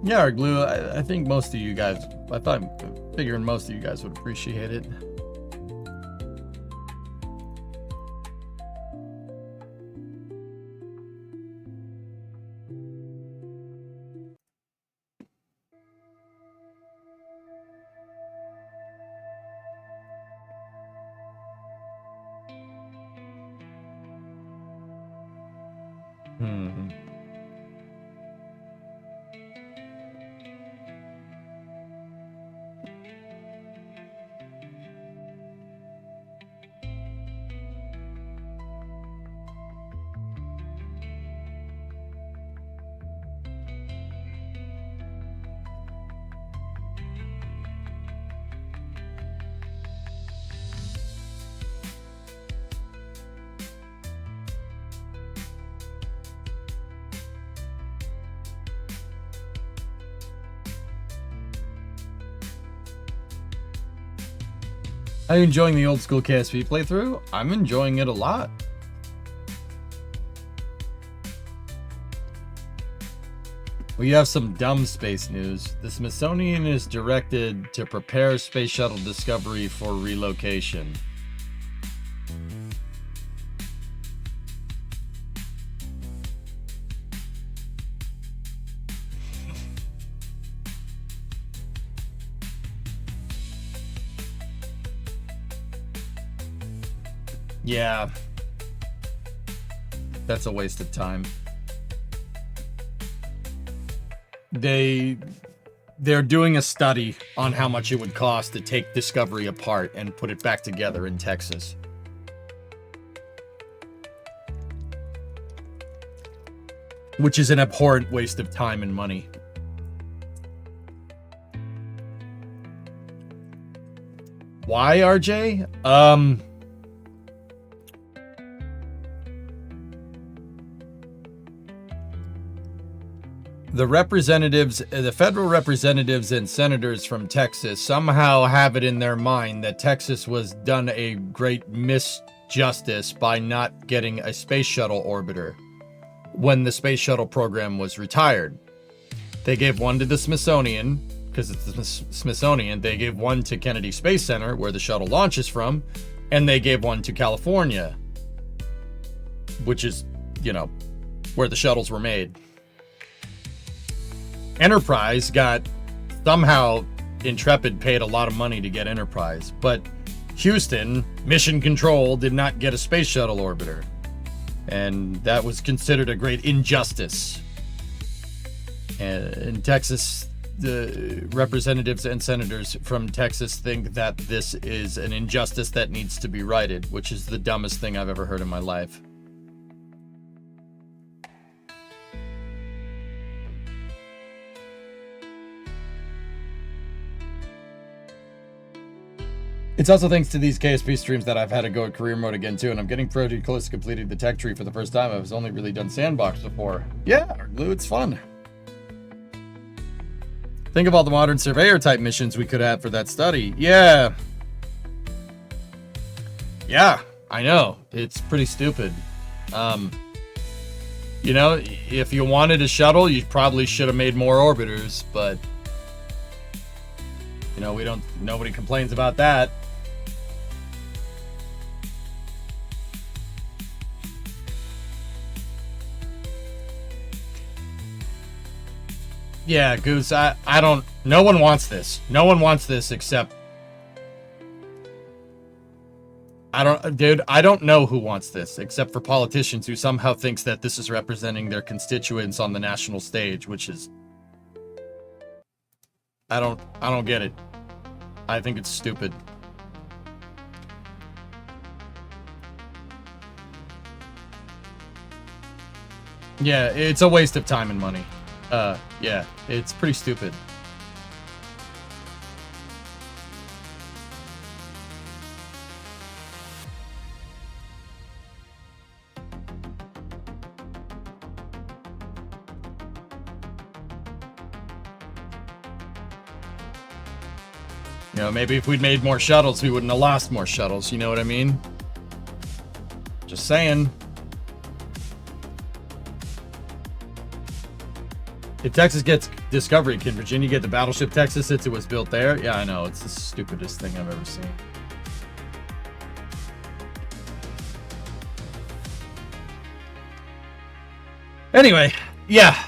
Yeah, Glue, I think most of you guys, figuring most of you guys would appreciate it. Are you enjoying the old school KSP playthrough? I'm enjoying it a lot. We have some dumb space news. The Smithsonian is directed to prepare Space Shuttle Discovery for relocation. Yeah, that's a waste of time. They're doing a study on how much it would cost to take Discovery apart and put it back together in Texas. which is an abhorrent waste of time and money. Why, RJ? The representatives, the federal representatives and senators from Texas somehow have it in their mind that Texas was done a great misjustice by not getting a space shuttle orbiter when the space shuttle program was retired. They gave one to the Smithsonian, because it's the Smithsonian. They gave one to Kennedy Space Center, where the shuttle launches from, and they gave one to California, which is, you know, where the shuttles were made. Enterprise got, somehow Intrepid paid a lot of money to get Enterprise, but Houston, Mission Control, did not get a space shuttle orbiter. And that was considered a great injustice. And in Texas, the representatives and senators from Texas think that this is an injustice that needs to be righted, which is the dumbest thing I've ever heard in my life. It's also thanks to these KSP streams that I've had to go at career mode again too, and I'm getting pretty close to completing the tech tree for the first time. I've only really done sandbox before. Yeah, Glue, it's fun. Think of all the modern surveyor type missions we could have for that study. Yeah. Yeah, I know. It's pretty stupid. You know, if you wanted a shuttle, you probably should have made more orbiters, but you know, nobody complains about that. Yeah, Goose, no one wants this. No one wants this except, I don't know who wants this except for politicians who somehow thinks that this is representing their constituents on the national stage, which is, I don't get it. I think it's stupid. Yeah, it's a waste of time and money. Yeah, it's pretty stupid. You know, maybe if we'd made more shuttles, we wouldn't have lost more shuttles, you know what I mean? Just saying. If Texas gets Discovery, can Virginia get the battleship Texas since it was built there? Yeah, I know. It's the stupidest thing I've ever seen. Anyway, yeah.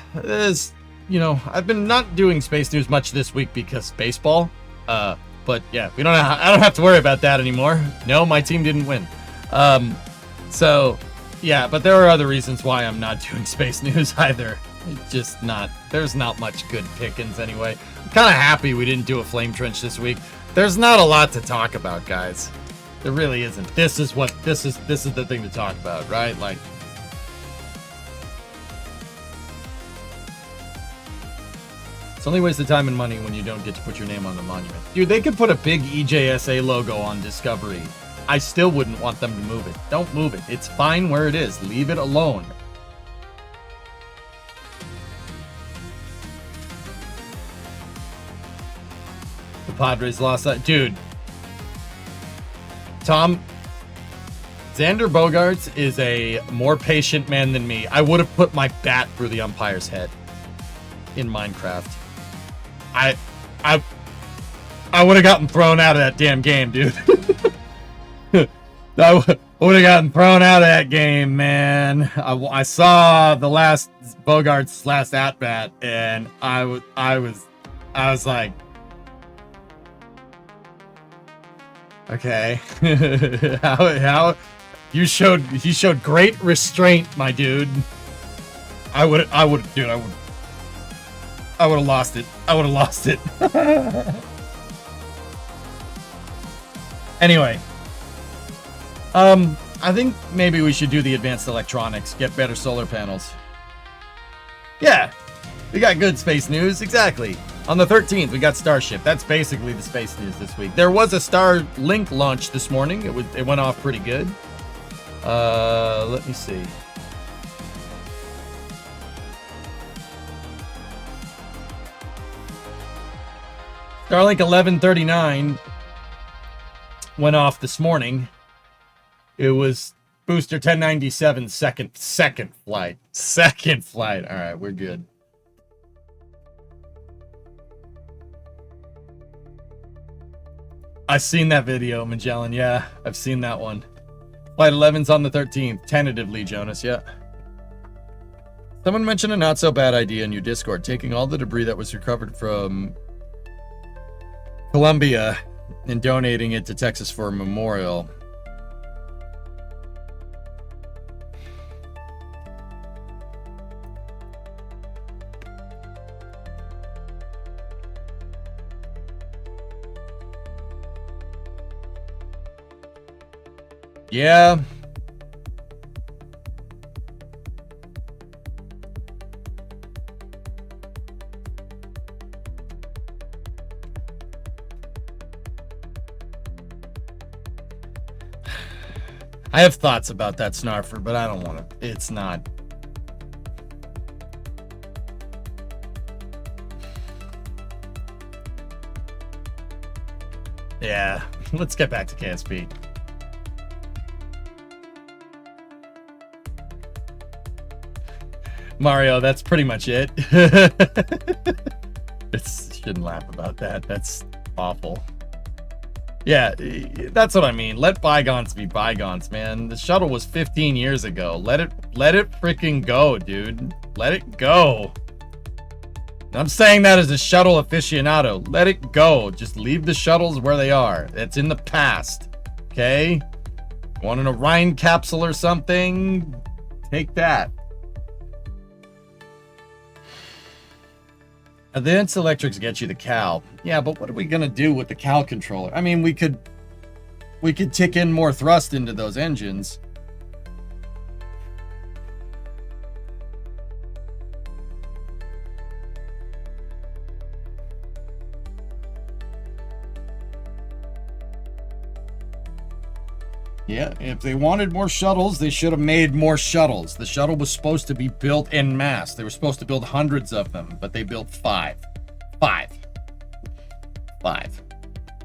You know, I've been not doing space news much this week because baseball. But yeah, I don't have to worry about that anymore. No, my team didn't win. So yeah, but there are other reasons why I'm not doing space news either. It's just not, there's not much good pickings anyway. I'm kind of happy we didn't do a flame trench this week. There's not a lot to talk about, guys. There really isn't. This is the thing to talk about, right? Like, it's only waste of time and money when you don't get to put your name on the monument. Dude, they could put a big EJSA logo on Discovery. I still wouldn't want them to move it. Don't move it. It's fine where it is. Leave it alone. The Padres lost that. Dude. Tom, Xander Bogaerts is a more patient man than me. I would have put my bat through the umpire's head in Minecraft. I would have gotten thrown out of that damn game, dude. I would have gotten thrown out of that game, man. I saw the Bogart's last at bat, and I was like, okay, how he showed great restraint, my dude. I would have lost it. I would have lost it. Anyway, I think maybe we should do the advanced electronics, get better solar panels. Yeah, we got good space news, exactly. On the 13th, we got Starship. That's basically the space news this week. There was a Starlink launch this morning. It went off pretty good. Let me see. Starlink 1139 went off this morning. It was booster 1097 second flight. Second flight. All right, we're good. I've seen that video, Magellan. Yeah, I've seen that one. Flight 11's on the 13th. Tentatively, Jonas. Yeah. Someone mentioned a not so bad idea in your Discord, taking all the debris that was recovered from Columbia and donating it to Texas for a memorial. Yeah. I have thoughts about that, Snarfer, but I don't want to. It's not. Yeah, let's get back to KSP. Mario, that's pretty much it. Shouldn't laugh about that. That's awful. Yeah, that's what I mean. Let bygones be bygones, man. The shuttle was 15 years ago. Let it freaking go, dude. Let it go. I'm saying that as a shuttle aficionado. Let it go. Just leave the shuttles where they are. It's in the past. Okay? Want an Orion capsule or something? Take that. Advanced Electrics get you the CAL. Yeah, but what are we gonna do with the CAL controller? I mean, we could tick in more thrust into those engines. Yeah, if they wanted more shuttles, they should have made more shuttles. The shuttle was supposed to be built en masse. They were supposed to build hundreds of them, but they built 5. 5.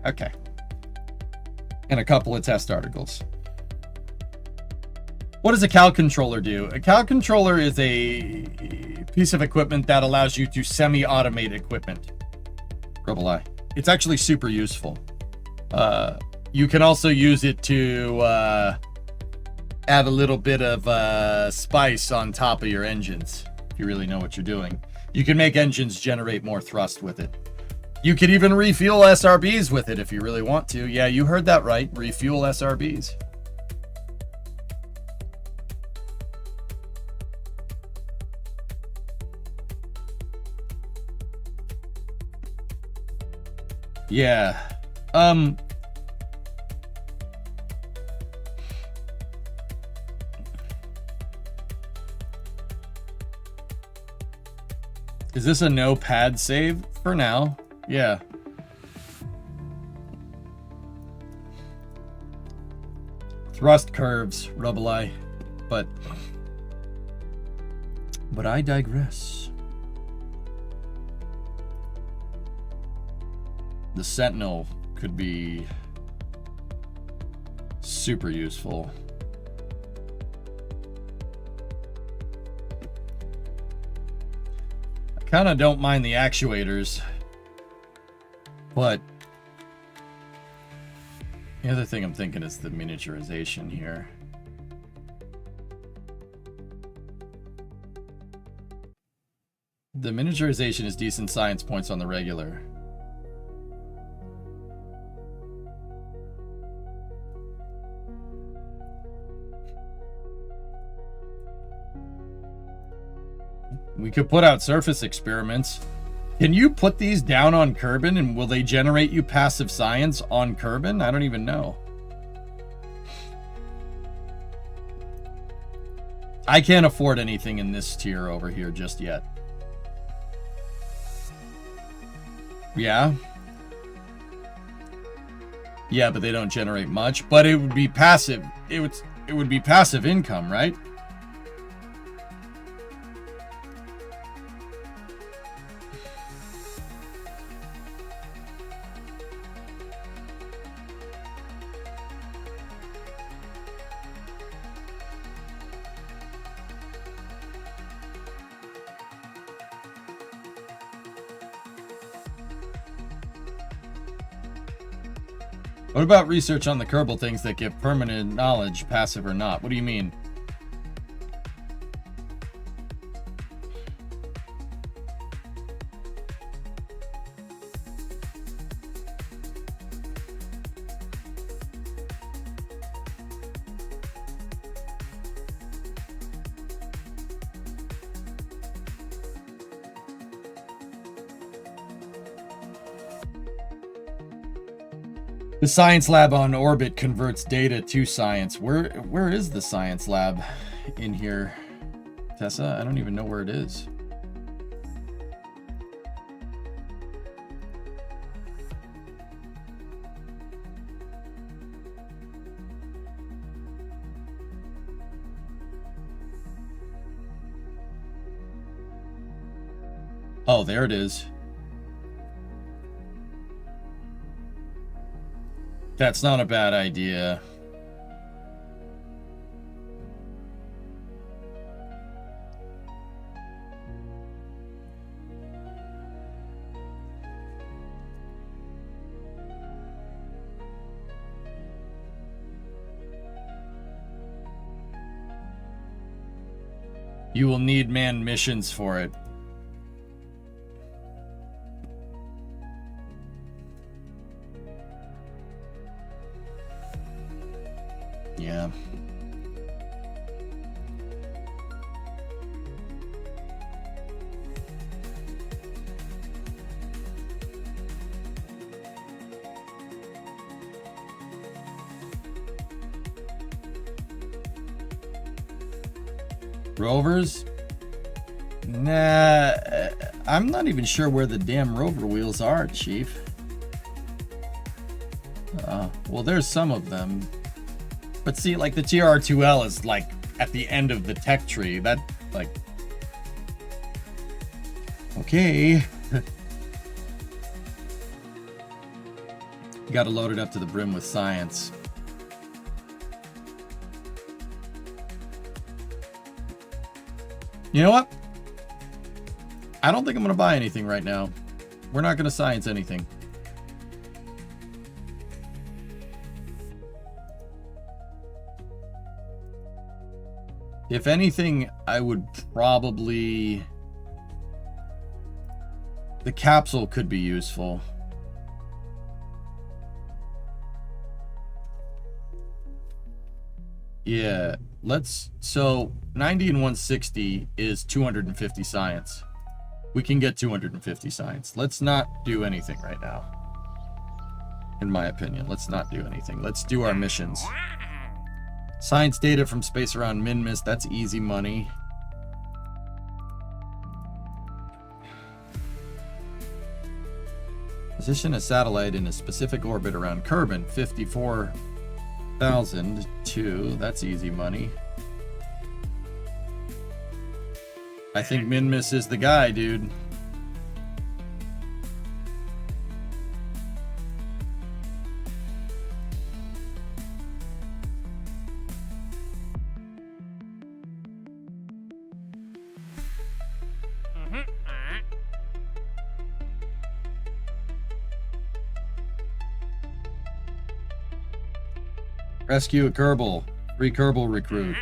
Okay. And a couple of test articles. What does a CAL controller do? A CAL controller is a piece of equipment that allows you to semi-automate equipment. Rubble eye. It's actually super useful. You can also use it to add a little bit of spice on top of your engines, if you really know what you're doing. You can make engines generate more thrust with it. You could even refuel SRBs with it if you really want to. Yeah, you heard that right. Refuel SRBs. Yeah. Is this a no pad save for now? Yeah. Thrust curves, Rubble Eye. But I digress. The Sentinel could be super useful. I kind of don't mind the actuators, but the other thing I'm thinking is the miniaturization here. The miniaturization is decent science points on the regular. We could put out surface experiments. Can you put these down on Kerbin and will they generate you passive science on Kerbin? I don't even know. I can't afford anything in this tier over here just yet. Yeah. Yeah, but they don't generate much. But it would be passive. It would be passive income, right? What about research on the Kerbal things that give permanent knowledge, passive or not? What do you mean? The science lab on orbit converts data to science. Where is the science lab in here, Tessa? I don't even know where it is. Oh, there it is. That's not a bad idea. You will need manned missions for it. Yeah. Rovers? Nah, I'm not even sure where the damn rover wheels are, Chief. Well, there's some of them. But see, like, the TR2L is, like, at the end of the tech tree. That, like... Okay. You gotta load it up to the brim with science. You know what? I don't think I'm gonna buy anything right now. We're not gonna science anything. If anything, I would probably... The capsule could be useful. Yeah, let's... So, 90 and 160 is 250 science. We can get 250 science. Let's not do anything right now. In my opinion, let's not do anything. Let's do our missions. Science data from space around Minmus, that's easy money. Position a satellite in a specific orbit around Kerbin, 54,002, that's easy money. I think Minmus is the guy, dude. Rescue a Kerbal. Free Kerbal recruit.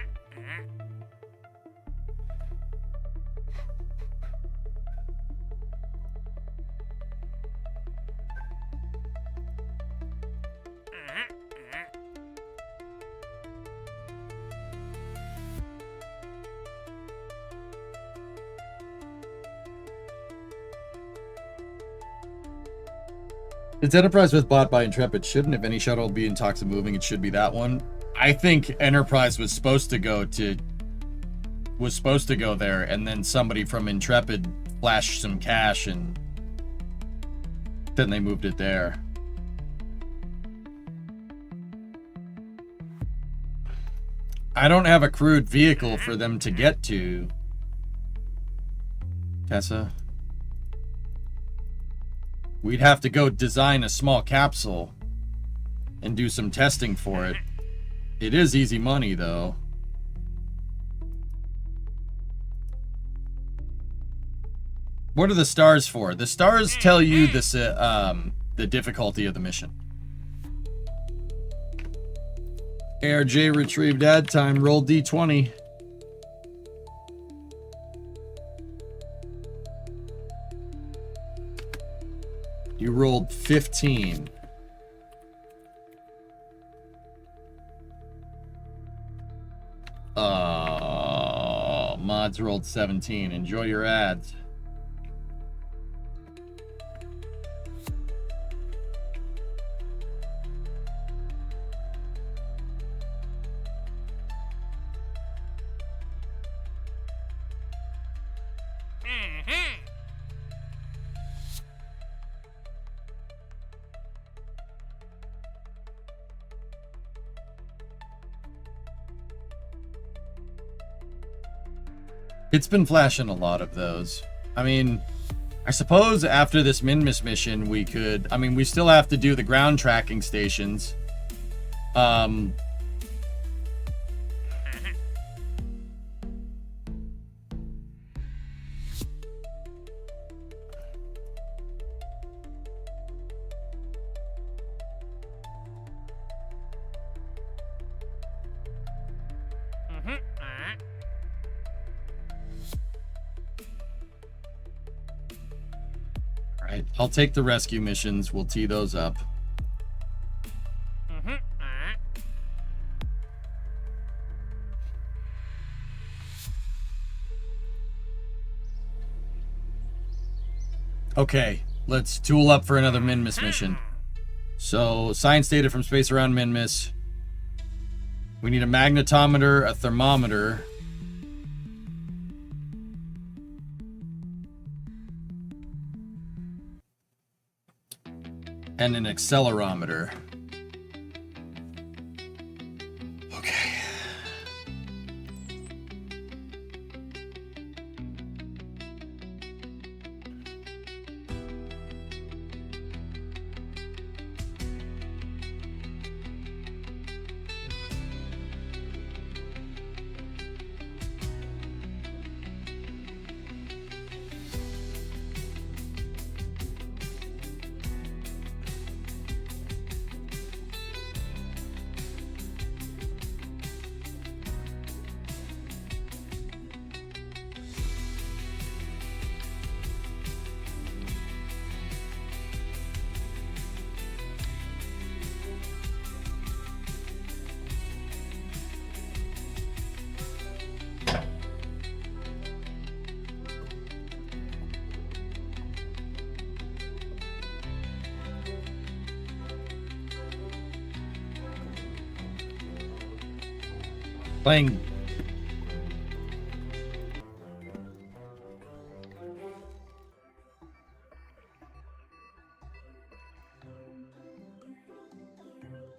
It's Enterprise was bought by Intrepid. Shouldn't, if any shuttle be in talks of moving, it should be that one. I think Enterprise was supposed to go there, and then somebody from Intrepid flashed some cash and then they moved it there. I don't have a crewed vehicle for them to get to. Tessa? We'd have to go design a small capsule and do some testing for it. It is easy money, though. What are the stars for? The stars tell you this, the difficulty of the mission. ARJ retrieved ad time. Roll D20. You rolled 15. Mods rolled 17. Enjoy your ads. It's been flashing a lot of those. I mean, I suppose after this Minmus mission, we could... I mean, we still have to do the ground tracking stations. Alright, I'll take the rescue missions. We'll tee those up. Okay, let's tool up for another Minmus mission. So, science data from space around Minmus. We need a magnetometer, a thermometer. And an accelerometer. Okay. Playing.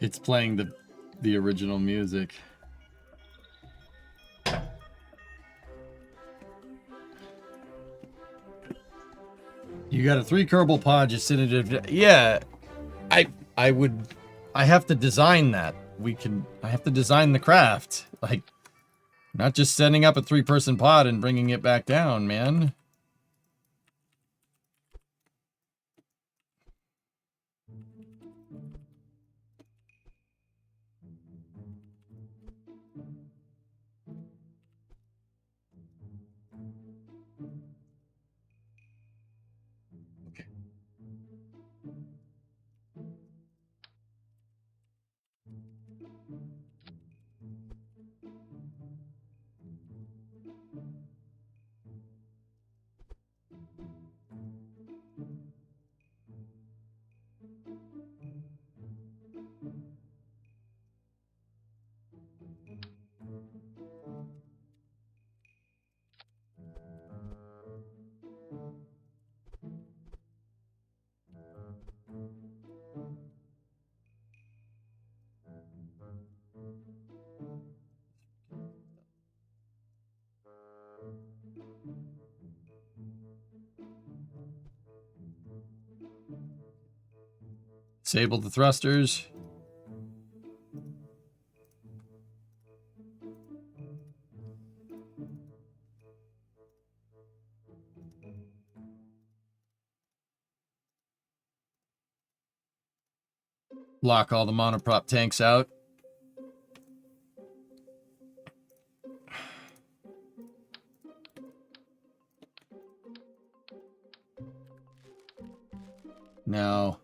It's playing the original music. You got a 3 Kerbal pod, just send it. Yeah, I have to design that. I have to design the craft. Like, not just setting up a 3-person pod and bringing it back down, man. Disable the thrusters. Lock all the monoprop tanks out. Now,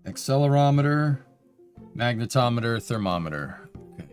accelerometer, magnetometer, thermometer. Okay.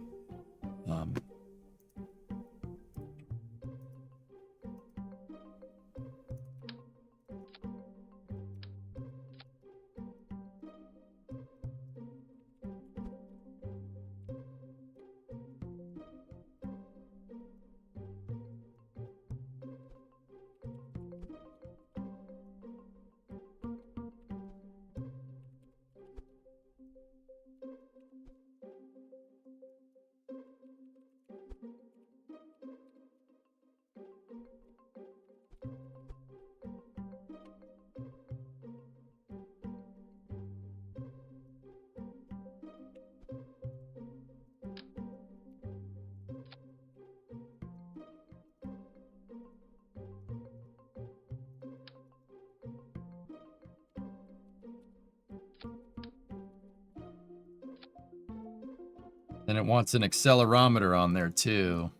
Then it wants an accelerometer on there too.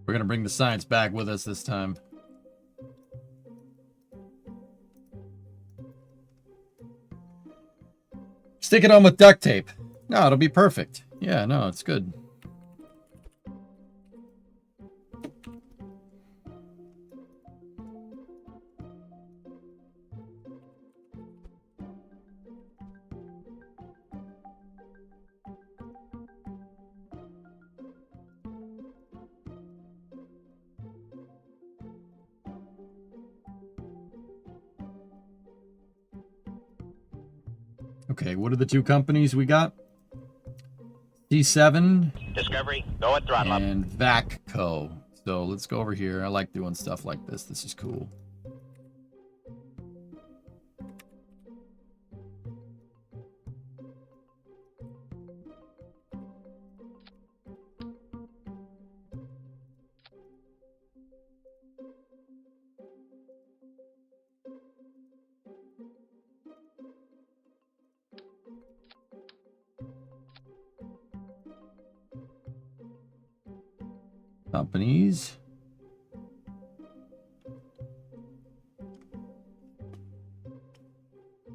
We're gonna bring the science back with us this time. Stick it on with duct tape. No, it'll be perfect. Yeah, no, it's good. Okay, what are the two companies we got? C7 Discovery, go at throttle up. and VACCO. So let's go over here. I like doing stuff like this. This is cool. Companies.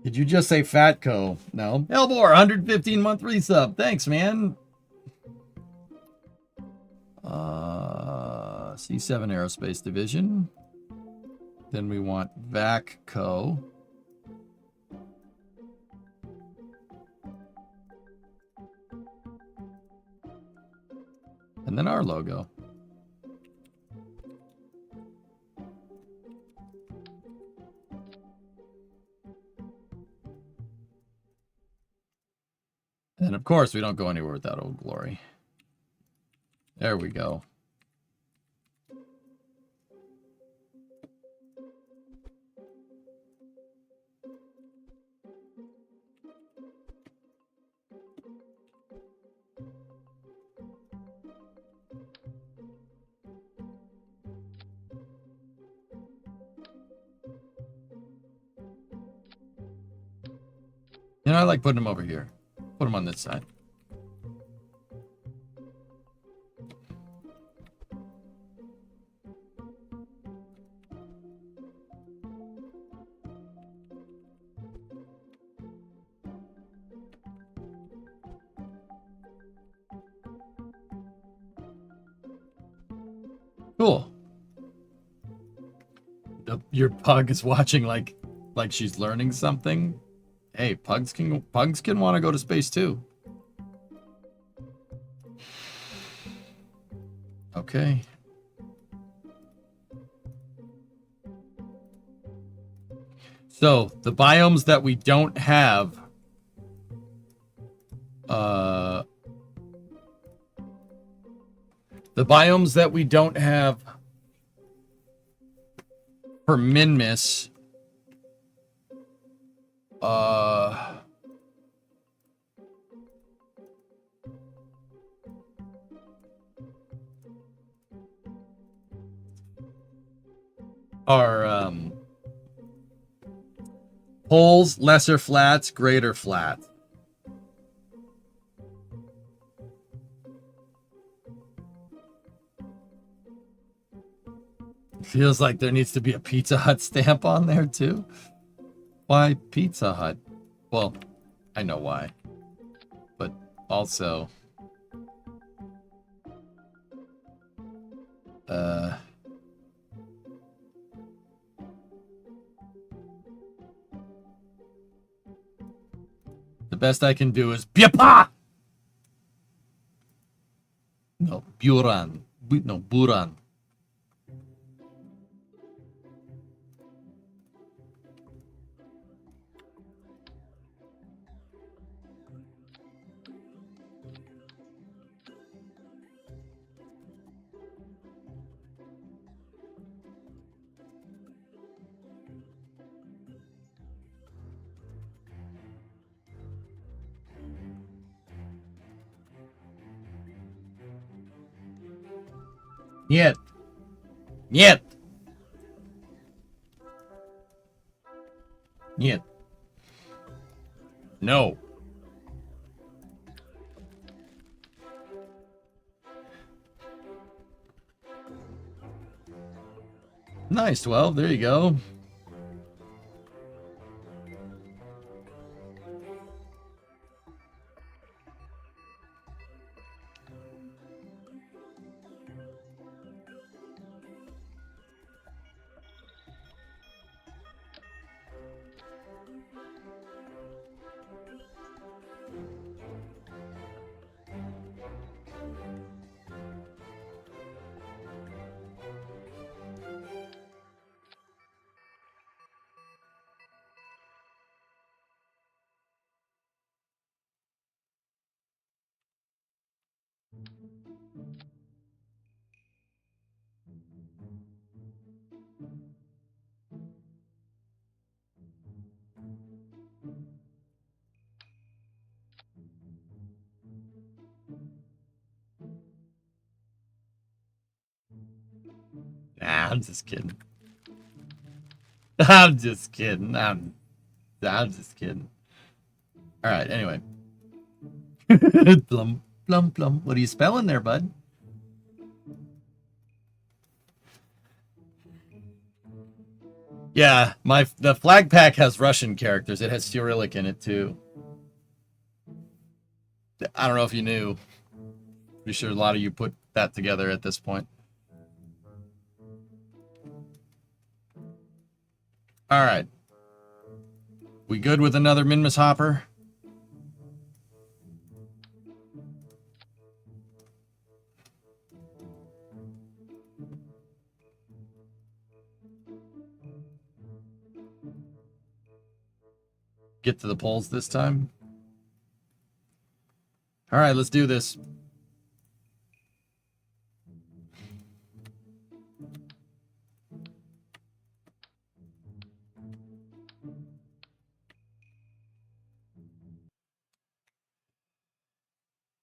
Did you just say Fatco? No. Elbor, 115 month resub. Thanks, man. C7 Aerospace Division. Then we want VACCO. And then our logo. And of course, we don't go anywhere without Old Glory. There we go. You know, I like putting them over here. Put them on this side. Cool. Your pug is watching like she's learning something. Hey, pugs can want to go to space too. Okay. So, the biomes that we don't have for Minmus are poles, lesser flats, greater flats. Feels like there needs to be a Pizza Hut stamp on there too. Why Pizza Hut? Well, I know why. But also the best I can do is Biapa! No, Buran. No, Buran. Нет. Нет. Нет. No. Nice, 12. There you go. Nah, I'm just kidding. I'm just kidding. I'm just kidding. All right, anyway. Plum, plum, plum. What are you spelling there, bud? Yeah, the flag pack has Russian characters. It has Cyrillic in it too. I don't know if you knew. Pretty sure a lot of you put that together at this point. All right. We good with another Minmus Hopper? Get to the polls this time. All right, let's do this.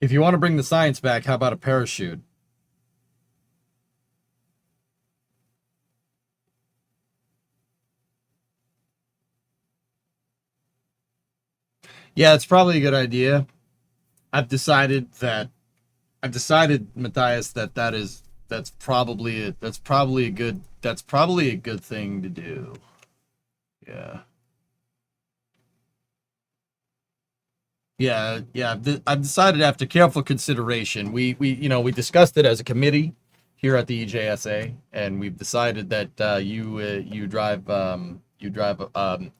If you want to bring the science back, how about a parachute? Yeah, it's probably a good idea. I've decided, Matthias, that's probably a good thing to do. Yeah. Yeah. I've decided after careful consideration. We discussed it as a committee here at the EJSA, and we've decided that you drive a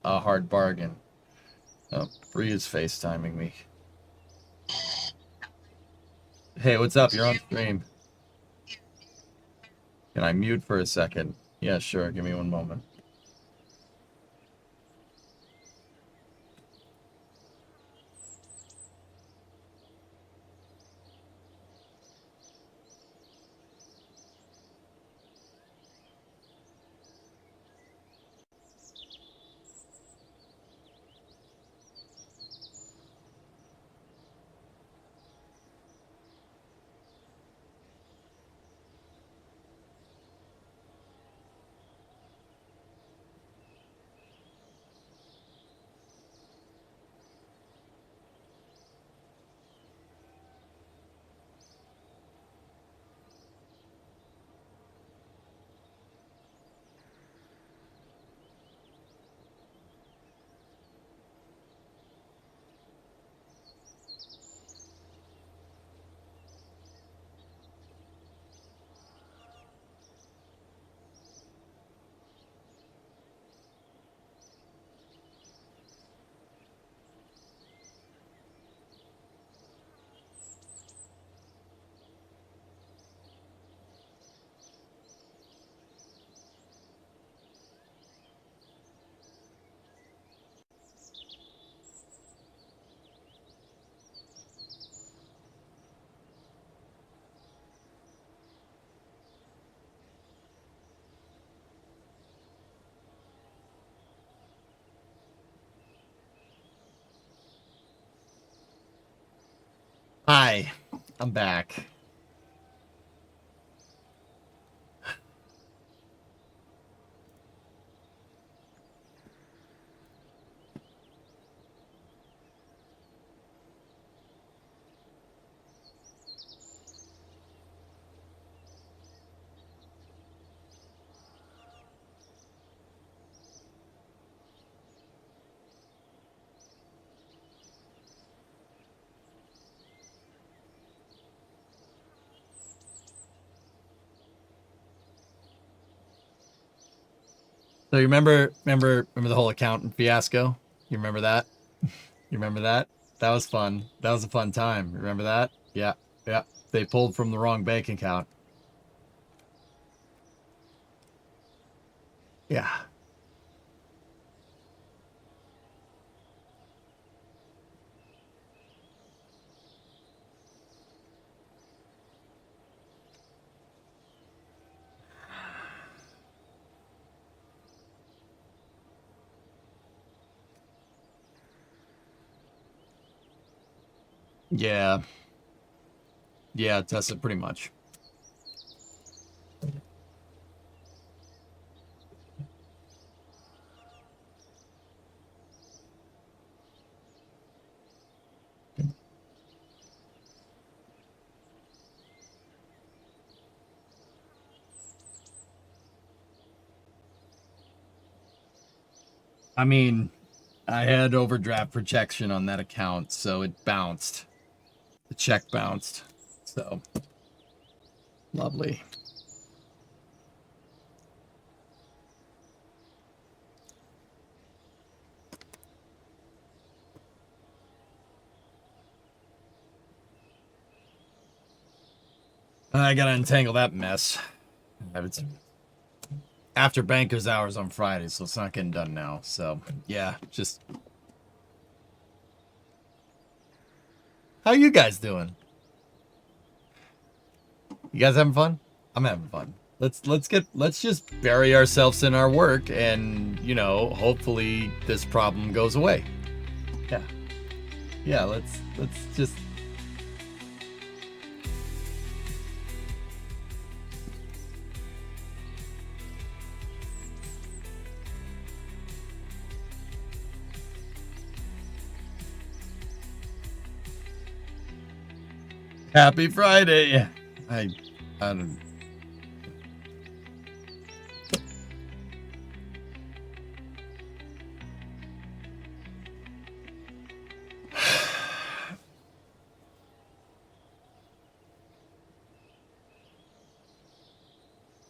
hard bargain. Oh, Bree is FaceTiming me. Hey, what's up? You're on stream. Can I mute for a second? Yeah, sure. Give me one moment. Hi, I'm back. So you remember the whole accountant fiasco? You remember that? You remember that? That was fun. That was a fun time. Remember that? Yeah. Yeah. They pulled from the wrong bank account. Yeah. Yeah. Yeah, Tessa, pretty much. I mean, I had overdraft protection on that account, so it bounced. The check bounced. So, lovely. I gotta untangle that mess. It's after banker's hours on Friday, so it's not getting done now. So, yeah, just... How you guys doing? You guys having fun? I'm having fun. Let's just bury ourselves in our work and, hopefully this problem goes away. Yeah. Yeah, let's just... Happy Friday. I don't.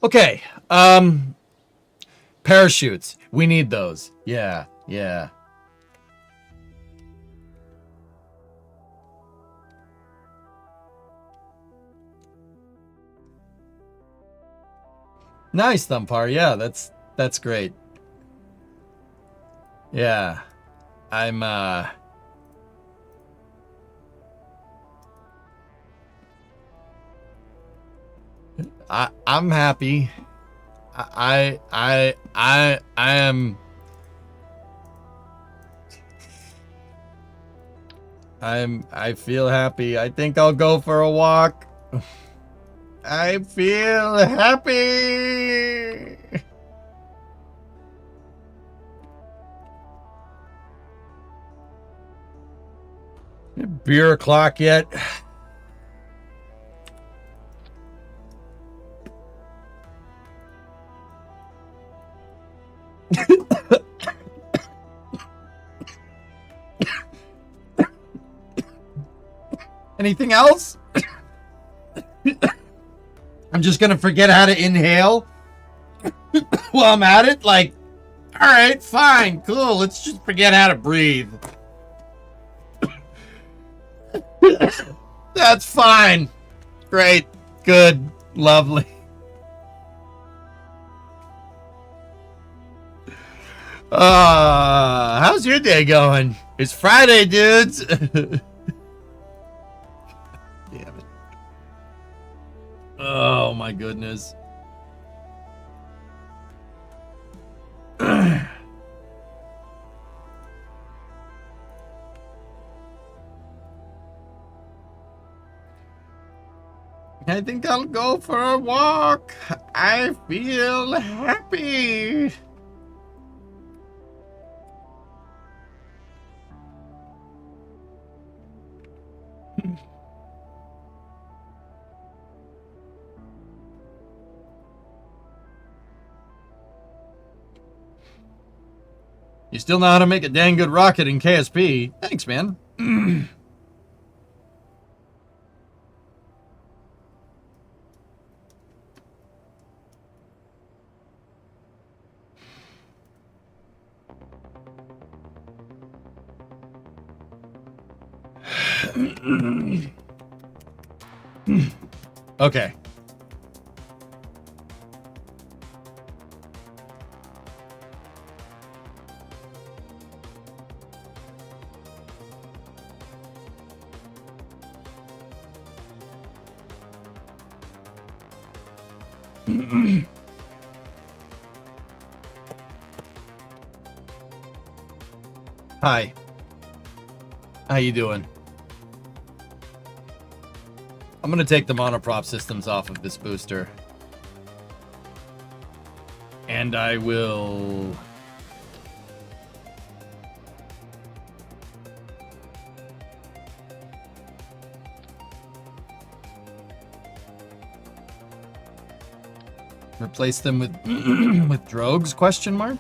Okay. Parachutes. We need those. Yeah. Yeah. Nice, Thumpar. Yeah, that's great. Yeah. I'm I'm happy. I am I feel happy. I think I'll go for a walk. I feel happy. Beer o'clock yet? Anything else? I'm just gonna forget how to inhale while I'm at it. Like, all right, fine, cool. Let's just forget how to breathe. That's fine. Great, good, lovely. How's your day going? It's Friday, dudes. Damn it. Oh my goodness. I think I'll go for a walk. I feel happy. You still know how to make a dang good rocket in KSP. Thanks, man. Okay. Hi. How you doing? I'm gonna take the monoprop systems off of this booster. And I will... replace them with with drogues, question mark?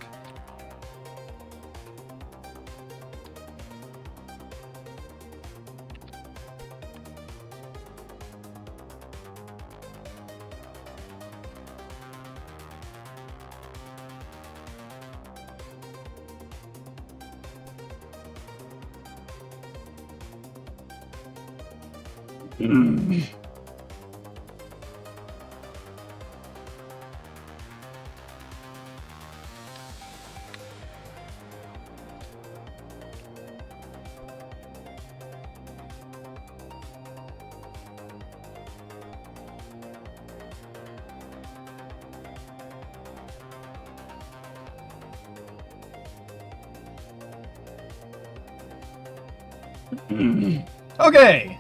Okay.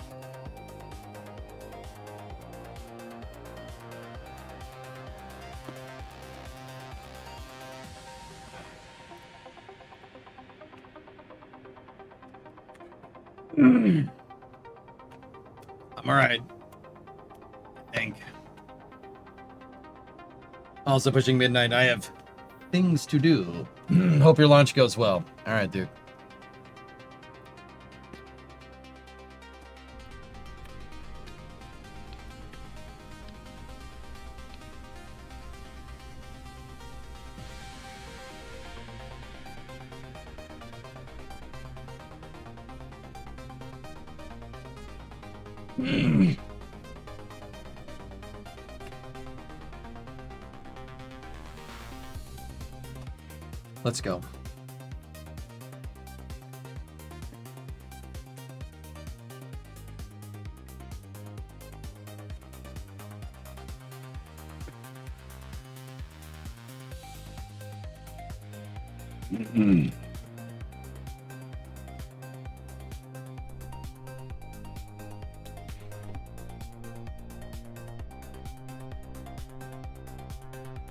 I'm all right. Also pushing midnight. I have things to do. Hope your launch goes well. All right, dude. Let's go.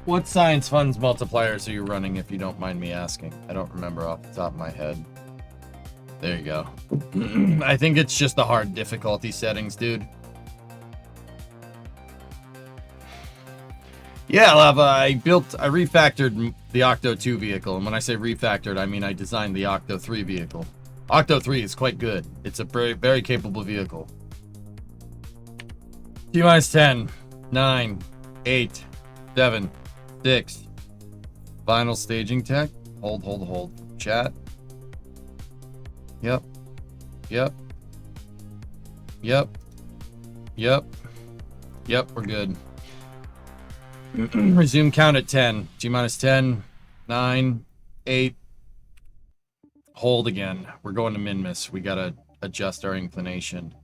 What science funds multipliers are you running, if you don't mind me asking? I don't remember off the top of my head. There you go. I think it's just the hard difficulty settings, dude. Yeah, Lava, I refactored the Octo 2 vehicle, and when I say refactored, I mean I designed the Octo 3 vehicle. Octo 3 is quite good. It's a very, very capable vehicle. T-minus 10, 9, 8, 7, 6. Final staging tech. Hold. Chat. Yep. We're good. Resume count at 10. T-minus 10, 9, 8. Hold again. We're going to min-miss. We gotta adjust our inclination.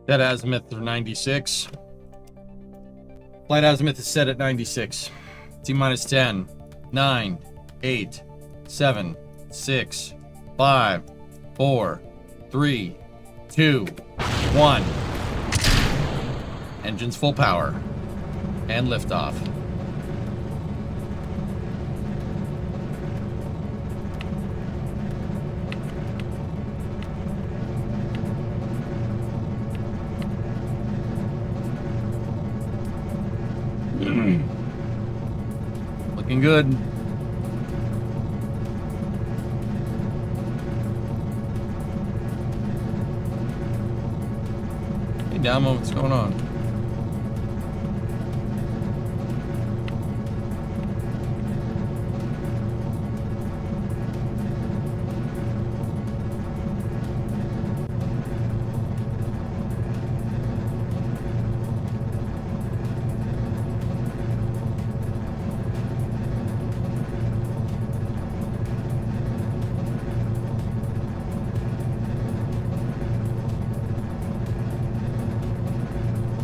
That azimuth through 96. Flight azimuth is set at 96. T-minus 10, 9, 8, 7, 6, 5, 4, 3, 2, 1. Engines full power. And liftoff. Looking good. Hey, Damo, what's going on?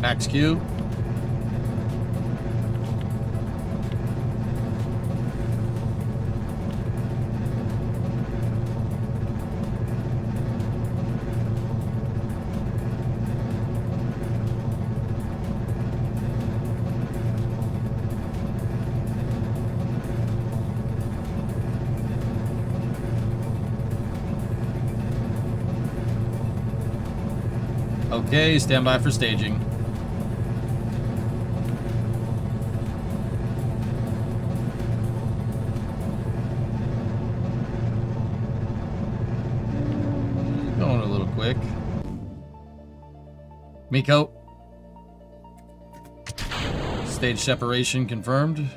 Max Q. Okay, stand by for staging. Going a little quick. Miko. Stage separation confirmed.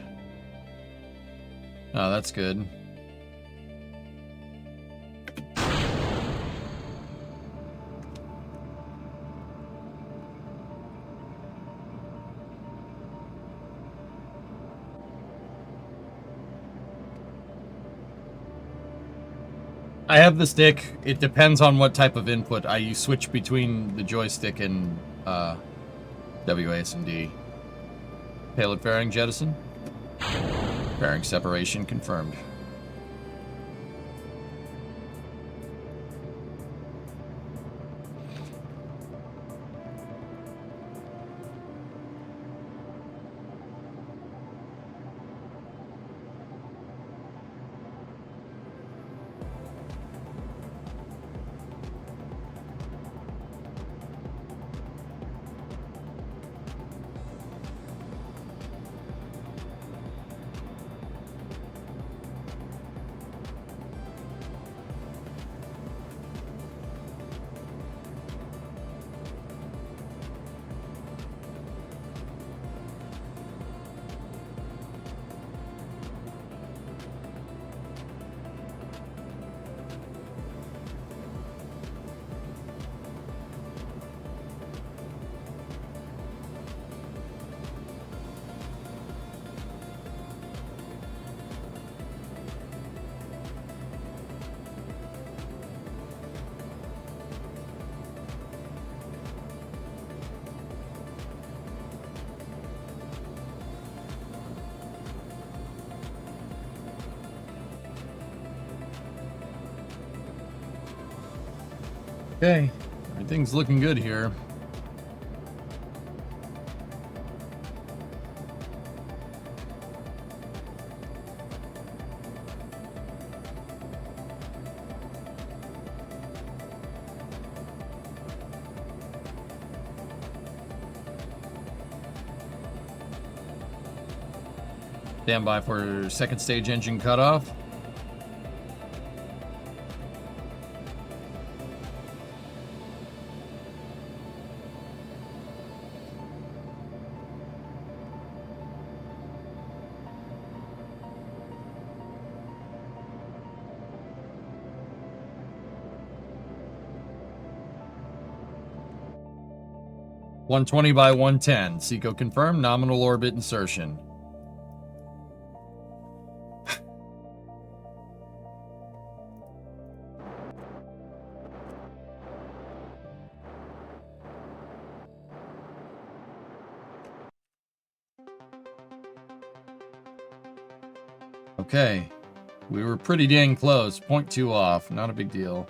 Oh, that's good. I have the stick. It depends on what type of input. I switch between the joystick and WASD. Payload fairing jettison. Fairing separation confirmed. Okay, everything's looking good here. Stand by for second stage engine cutoff. (120 by 110). Seco confirmed. Nominal orbit insertion. Okay, we were pretty dang close. 0.2 off, not a big deal.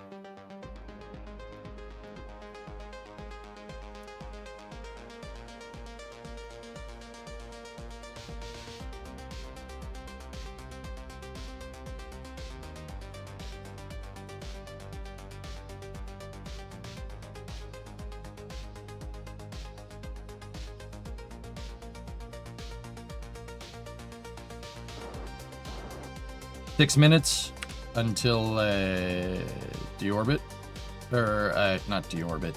Six minutes until deorbit, or not deorbit.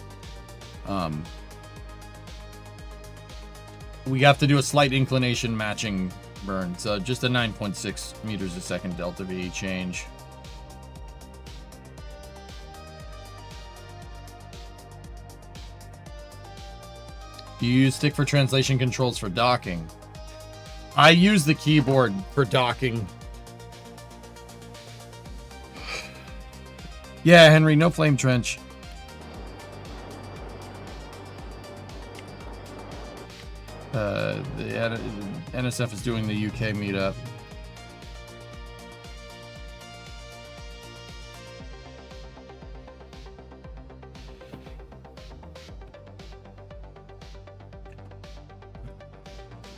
We have to do a slight inclination matching burn, so just a 9.6 meters a second delta V change. Do you use stick for translation controls for docking? I use the keyboard for docking. Yeah, Henry, no flame trench. The NSF is doing the UK meetup.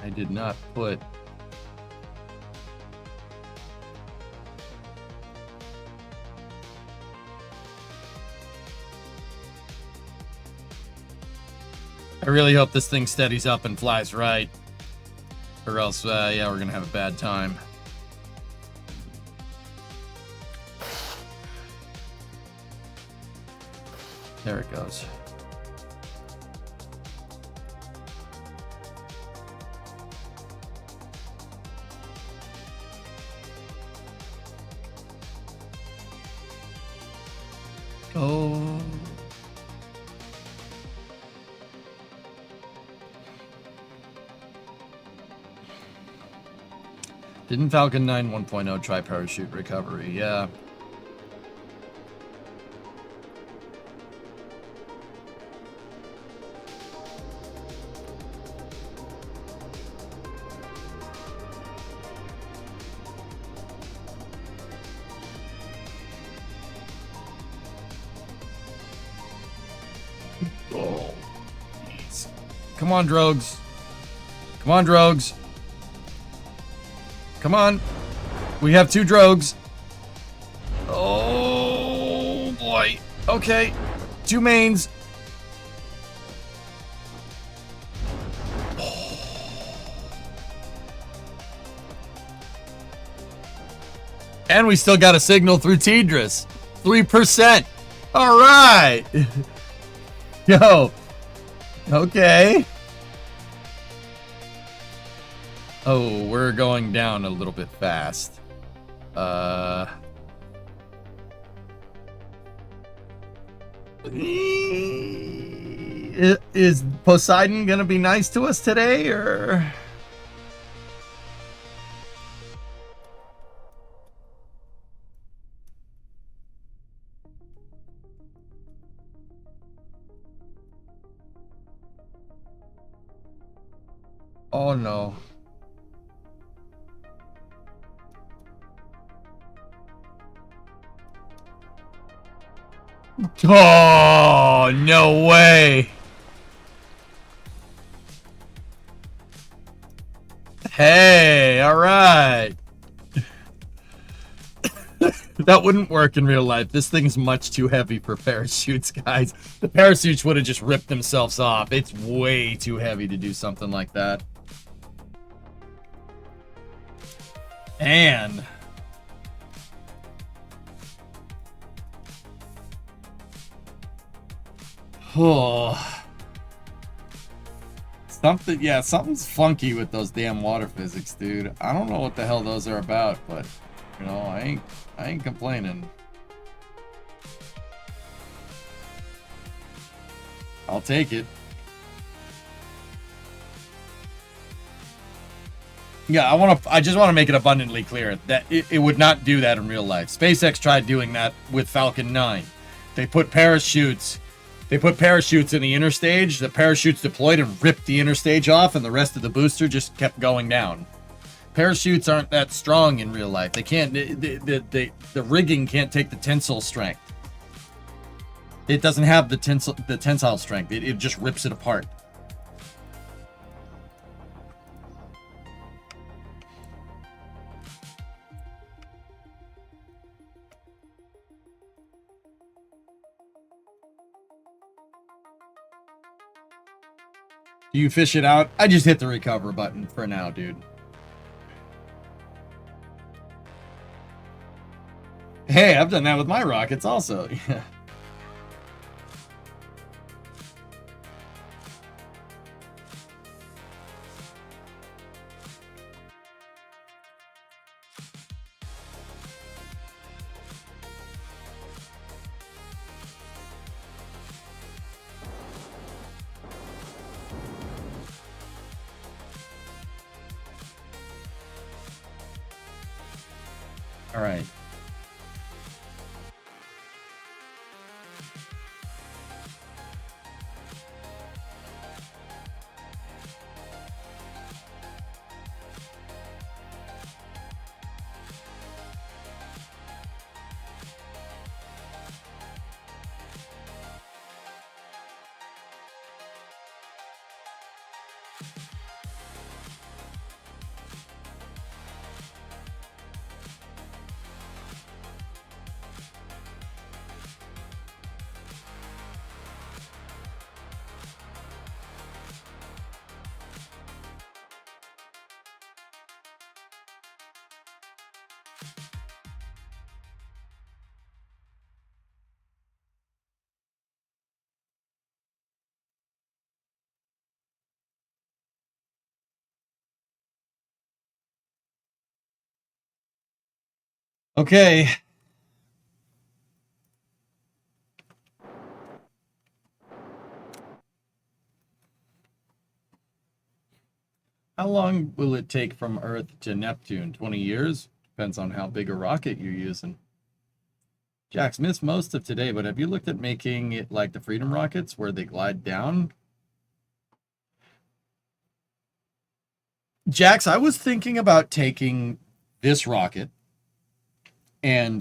I did not put... I really hope this thing steadies up and flies right. Or else, yeah, we're gonna have a bad time. There it goes. Oh. Didn't Falcon 9 1.0 try parachute recovery? Yeah. Oh. Come on, drogues. Come on, drogues. Come on. We have two drogues. Oh, boy. Okay. Two mains. And we still got a signal through Tidris. 3%. All right. Yo. Okay. Oh, we're going down a little bit fast. Is Poseidon gonna be nice to us today, or? Oh no. Oh, no way. Hey, all right. That wouldn't work in real life. This thing's much too heavy for parachutes, guys. The parachutes would have just ripped themselves off. It's way too heavy to do something like that. And oh, something's funky with those damn water physics, dude. I don't know what the hell those are about, but you know, I ain't complaining. I'll take it. Yeah, I just want to make it abundantly clear that it would not do that in real life. SpaceX tried doing that with Falcon 9. They put parachutes in the inner stage. The parachutes deployed and ripped the inner stage off, and the rest of the booster just kept going down. Parachutes aren't that strong in real life. They can't. The rigging can't take the tensile strength. It doesn't have the tensile strength. It just rips it apart. Do you fish it out? I just hit the recover button for now, dude. Hey, I've done that with my rockets also. Yeah. All right. Okay. How long will it take from Earth to Neptune? 20 years? Depends on how big a rocket you're using. Jax, missed most of today, but have you looked at making it like the Freedom rockets where they glide down? Jax, I was thinking about taking this rocket and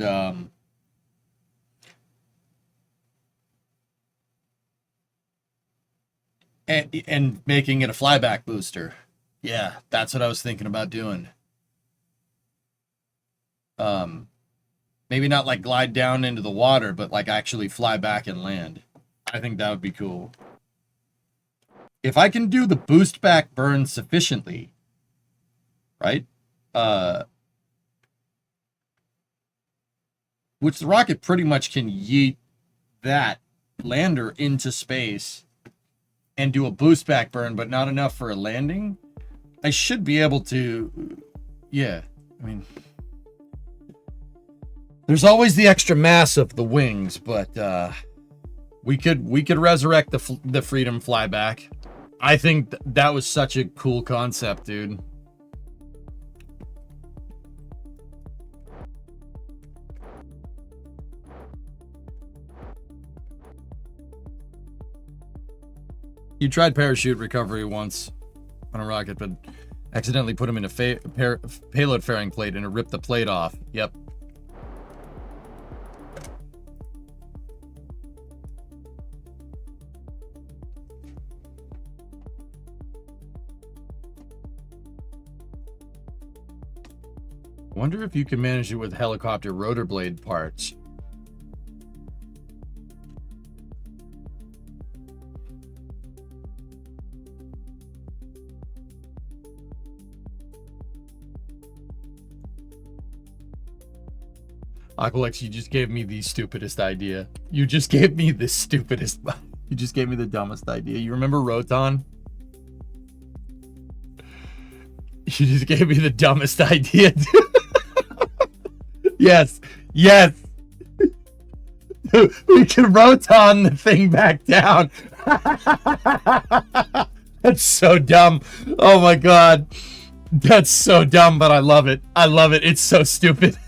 making it a flyback booster. Yeah, that's what I was thinking about doing. Maybe not like glide down into the water, but like actually fly back and land. I think that would be cool. If I can do the boost back burn sufficiently, right? Which the rocket pretty much can yeet that lander into space and do a boost back burn, but not enough for a landing. I should be able to, yeah, I mean, there's always the extra mass of the wings, but we could resurrect the Freedom flyback. I think that was such a cool concept, dude. You tried parachute recovery once on a rocket, but accidentally put him in a payload fairing plate and it ripped the plate off. Yep. I wonder if you can manage it with helicopter rotor blade parts. Aqualex, you just gave me the stupidest idea. You just gave me the stupidest... You just gave me the dumbest idea. You remember Roton? You just gave me the dumbest idea. Yes. Yes. We can Roton the thing back down. That's so dumb. Oh my god. That's so dumb, but I love it. I love it. It's so stupid.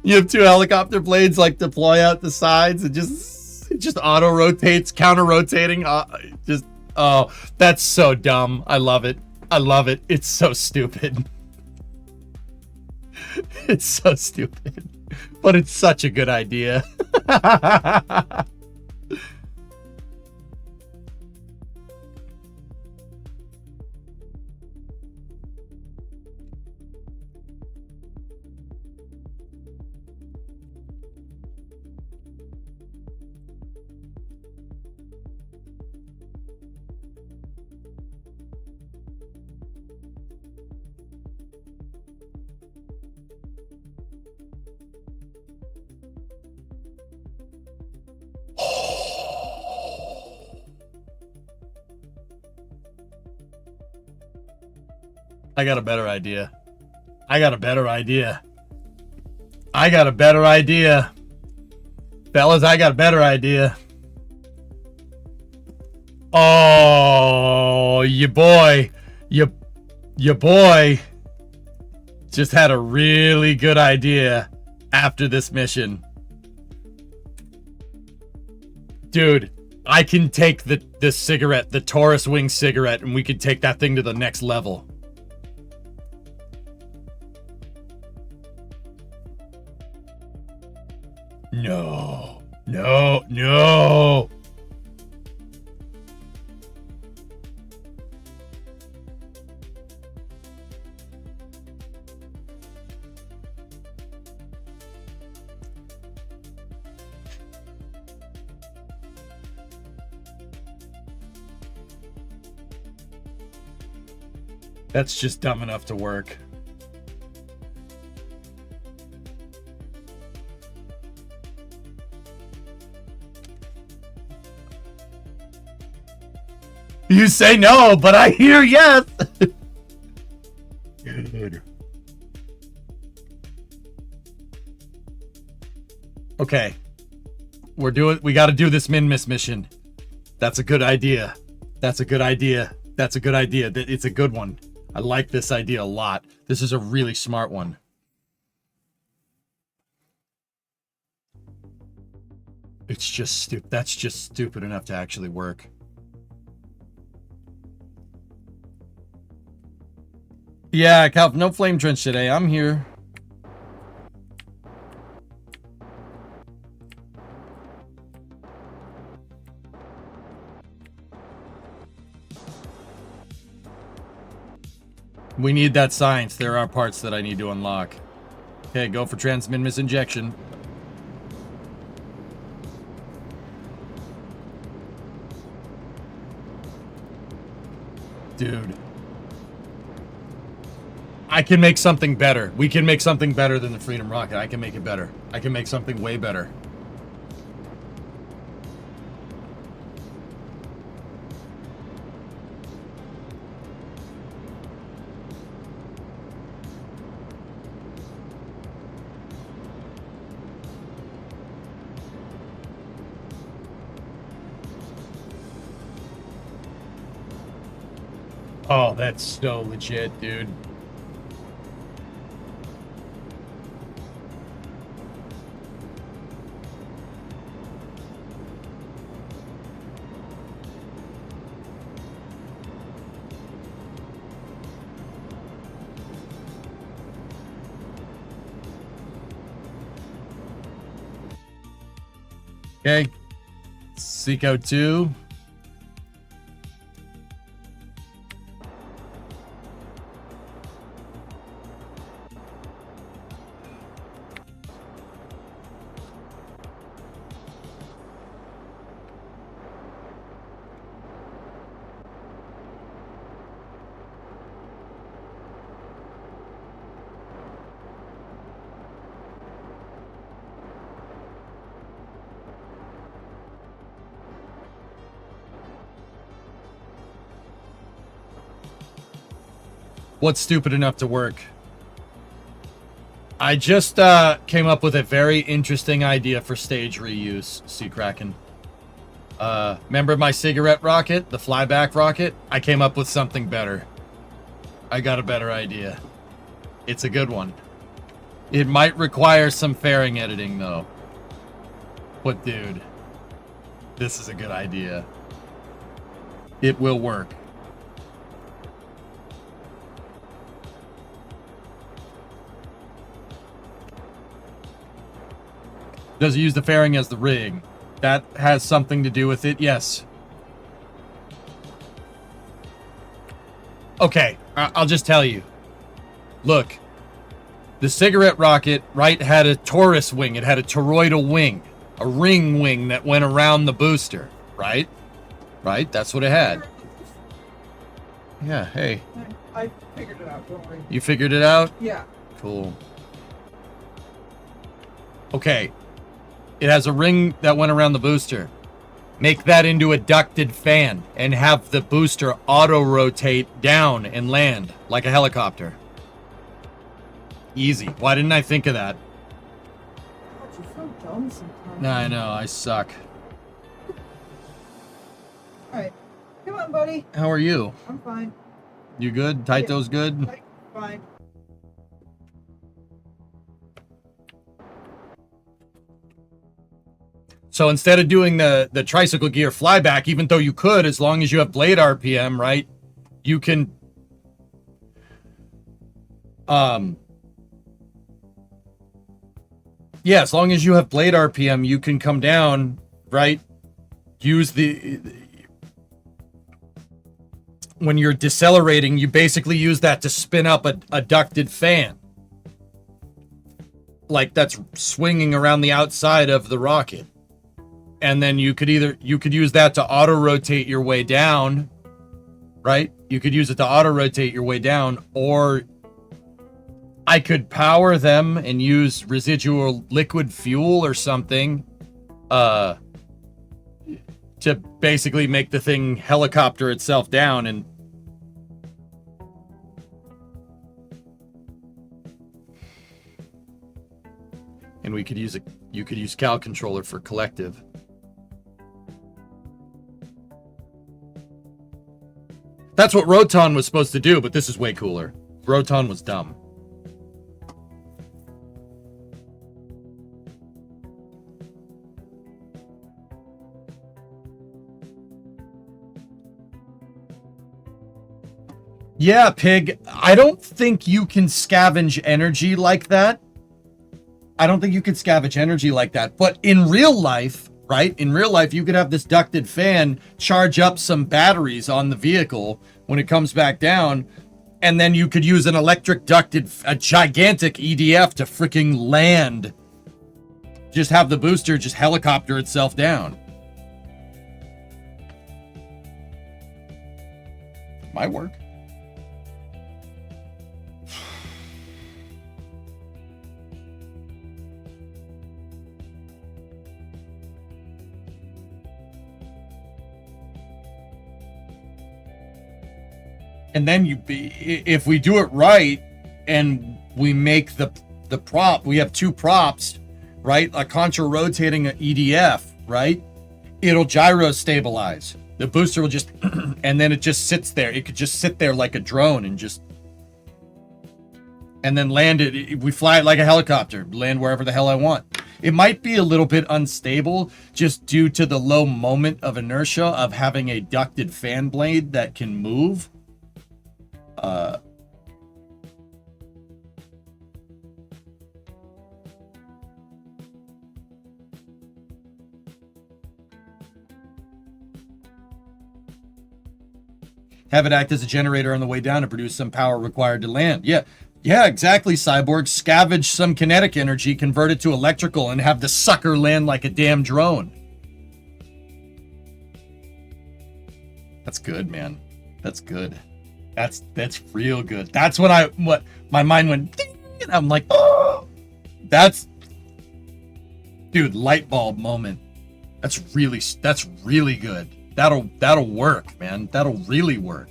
You have 2 helicopter blades like deploy out the sides and it just auto rotates, counter rotating. Oh, that's so dumb. I love it. I love it. It's so stupid. It's so stupid, but it's such a good idea. I got a better idea. I got a better idea. I got a better idea. Fellas, I got a better idea. Oh, your boy just had a really good idea after this mission. Dude, I can take the cigarette, the Taurus Wing cigarette, and we could take that thing to the next level. No. No. No. That's just dumb enough to work. You say no, but I hear yes. Good. Okay. We got to do this min-miss mission. That's a good idea. That's a good idea. That's a good idea. It's a good one. I like this idea a lot. This is a really smart one. It's just stupid. That's just stupid enough to actually work. Yeah, Cal, no flame trench today. I'm here. We need that science. There are parts that I need to unlock. Okay, go for transmit misinjection. Dude. I can make something better. We can make something better than the Freedom Rocket. I can make it better. I can make something way better. Oh, that's so legit, dude. Okay. Seco 2. What's stupid enough to work? I just came up with a very interesting idea for stage reuse, Sea Kraken. Remember my cigarette rocket, the flyback rocket? I came up with something better. I got a better idea. It's a good one. It might require some fairing editing, though. But, dude, this is a good idea. It will work. Does it use the fairing as the rig? That has something to do with it, yes. Okay, I'll just tell you. Look, the cigarette rocket, right, had a torus wing. It had a toroidal wing. A ring wing that went around the booster, right? Right? That's what it had. Yeah, hey. I figured it out, don't worry. You figured it out? Yeah. Cool. Okay. It has a ring that went around the booster. Make that into a ducted fan and have the booster auto-rotate down and land like a helicopter. Easy. Why didn't I think of that? God, you're so dumb sometimes. I know, I suck. Alright. Come on, buddy. How are you? I'm fine. You good? Taito's good? Fine. So instead of doing the tricycle gear flyback, even though you could, as long as you have blade RPM, right? You can... Yeah, as long as you have blade RPM, you can come down, right? Use the... When you're decelerating, you basically use that to spin up a ducted fan. Like that's swinging around the outside of the rocket. And then you could use that to auto-rotate your way down, right? You could use it to auto-rotate your way down, or I could power them and use residual liquid fuel or something to basically make the thing helicopter itself down. And we could use you could use Cal Controller for collective. That's what Roton was supposed to do, but this is way cooler. Roton was dumb. Yeah, Pig, I don't think you can scavenge energy like that. I don't think you can scavenge energy like that. But in real life, right? In real life, you could have this ducted fan charge up some batteries on the vehicle when it comes back down, and then you could use an electric ducted, a gigantic EDF to freaking land. Just have the booster just helicopter itself down. Might work. And then if we do it right and we make the prop, we have two props, right? A contra rotating an EDF, right? It'll gyro stabilize. The booster will just, and then it just sits there. It could just sit there like a drone and just, and then land it. We fly it like a helicopter, land wherever the hell I want. It might be a little bit unstable just due to the low moment of inertia of having a ducted fan blade that can move. Have it act as a generator on the way down to produce some power required to land. Yeah, exactly, Cyborg. Scavenge some kinetic energy, convert it to electrical, and have the sucker land like a damn drone. That's good, man. That's good. That's real good. That's what my mind went ding, and I'm like, oh, that's, dude, light bulb moment. That's really good. That'll work, man. That'll really work.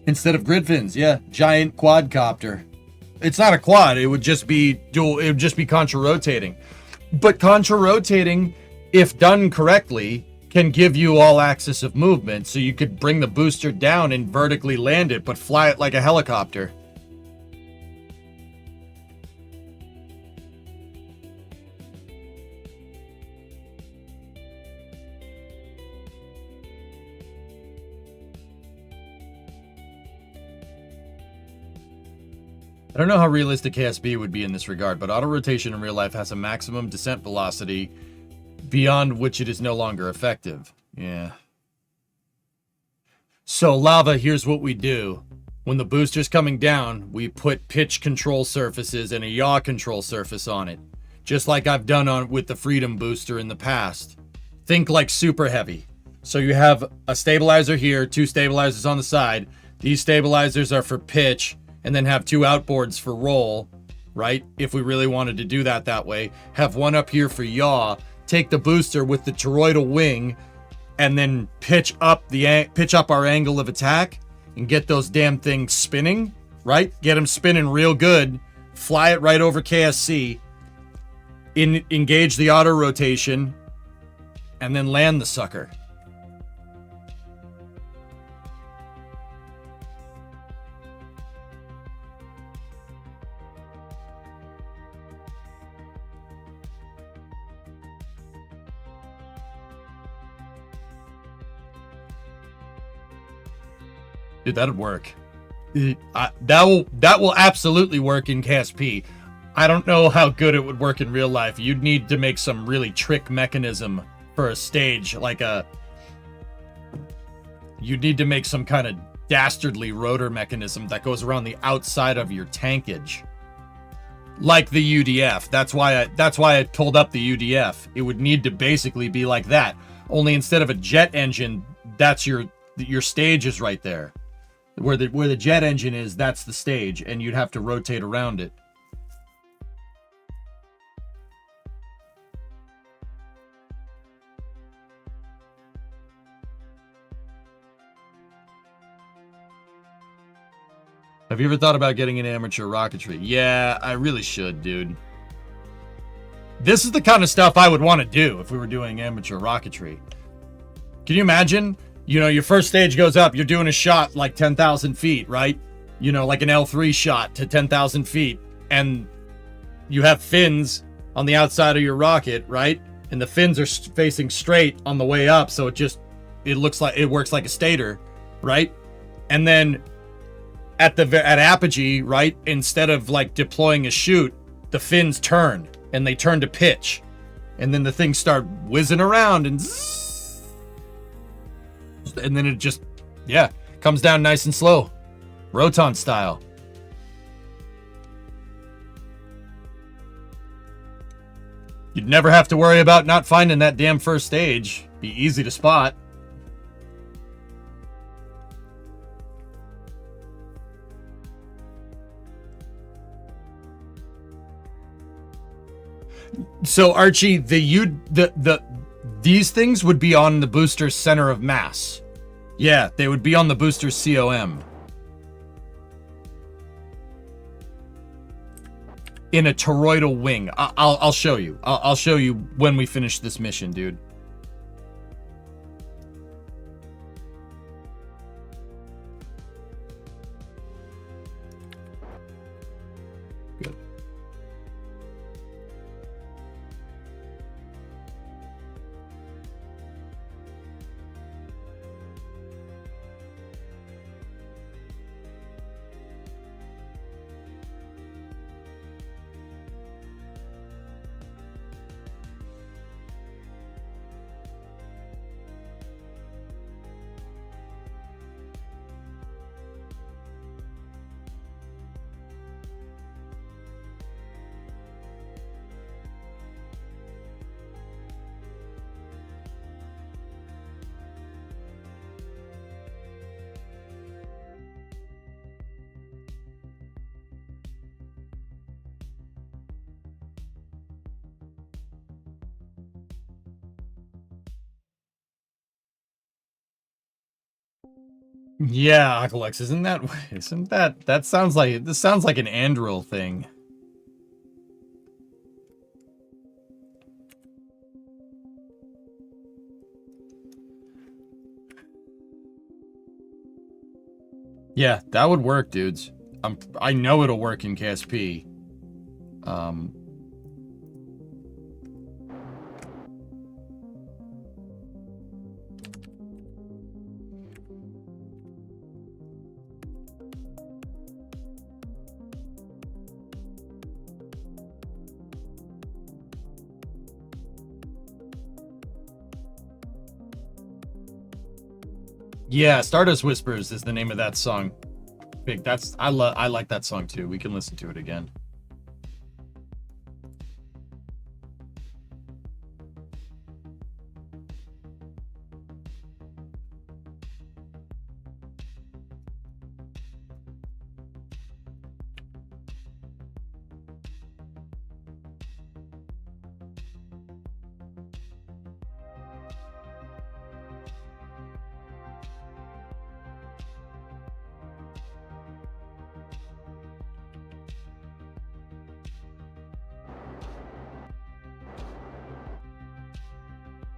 Instead of grid fins, yeah. Giant quadcopter. It's not a quad. It would just be dual. It would just be contra-rotating. But contra-rotating, if done correctly, can give you all axis of movement. So you could bring the booster down and vertically land it, but fly it like a helicopter. I don't know how realistic KSP would be in this regard, but auto-rotation in real life has a maximum descent velocity beyond which it is no longer effective. Yeah. So, Lava, here's what we do. When the booster's coming down, we put pitch control surfaces and a yaw control surface on it. Just like I've done with the Freedom booster in the past. Think like super heavy. So you have a stabilizer here, 2 stabilizers on the side. These stabilizers are for pitch, and then have 2 outboards for roll, right? If we really wanted to do that way. Have one up here for yaw. Take the booster with the toroidal wing, and then pitch up our angle of attack, and get those damn things spinning, right? Get them spinning real good. Fly it right over KSC. Engage the auto rotation, and then land the sucker. Dude, that'd work. That will absolutely work in KSP. I don't know how good it would work in real life. You'd need to make some really trick mechanism for a stage, you'd need to make some kind of dastardly rotor mechanism that goes around the outside of your tankage, like the UDF. That's why I pulled up the UDF. It would need to basically be like that. Only instead of a jet engine, that's your stage is right there. Where the jet engine is, that's the stage, and you'd have to rotate around it. Have you ever thought about getting into amateur rocketry? Yeah, I really should, dude. This is the kind of stuff I would want to do if we were doing amateur rocketry. Can you imagine? You know, your first stage goes up, you're doing a shot like 10,000 feet, right? You know, like an L3 shot to 10,000 feet. And you have fins on the outside of your rocket, right? And the fins are facing straight on the way up, so it works like a stator, right? And then at apogee, right, instead of like deploying a chute, the fins turn and they turn to pitch. And then the things start whizzing around and then it just, comes down nice and slow. Roton style. You'd never have to worry about not finding that damn first stage. Be easy to spot. So Archie, these things would be on the booster's center of mass. Yeah, they would be on the booster's COM. In a toroidal wing. I'll show you. I'll show you when we finish this mission, dude. Good. Yeah, Aqualex, that sounds like an Andril thing. Yeah, that would work, dudes. I know it'll work in KSP. Yeah, Stardust Whispers is the name of that song. Big, I like that song too. We can listen to it again.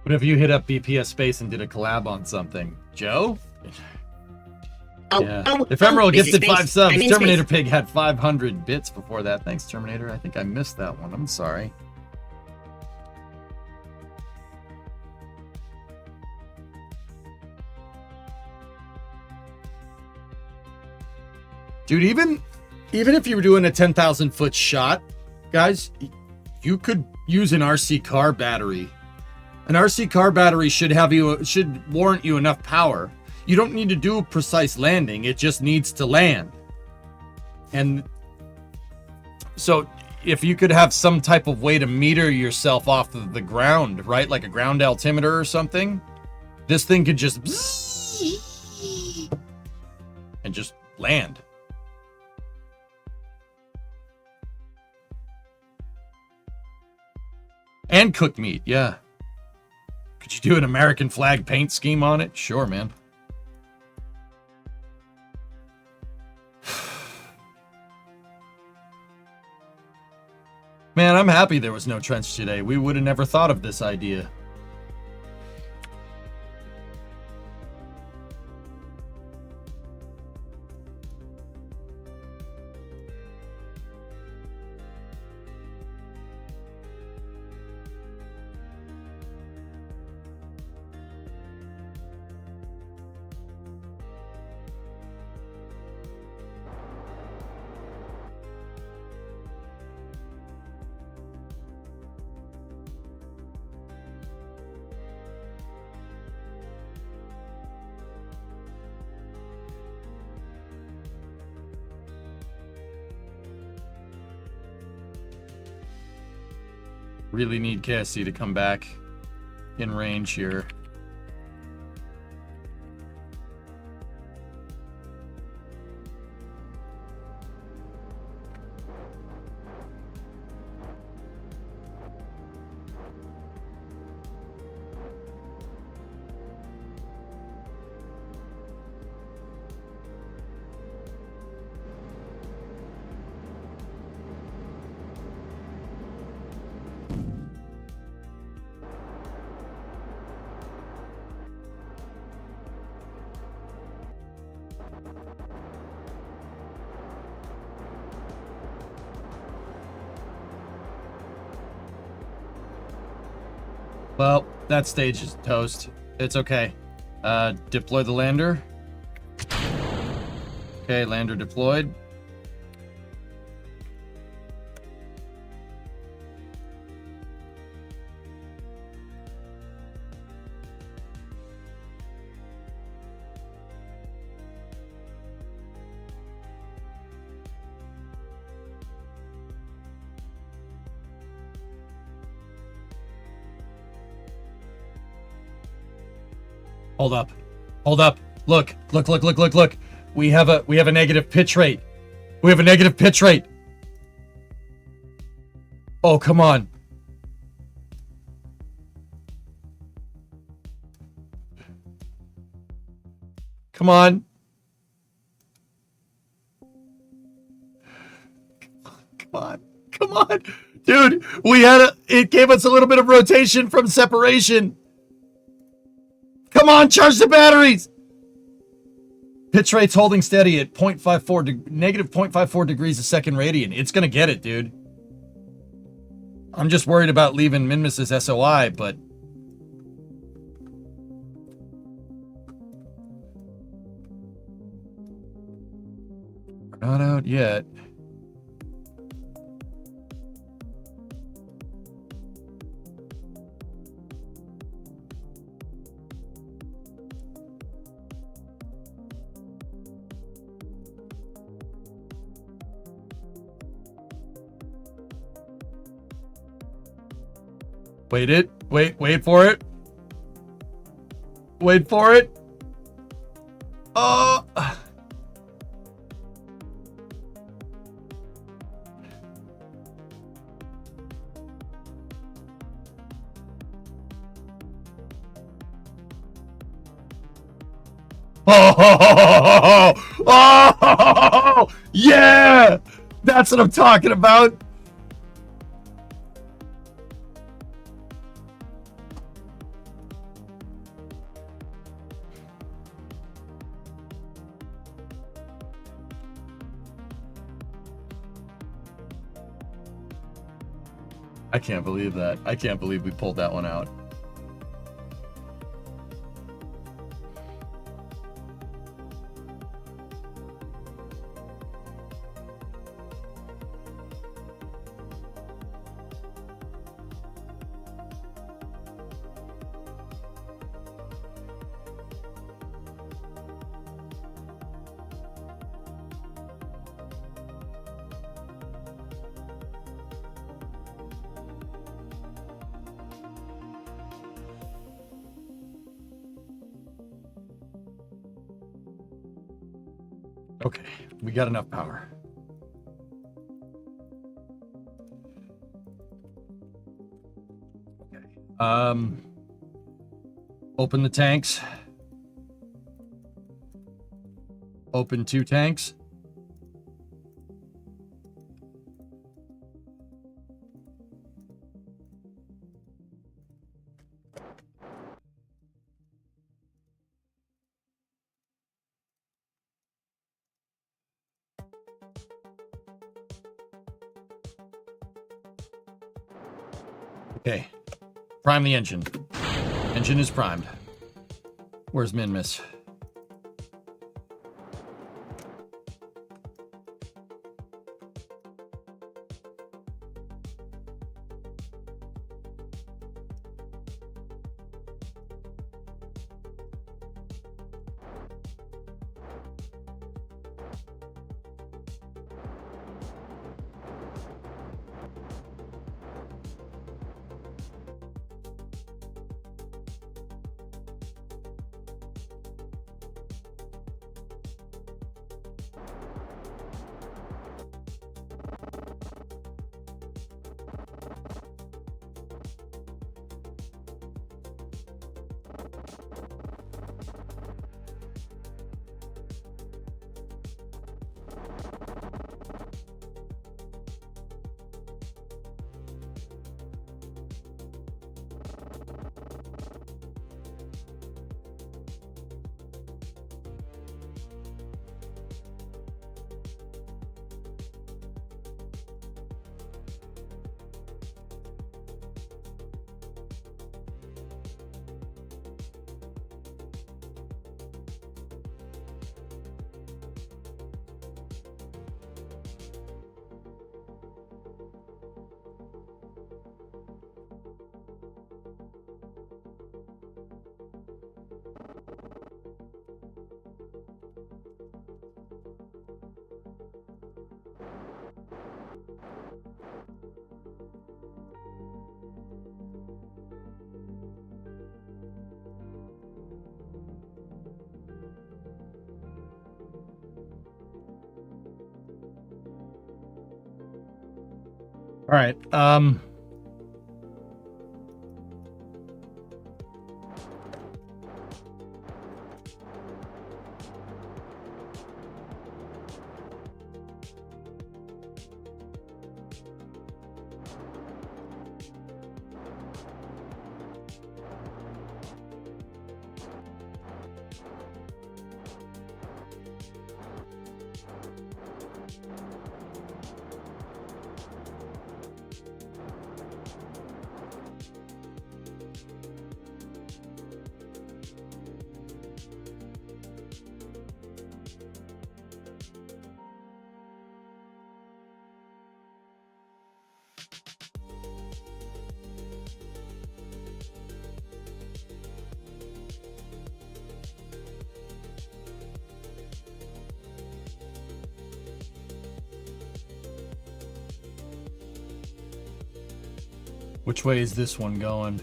What if you hit up BPS Space and did a collab on something? Joe? Yeah. Ephemeral gifted 5 subs. Terminator Pig had 500 bits before that. Thanks, Terminator. I think I missed that one. I'm sorry. Dude, even if you were doing a 10,000 foot shot, guys, you could use an RC car battery. An RC car battery should warrant you enough power. You don't need to do a precise landing. It just needs to land. And so if you could have some type of way to meter yourself off of the ground, right? Like a ground altimeter or something, this thing could just and just land. And cook meat, yeah. Could you do an American flag paint scheme on it? Sure, man. Man, I'm happy there was no trench today. We would have never thought of this idea. Really need KSC to come back in range here. Well, that stage is toast. It's okay. Deploy the lander. Okay, lander deployed. Hold up. Hold up. Look. Look, look, look, look, look. We have a negative pitch rate. We have a negative pitch rate. Oh, come on. Come on. it gave us a little bit of rotation from separation. Come on, charge the batteries. Pitch rate's holding steady at negative 0.54 degrees a second radian. It's going to get it, dude. I'm just worried about leaving Minmus's SOI, but... we're not out yet. Wait for it. Wait for it. Oh. Oh, yeah, that's what I'm talking about. I can't believe that. I can't believe we pulled that one out. Okay, we got enough power. Okay. Open the tanks. Open 2 tanks. Okay, prime the engine. Engine is primed. Where's Minmus? All right. Which way is this one going?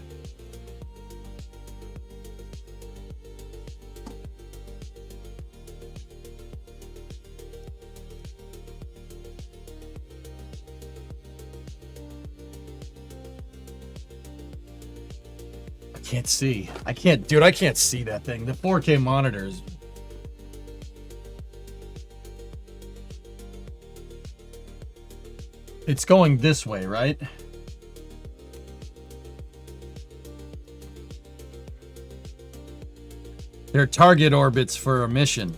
I can't see. I can't see that thing. The 4K monitors. It's going this way, right? They're target orbits for a mission.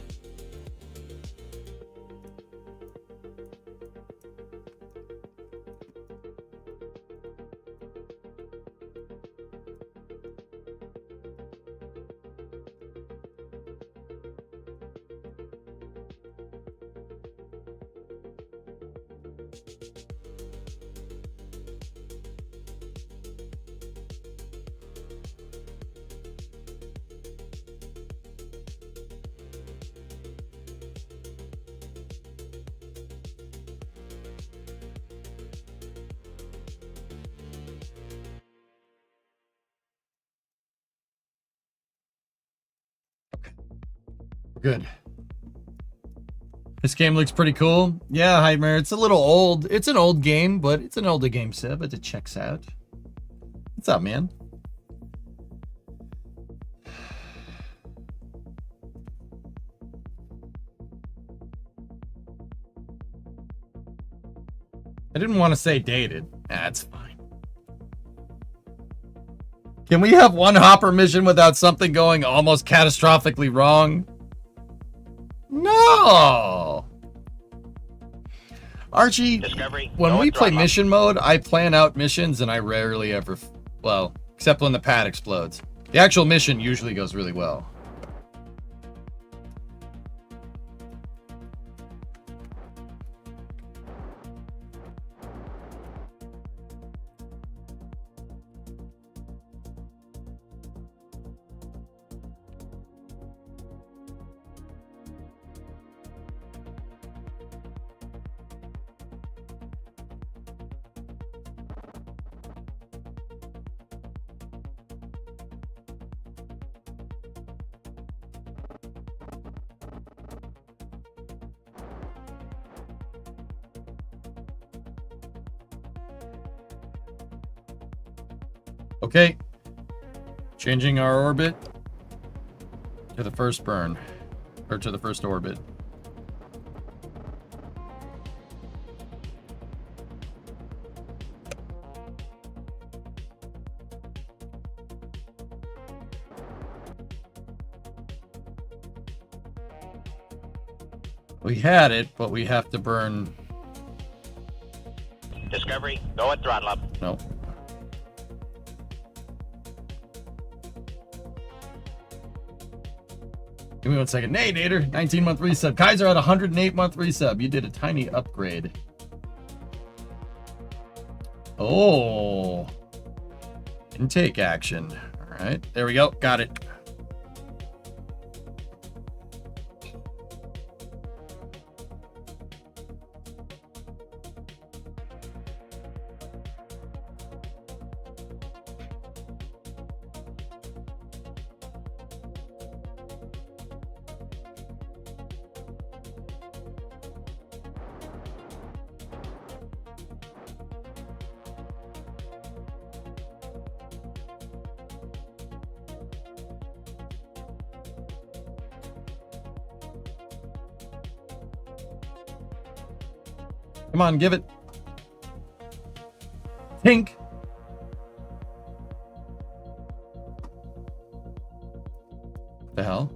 Good. This game looks pretty cool. Yeah, Heitmer, it's a little old. It's an old game, but it's an older game set, but it checks out. What's up, man? I didn't want to say dated. That's fine. Can we have one Hopper mission without something going almost catastrophically wrong? No! Archie, Discovery, when go we with play throttle up. mission mode, I plan out missions and I rarely ever, well, except when the pad explodes. The actual mission usually goes really well. Okay. Changing our orbit to the first burn. Or to the first orbit. We had it, but we have to burn... Discovery, go at throttle up. No. Give me 1 second. Nay, Nader, 19-month resub. Kaiser had a 108-month resub. You did a tiny upgrade. Oh. Intake action. All right. There we go. Got it. Come on, give it. Pink. The hell?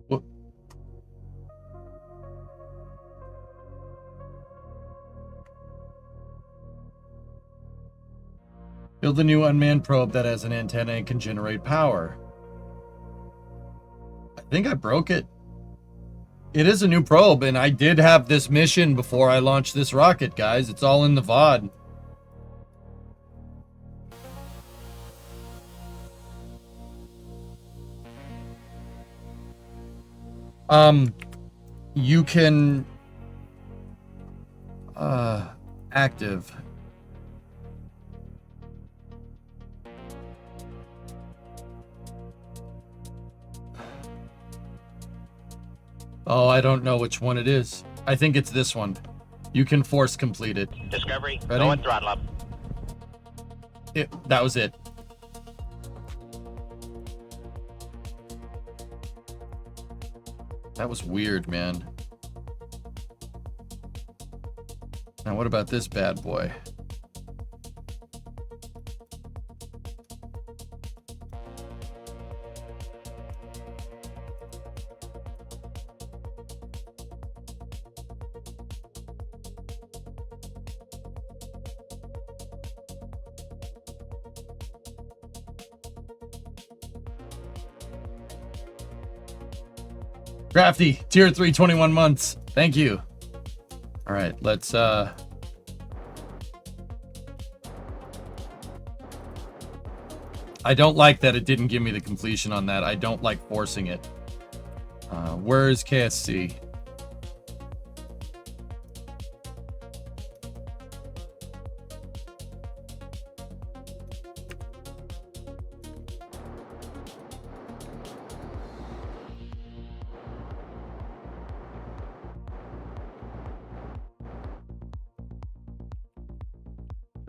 What? Build a new unmanned probe that has an antenna and can generate power. I think I broke it. It is a new probe, and I did have this mission before I launched this rocket, guys. It's all in the VOD. You can active. Oh, I don't know which one it is. I think it's this one. You can force complete it. Discovery, Ready? go and throttle up. That was it. That was weird, man. Now what about this bad boy? Crafty, tier 3, 21 months. Thank you. All right, let's I don't like that it didn't give me the completion on that. I don't like forcing it. Where is KSC?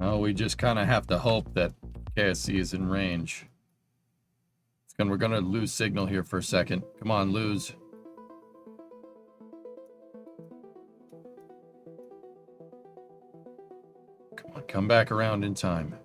Oh, we just kind of have to hope that KSC is in range. We're gonna lose signal here for a second. Come on, lose. Come on, come back around in time.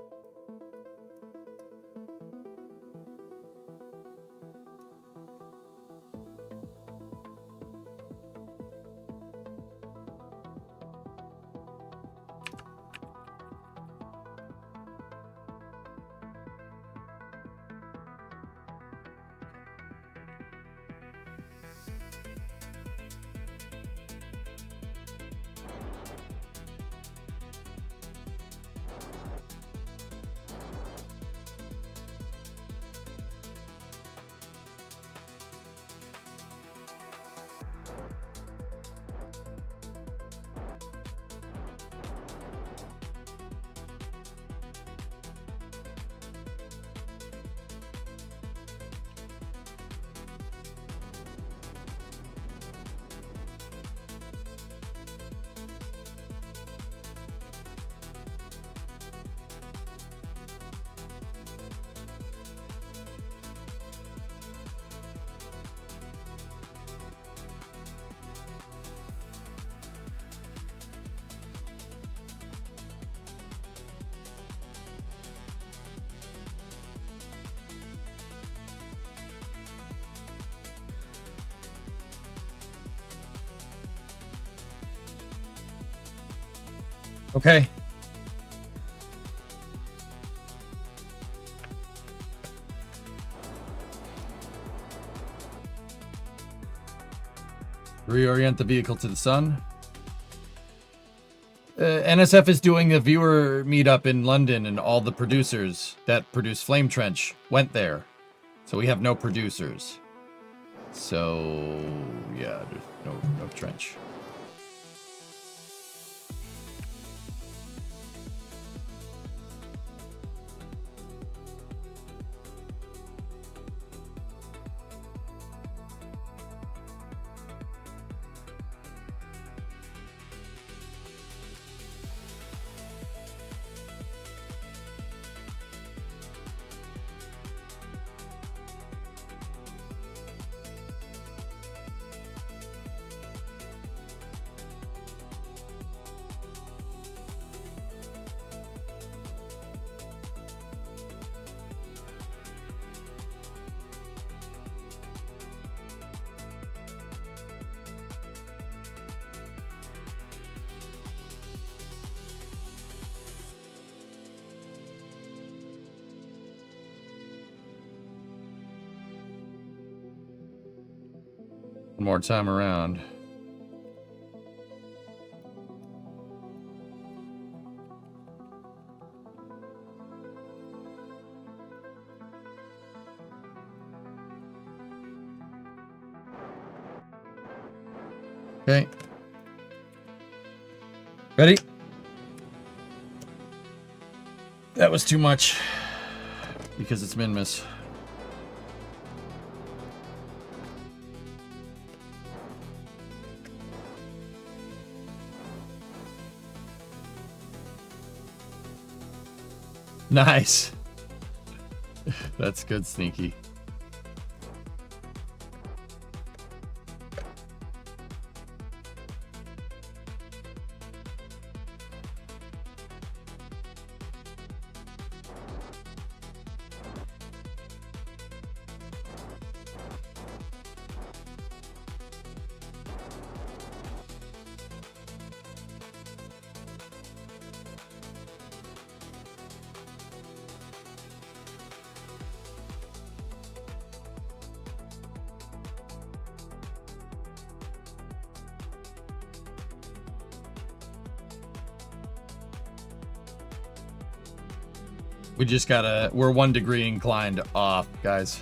Okay. Reorient the vehicle to the sun. NSF is doing a viewer meetup in London, and all the producers that produce Flame Trench went there. So we have no producers. So, yeah, there's no trench. One more time around. Okay. Ready? That was too much. Because it's min-miss. Nice. That's good, Sneaky. We just gotta, we're 1 degree inclined off, guys.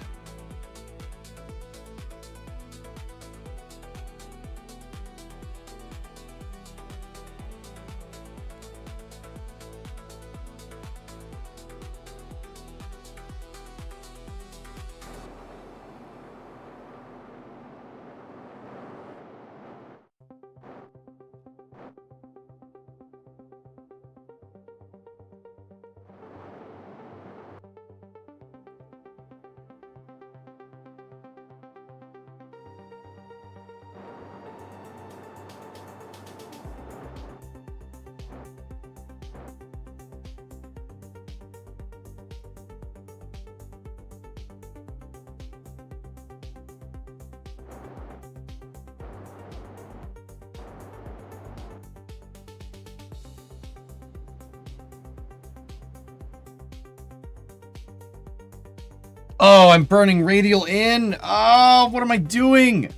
Oh, I'm burning radial in. Oh, what am I doing?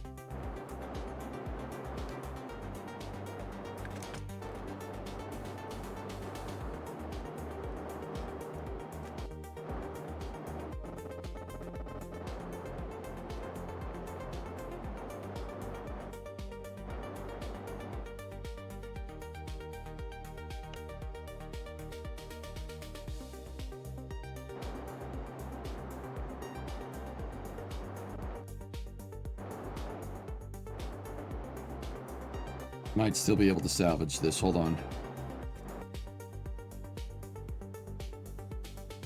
Might still be able to salvage this. Hold on.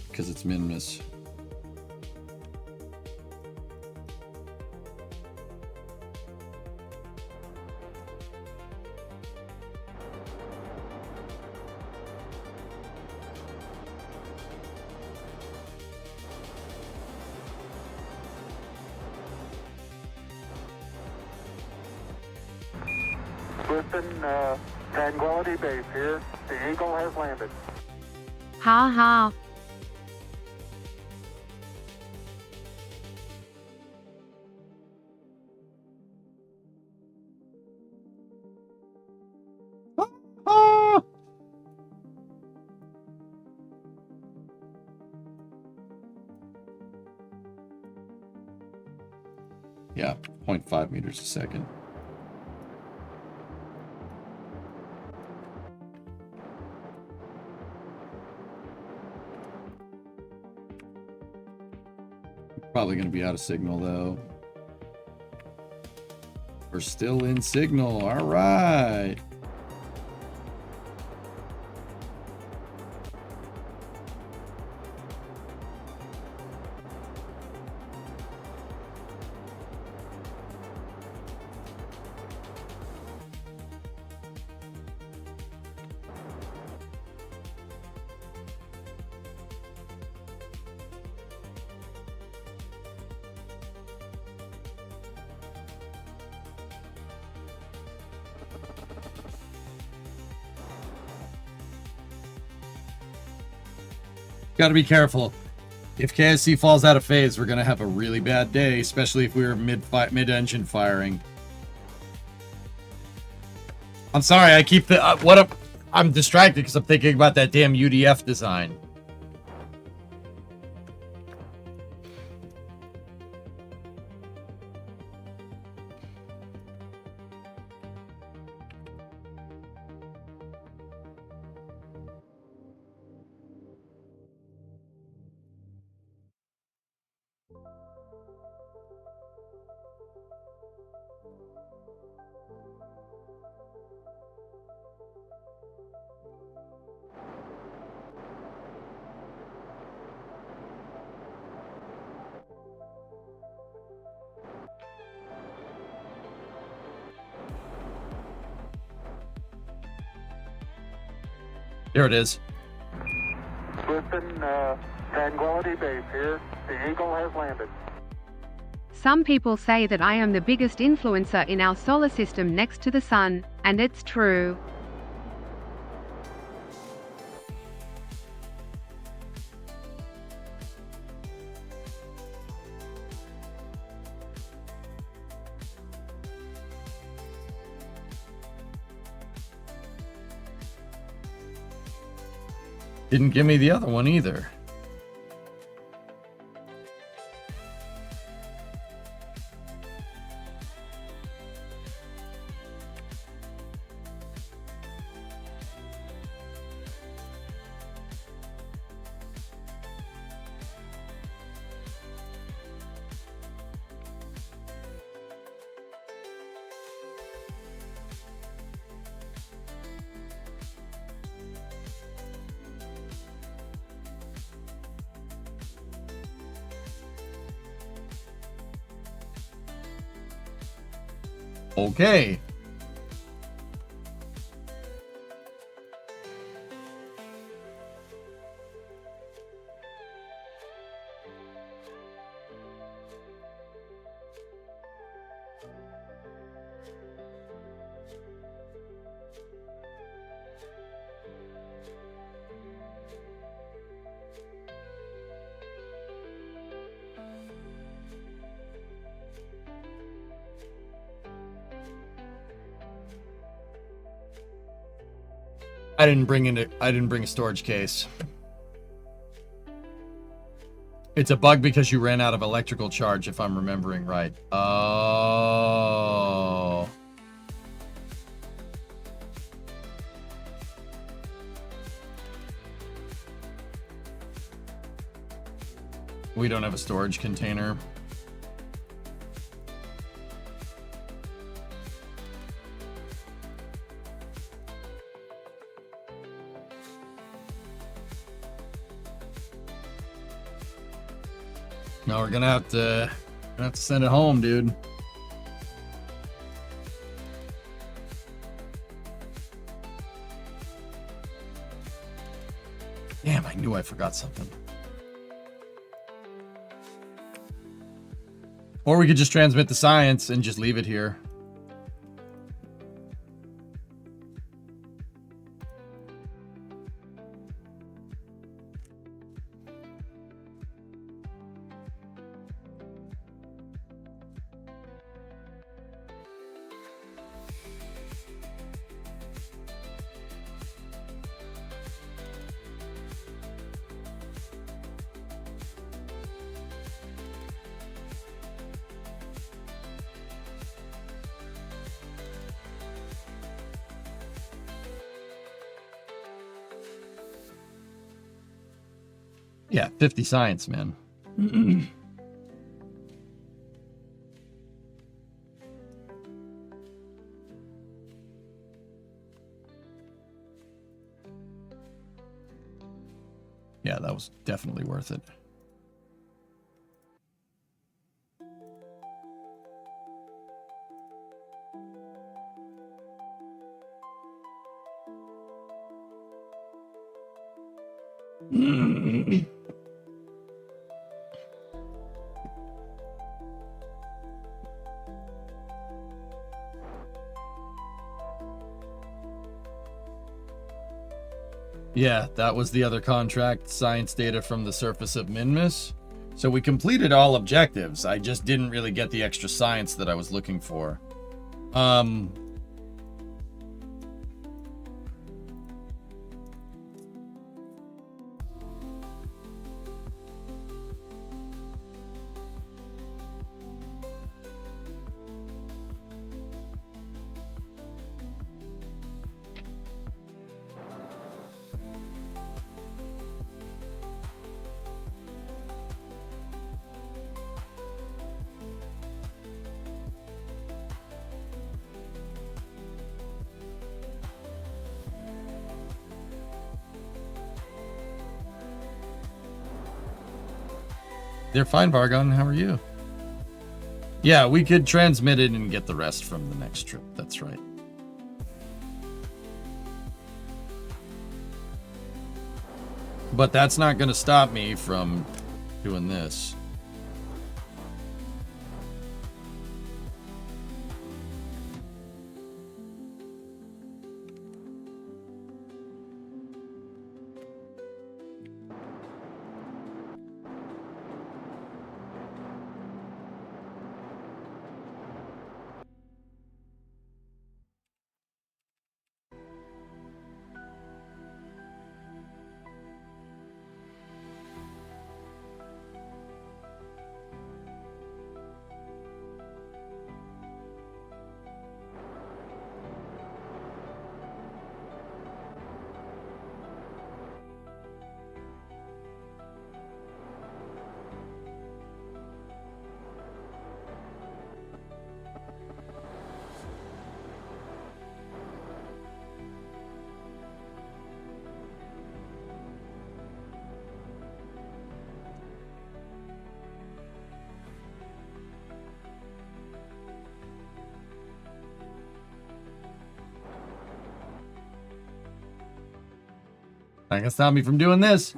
Because it's min-miss. Tranquility Base here. The Eagle has landed. Ha ha. Yeah, 0.5 meters a second. Probably going to be out of signal, though. We're still in signal. All right. Got to be careful. If KSC falls out of phase, we're going to have a really bad day, especially if we were mid-engine firing. I'm sorry, I keep the I'm distracted because I'm thinking about that damn UDF design. Here it is. Listen, Tranquility Base here. The Eagle has landed. Some people say that I am the biggest influencer in our solar system next to the sun, and it's true. Didn't give me the other one either. Okay. I didn't bring a storage case. It's a bug because you ran out of electrical charge, if I'm remembering right. Oh. We don't have a storage container. No, we're gonna have to send it home, dude. Damn, I knew I forgot something. Or we could just transmit the science and just leave it here. Yeah, 50 science, man. Yeah, that was definitely worth it. Yeah, that was the other contract, science data from the surface of Minmus. So we completed all objectives. I just didn't really get the extra science that I was looking for. They're fine, Vargon. How are you? Yeah, we could transmit it and get the rest from the next trip. That's right. But that's not going to stop me from doing this. Not gonna stop me from doing this.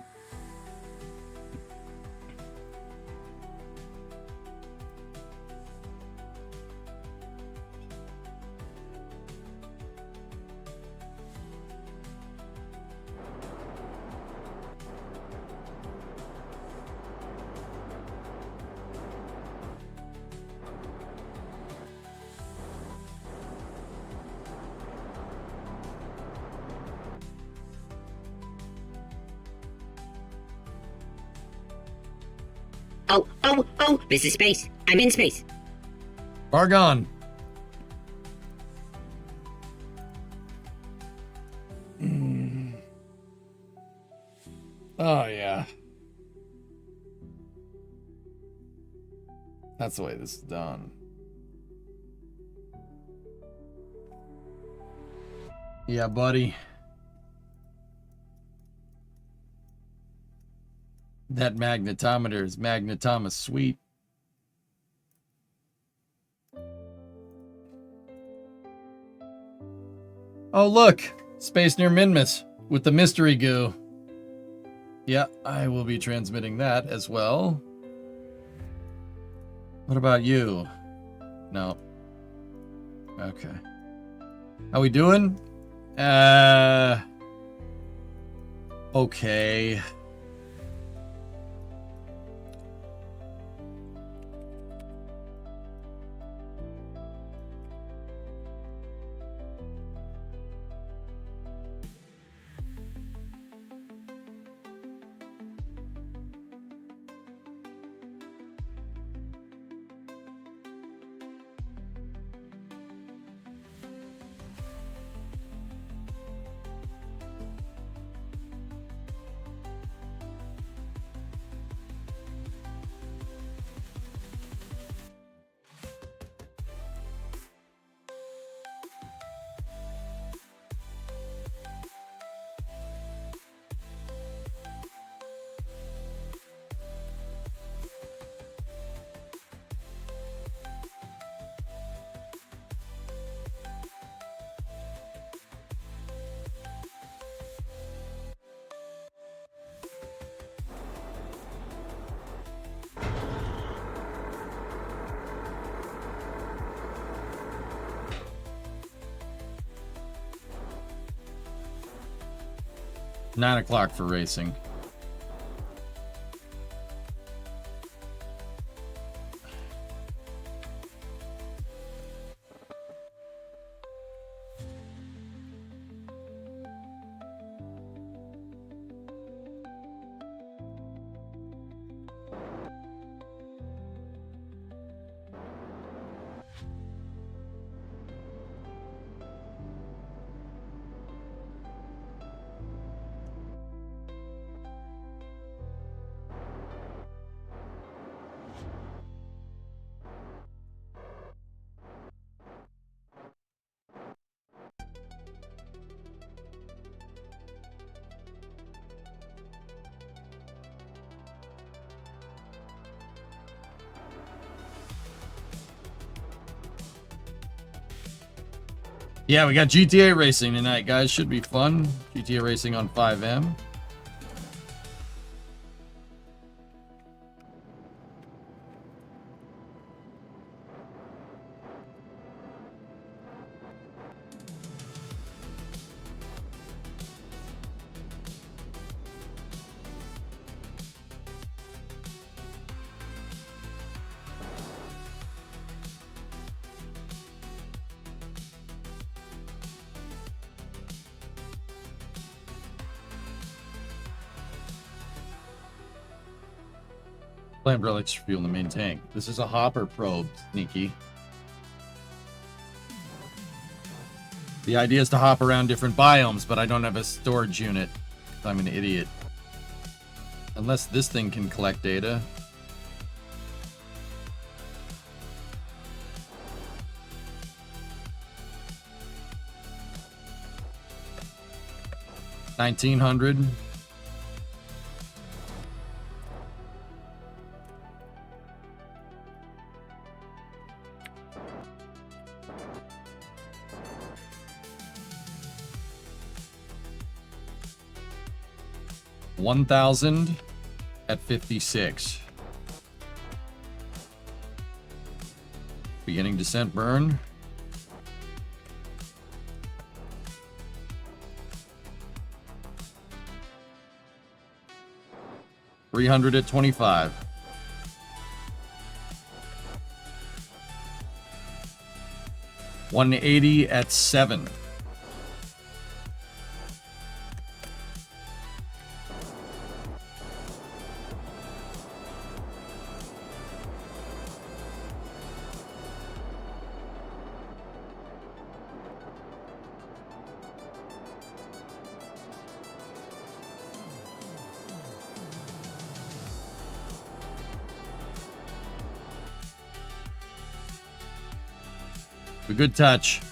Oh, this is space. I'm in space. Vargon. Oh, yeah. That's the way this is done. Yeah, buddy. That magnetometer is magnetomus sweet. Oh, look! Space near Minmus with the mystery goo. Yeah, I will be transmitting that as well. What about you? No. Okay. How we doing? Okay. Nine o'clock for racing. Yeah, we got GTA racing tonight, guys. Should be fun. GTA racing on 5M. Plant relics fuel in the main tank. This is a hopper probe, Sneaky. The idea is to hop around different biomes, but I don't have a storage unit. I'm an idiot. Unless this thing can collect data. $1,900. $1,000 at 56. Beginning descent burn. $300 at 25. $180 at 7. A good touch.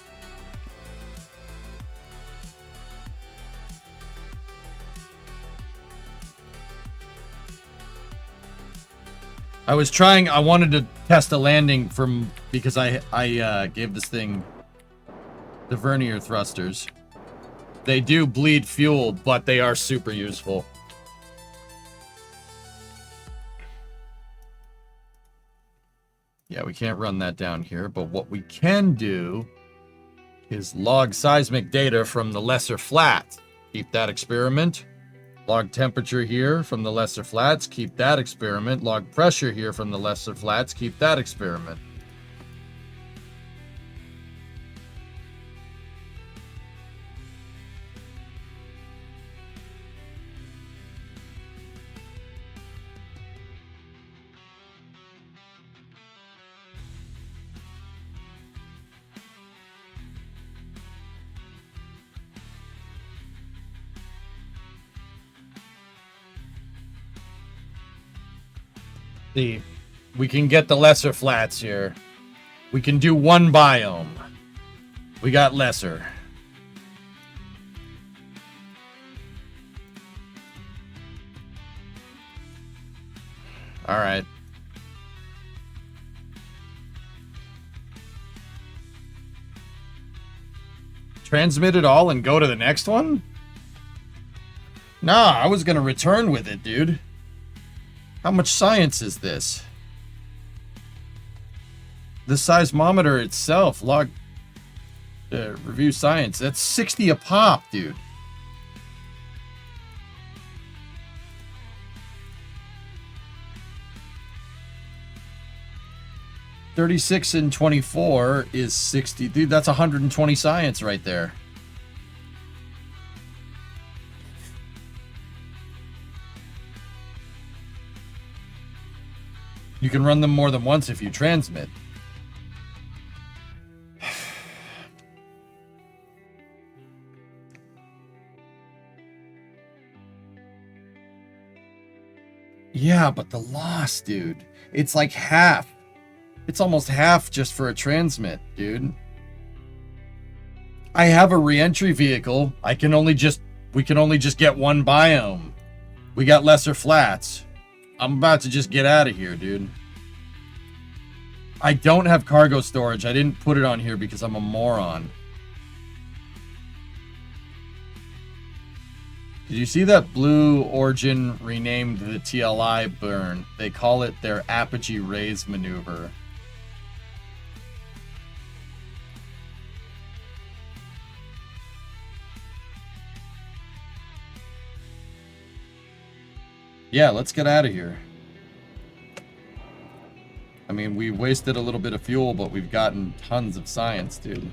I wanted to test a landing because I gave this thing the vernier thrusters. They do bleed fuel, but they are super useful. Yeah, we can't run that down here, but what we can do is log seismic data from the lesser flats. Keep that experiment. Log temperature here from the lesser flats. Keep that experiment. Log pressure here from the lesser flats. Keep that experiment. See, we can get the lesser flats here. We can do one biome. We got lesser. All right. Transmit it all and go to the next one? Nah, I was gonna return with it, dude. How much science is this? The seismometer itself, review science, that's 60 a pop, dude. $36 and 24 is 60. Dude, that's 120 science right there. You can run them more than once if you transmit. Yeah, but the loss, dude. It's like half. It's almost half just for a transmit, dude. I have a re-entry vehicle. We can only just get one biome. We got lesser flats. I'm about to just get out of here, dude. I don't have cargo storage. I didn't put it on here because I'm a moron. Did you see that Blue Origin renamed the TLI burn? They call it their apogee raise maneuver. Yeah, let's get out of here. I mean, we wasted a little bit of fuel, but we've gotten tons of science, dude.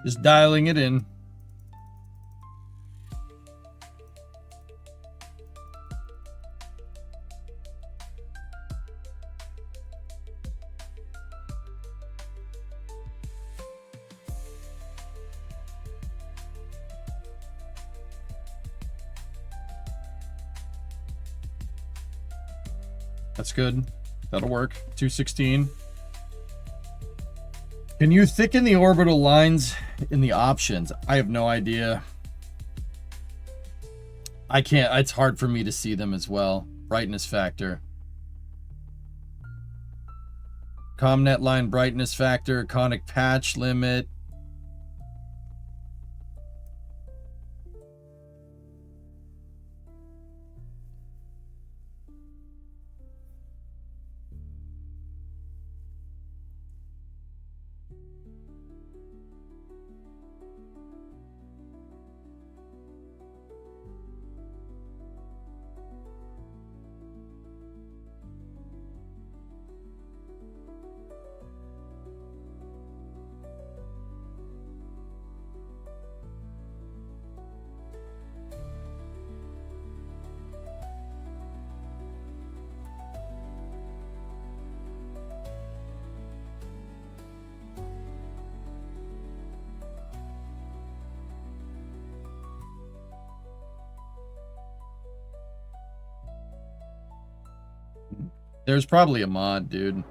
Just dialing it in. That's good. That'll work. 216. Can you thicken the orbital lines in the options? I have no idea. I can't. It's hard for me to see them as well. Brightness factor. ComNet line brightness factor. Conic patch limit. There's probably a mod, dude.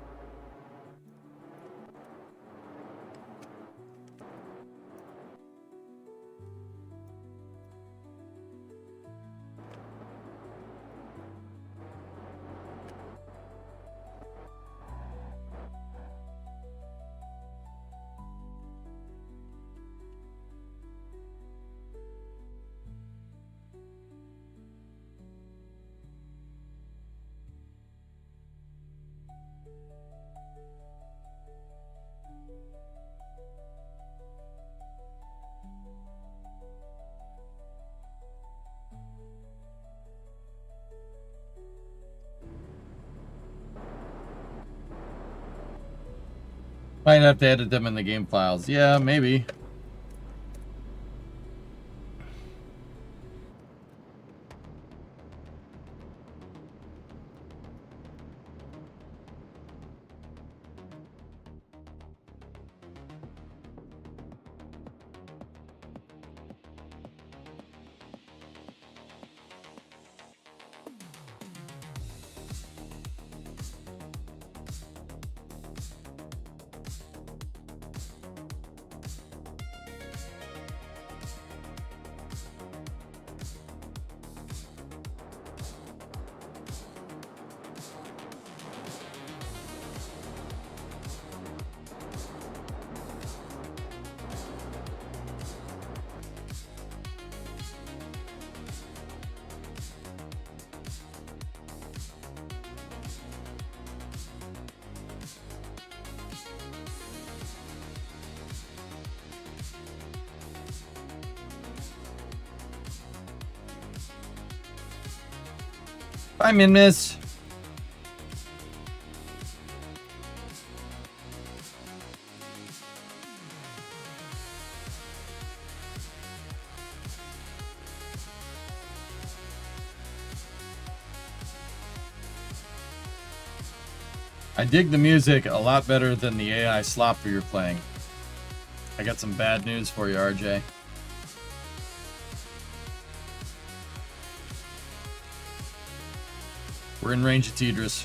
Might have to edit them in the game files. Yeah, maybe. Bye, Min Miss. I dig the music a lot better than the AI slopper you're playing. I got some bad news for you, RJ. We're in range of Tidris.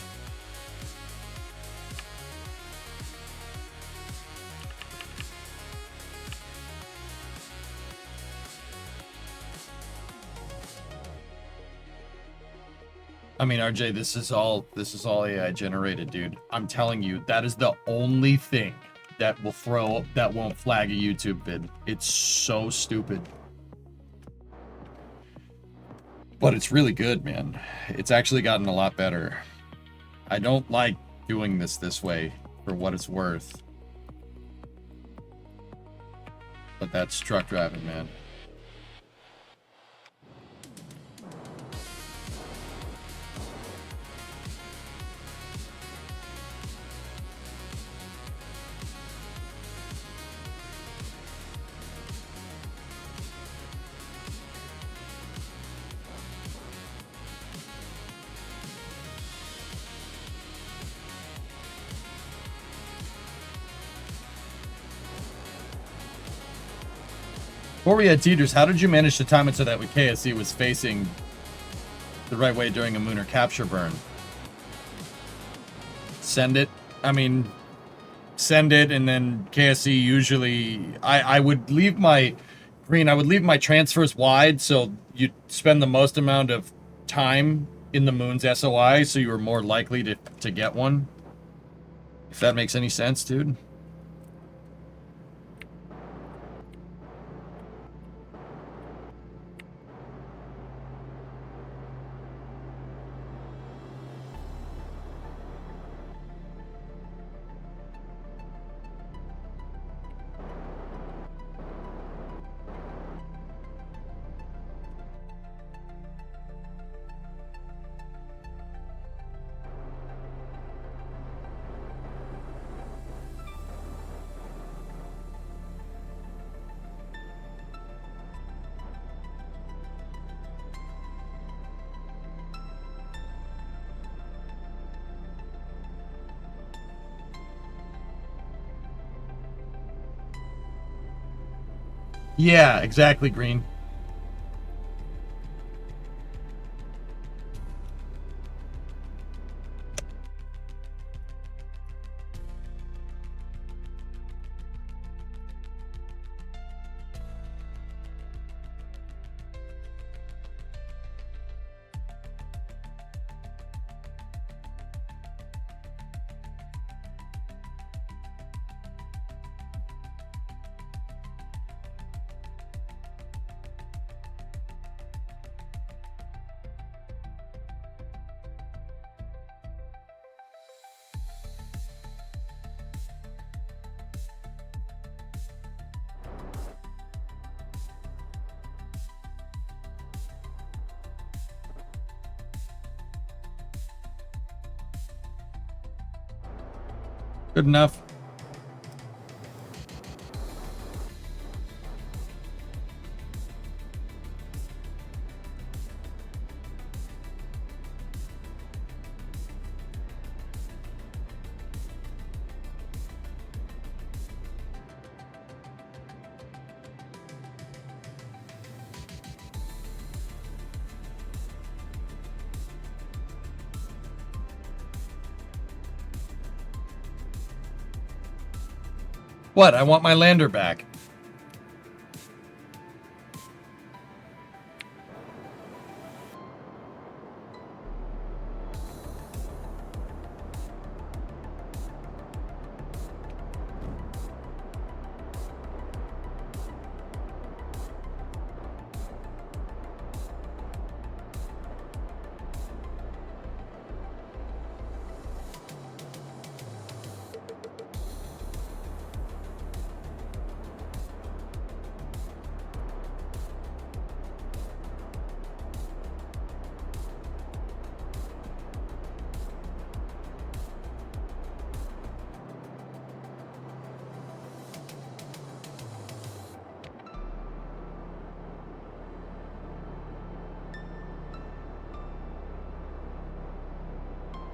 I mean, RJ, this is all AI generated, dude. I'm telling you, that is the only thing that won't flag a YouTube vid. It's so stupid. But it's really good, man. It's actually gotten a lot better. I don't like doing this way for what it's worth. But that's truck driving, man. Before we had Tidris, how did you manage to time it so that KSC was facing the right way during a Mooner capture burn? Send it. I mean, send it, and then KSC usually... I would leave my... Green, I would leave my transfers wide, so you spend the most amount of time in the Moon's SOI, so you were more likely to get one. If that makes any sense, dude. Yeah, exactly, Green. Good enough. What? I want my lander back.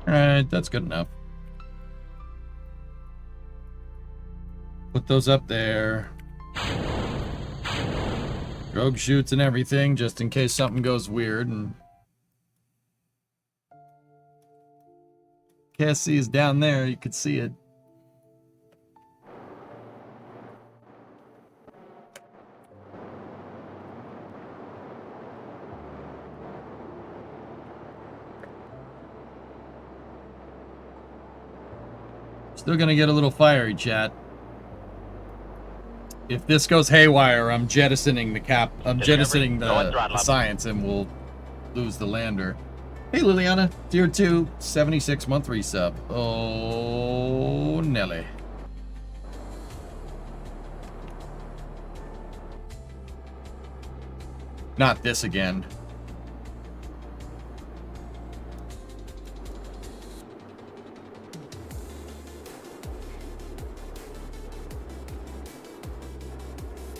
Alright, that's good enough. Put those up there. Drogue chutes and everything, just in case something goes weird. And KSC is down there, you could see it. Still gonna get a little fiery, chat. If this goes haywire, I'm jettisoning the jettisoning the science, and we'll lose the lander. Hey, Liliana, tier 2, 76-month resub. Oh, Nelly. Not this again.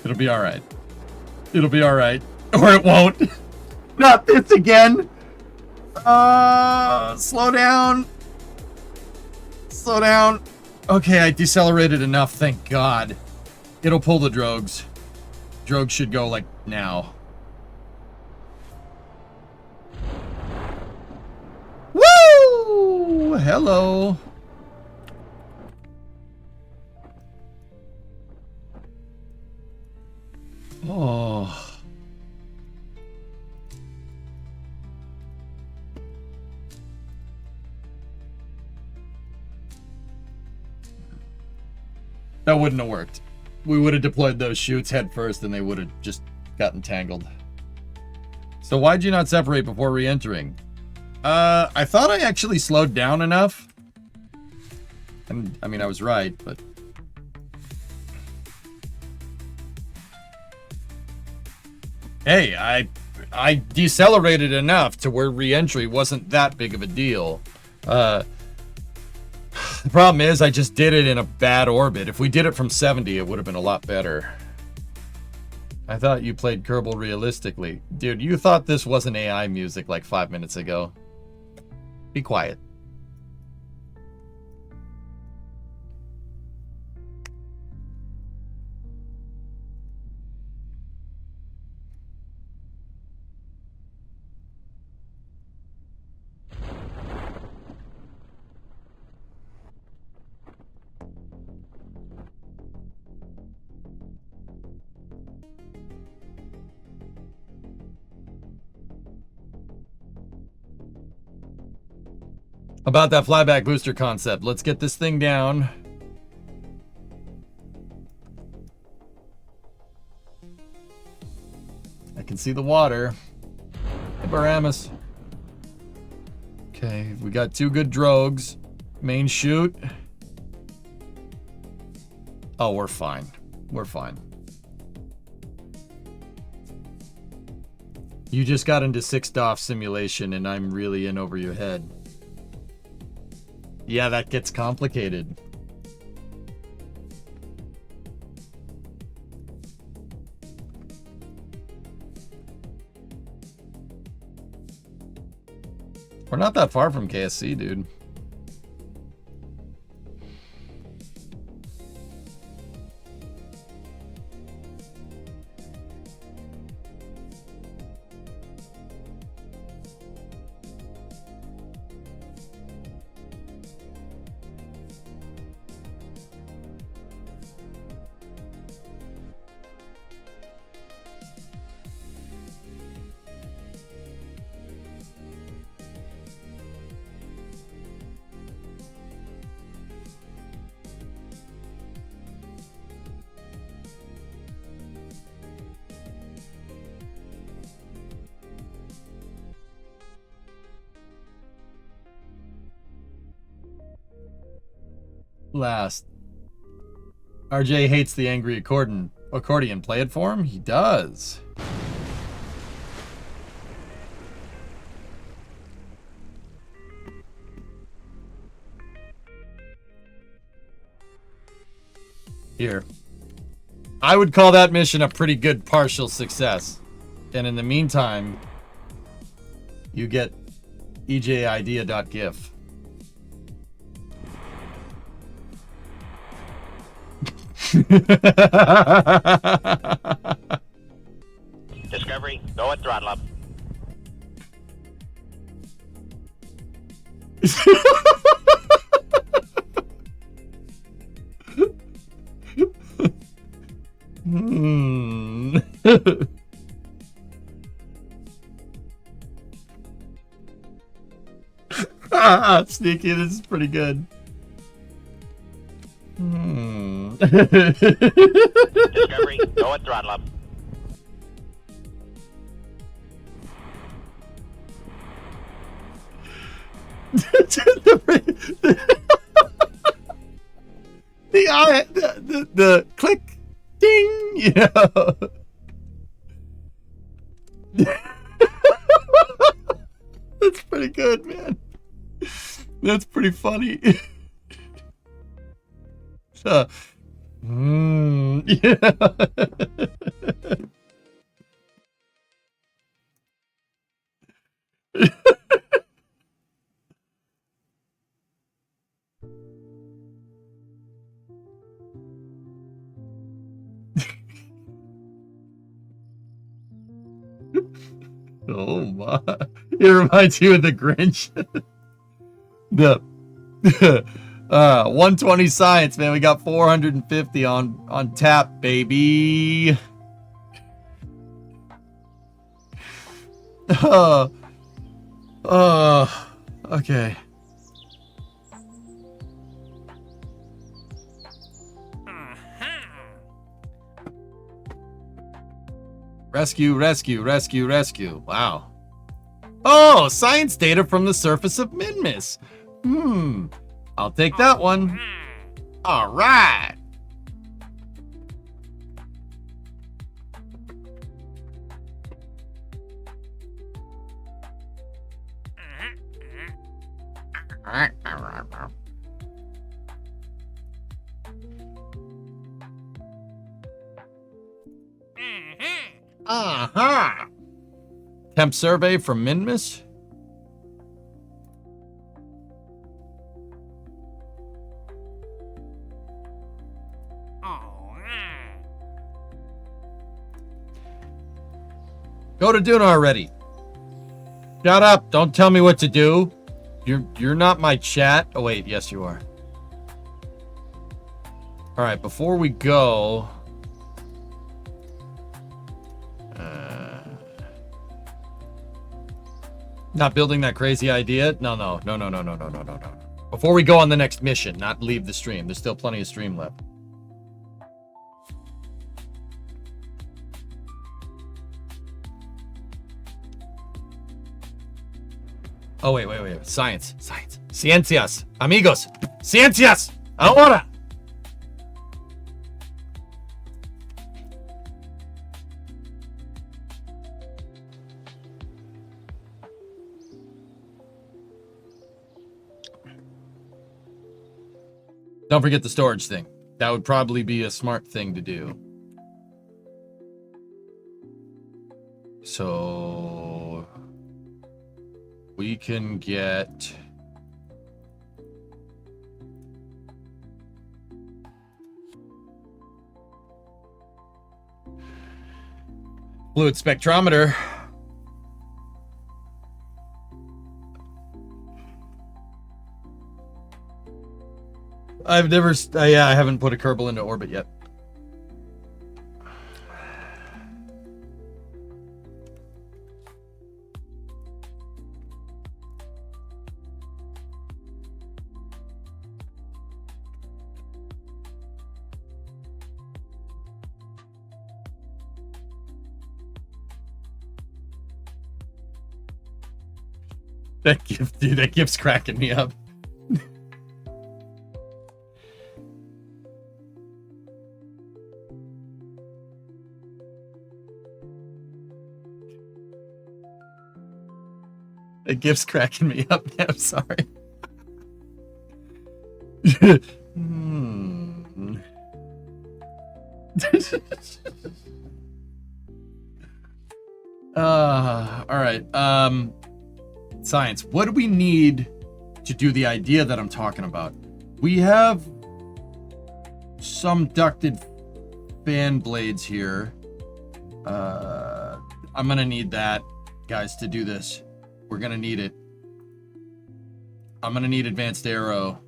It'll be alright. It'll be alright. Or it won't. Not this again! Slow down. Slow down. Okay, I decelerated enough, thank God. It'll pull the drogues. Drogues should go, like, now. Woo! Hello. Oh. That wouldn't have worked. We would have deployed those chutes head first and they would have just gotten tangled. So why'd you not separate before re-entering? I thought I actually slowed down enough. And I mean, I was right, but... Hey, I decelerated enough to where re-entry wasn't that big of a deal. The problem is I just did it in a bad orbit. If we did it from 70, it would have been a lot better. I thought you played Kerbal realistically. Dude, you thought this wasn't AI music like 5 minutes ago. Be quiet. About that flyback booster concept, let's get this thing down. I can see the water. Hey, Baramus. Okay, we got 2 good drogues. Main chute. Oh, we're fine. We're fine. You just got into 6 DOF simulation and I'm really in over your head. Yeah, that gets complicated. We're not that far from KSC, dude. last. RJ hates the angry accordion. Play it for him? He does. Here. I would call that mission a pretty good partial success. And in the meantime, you get ejidea.gif. Discovery, go at throttle up. Sneaky, this is pretty good. Discovery, go at throttle up. The click ding, you know. That's pretty good, man. That's pretty funny. Yeah. Oh my. It reminds you of the Grinch. The 120 science, man. We got 450 on tap, baby. Okay. Rescue. Wow. Oh, science data from the surface of Minmus. I'll take that one. All right. Temp survey from Minmus. Go to Duna already. Shut up. Don't tell me what to do. You're not my chat. Oh, wait. Yes, you are. All right. Before we go... not building that crazy idea? No. Before we go on the next mission, not leave the stream. There's still plenty of stream left. Oh, wait. Science. Ciencias. Amigos. Ciencias. Ahora. Don't forget the storage thing. That would probably be a smart thing to do. So... we can get... fluid spectrometer. I've never... yeah, I haven't put a Kerbal into orbit yet. That gift, dude, that gift's cracking me up. That gift's cracking me up. Yeah, I'm sorry. All right. Science. What do we need to do the idea that I'm talking about? We have some ducted fan blades here. I'm gonna need that, guys, to do this. We're gonna need it. I'm gonna need advanced arrow.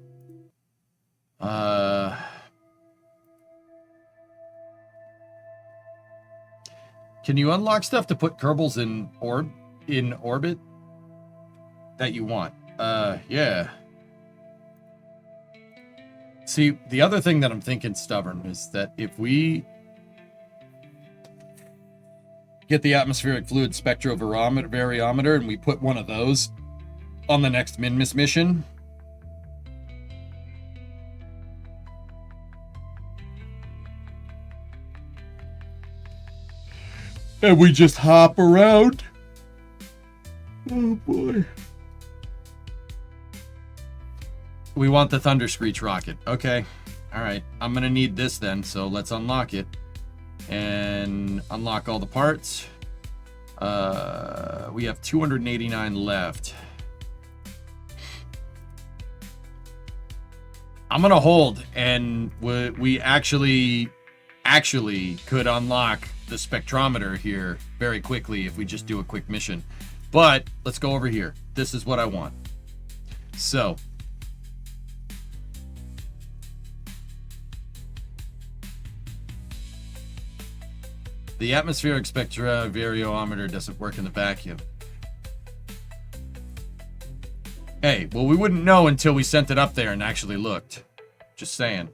Can you unlock stuff to put Kerbals in orbit that you want? Yeah. See, the other thing that I'm thinking, Stubborn, is that if we get the atmospheric fluid spectrovariometer and we put one of those on the next Minmus mission, and we just hop around. Oh boy. We want the Thunder Screech rocket. Okay. All right. I'm going to need this then, so let's unlock it. And unlock all the parts. We have 289 left. I'm going to hold, and we actually could unlock the spectrometer here very quickly if we just do a quick mission. But let's go over here. This is what I want. So the atmospheric spectrovariometer doesn't work in the vacuum. Hey, well, we wouldn't know until we sent it up there and actually looked. Just saying.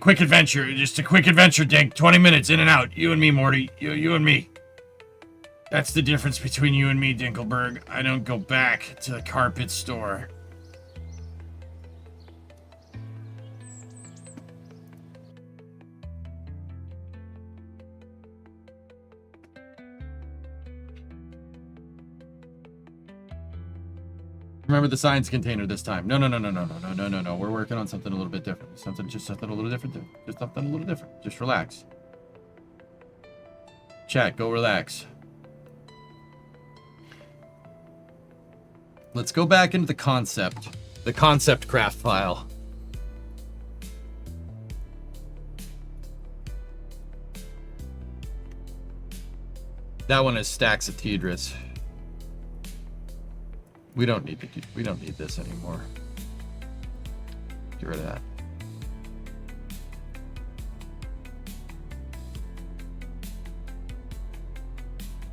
Quick adventure. Just a quick adventure, Dink. 20 minutes in and out. You and me, Morty. You and me. That's the difference between you and me, Dinkelberg. I don't go back to the carpet store. Remember the science container this time. No. We're working on something a little bit different. Something a little different. Just something a little different. Just relax. Chat, go relax. Let's go back into the concept craft file. That one is stacks of Tidris. We don't need this anymore. Get rid of that.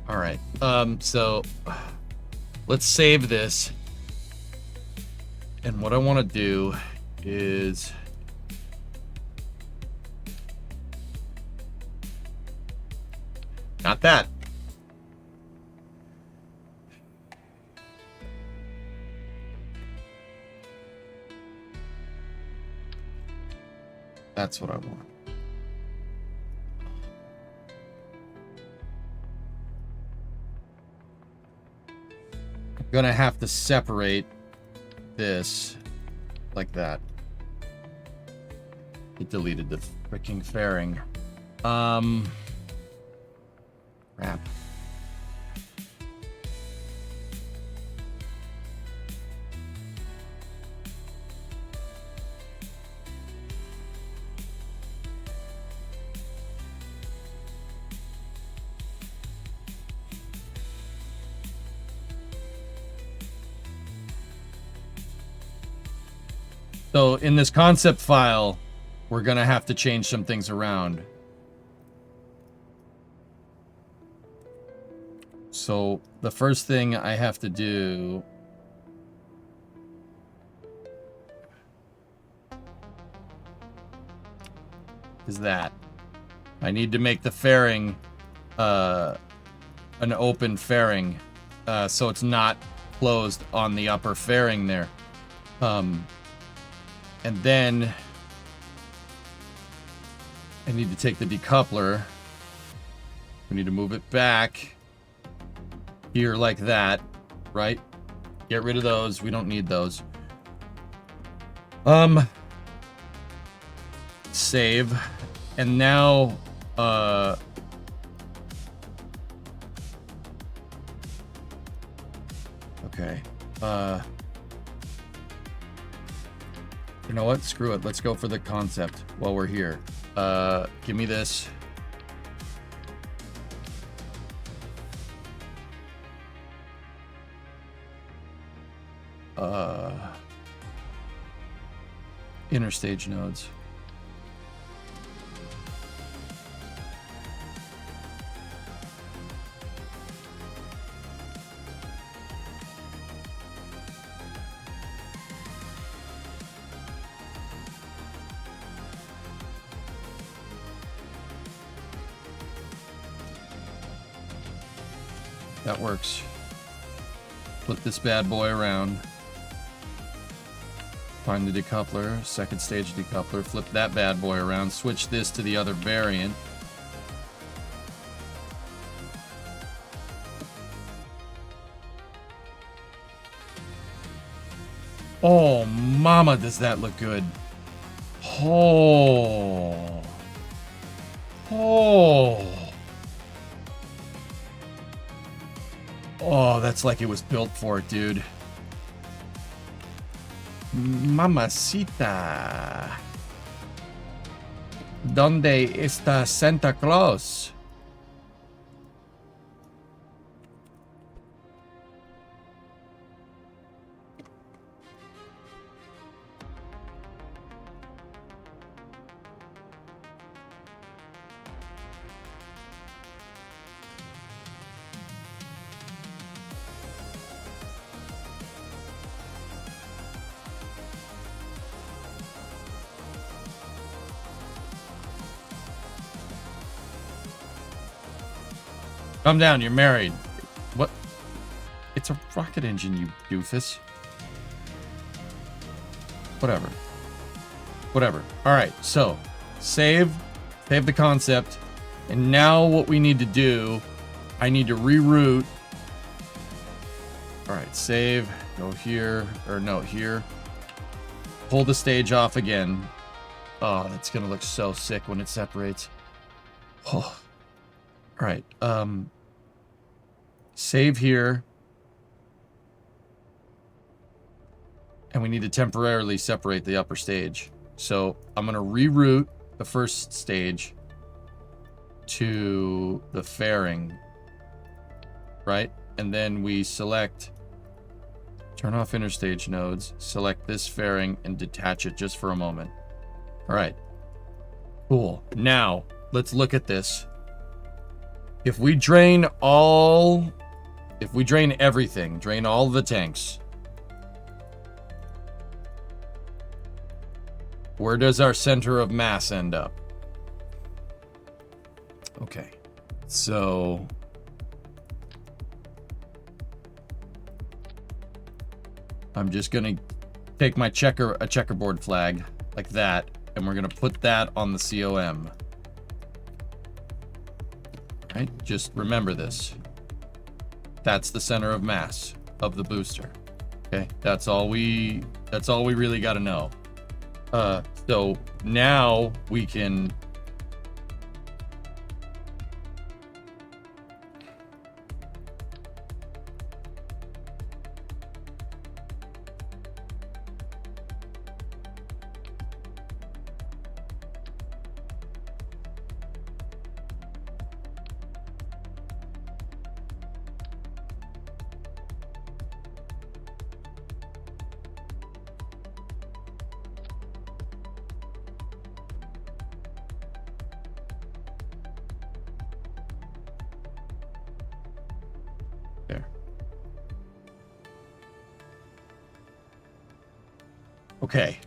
All right. So let's save this. And what I want to do is not that. That's what I want. I'm gonna have to separate this like that. It deleted the freaking fairing. Crap. So in this concept file, we're going to have to change some things around. So the first thing I have to do is that I need to make the fairing an open fairing, so it's not closed on the upper fairing there. And then I need to take the decoupler. We need to move it back here like that, right? Get rid of those. We don't need those. Save. And now, okay. You know what? Screw it. Let's go for the concept while we're here. Give me this. Interstage nodes. That works. Flip this bad boy around. Find the decoupler, second stage decoupler, flip that bad boy around, switch this to the other variant. Oh, mama, does that look good. Oh. Oh. Oh, that's like it was built for it, dude. Mamacita. ¿Dónde está Santa Claus? Calm down, you're married. What? It's a rocket engine, you doofus. Whatever. Whatever. Alright, so save the concept. And now what we need to do, I need to reroute. Alright, save, go here, or no, here. Pull the stage off again. Oh, that's gonna look so sick when it separates. Oh. Alright, save here. And we need to temporarily separate the upper stage. So I'm going to reroute the first stage to the fairing. Right? And then we select, turn off interstage nodes, select this fairing, and detach it just for a moment. Alright. Cool. Now, let's look at this. If we drain everything, drain all the tanks, where does our center of mass end up? Okay, so I'm just gonna take my checkerboard flag like that, and we're gonna put that on the COM. Right? Just remember this. That's the center of mass of the booster. Okay, that's all we really got to know. So now we can there. Okay.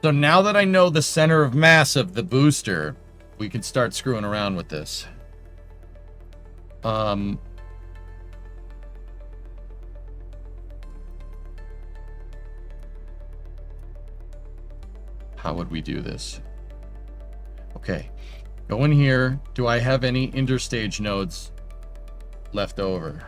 So now that I know the center of mass of the booster, we can start screwing around with this. How would we do this? Okay. Go in here. Do I have any interstage nodes left over?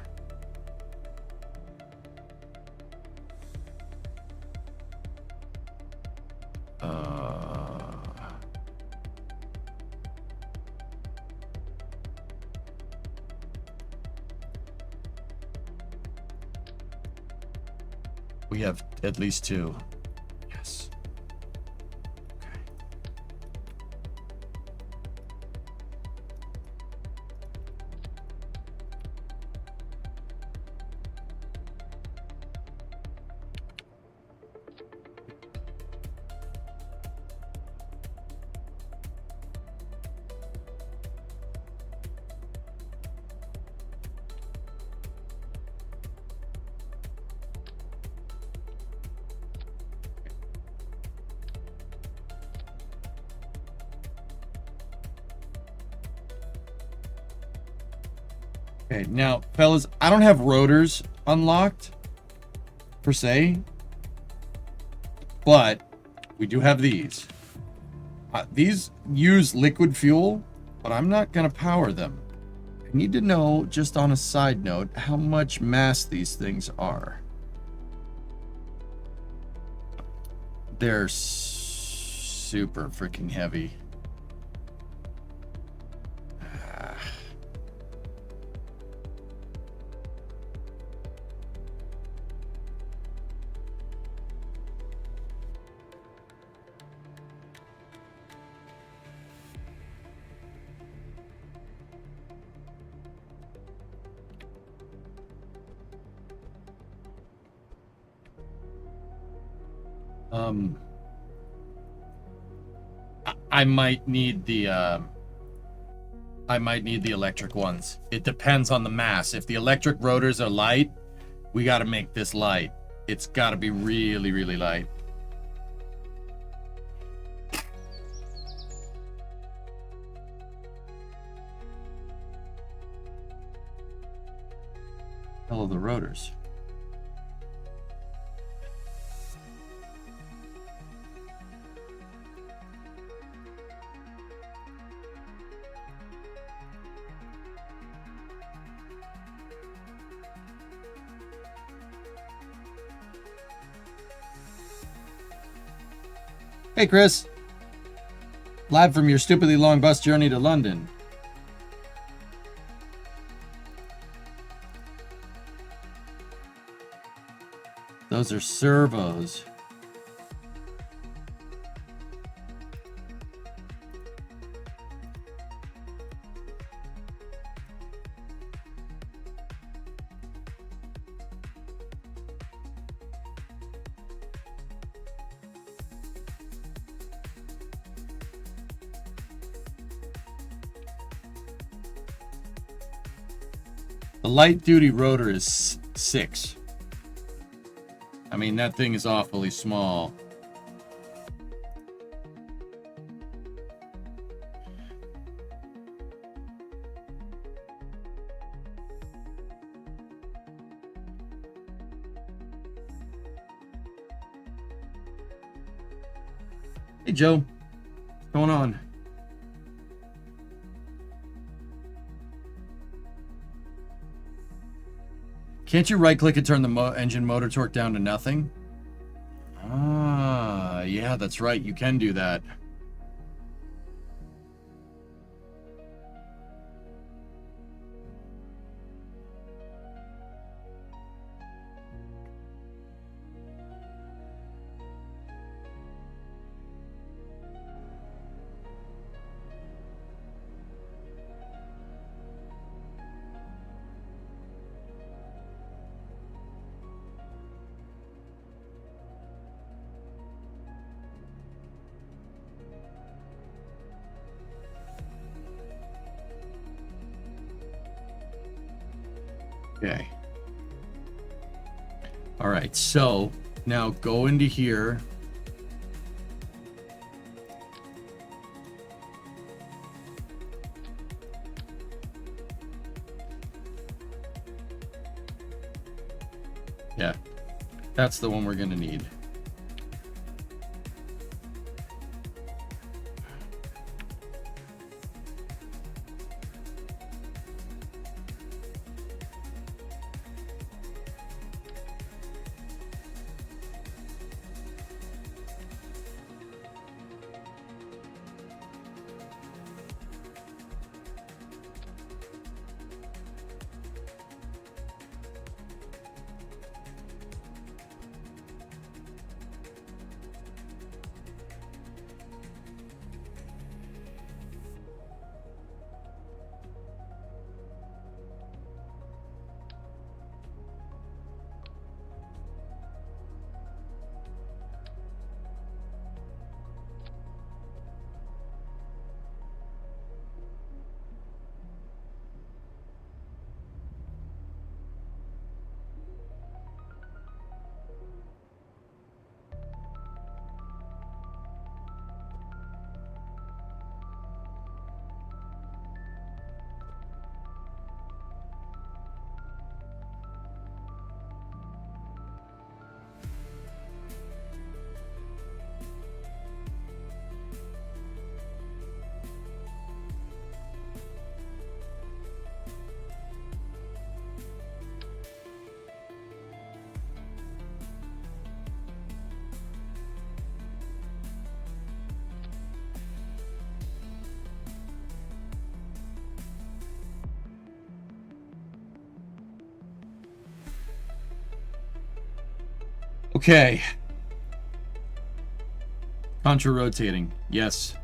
We have at least 2. Yes. Okay. Okay, now, fellas, I don't have rotors unlocked, per se, but we do have these. These use liquid fuel, but I'm not going to power them. I need to know, just on a side note, how much mass these things are. They're super freaking heavy. I might need the electric ones. It depends on the mass. If the electric rotors are light, we got to make this light. It's got to be really, really light. Hell of the rotors. Hey, Chris. Live from your stupidly long bus journey to London. Those are servos. The light duty rotor is 6. I mean, that thing is awfully small. Hey, Joe. What's going on? Can't you right-click and turn the engine motor torque down to nothing? Ah, yeah, that's right. You can do that. Okay. All right, so now go into here. Yeah, that's the one we're gonna need. Okay. Contra rotating. Yes.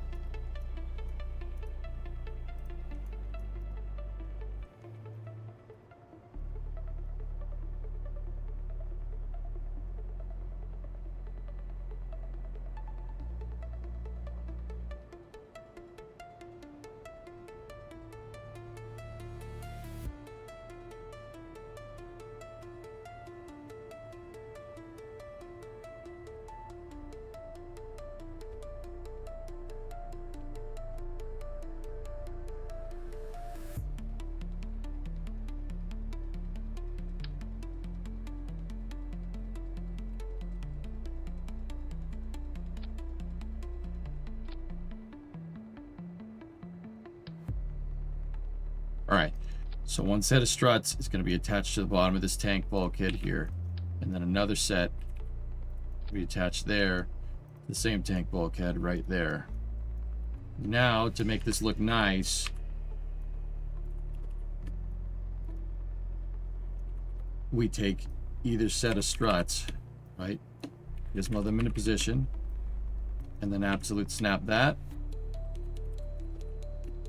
Alright, so one set of struts is going to be attached to the bottom of this tank bulkhead here. And then another set will be attached there. The same tank bulkhead right there. Now, to make this look nice, we take either set of struts, right? Gizmo them into position. And then absolute snap that.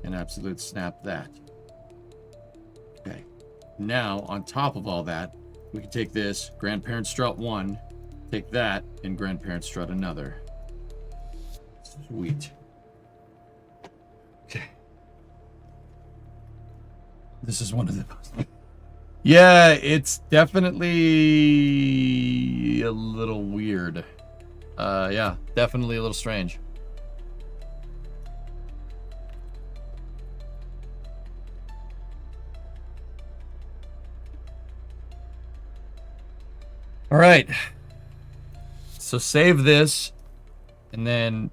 And absolute snap that. Okay, now on top of all that, we can take this grandparent strut 1, take that, and grandparent strut another. Sweet. Okay. This is one of the most... Yeah, it's definitely a little weird. Yeah, definitely a little strange. All right, so save this, and then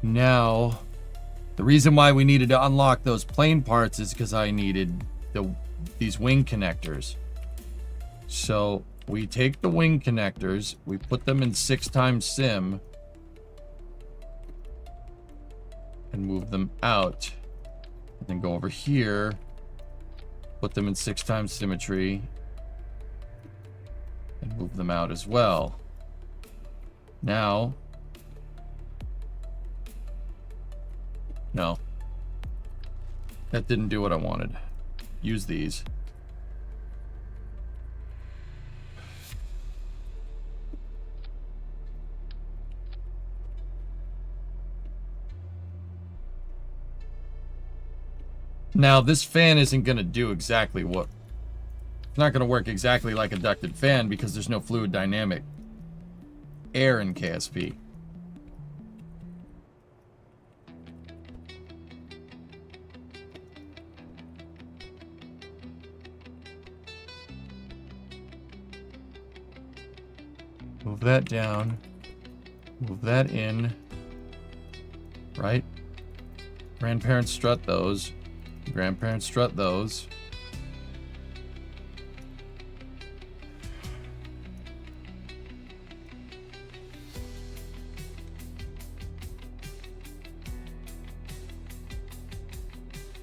now the reason why we needed to unlock those plane parts is because I needed these wing connectors. So we take the wing connectors, we put them in 6x sim, and move them out. And then go over here, put them in 6x symmetry, and move them out as well. Now, no, that didn't do what I wanted. Use these. Now, this fan isn't going to do exactly what... It's not going to work exactly like a ducted fan because there's no fluid dynamic air in KSP. Move that down. Move that in. Right? Grandparents strut those. Grandparents strut those.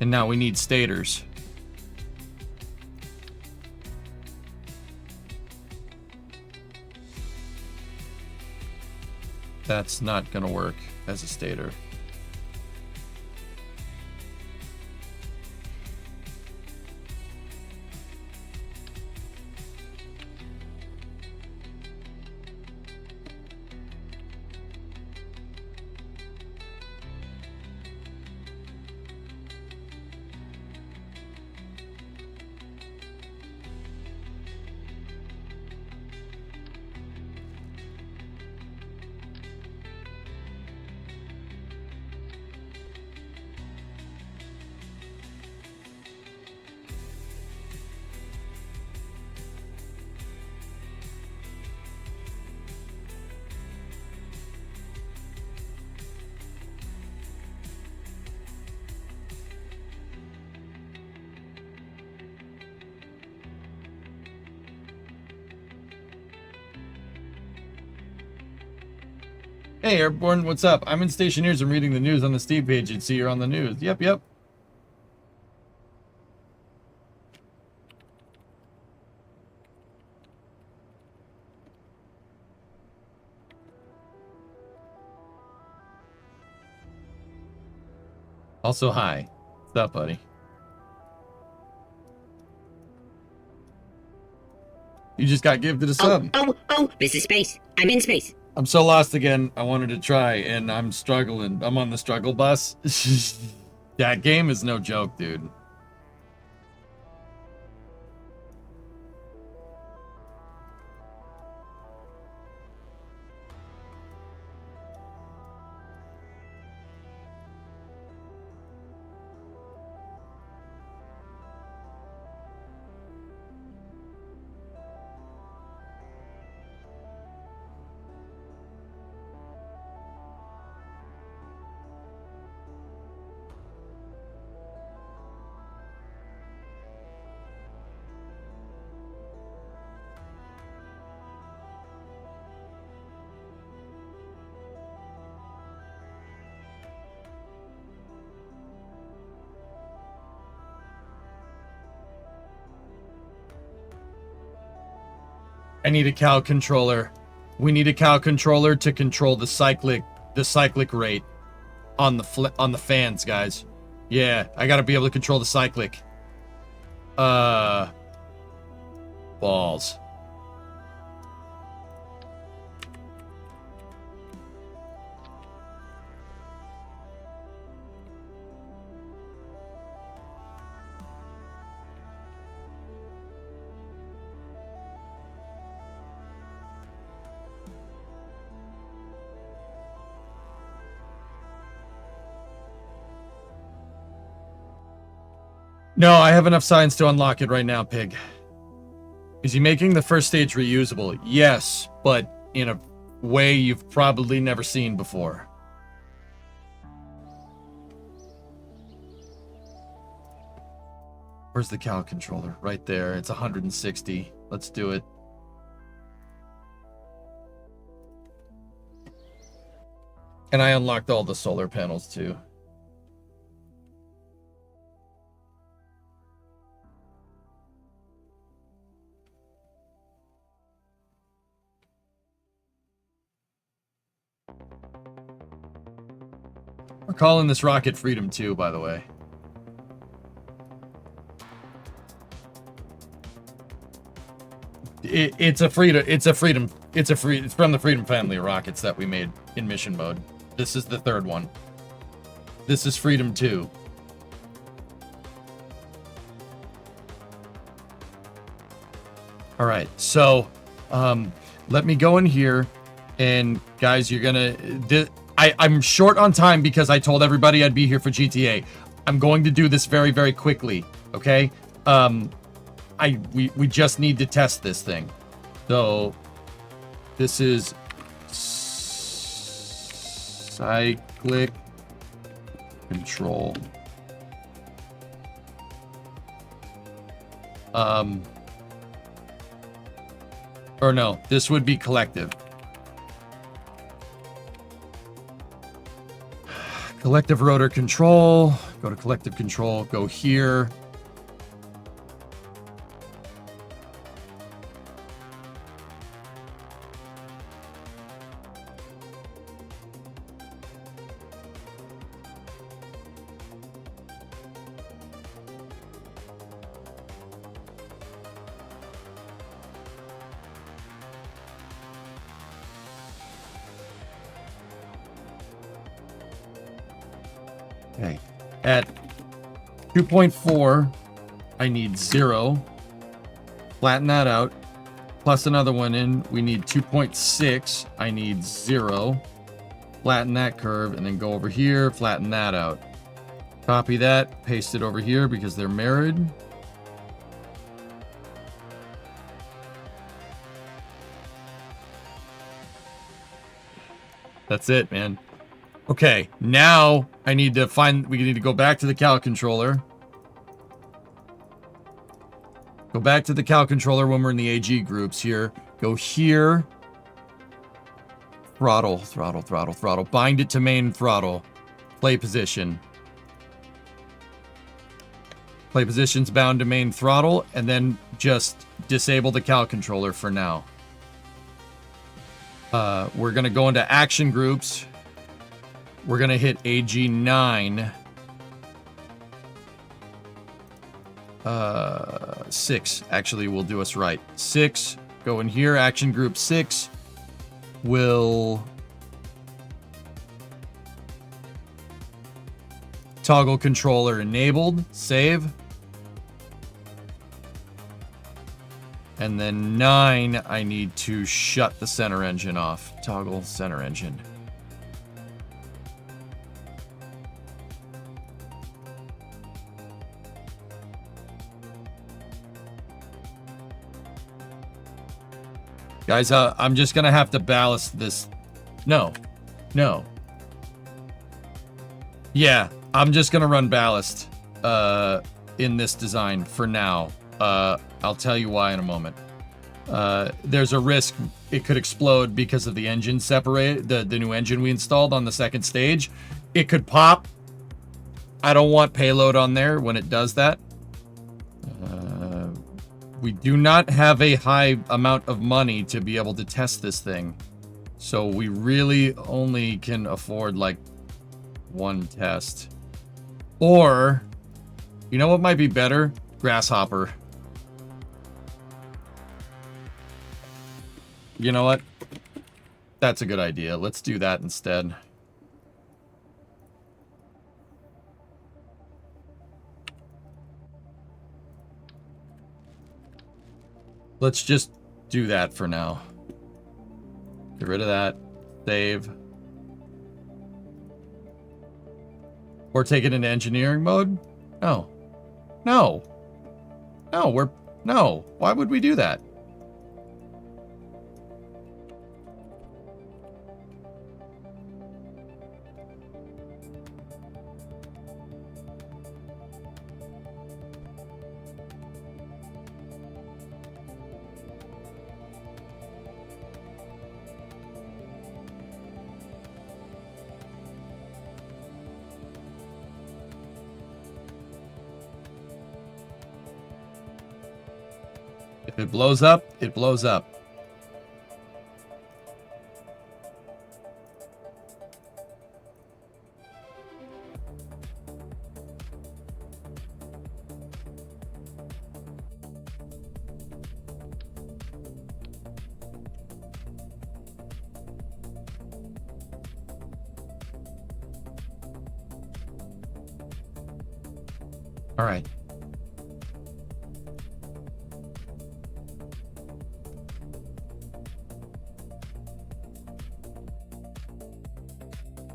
And now we need stators. That's not going to work as a stator. Hey, Airborne, what's up? I'm in Stationeers. I'm reading the news on the Steve page. You'd see you're on the news. Yep. Also, hi. What's up, buddy? You just got gifted a sub. Oh, this is space. I'm in space. I'm so lost again. I wanted to try, and I'm struggling. I'm on the struggle bus. That game is no joke, dude. I need a cow controller. We need a cow controller to control the cyclic rate on the fans, guys. Yeah, I gotta be able to control the cyclic. Balls. No, I have enough science to unlock it right now, Pig. Is he making the first stage reusable? Yes, but in a way you've probably never seen before. Where's the cow controller? Right there. It's 160. Let's do it. And I unlocked all the solar panels too. We're calling this rocket Freedom 2, by the way. It's from the Freedom family of rockets that we made in mission mode. This is the third one. This is Freedom 2. All right, so let me go in here, and guys, you're gonna. I'm short on time because I told everybody I'd be here for GTA. I'm going to do this very, very quickly. Okay. We just need to test this thing. So this is cyclic control. Or no, this would be collective. Collective rotor control. Go to collective control. Go here. Okay, at 2.4, I need 0. Flatten that out. Plus another one in, we need 2.6. I need 0. Flatten that curve, and then go over here, flatten that out. Copy that, paste it over here because they're married. That's it, man. Okay, now we need to go back to the cal controller. Go back to the cal controller when we're in the AG groups here. Go here. Throttle, throttle, throttle, throttle. Bind it to main throttle. Play position. Play position's bound to main throttle, and then just disable the cow controller for now. We're going to go into action groups. We're going to hit AG9. 6 actually will do us right. 6, go in here, action group 6 will toggle controller enabled, save. And then 9, I need to shut the center engine off. Toggle center engine. Guys, I'm just gonna have to ballast this. No. Yeah, I'm just gonna run ballast in this design for now. I'll tell you why in a moment. There's a risk it could explode because of the engine separate, the new engine we installed on the second stage. It could pop. I don't want payload on there when it does that. We do not have a high amount of money to be able to test this thing. So we really only can afford like one test. Or, you know what might be better? Grasshopper. You know what? That's a good idea. Let's do that instead. Let's just do that for now. Get rid of that. Save. Or take it into engineering mode? No. No. No, no. Why would we do that? If it blows up, it blows up. All right.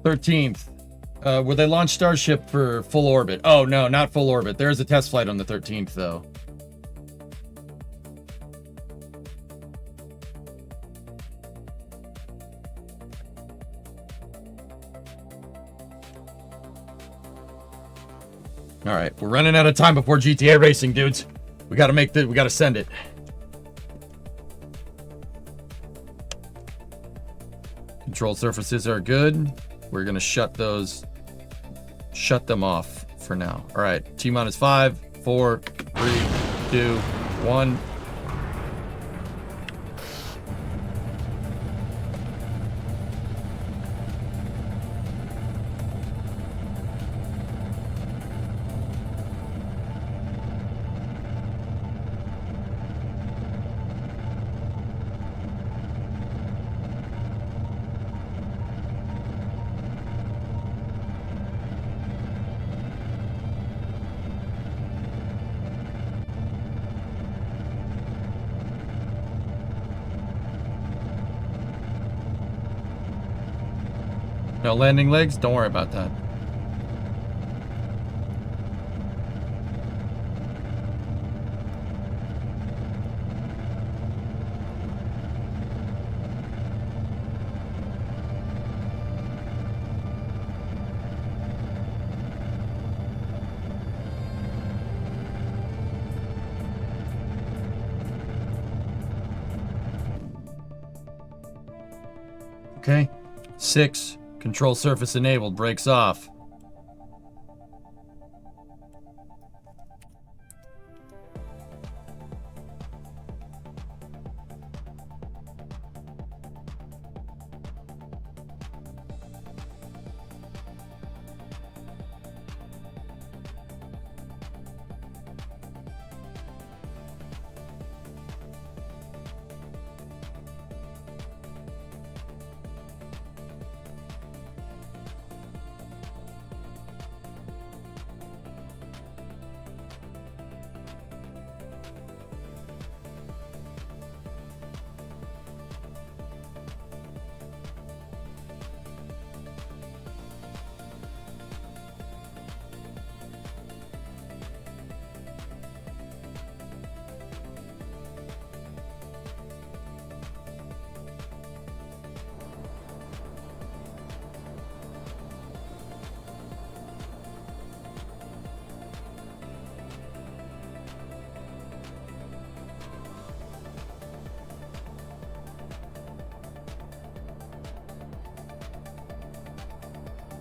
'13th. Where they launched Starship for full orbit. Oh, no, not full orbit. There's a test flight on the 13th, though. All right, we're running out of time before GTA Racing, dudes. We gotta send it. Control surfaces are good. We're gonna shut them off for now. All right, T-minus 5, 4, 3, 2, 1. No landing legs? Don't worry about that. Okay. 6. Control surface enabled. Breaks off.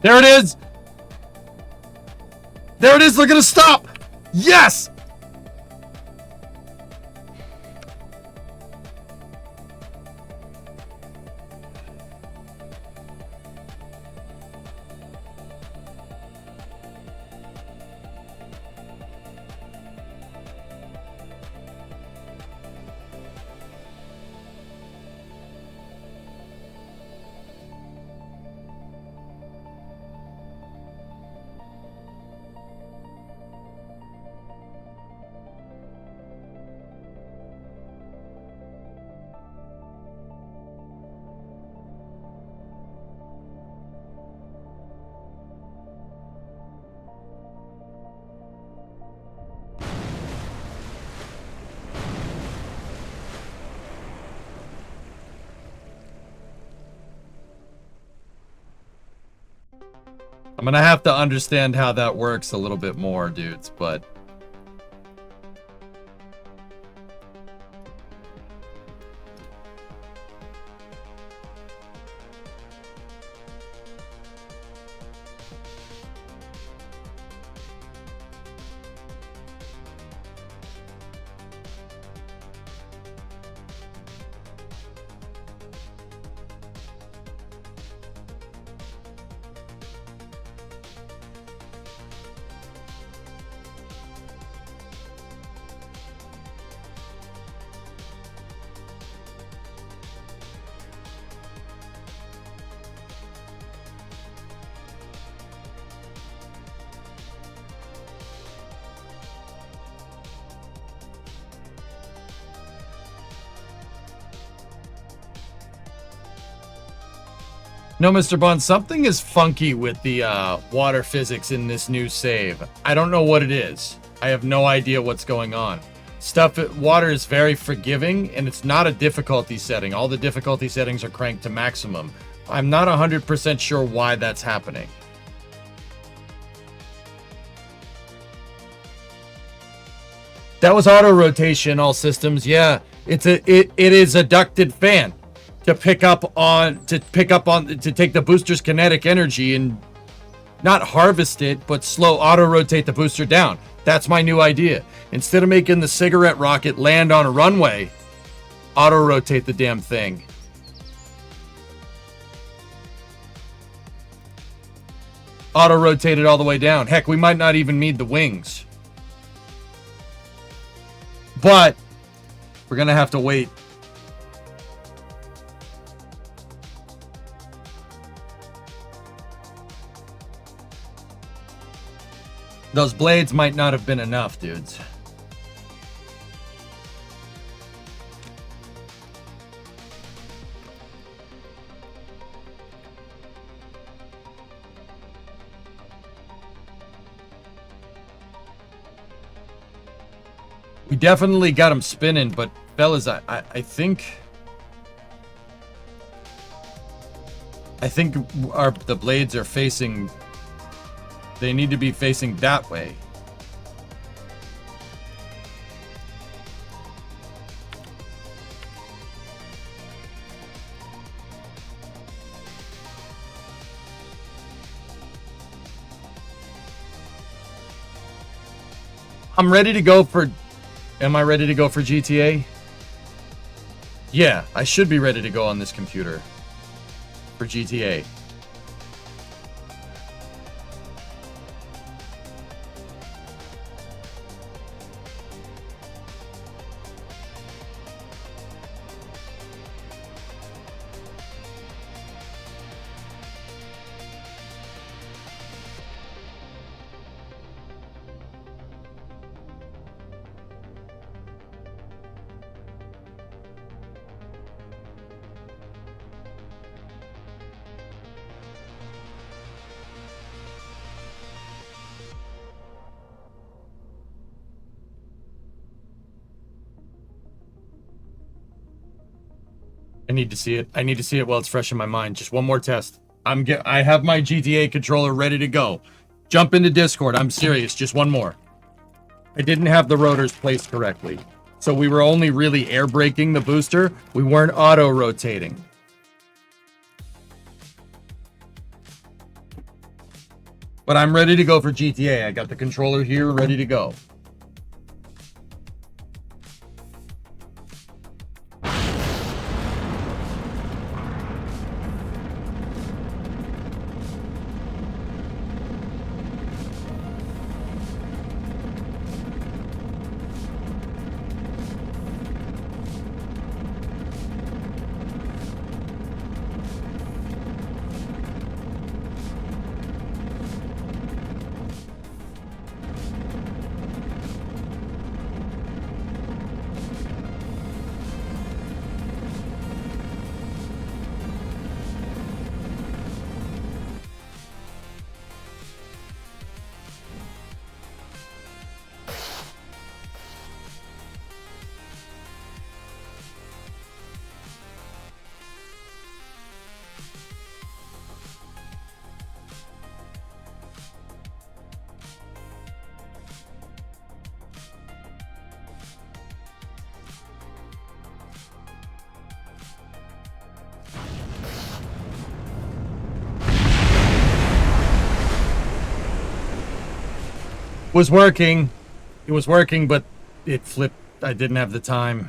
There it is! There it is! They're gonna stop! Yes! I'm gonna have to understand how that works a little bit more, dudes, but... No, Mr. Bond, something is funky with the water physics in this new save. I don't know what it is. I have no idea what's going on. Water is very forgiving, and it's not a difficulty setting. All the difficulty settings are cranked to maximum. I'm not 100% sure why that's happening. That was auto rotation, all systems. Yeah, it is a ducted fan. To take the booster's kinetic energy and not harvest it, but slow auto rotate the booster down. That's my new idea. Instead of making the cigarette rocket land on a runway, auto rotate the damn thing. Auto rotate it all the way down. Heck, we might not even need the wings. But we're gonna have to wait. Those blades might not have been enough, dudes. We definitely got him spinning, but fellas, I think the blades are facing. They need to be facing that way. I'm ready to go for... Am I ready to go for GTA? Yeah, I should be ready to go on this computer for GTA. I need to see it. I need to see it while it's fresh in my mind. Just one more test. I have my GTA controller ready to go. Jump into Discord. I'm serious. Just one more. I didn't have the rotors placed correctly. So we were only really air braking the booster. We weren't auto rotating. But I'm ready to go for GTA. I got the controller here ready to go. Was working. It was working, but it flipped. I didn't have the time.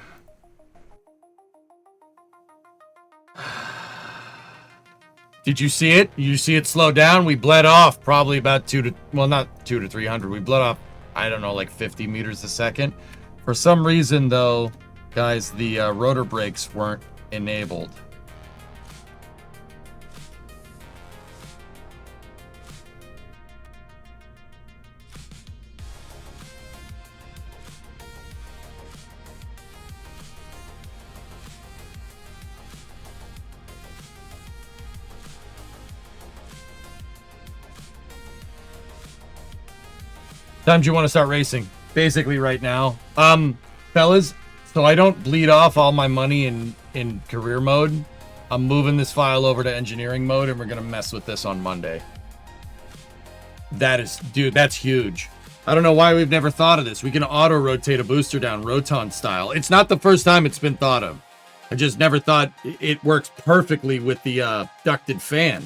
Did you see it? You see it slow down? We bled off probably about not 2 to 300. We bled off, I don't know, like 50 meters a second. For some reason, though, guys, the rotor brakes weren't enabled. Times you want to start racing, basically right now. Fellas, so I don't bleed off all my money in career mode, I'm moving this file over to engineering mode, and we're gonna mess with this on Monday. That is, dude, that's huge. I don't know why we've never thought of this. We can auto-rotate a booster down Roton style. It's not the first time it's been thought of. I just never thought it works perfectly with the ducted fan.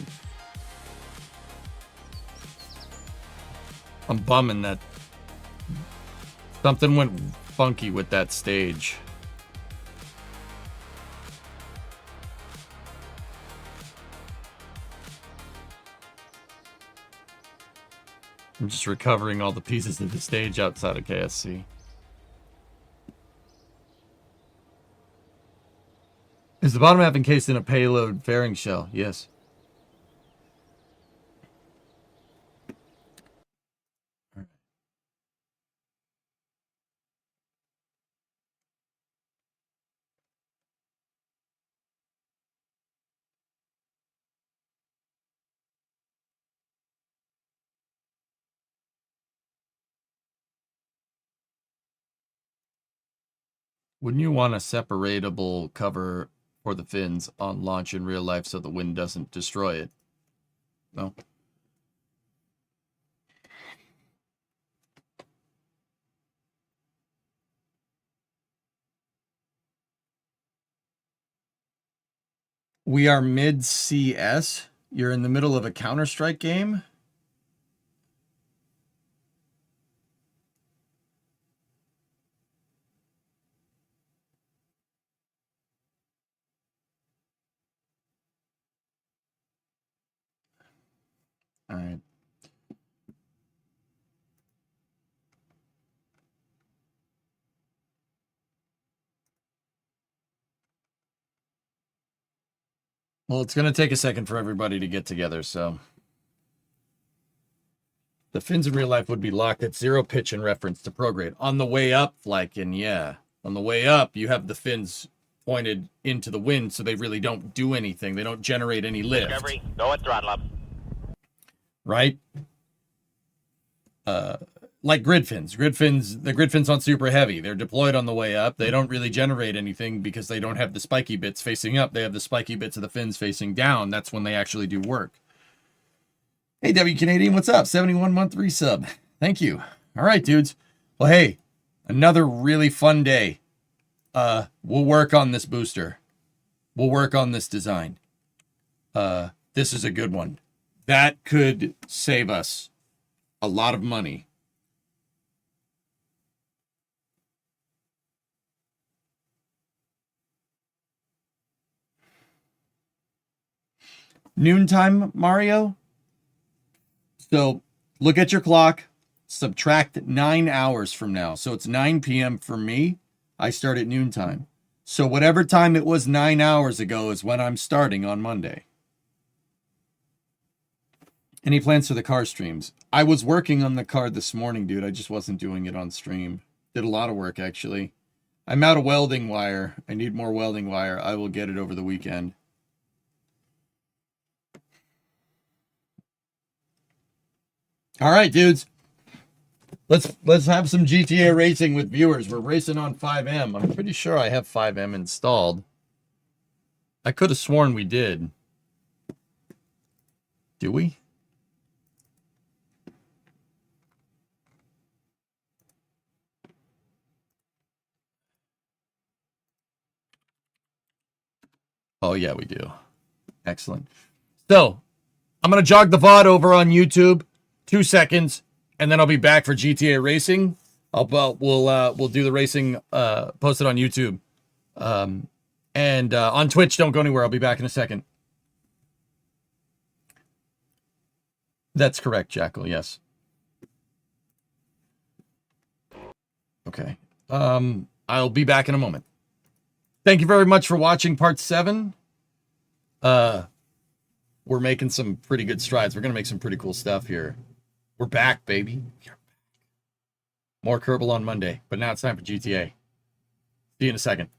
I'm bumming that something went funky with that stage. I'm just recovering all the pieces of the stage outside of KSC. Is the bottom half encased in a payload fairing shell? Yes. Wouldn't you want a separatable cover for the fins on launch in real life so the wind doesn't destroy it? No? We are mid CS. You're in the middle of a Counter-Strike game? All right. Well, it's going to take a second for everybody to get together, so. The fins in real life would be locked at 0 pitch in reference to prograde. On the way up, on the way up, you have the fins pointed into the wind, so they really don't do anything. They don't generate any lift. Discovery, go at throttle up. Right? Like grid fins. The grid fins aren't super heavy. They're deployed on the way up. They don't really generate anything because they don't have the spiky bits facing up. They have the spiky bits of the fins facing down. That's when they actually do work. Hey, W Canadian, what's up? 71-month resub. Thank you. All right, dudes. Well, hey, another really fun day. We'll work on this booster. We'll work on this design. This is a good one. That could save us a lot of money. Noontime, Mario? So look at your clock, subtract 9 hours from now. So it's 9 p.m. for me. I start at noontime. So whatever time it was 9 hours ago is when I'm starting on Monday. Any plans for the car streams? I was working on the car this morning, dude. I just wasn't doing it on stream. Did a lot of work, actually. I'm out of welding wire. I need more welding wire. I will get it over the weekend. All right, dudes. Let's have some GTA racing with viewers. We're racing on 5M. I'm pretty sure I have 5M installed. I could have sworn we did. Do we? Oh, yeah, we do. Excellent. So, I'm going to jog the VOD over on YouTube. 2 seconds, and then I'll be back for GTA Racing. We'll do the racing, post it on YouTube. And on Twitch, don't go anywhere. I'll be back in a second. That's correct, Jackal, yes. Okay. I'll be back in a moment. Thank you very much for watching part 7. We're making some pretty good strides. We're going to make some pretty cool stuff here. We're back, baby. More Kerbal on Monday, but now it's time for GTA. See you in a second.